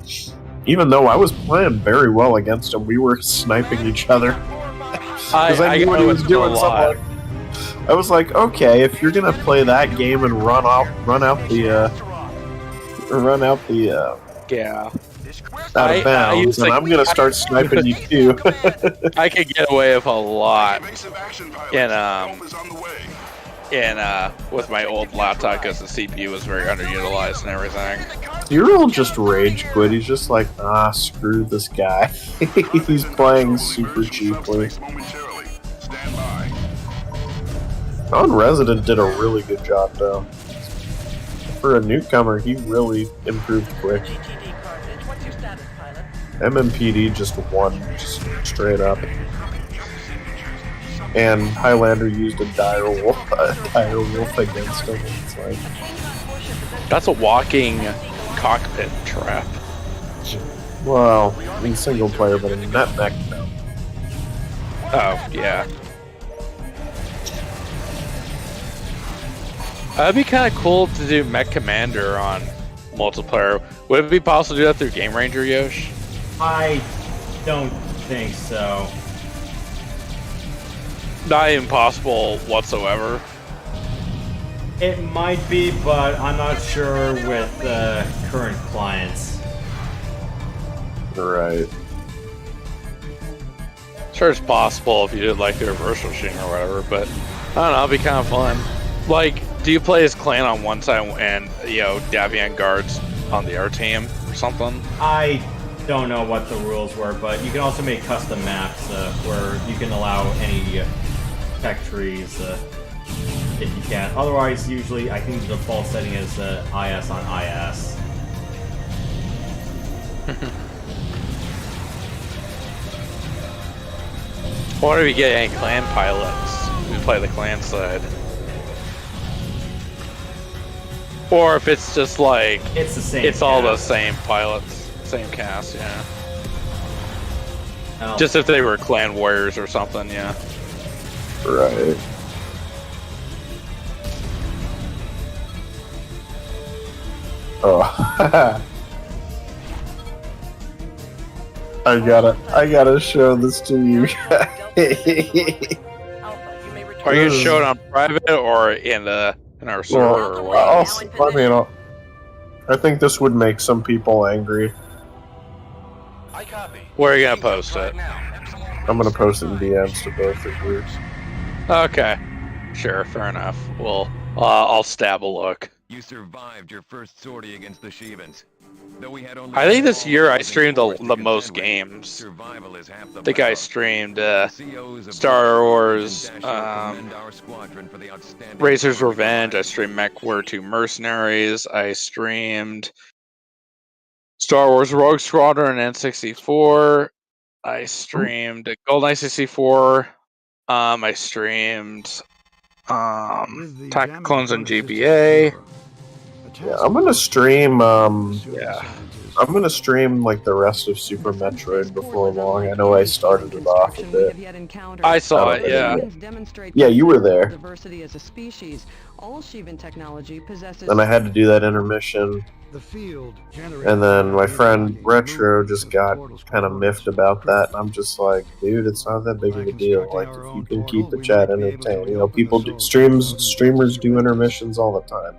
T: Even though I was playing very well against him, we were sniping each other. Because I knew what he was doing. I was like, okay, if you're gonna play that game and run out the
E: Yeah.
T: out of bounds, and I'm gonna start sniping you too.
E: I could get away with a lot with my old laptop because the CPU was very underutilized and everything.
T: Cyril just rage quit. He's just like, screw this guy. He's playing super cheaply. Non-resident did a really good job though. For a newcomer, he really improved quick. MMPD just won, just straight up. And Highlander used a dire wolf against him. It's like,
E: that's a walking cockpit trap.
T: Well, I mean single player, but in NetMech, no.
E: Oh yeah. That'd be kind of cool to do MechCommander on multiplayer. Would it be possible to do that through Game Ranger, Yosh?
A: I don't think so.
E: Not impossible whatsoever.
A: It might be, but I'm not sure with current clients.
T: Right.
E: Sure, it's possible if you did like the reverse machine or whatever, but I don't know, it'd be kind of fun. Like, do you play as clan on one side and, Davian guards on the other team or something?
A: I don't know what the rules were, but you can also make custom maps where you can allow any tech trees if you can. Otherwise, usually, I think the default setting is IS on IS.
E: What if you get any clan pilots who play the clan side? Or if it's just like...
A: It's the same
E: It's all the same pilots. Same cast, yeah.
A: Oh.
E: Just if they were clan warriors or something, yeah.
T: Right. Oh. I gotta show this to you.
E: Are you gonna show it on private or in our server or what?
T: I think this would make some people angry.
E: Where are you gonna post it?
T: I'm gonna post it in DMs to both the groups.
E: Okay, sure, fair enough. Well, I'll stab a look.
S: You survived your first sortie against the Shevans. Though we had only
E: I think this year I streamed the most games. I think I streamed Star Wars, Razor's Revenge. I streamed MechCommander 2 Mercenaries. I streamed Star Wars Rogue Squadron N64. I streamed GoldenEye 64. I streamed Attack Clones on GBA.
T: Yeah, I'm gonna stream.
E: Yeah,
T: I'm gonna stream like the rest of Super Metroid before long. I know I started it off a bit.
E: I saw it. Yeah.
T: Yeah, you were there.
G: Diversity as a species. All Sheevan technology possesses.
T: And I had to do that intermission. And then my friend Retro just got kind of miffed about that, and I'm just like, dude, it's not that big of a deal. Like, if you can keep the chat entertained, you know, people do streamers do intermissions all the time.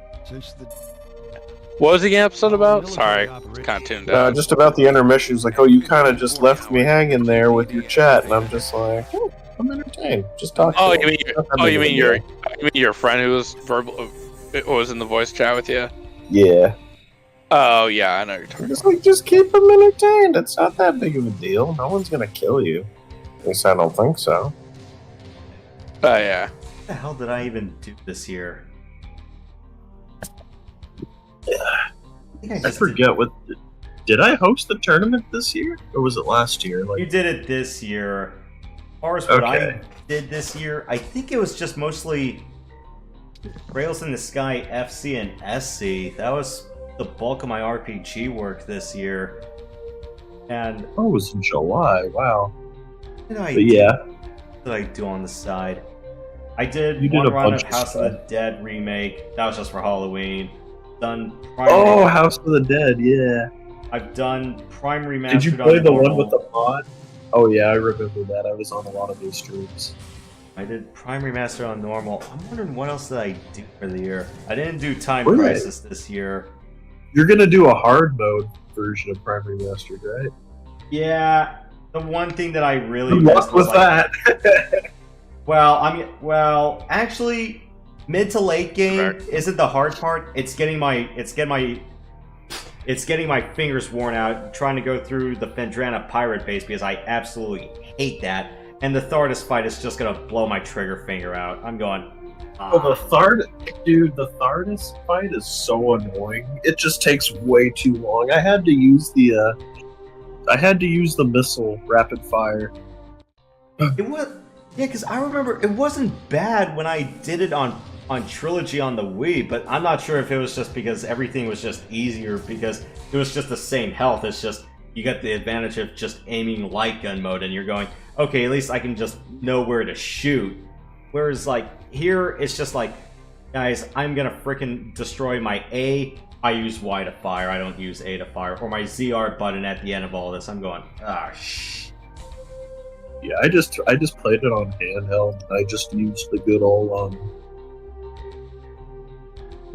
E: What was the episode about? Sorry, it's kind of tuned out.
T: Just about the intermissions, like, oh, you kind of just left me hanging there with your chat, and I'm just like, oh, I'm entertained. Just talk.
E: Oh, you mean your friend who was was in the voice chat with you?
T: Yeah.
E: Oh yeah, I know you're talking.
T: Just like, just keep them entertained. It's not that big of a deal. No one's gonna kill you. At least I don't think so.
E: Oh yeah.
A: What the hell did I even do this year?
T: I forget what. Did I host the tournament this year, or was it last year? Like,
A: you did it this year. As far as what I did this year, I think it was just mostly Rails in the Sky FC and SC. That was the bulk of my RPG work this year. And
T: oh, it was in July. Wow.
A: What did I what did I do on the side? I did one run of House of the Dead remake. That was just for Halloween. Done.
T: House of the Dead, yeah.
A: I've done Prime Remastered.
T: Did you play the one with the mod? Oh yeah, I remember that. I was on a lot of those streams.
A: I did Prime Remaster on normal. I'm wondering what else did I do for the year. I didn't do Time Crisis this year.
T: You're gonna do a hard mode version of Prime Remastered, right?
A: Yeah. The one thing that I really
T: Good luck with that.
A: Well, actually, mid to late game isn't the hard part. It's getting my fingers worn out trying to go through the Fendrana pirate base because I absolutely hate that. And the Thardus fight is just gonna blow my trigger finger out. I'm going.
T: Oh, the Thardus fight is so annoying. It just takes way too long. I had to use the missile rapid fire.
A: It was because I remember it wasn't bad when I did it on Trilogy on the Wii, but I'm not sure if it was just because everything was just easier because it was just the same health. It's just you got the advantage of just aiming light gun mode, and you're going, okay, at least I can just know where to shoot. Whereas like here, it's just like, guys, I'm gonna frickin' destroy my A. I use Y to fire. I don't use A to fire, or my ZR button at the end of all this. I'm going, shh.
T: Yeah, I just played it on handheld. I just used the good old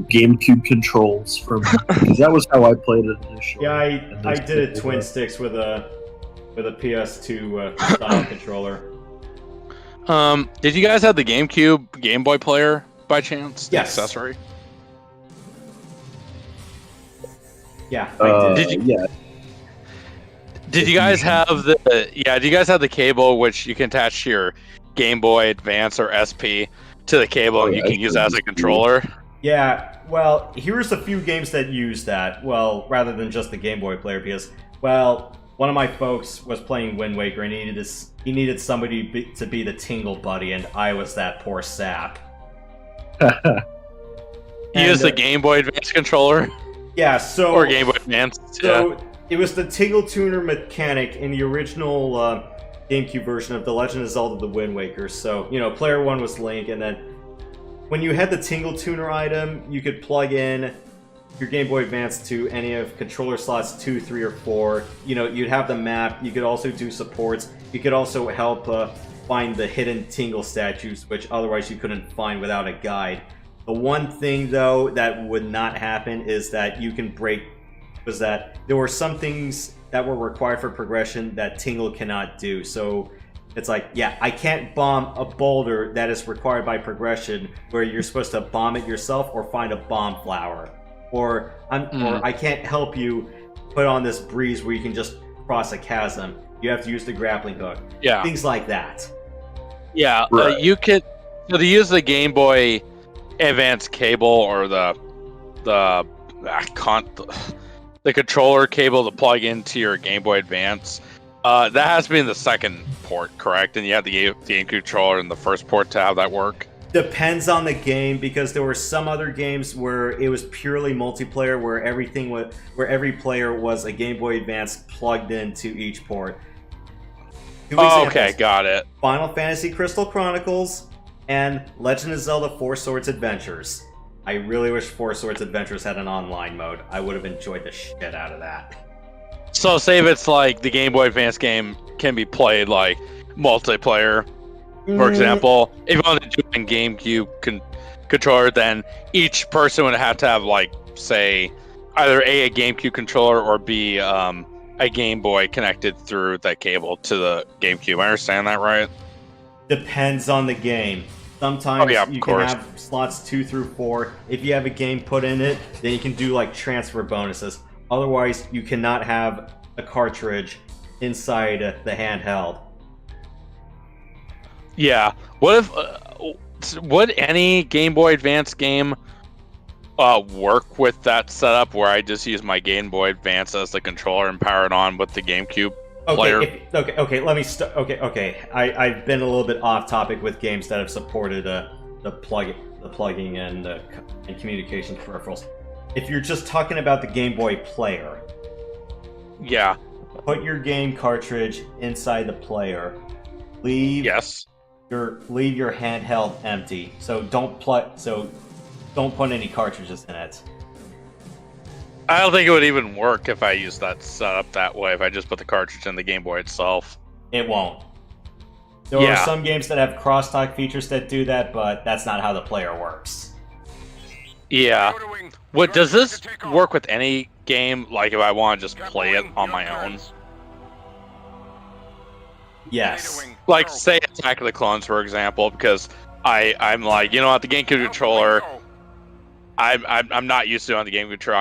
T: GameCube controls from because that was how I played it initially.
A: Yeah, I did it twin sticks with a PS2 style controller.
E: Did you guys have the GameCube Game Boy player by chance? The
A: Yes.
E: accessory.
A: Yeah, I
E: did.
T: Yeah.
E: Did you guys have the? Yeah. Do you guys have the cable which you can attach to your Game Boy Advance or SP to the cable, and you can use that as a controller?
A: Yeah, well, here's a few games that use that. Well, rather than just the Game Boy player, because, well, one of my folks was playing Wind Waker, and he needed somebody to be the Tingle Buddy, and I was that poor sap.
E: You used the Game Boy Advance controller?
A: Yeah, so...
E: Or Game Boy Advance,
A: So, it was the Tingle Tuner mechanic in the original GameCube version of The Legend of Zelda The Wind Waker. So, you know, player 1 was Link, and then when you had the Tingle Tuner item, you could plug in your Game Boy Advance to any of controller slots 2, 3, or 4. You know, you'd have the map. You could also do supports. You could also help find the hidden Tingle statues, which otherwise you couldn't find without a guide. The one thing, though, that would not happen is that you can break... was that there were some things that were required for progression that Tingle cannot do. So it's like, yeah, I can't bomb a boulder that is required by progression where you're supposed to bomb it yourself or find a bomb flower. Or I can't help you put on this breeze where you can just cross a chasm. You have to use the grappling hook.
E: Yeah.
A: Things like that.
E: Yeah,
T: Right.
E: you could... So to use the Game Boy Advance cable or the controller cable to plug into your Game Boy Advance, that has to be in the second port, correct? And you have the game controller in the first port to have that work?
A: Depends on the game, because there were some other games where it was purely multiplayer, where every player was a Game Boy Advance plugged into each port. Two examples.
E: Okay, got it.
A: Final Fantasy Crystal Chronicles and Legend of Zelda 4 Swords Adventures. I really wish 4 Swords Adventures had an online mode. I would have enjoyed the shit out of that.
E: So say if it's like the Game Boy Advance game can be played like multiplayer, for example, if you want to do it in GameCube controller, then each person would have to have, like, say, either A, GameCube controller, or B, a Game Boy connected through that cable to the GameCube. I understand that, right?
A: Depends on the game. Sometimes you can have slots 2 through 4. If you have a game put in it, then you can do like transfer bonuses. Otherwise, you cannot have a cartridge inside the handheld.
E: Yeah. What if would any Game Boy Advance game work with that setup where I just use my Game Boy Advance as the controller and power it on with the GameCube player?
A: Okay. Let me okay. I've been a little bit off topic with games that have supported the plugging and communication peripherals. If you're just talking about the Game Boy player,
E: yeah,
A: put your game cartridge inside the player. Leave your handheld empty. So don't put any cartridges in it.
E: I don't think it would even work if I used that setup that way, if I just put the cartridge in the Game Boy itself.
A: It won't. There are some games that have crosstalk features that do that, but that's not how the player works.
E: Yeah. Does this work with any game, like if I want to just play it on my own?
A: Yes.
E: Like, say Attack of the Clones, for example, because I'm like, you know what, the GameCube controller, I'm not used to it on the GameCube controller.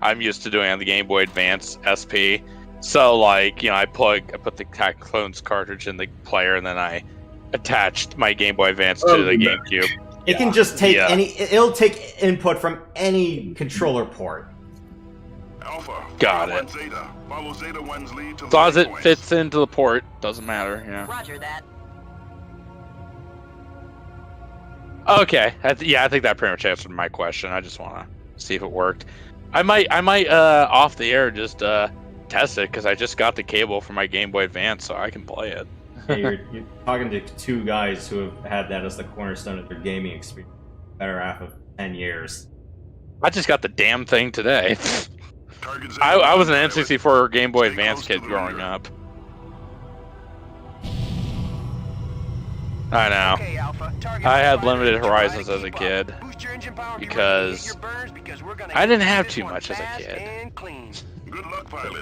E: I'm used to doing it on the Game Boy Advance SP. So, like, you know, I put the Attack of the Clones cartridge in the player, and then I attached my Game Boy Advance to the GameCube.
A: It can just take it'll take input from any controller port.
E: Got it. As long as it fits into the port, doesn't matter. Yeah.
K: Roger that.
E: Okay. I think that pretty much answered my question. I just want to see if it worked. I might off the air just test it, because I just got the cable for my Game Boy Advance, so I can play it.
A: Hey, you're talking to two guys who have had that as the cornerstone of their gaming experience better half of 10 years.
E: I just got the damn thing today. I was an N64 Game Boy Advance kid growing up. I know. I had limited horizons as a kid because I didn't have too much as a kid.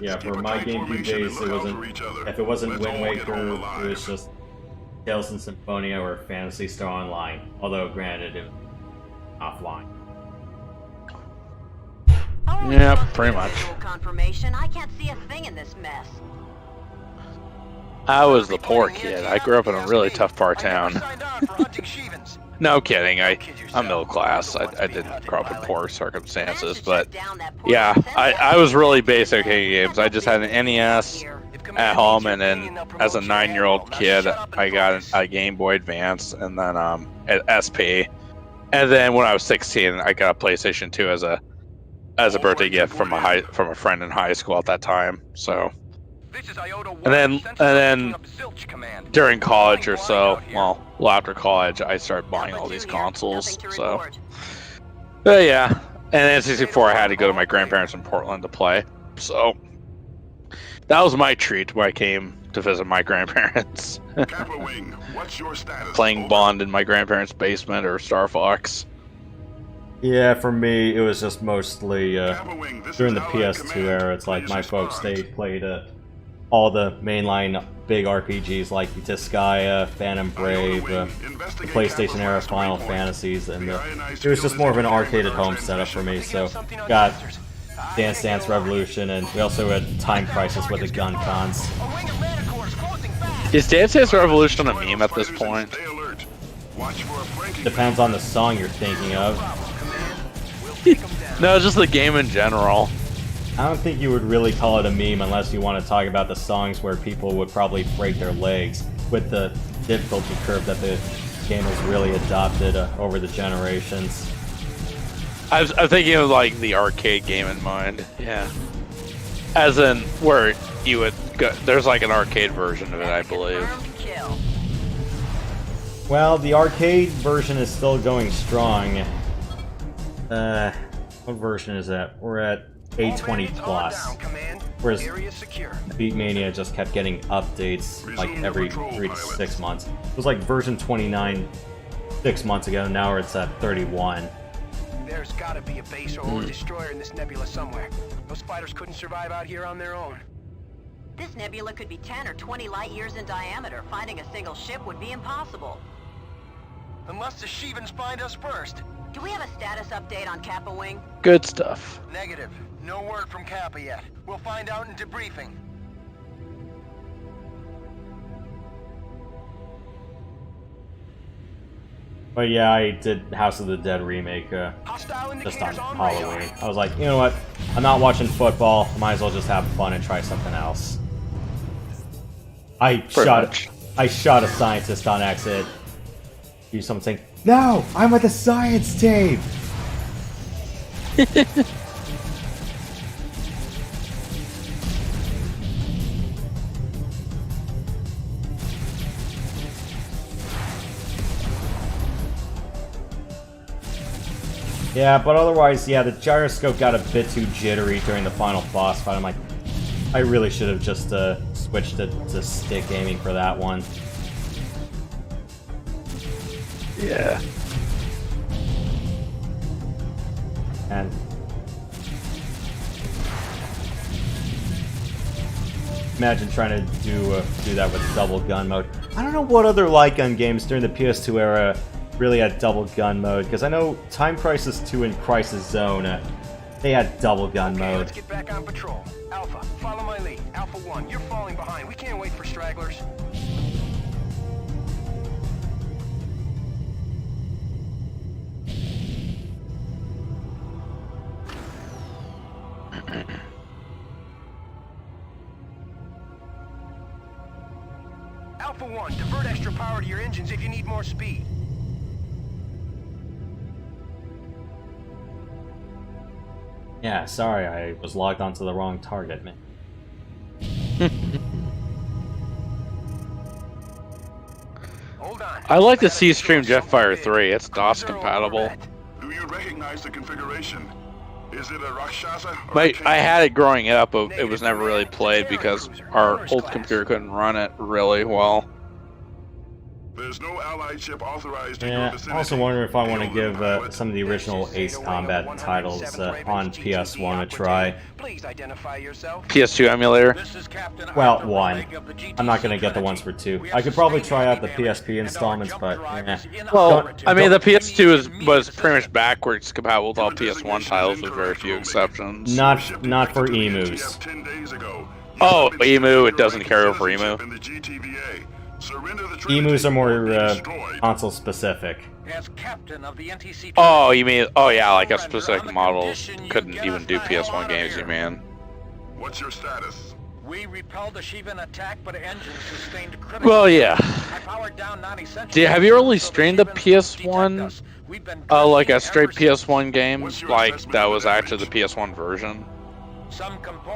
A: Yeah, for my GameCube days, if it wasn't Wind Waker, it was just Tales and Symphonia or Phantasy Star Online. Although, granted, it was offline.
E: Yeah, pretty much.
K: Confirmation. I can't see a thing in this mess.
E: I was the poor kid. I grew up in a really tough part of town. No kidding. I'm middle class. I didn't grow up in poor circumstances, but yeah, I was really basic at games. I just had an NES at home, and then as a 9-year-old kid, I got a Game Boy Advance, and then at SP, and then when I was 16, I got a PlayStation 2 as a birthday gift from a friend in high school at that time. So. And then during college or so, well after college, I started buying all these consoles. So, but yeah, And N64, I had to go to my grandparents in Portland to play. So that was my treat when I came to visit my grandparents.
U: Kappa Wing, what's your status?
E: Playing Bond in my grandparents' basement or Star Fox.
A: Yeah, for me, it was just mostly during the PS2 era. It's like my folks, they played all the mainline big RPGs like Disgaea, Phantom Brave, the PlayStation era Final Fantasies, and it was just more of an arcade at home setup for me. So got Dance Dance Revolution, and we also had Time Crisis with the gun cons.
E: Is Dance Dance Revolution a meme at this point?
A: Depends on the song you're thinking of.
E: No, just the game in general.
A: I don't think you would really call it a meme unless you want to talk about the songs where people would probably break their legs with the difficulty curve that the game has really adopted over the generations.
E: I'm thinking of like the arcade game in mind. Yeah. As in where you would go, there's like an arcade version of it, I believe.
A: Well, the arcade version is still going strong. What version is that? We're at 820 plus. Whereas Beatmania just kept getting updates like every 3 to 6 months. It was like version 29 6 months ago, now it's at 31.
V: There's gotta be a base or destroyer in this nebula somewhere. Those fighters couldn't survive out here on their own.
K: This nebula could be 10 or 20 light years in diameter. Finding a single ship would be impossible.
V: Unless the Shivans find us first.
K: Do we have a status update on Kappa Wing?
E: Good stuff.
V: Negative. No word from Kappa yet. We'll find out in debriefing.
A: But yeah, I did House of the Dead remake just on Halloween. I was like, you know what? I'm not watching football. I might as well just have fun and try something else. I shot a scientist on accident. You someone saying, "No, I'm with the science team." Yeah, but otherwise, yeah, the gyroscope got a bit too jittery during the final boss fight. I'm like, I really should have just switched it to stick aiming for that one.
E: Yeah.
A: And imagine trying to do that with double gun mode. I don't know what other light gun games during the PS2 era really had double gun mode, because I know Time Crisis 2 and Crisis Zone, they had double gun mode.
V: Let's get back on patrol. Alpha, follow my lead. Alpha 1, you're falling behind. We can't wait for stragglers. Alpha 1, divert extra power to your engines if you need more speed.
A: Yeah, sorry, I was logged onto the wrong target, man.
E: I like to see stream Jetfire 3. It's DOS compatible.
U: Do you recognize the configuration? Is it a Rakshasa?
E: I had it growing up, but it was never really played because our old computer couldn't run it really well.
U: There's no allied ship authorized to
A: Yeah, I also wonder if I want to give some of the original Ace Combat titles on PS1 a try.
E: PS2 emulator?
A: Well, 1. I'm not going to get the ones for 2. I could probably try out the PSP installments, but
E: well, I mean, the PS2 was pretty much backwards compatible with all PS1 titles with very few exceptions.
A: Not for emus.
E: Oh, emu, it doesn't carry over emu.
A: Emus are more console specific.
E: Oh, you mean, oh yeah, like a specific model couldn't even do PS1 games, you mean?
U: What's your status?
V: We repelled the Shivan attack, but engines sustained critical.
E: Well, yeah.
V: I powered down 90 sentries.
E: Have you really streamed the PS1, like a straight PS1 game, like that was actually the PS1 version?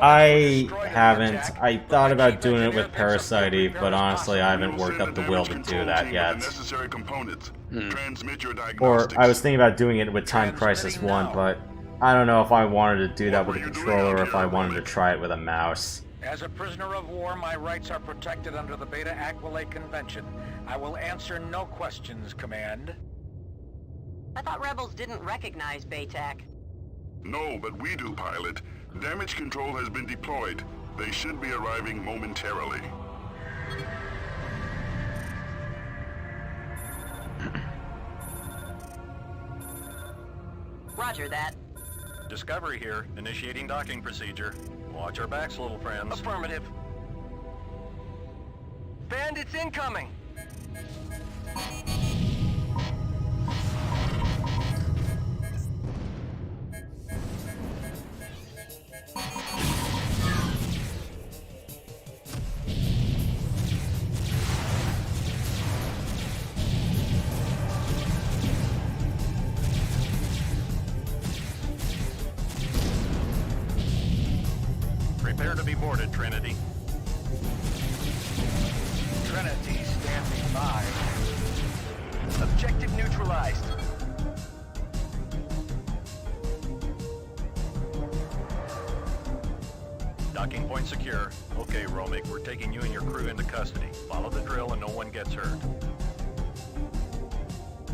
A: I haven't. I thought about doing it with Parasite, but honestly, I haven't worked up the will to do that yet. Or I was thinking about doing it with Time Crisis 1, but I don't know if I wanted to do that with a controller or if I wanted to try it with a mouse.
I: As a prisoner of war, my rights are protected under the Beta Aquilate Convention. I will answer no questions, Command.
K: I thought rebels didn't recognize BATAC.
U: No, but we do, pilot. Damage control has been deployed. They should be arriving momentarily.
K: Roger that.
F: Discovery here, initiating docking procedure. Watch our backs, little friends.
V: Affirmative. Bandits incoming!
F: Prepare to be boarded, Trinity.
V: Trinity standing by. Objective neutralized.
F: Docking point secure. Okay, Romig, we're taking you and your crew into custody. Follow the drill and no one gets hurt.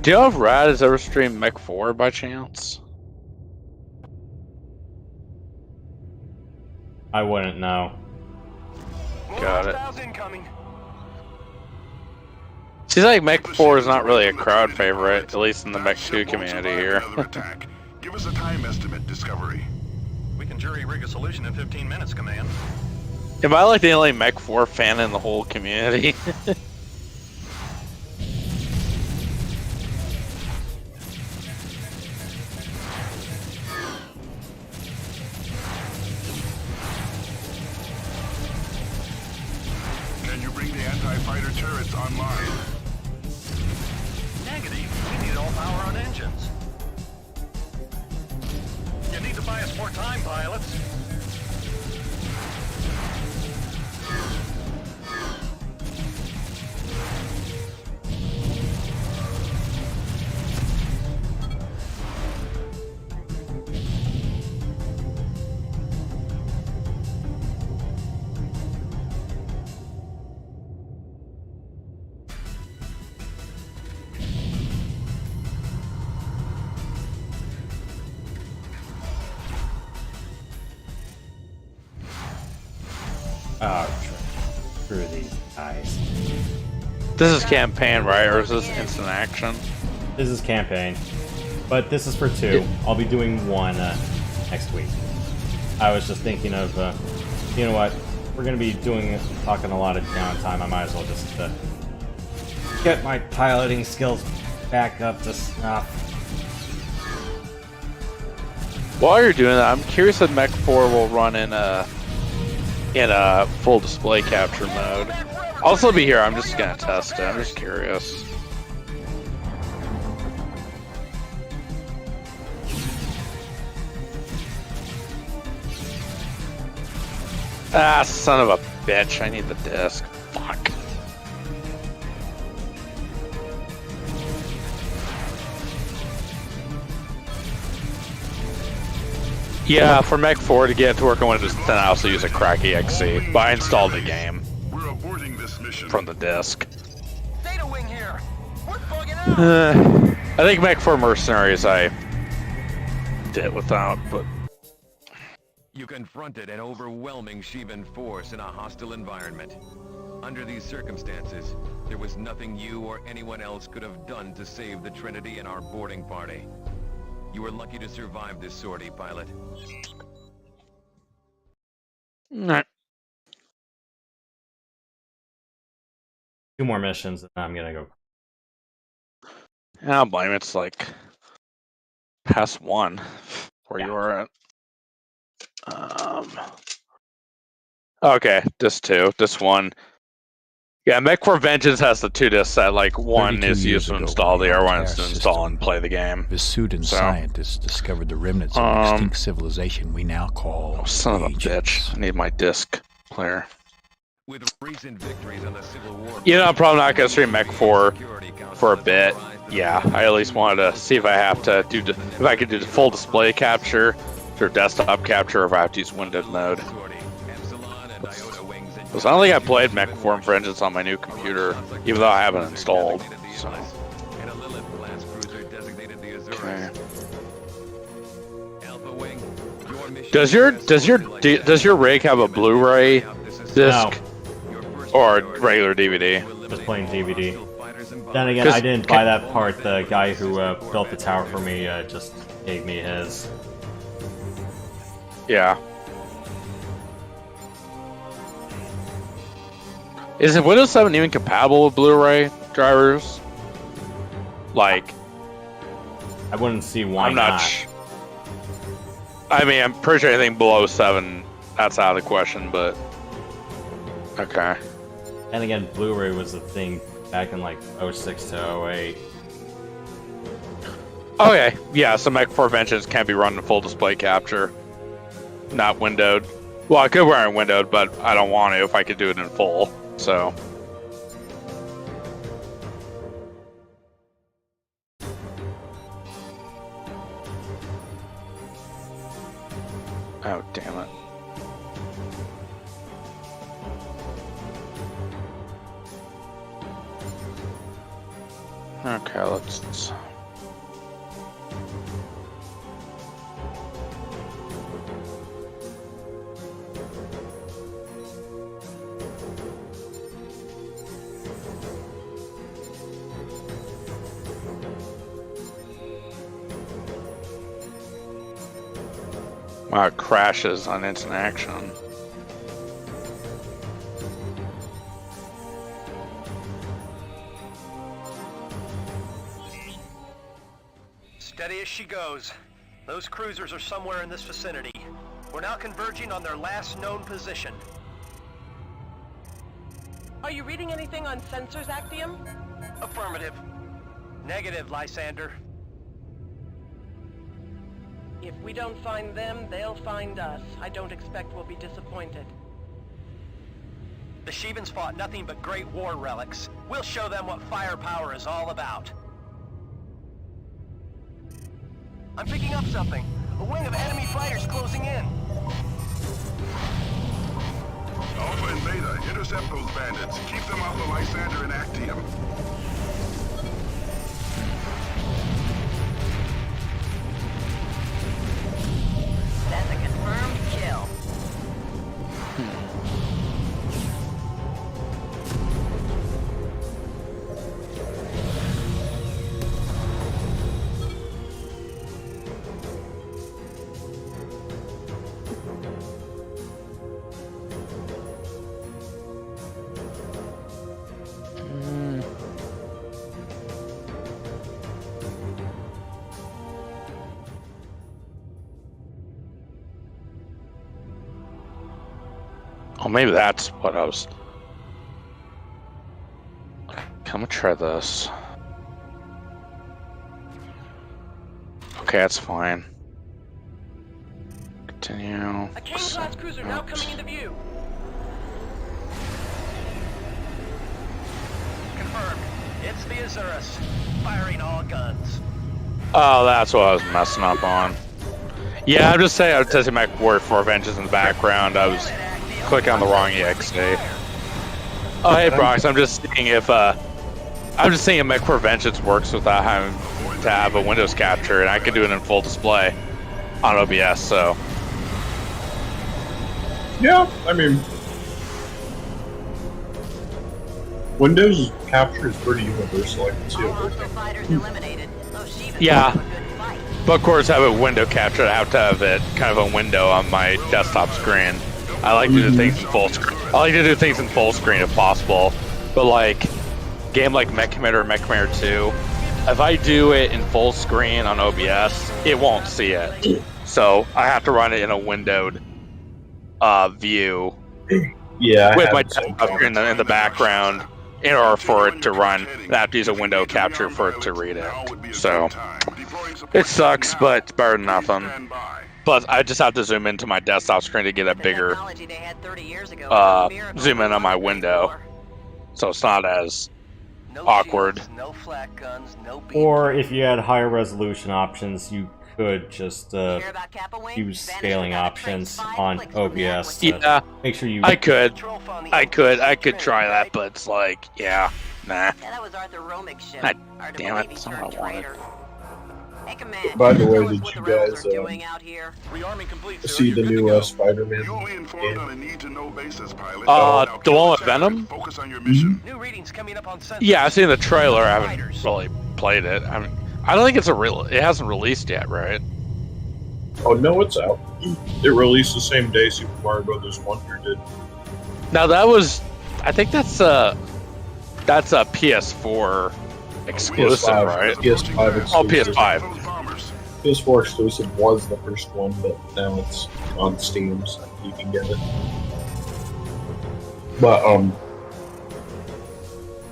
E: Do you know if Rad has ever streamed Mech 4 by chance?
A: I wouldn't know.
E: Got it.
V: Hostiles incoming.
E: Seems like Mech 4 is not really a crowd favorite, at least in the Mech 2 community here.
U: Give us a time estimate, Discovery.
F: We can jury rig a solution in 15 minutes, Command.
E: Am I like the only Mech 4 fan in the whole community?
U: Can you bring the anti-fighter turrets online?
F: Negative. We need all power on engines. You need to buy us more time, pilots.
A: Oh, screw these guys.
E: This is campaign, right? Or is this instant action?
A: This is campaign. But this is for 2. I'll be doing 1 next week. I was just thinking of, you know what? We're going to be talking a lot of downtime. I might as well just get my piloting skills back up to snuff.
E: While you're doing that, I'm curious if Mech 4 will run in a full display capture mode. I'll still be here. I'm just gonna test it. I'm just curious. Ah, son of a bitch. I need the disc. Fuck. Yeah, for Mech 4 to get it to work on Windows 10, I also use a crack EXE, but I installed the game from the disk.
V: Data wing here. We're bugging out.
E: I think Mech 4 Mercenaries I did without, but...
S: You confronted an overwhelming Shivan force in a hostile environment. Under these circumstances, there was nothing you or anyone else could have done to save the Trinity and our boarding party. You were lucky to survive this sortie, pilot.
E: Nah.
A: 2 more missions, and I'm gonna go.
E: I don't blame it. It's like past 1 where you are at. Okay, this 2, this 1. Yeah, Mech 4 Vengeance has the 2 discs that, like, 1 is used to install, the other one is to install and play the game.
J: Visudan scientists discovered the remnants of an extinct civilization we now call
E: son of a bitch. I need my disc player.
S: With recent victories on the Civil War,
E: You know, I'm probably not gonna stream Mech 4 for a bit. Yeah, I at least wanted to see if I have to do if I could do the full display capture or desktop capture, or if I have to use windowed mode. Because I don't think I played Mech 4 for Engines on my new computer, even though I haven't installed. So. Okay. Does your rig have a Blu-ray disc or regular DVD?
A: Just plain DVD. Then again, I didn't buy that part. The guy who built the tower for me just gave me his.
E: Yeah. Is it Windows 7 even compatible with Blu-ray drivers? Like,
A: I wouldn't see why
E: I'm not. I mean, I'm pretty sure anything below 7, that's out of the question. But okay.
A: And again, Blu-ray was a thing back in like 06 to 08.
E: Okay, yeah. So Mech 4 Vengeance can't be run in full display capture, not windowed. Well, I could run it windowed, but I don't want to if I could do it in full. So. Oh, damn it. Okay, let's... Wow, it crashes on instant action.
V: Steady as she goes. Those cruisers are somewhere in this vicinity. We're now converging on their last known position.
K: Are you reading anything on sensors, Actium?
V: Affirmative. Negative, Lysander.
K: If we don't find them, they'll find us. I don't expect we'll be disappointed.
V: The Shevans fought nothing but great war relics. We'll show them what firepower is all about. I'm picking up something. A wing of enemy fighters closing in.
U: Alpha and Beta, intercept those bandits. Keep them off the Lysander and Actium.
K: That's a confirmed kill.
E: Oh, maybe that's what I was... Okay, I'm gonna try this. Okay, that's fine. Continue.
K: A King-class cruiser now coming into view.
V: Confirmed. It's the Azurus. Firing all guns.
E: Oh, that's what I was messing up on. Yeah, I'm just saying I was testing my War 4 Vengeance in the background. I was clicking on the wrong EXA. Oh, hey, Brox, I'm just seeing if Mech 4 Vengeance works without having to have a Windows capture, and I can do it in full display on OBS, so.
T: Yeah, I mean, Windows capture is pretty universal. I can see it.
E: Yeah, but of course, I have a window capture. I have to have it kind of a window on my desktop screen. I like to do things in full screen. I like to do things in full screen if possible. But like, game like MechCommander or MechCommander 2, if I do it in full screen on OBS, it won't see it. So I have to run it in a windowed view.
T: Yeah,
E: with my desktop screen in the background in order for it to run. I have to use a window capture for it to read it. So it sucks, but it's better than nothing. But I just have to zoom into my desktop screen to get a bigger zoom in on my window, so it's not as awkward.
V: No flak guns, no
A: Or if you had higher resolution options, you could just use scaling options on OBS.
E: Yeah,
A: make sure you.
E: I could try that, but it's like, yeah, nah.
K: That was Arthur Romig's ship.
E: God damn it, that's not what I wanted.
K: Hey, Command.
T: By the way, did you guys
V: Rearming complete, sir.
T: see the
V: You're good to
T: new
V: go.
T: Spider-Man
U: You'll be informed on a need-to-know basis, pilot.
E: The one with Venom?
U: Focus on your mission.
V: New readings coming up on sensors.
E: Yeah, I've seen the trailer. I haven't really played it. I mean, I don't think it's it hasn't released yet, right?
T: Oh no, it's out. It released the same day Super Mario Brothers Wonder did.
E: Now that was, I think that's a PS4 exclusive,
T: PS5,
E: right?
T: PS5 exclusive.
E: Oh, PS5.
T: PS4 exclusive was the first one, but now it's on Steam, so you can get it. But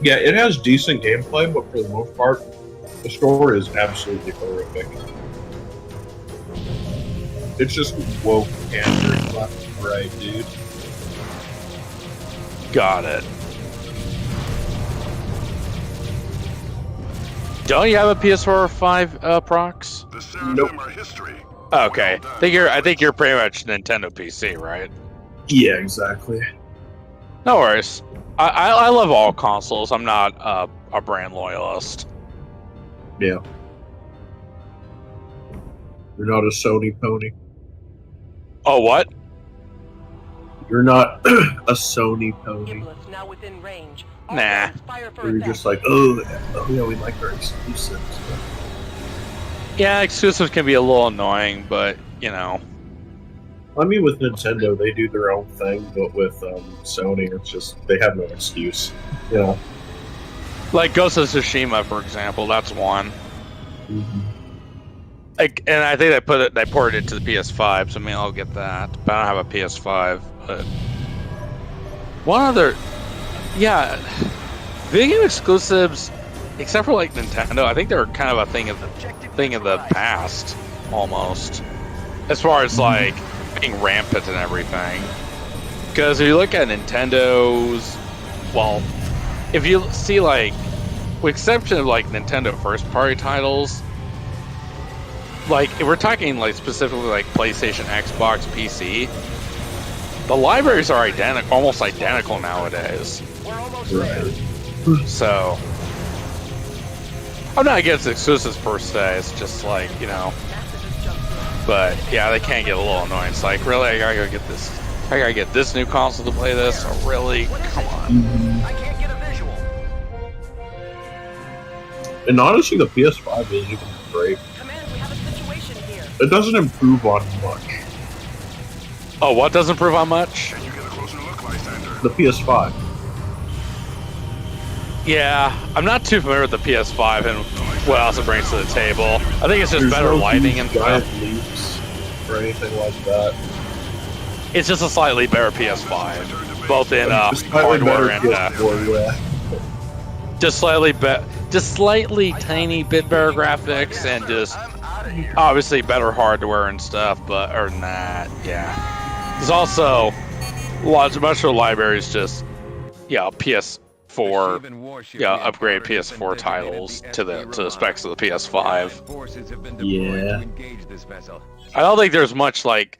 T: yeah, it has decent gameplay, but for the most part, the story is absolutely horrific. It's just woke pandering left and right, dude.
E: Got it. Don't you have a PS4 5 prox?
T: Nope.
E: Okay, I think you're pretty much Nintendo PC, right?
T: Yeah, exactly.
E: No worries. I love all consoles. I'm not a brand loyalist.
T: Yeah. You're not a Sony pony.
E: Oh, what?
T: You're not a Sony pony.
K: Now within range.
E: Nah.
T: Or you're just like, oh yeah, we like our exclusives.
E: Yeah, exclusives can be a little annoying, but you know.
T: I mean, with Nintendo, they do their own thing, but with Sony, it's just they have no excuse. You know.
E: Like Ghost of Tsushima, for example, that's one.
T: Mm-hmm.
E: And I think they ported it to the PS5, so maybe I'll get that. But I don't have a PS5. But one other, yeah, video game exclusives, except for like Nintendo, I think they're kind of a thing of the past, almost. As far as like being rampant and everything. Because if you look at Nintendo's, well, if you see like, with exception of like Nintendo first-party titles. Like, if we're talking, like, specifically, like, PlayStation, Xbox, PC, the libraries are almost identical nowadays.
T: Right.
E: So, I'm not against exclusives per se, it's just like, you know, but, yeah, they can get a little annoying. It's like, really, I gotta get this new console to play this? Oh, really? Come on.
V: I can't get a visual.
T: And honestly, the PS5 isn't even great. It doesn't improve on much.
E: Oh, what doesn't improve on much?
T: The PS5.
E: Yeah, I'm not too familiar with the PS5 and what else it brings to the table. I think it's just better lighting and
T: giant leaps or anything like that.
E: It's just a slightly better PS5, both in hardware and just slightly tiny bit better graphics and just obviously better hardware and stuff. But other than that, yeah, there's also much of the libraries just PS4 upgrade PS4 titles to the specs of the PS5.
T: Yeah,
E: I don't think there's much like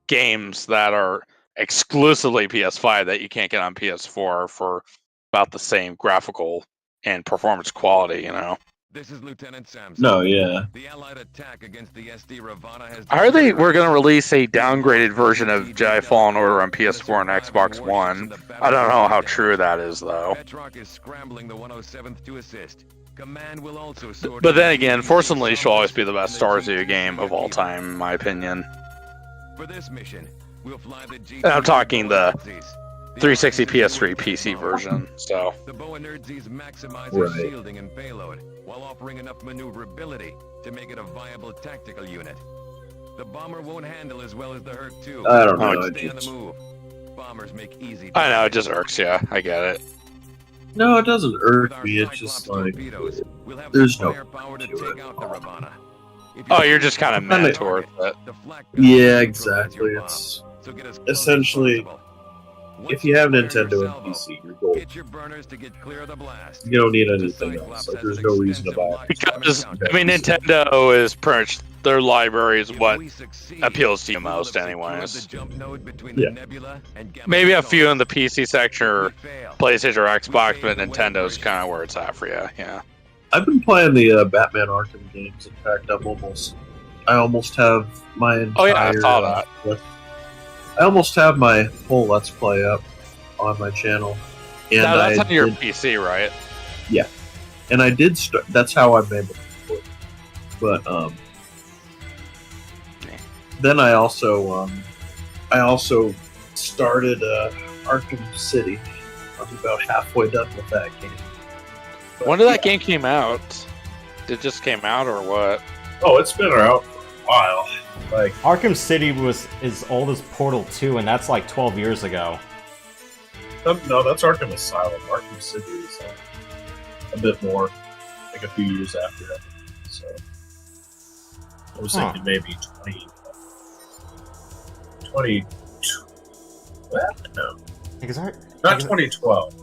E: games that are exclusively PS5 that you can't get on PS4 for about the same graphical and performance quality, you know.
S: This is Lieutenant Samson.
T: No, yeah.
S: The Allied attack against the SD Ravana has
E: I heard we're going to release a downgraded version of Jedi Fallen Order on PS4 and Xbox One. I don't know how true that is, though.
S: Petrock is scrambling the 107th to assist. Command will also sort
E: but then again, Force Unleashed will always be the best Star Wars video game of all time, in my opinion.
S: For this mission, we'll fly the G.
E: And I'm talking the 360 PS3 PC version. So
S: the Boa Nerdsies maximize shielding and payload while offering enough maneuverability to make it a viable tactical unit. The bomber won't handle as well as the Herc 2.
T: I don't know.
S: Stay on the move. Bombers make easy.
E: I know it just irks you. I get it.
T: No, it doesn't irk me. It's just like there's no
S: power to take out the Ravana.
E: Oh, you're just kind of mad towards it.
T: Yeah, exactly. It's essentially, if you have Nintendo and PC, you're golden. You don't need anything else. Like, there's no reason to buy it.
E: Because, I mean, Nintendo is pretty much, their library is what appeals to you most anyways.
T: Yeah.
E: Maybe a few in the PC section or PlayStation or Xbox, but Nintendo's kind of where it's at for you, yeah.
T: I've been playing the Batman Arkham games. In fact, I almost have my entire...
E: Oh yeah, I saw that.
T: I almost have my full Let's Play up on my channel. And
E: now, that's on your PC, right?
T: Yeah. And I did start... That's how I've been able to play. But, then I also started Arkham City. I'm about halfway done with that game. But,
E: when did that game came out? It just came out or what?
T: Oh, it's been around for a while. Like
A: Arkham City was as old as Portal 2, and that's like 12 years ago.
T: No, that's Arkham Asylum. Arkham City is a bit more, like a few years after that. So I was thinking maybe 20. What? No. Not 2012.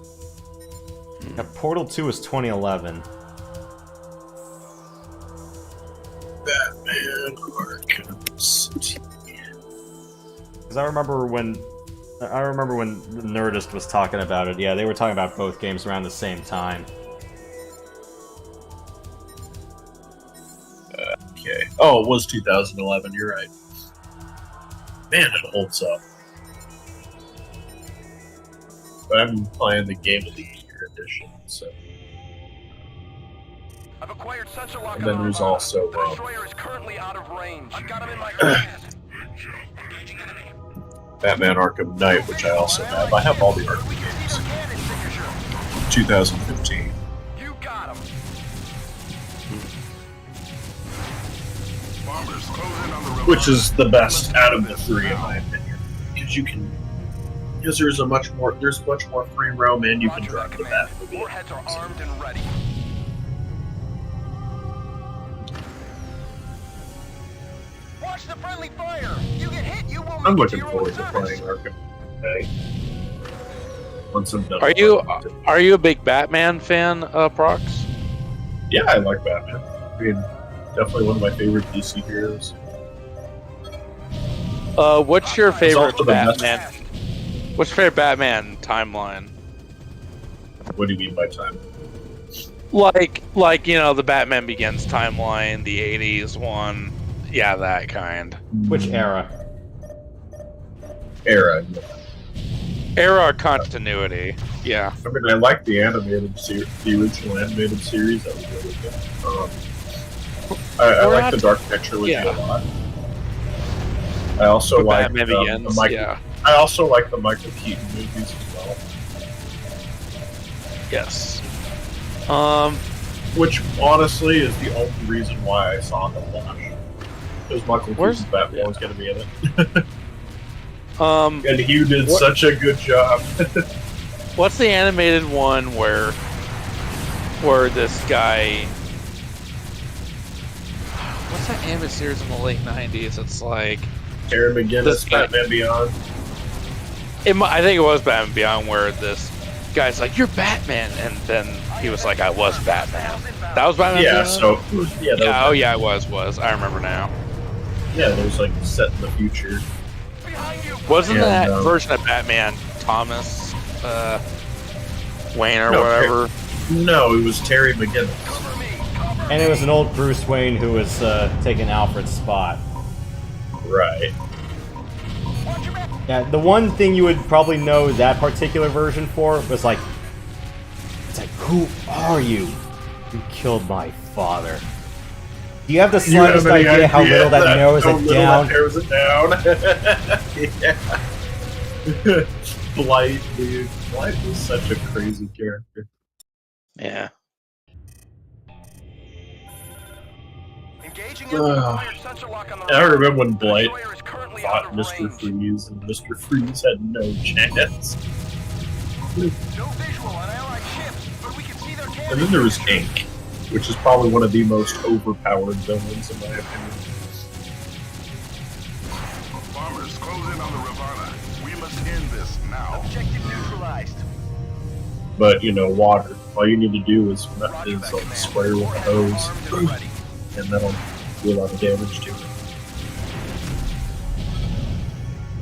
A: Yeah, Portal 2 was 2011.
T: Batman Arkham City.
A: Because I remember when Nerdist was talking about it. Yeah, they were talking about both games around the same time.
T: Okay. Oh, it was 2011. You're right. Man, it holds up. But I'm playing the Game of the Year edition, so.
I: I've acquired sensor lock.
T: And then there's also
I: destroyer is currently out of range. I've got him in my grasp.
T: Batman Arkham Knight, which I also have. I have all the Arkham games. 2015.
I: You got him.
T: Which is the best out of the three, in my opinion, because there's much more free roam, and you can drive the Batmobile.
I: Warheads are armed and ready. Watch the friendly fire. You get hit, you will.
T: I'm looking forward to playing Arkham Knight. Once I'm done.
E: Are you a big Batman fan, Prox?
T: Yeah, I like Batman. I mean, definitely one of my favorite DC heroes.
E: What's your favorite Batman? What's your favorite Batman timeline?
T: What do you mean by time?
E: Like the Batman Begins timeline, the '80s one, yeah, that kind.
A: Which era?
T: Era.
E: Era or continuity? Yeah.
T: I mean, I like the animated series, the original animated series. That was really good. I like the Dark Knight trilogy a lot. I also like
E: Batman Begins,
T: I also like the Michael Keaton movies as well.
E: Yes.
T: Which honestly is the only reason why I saw The Flash. Because Michael Keaton's Batman was going to be in it. And Hugh did such a good job.
E: What's the animated one where this guy? What's that animated series in the late '90s? It's like
T: Terry McGinnis, Batman Beyond.
E: I think it was Batman Beyond, where this guy's like, "You're Batman," and then he was like, "I was Batman." That was Batman.
T: Yeah.
E: Beyond?
T: So
E: yeah. Oh yeah, it was. I remember now.
T: Yeah, it was like set in the future.
E: Wasn't that version of Batman Thomas Wayne or whatever?
T: No, it was Terry McGinnis.
A: And it was an old Bruce Wayne who was taking Alfred's spot.
T: Right.
A: Yeah, the one thing you would probably know that particular version for was like, it's like, who are you? You killed my father. Do you have the slightest idea how little that narrows it down?
T: Yeah. Blight, dude. Blight was such a crazy character.
E: Yeah.
T: I remember when Blight fought Mr. Freeze, and Mr. Freeze had no chance. And then there was Ink. which is probably one of the most overpowered villains in my opinion.
U: Bombers, close in on the Ravana. We must end this now.
V: Objective neutralized.
T: But, you know, water. All you need to do is spray her with a hose, and that'll do a lot of damage to it.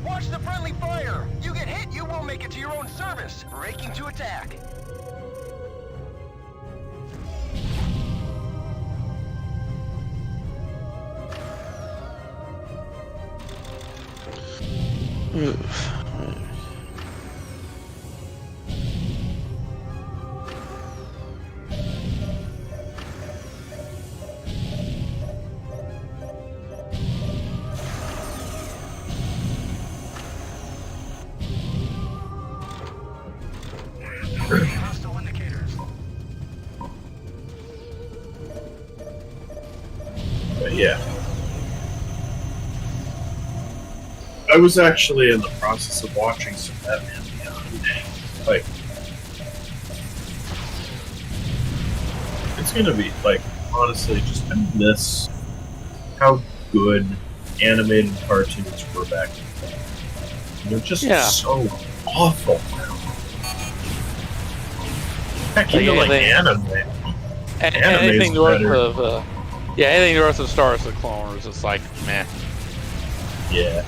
V: Watch the friendly fire! You get hit, you won't make it to your own service. Raking to attack. Hostile indicators.
T: But yeah. I was actually in the process of watching some Batman Beyond. Like, it's gonna be, like, honestly, just I miss how good animated cartoons were back then. They're just so awful now. Heck, even like anime.
E: Anything north of, anything north of Star Wars: The Clone Wars is like, meh.
T: Yeah.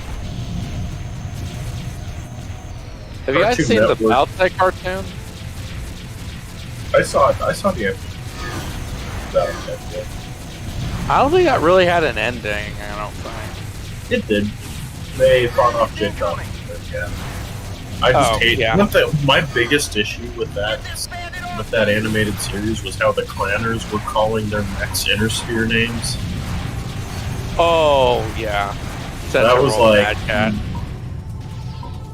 E: Have you guys seen the Battletech cartoon?
T: I saw the episode.
E: I don't think that really had an ending. I don't think
T: it did. They fought off Jacob. Yeah. I just hate. My biggest issue with that animated series was how the clanners were calling their mechs Intersphere names.
E: Oh yeah,
T: that was like.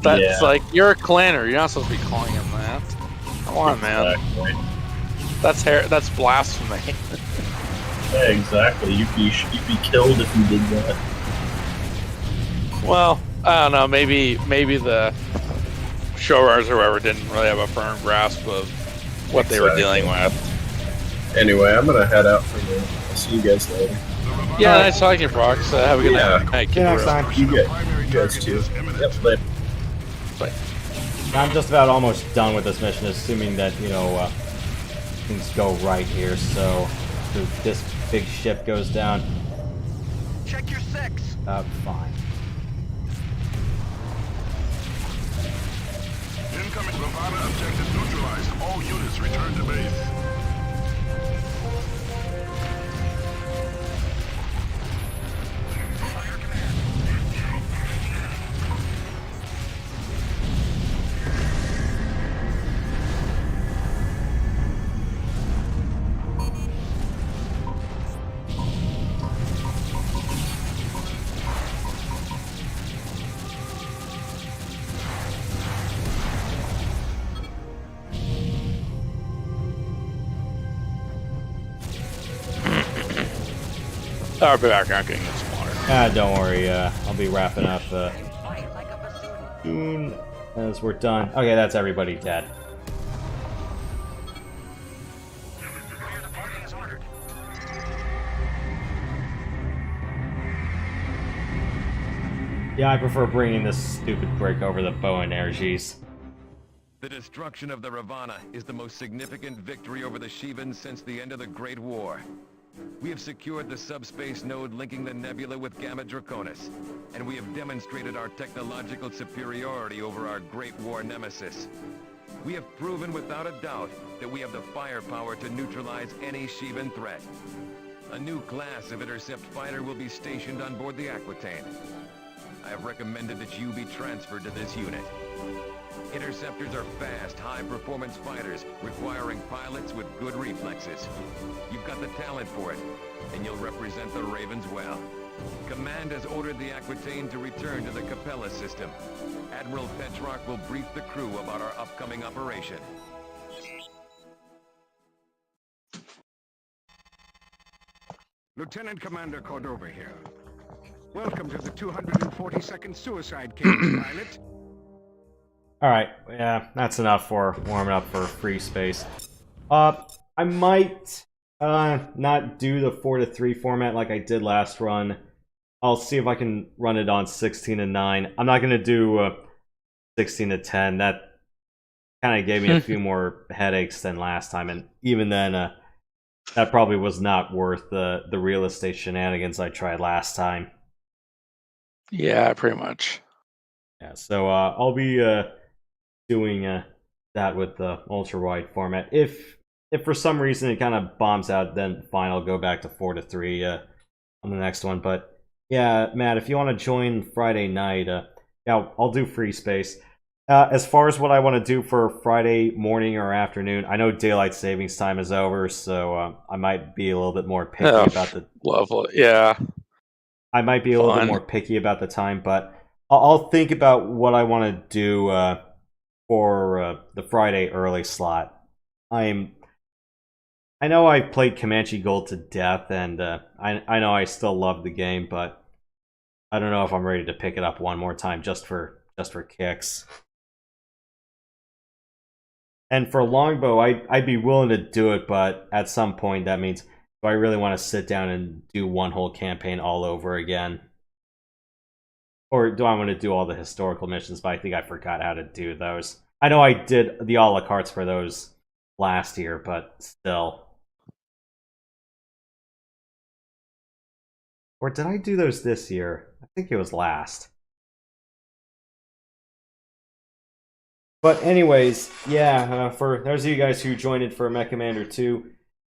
E: That's like, you're a clanner. You're not supposed to be calling him that. Come on, man. That's blasphemy.
T: Yeah, exactly. You'd be killed if you did that.
E: Well, I don't know. Maybe the showrunners or whoever didn't really have a firm grasp of what they were dealing with.
T: Anyway, I'm gonna head out for the. I'll see you guys later.
E: Yeah, nice talking to you, Brock. So have a good night.
A: See you next time.
T: You guys too. Yep, later.
A: I'm just about almost done with this mission, assuming that, you know, things go right here, so if this big ship goes down.
V: Check your six.
A: Fine.
U: Incoming Ravana objective neutralized. All units return to base.
E: I'll be back. I'm getting some water.
A: Don't worry. I'll be wrapping up soon as we're done. Okay, that's everybody dead. Yeah, I prefer bringing this stupid brick over the bow energies.
S: The destruction of the Ravana is the most significant victory over the Shivans since the end of the Great War. We have secured the subspace node linking the nebula with Gamma Draconis, and we have demonstrated our technological superiority over our Great War nemesis. We have proven without a doubt that we have the firepower to neutralize any Shivan threat. A new class of intercept fighter will be stationed on board the Aquitaine. I have recommended that you be transferred to this unit. Interceptors are fast, high-performance fighters, requiring pilots with good reflexes. You've got the talent for it, and you'll represent the Ravens well. Command has ordered the Aquitaine to return to the Capella system. Admiral Petrock will brief the crew about our upcoming operation.
D: Lieutenant Commander Cordova here. Welcome to the 242nd Suicide Cage, pilot.
A: Alright, yeah, that's enough for warming up for free space. I might Not do the 4-3 format like I did last run. I'll see if I can run it on 16-9. I'm not gonna do 16-10. That kind of gave me a few more headaches than last time, and even then, that probably was not worth the real estate shenanigans I tried last time.
E: Yeah, pretty much.
A: Yeah, so I'll be doing that with the ultra wide format. If for some reason it kind of bombs out, then fine, I'll go back to 4-3 on the next one. But yeah, Matt, if you want to join Friday night, yeah, I'll do free space. As far as what I want to do for Friday morning or afternoon, I know daylight savings time is over, so I might be a little bit more picky about the.
E: Lovely, yeah.
A: I might be a little bit more picky about the time, but I'll think about what I want to do for the Friday early slot. I know I played Comanche Gold to death, and I know I still love the game, but I don't know if I'm ready to pick it up one more time just for kicks. And for longbow, I'd be willing to do it, but at some point that means, do I really want to sit down and do one whole campaign all over again? Or do I want to do all the historical missions, but I think I forgot how to do those. I know I did the a la cartes for those last year, but still. Or did I do those this year? I think it was last. But anyways, yeah, for those of you guys who joined in for MechCommander 2,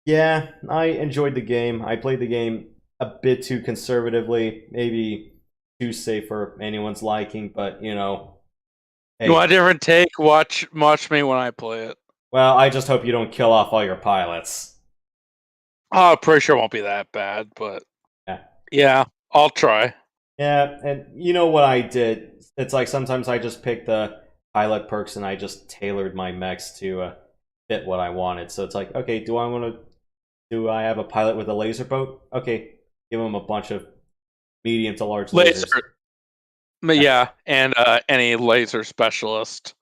A: yeah, I enjoyed the game. I played the game a bit too conservatively, maybe too safe for anyone's liking, but you know.
E: Hey. You want a different take? Watch me when I play it.
A: Well, I just hope you don't kill off all your pilots.
E: Oh, pretty sure it won't be that bad, but yeah, I'll try.
A: Yeah, and you know what I did? It's like sometimes I just pick the pilot perks and I just tailored my mechs to fit what I wanted. So it's like, okay, do I have a pilot with a laser boat? Okay, give him a bunch of medium to large lasers.
E: Yeah, and any laser specialist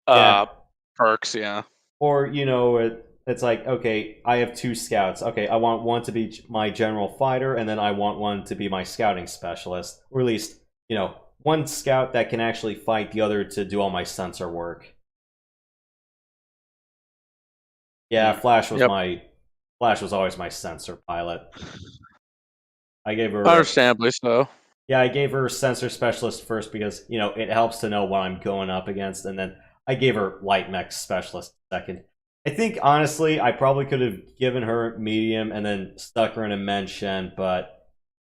E: perks, yeah.
A: Or, you know, it's like, okay, I have 2 scouts. Okay, I want one to be my general fighter, and then I want one to be my scouting specialist. Or at least, you know, one scout that can actually fight, the other to do all my sensor work. Yeah, Flash was always my sensor pilot. I gave her
E: understandably so.
A: Yeah, I gave her sensor specialist first because, you know, it helps to know what I'm going up against, and then I gave her light mech specialist second. I think honestly I probably could have given her medium and then stuck her in a mention, but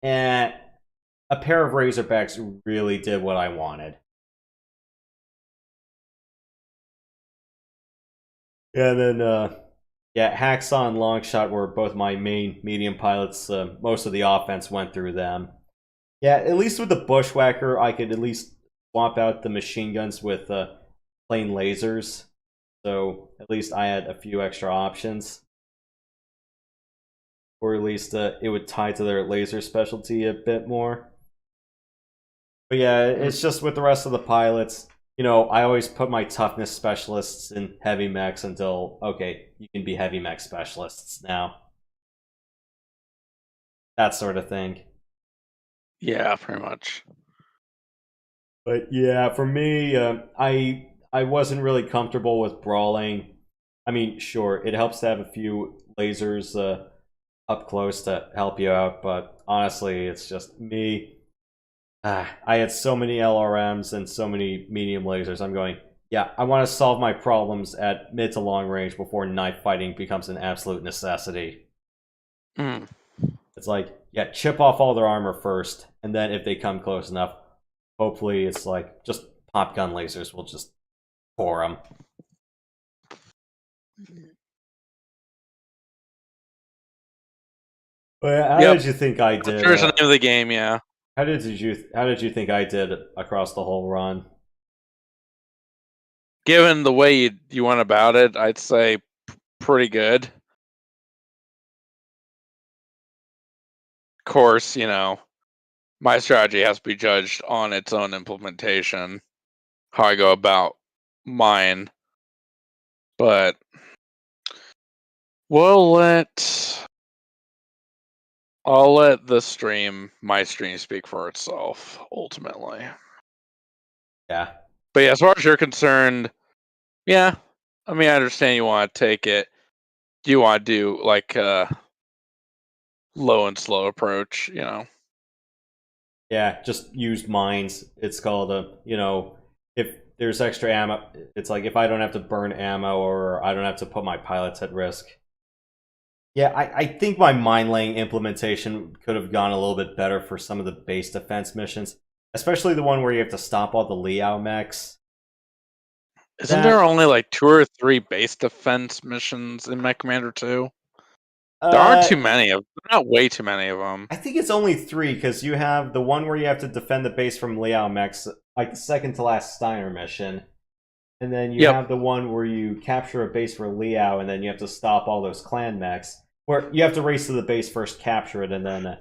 A: a pair of Razorbacks really did what I wanted. And then Hacksaw and Longshot were both my main medium pilots. Most of the offense went through them. Yeah, at least with the Bushwhacker, I could at least swap out the machine guns with plain lasers. So at least I had a few extra options. Or at least it would tie to their laser specialty a bit more. But yeah, it's just with the rest of the pilots, you know, I always put my toughness specialists in heavy mechs until, okay, you can be heavy mech specialists now. That sort of thing.
E: Yeah, pretty much.
A: But yeah, for me, I wasn't really comfortable with brawling. I mean, sure, it helps to have a few lasers up close to help you out, but honestly, it's just me. I had so many LRMs and so many medium lasers. I'm going, yeah, I want to solve my problems at mid to long range before knife fighting becomes an absolute necessity. It's like, yeah, chip off all their armor first, and then if they come close enough, hopefully it's like just pop gun lasers will just pour them. Well, how did you think I did?
E: There's the name of the game, yeah.
A: How did you think I did across the whole run?
E: Given the way you went about it, I'd say pretty good. Of course, you know, my strategy has to be judged on its own implementation, how I go about mine. But we'll let I'll let my stream speak for itself, ultimately.
A: Yeah.
E: But yeah, as far as you're concerned, yeah, I mean, I understand you want to take it. Do you want to do like a low and slow approach, you know?
A: Yeah, just use mines. It's called if there's extra ammo, it's like if I don't have to burn ammo or I don't have to put my pilots at risk. Yeah, I think my mine laying implementation could have gone a little bit better for some of the base defense missions, especially the one where you have to stop all the Liao mechs.
E: Isn't there only like 2 or 3 base defense missions in MechCommander 2? There aren't too many of them. Not way too many of them.
A: I think it's only 3 because you have the one where you have to defend the base from Liao mechs, like the second to last Steiner mission. And then you have the one where you capture a base for Liao, and then you have to stop all those clan mechs. Where you have to race to the base first, capture it, and then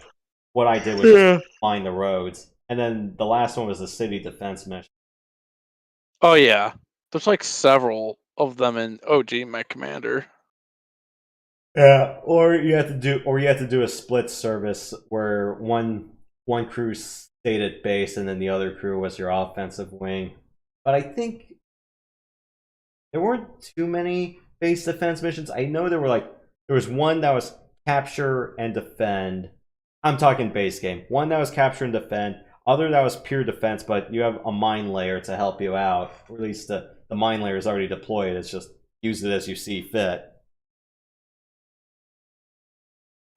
A: what I did was just mine the roads. And then the last one was the city defense mission.
E: Oh yeah, there's like several of them in OG MechCommander.
A: Yeah, or you have to do a split service where one crew stayed at base, and then the other crew was your offensive wing. But I think there weren't too many base defense missions. I know there was one that was capture and defend. I'm talking base game. One that was capture and defend. Other that was pure defense, but you have a mine layer to help you out. Or at least the mine layer is already deployed. It's just use it as you see fit.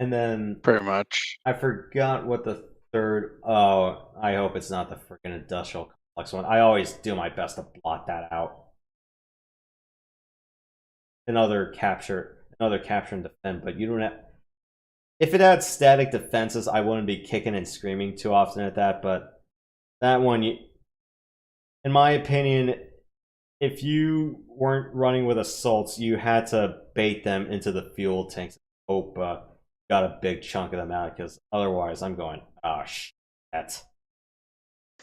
A: And then
E: pretty much.
A: I forgot what the third. Oh, I hope it's not the freaking industrial complex one. I always do my best to blot that out. Another capture and defend, but you don't have. If it had static defenses, I wouldn't be kicking and screaming too often at that. But that one, in my opinion, if you weren't running with assaults, you had to bait them into the fuel tanks. Hope got a big chunk of them out, because otherwise, I'm going, oh shit.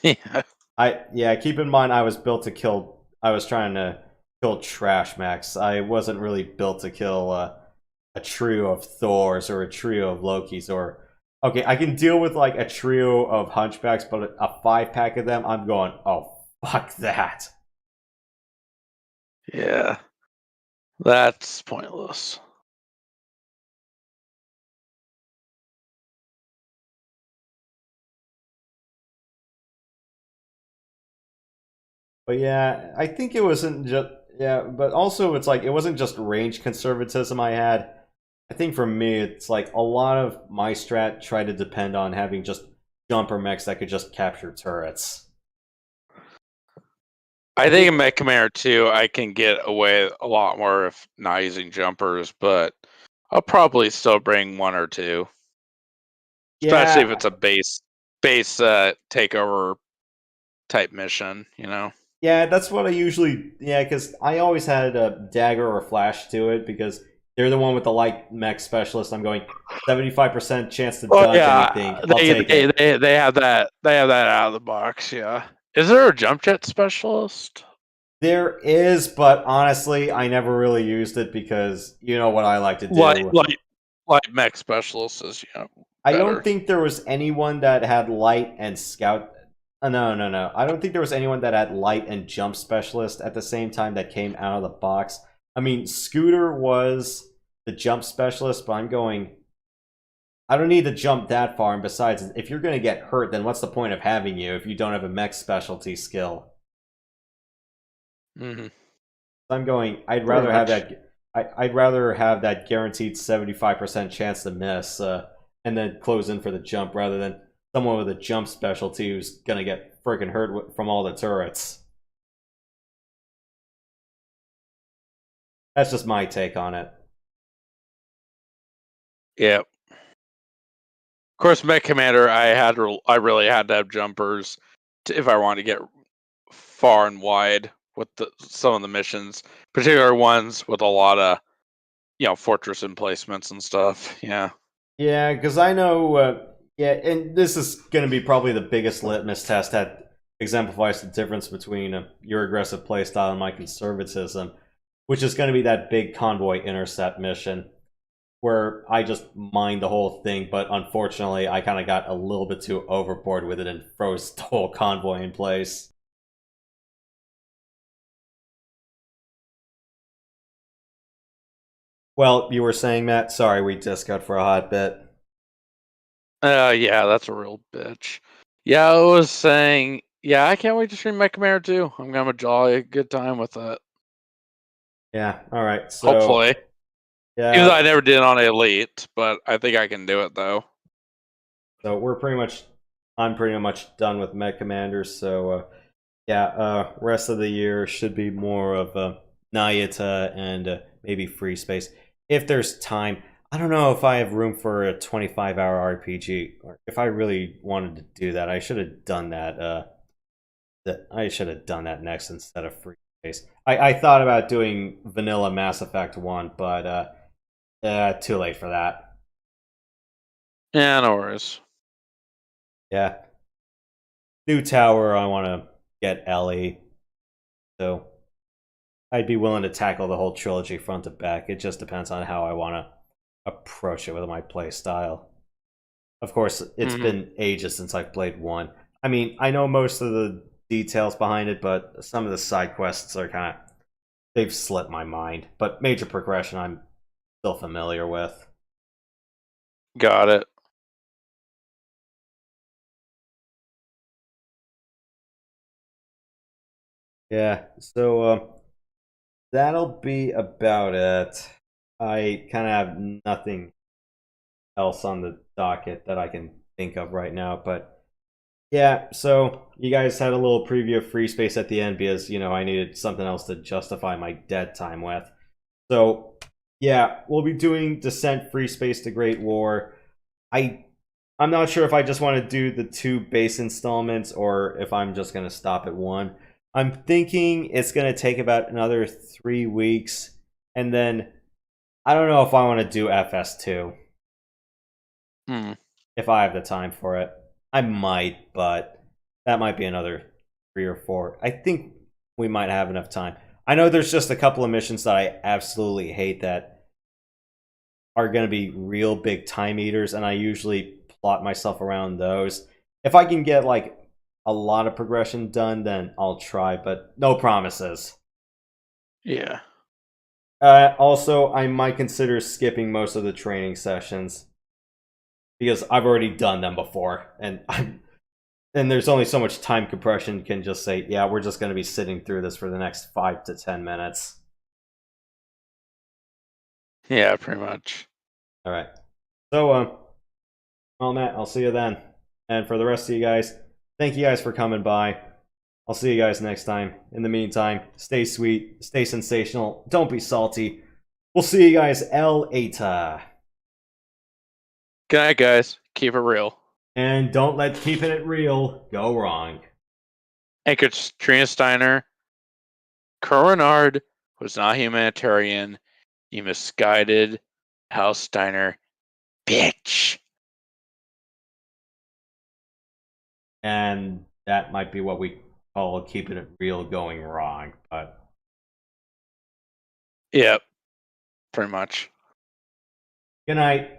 E: Yeah.
A: Keep in mind, I was built to kill. I was trying to kill trash mechs. I wasn't really built to kill a trio of Thors or a trio of Lokis. Or okay, I can deal with like a trio of Hunchbacks, but a 5-pack of them, I'm going, oh fuck that.
E: Yeah, that's pointless.
A: But yeah, I think it wasn't just but also it's like it wasn't just range conservatism I had. I think for me, it's like a lot of my strat tried to depend on having just jumper mechs that could just capture turrets.
E: I think in MechCommander 2, I can get away a lot more if not using jumpers, but I'll probably still bring 1 or 2. Especially if it's a base takeover type mission, you know?
A: Yeah, that's what I usually... Yeah, because I always had a dagger or flash to it, because they're the one with the light mech specialist. I'm going 75% chance to dodge anything. I'll take it.
E: They have that out of the box, yeah. Is there a jump jet specialist?
A: There is, but honestly, I never really used it because you know what I like to do.
E: Light mech specialist is, you know,
A: I don't think there was anyone that had light and scout. No. I don't think there was anyone that had light and jump specialist at the same time that came out of the box. I mean, Scooter was the jump specialist, but I'm going... I don't need to jump that far, and besides, if you're going to get hurt, then what's the point of having you if you don't have a mech specialty skill?
E: Mm-hmm.
A: I'm going... I'd rather have that guaranteed 75% chance to miss, and then close in for the jump, rather than someone with a jump specialty who's gonna get freaking hurt from all the turrets. That's just my take on it.
E: Yeah. Of course, MechCommander, I really had to have jumpers if I wanted to get far and wide with some of the missions, particular ones with a lot of, you know, fortress emplacements and stuff. Yeah.
A: Yeah, because I know. And this is going to be probably the biggest litmus test that exemplifies the difference between your aggressive playstyle and my conservatism, which is going to be that big convoy intercept mission. where I just mined the whole thing, but unfortunately I kind of got a little bit too overboard with it and froze the whole convoy in place. Well, you were saying, Matt? Sorry, we just got for a hot bit.
E: Yeah, that's a real bitch. Yeah, I was saying, yeah, I can't wait to stream MechCommander 2. I'm gonna have a jolly good time with it.
A: Yeah, alright, so...
E: Hopefully.
A: Yeah.
E: Even though I never did on Elite, but I think I can do it, though.
A: So I'm pretty much done with MechCommander, so rest of the year should be more of Nayata and maybe Free Space. If there's time, I don't know if I have room for a 25-hour RPG, or if I really wanted to do that, I should have done that. I should have done that next instead of Free Space. I thought about doing Vanilla Mass Effect 1, but too late for that.
E: Yeah, no worries.
A: Yeah. New tower, I want to get Ellie. So I'd be willing to tackle the whole trilogy front to back. It just depends on how I want to approach it with my play style. Of course, it's been ages since I've played 1. I mean, I know most of the details behind it, but some of the side quests are they've slipped my mind. But major progression I'm still familiar with.
E: Got it.
A: Yeah, so that'll be about it. I kind of have nothing else on the docket that I can think of right now, but yeah, so you guys had a little preview of Free Space at the end because, I needed something else to justify my dead time with. So, yeah, we'll be doing Descent, Free Space, The Great War. I'm not sure if I just want to do the 2 base installments or if I'm just going to stop at 1. I'm thinking it's going to take about another 3 weeks, and then I don't know if I want to do FS2. If I have the time for it. I might, but that might be another 3 or 4. I think we might have enough time. I know there's just a couple of missions that I absolutely hate that are going to be real big time eaters, and I usually plot myself around those. If I can get a lot of progression done, then I'll try, but no promises.
E: Yeah.
A: Also, I might consider skipping most of the training sessions because I've already done them before, and there's only so much time compression can just say, yeah, we're just going to be sitting through this for the next 5 to 10 minutes.
E: Yeah, pretty much.
A: All right. So, well, Matt, I'll see you then. And for the rest of you guys, thank you guys for coming by. I'll see you guys next time. In the meantime, stay sweet, stay sensational, don't be salty. We'll see you guys later.
E: Good night, guys. Keep it real.
A: And don't let keeping it real go wrong.
E: Anchor Trina Steiner, Coronard was not humanitarian. You misguided House Steiner, bitch.
A: And that might be what we call keeping it real going wrong, but...
E: Yep, pretty much.
A: Good night.